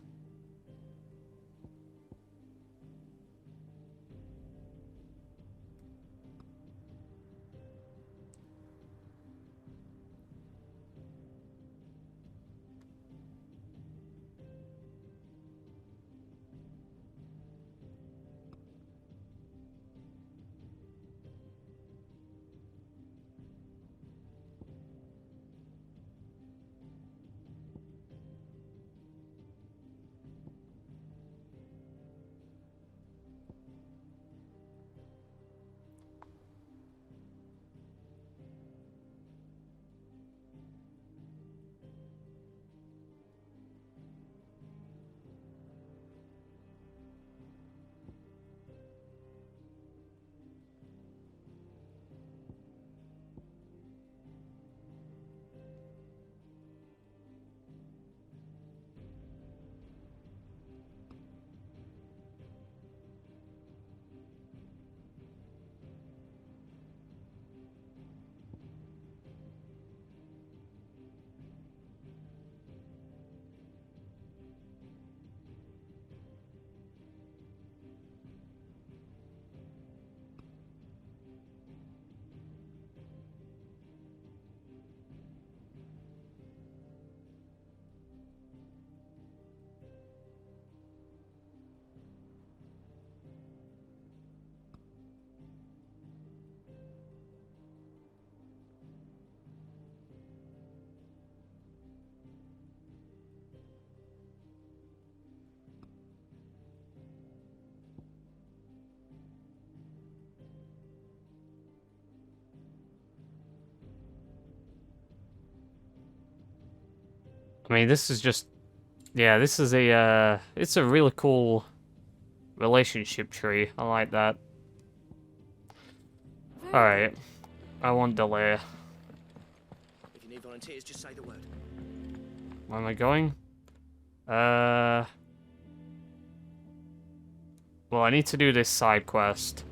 I mean, this is just... Yeah, this is a, it's a really cool relationship tree. I like that. Alright. I won't delay. If you need volunteers, just say the word. Where am I going? Well, I need to do this side quest.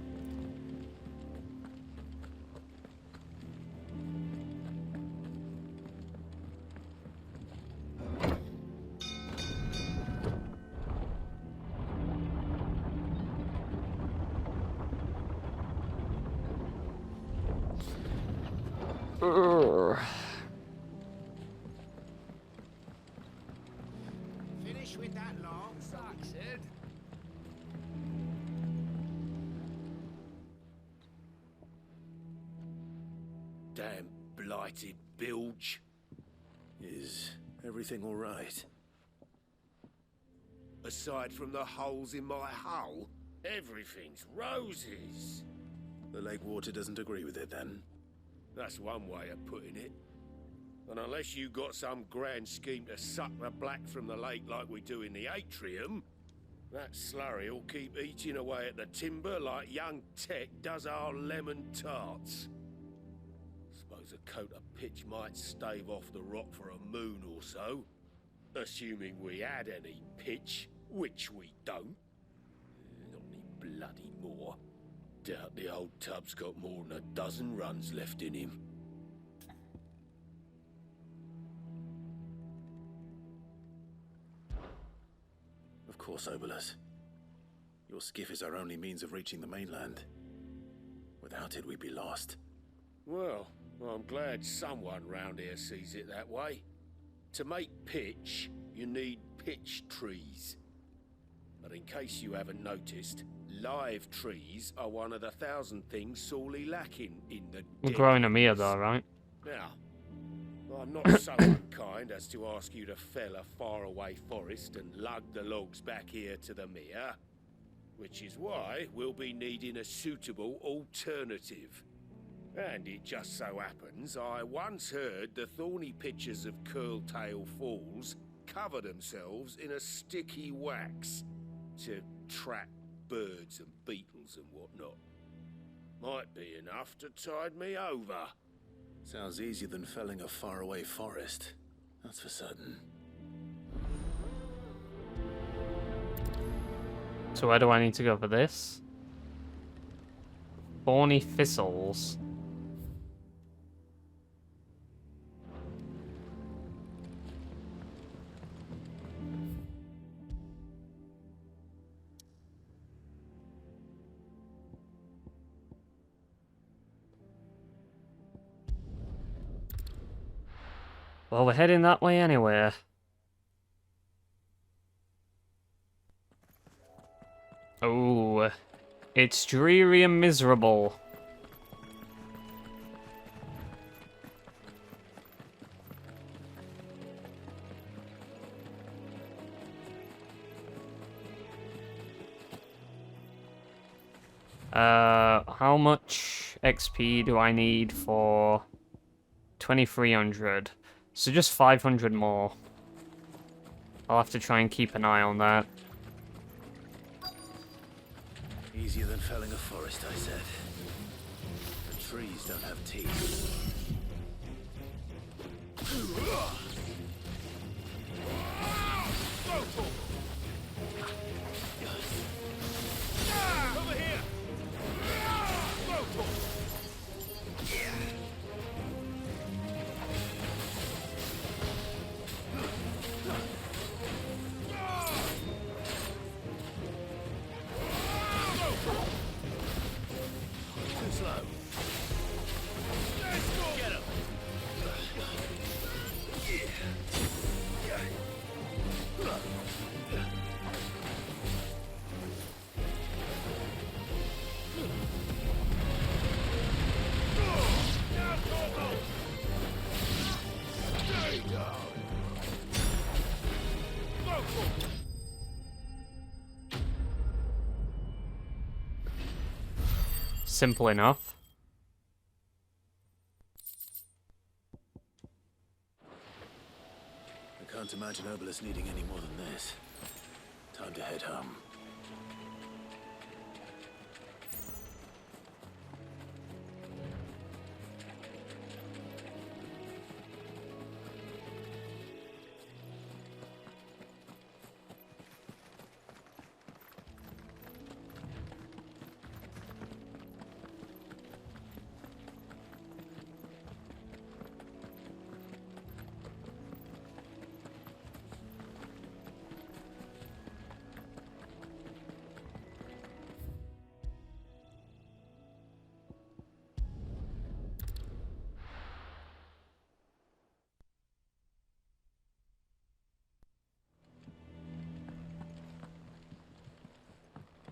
Finish with that long sucks, Ed. Damn blighted bilge. Is everything all right? Aside from the holes in my hull, everything's roses. The lake water doesn't agree with it, then? That's one way of putting it. And unless you got some grand scheme to suck the black from the lake like we do in the atrium, that slurry will keep eating away at the timber like young Tech does our lemon tarts. Suppose a coat of pitch might stave off the rot for a moon or so, assuming we had any pitch, which we don't. Not any bloody more. Doubt the old tub's got more than a dozen runs left in him. Of course, Obolus. Your skiff is our only means of reaching the mainland. Without it, we'd be lost. Well, I'm glad someone round here sees it that way. To make pitch, you need pitch trees. But in case you haven't noticed, live trees are one of the 1,000 things sorely lacking in the We're growing them here, though, right? Now, I'm not so unkind as to ask you to fell a faraway forest and lug the logs back here to the mere, which is why we'll be needing a suitable alternative. And it just so happens I once heard the thorny pitchers of Curltail Falls cover themselves in a sticky wax to trap birds and beetles and whatnot. Might be enough to tide me over. Sounds easier than felling a faraway forest. That's for certain. So where do I need to go for this? Thorny thistles. Well, we're heading that way anyway. Oh, it's dreary and miserable. How much XP do I need for 2,300? So just 500 more. I'll have to try and keep an eye on that. Easier than felling a forest, I said. The trees don't have teeth. Over here! Too slow. Get him! Simple enough. I can't Can't imagine Obelisk needing any more than this. Time to head home.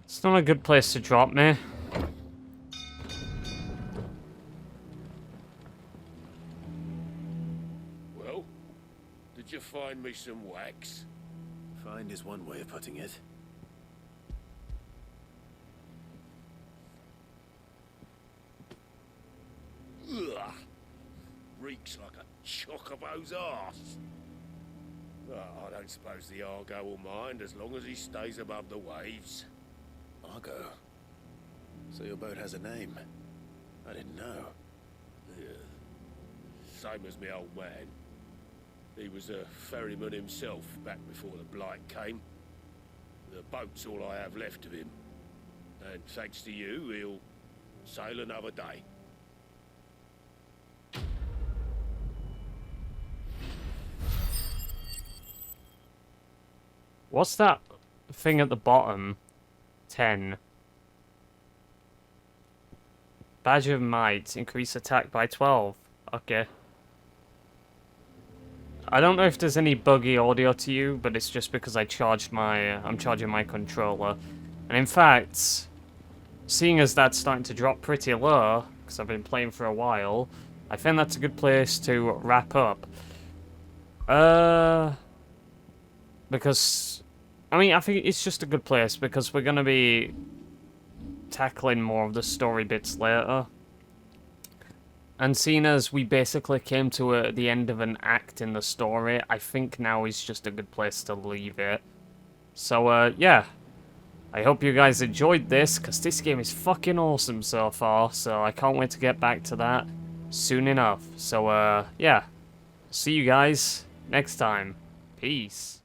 It's not a good place to drop me. Well, did you find me some wax? Find is one way of putting it. Ugh. Reeks like a chocobo's arse. I don't suppose the Argo will mind as long as he stays above the waves. Argo? So your boat has a name? I didn't know. Yeah. Same as me old man. He was a ferryman himself back before the Blight came. The boat's all I have left of him. And thanks to you, he'll sail another day. What's that thing at the bottom? 10. Badge of Might. Increase attack by 12. Okay. I don't know if there's any buggy audio to you, but it's just because I'm charging my controller. And in fact, seeing as that's starting to drop pretty low, because I've been playing for a while, I think that's a good place to wrap up. Because, I mean, I think it's just a good place because we're going to be tackling more of the story bits later. And seeing as we basically came to the end of an act in the story, I think now is just a good place to leave it. So, yeah. I hope you guys enjoyed this, because this game is fucking awesome so far, so I can't wait to get back to that soon enough. So, yeah. See you guys next time. Peace.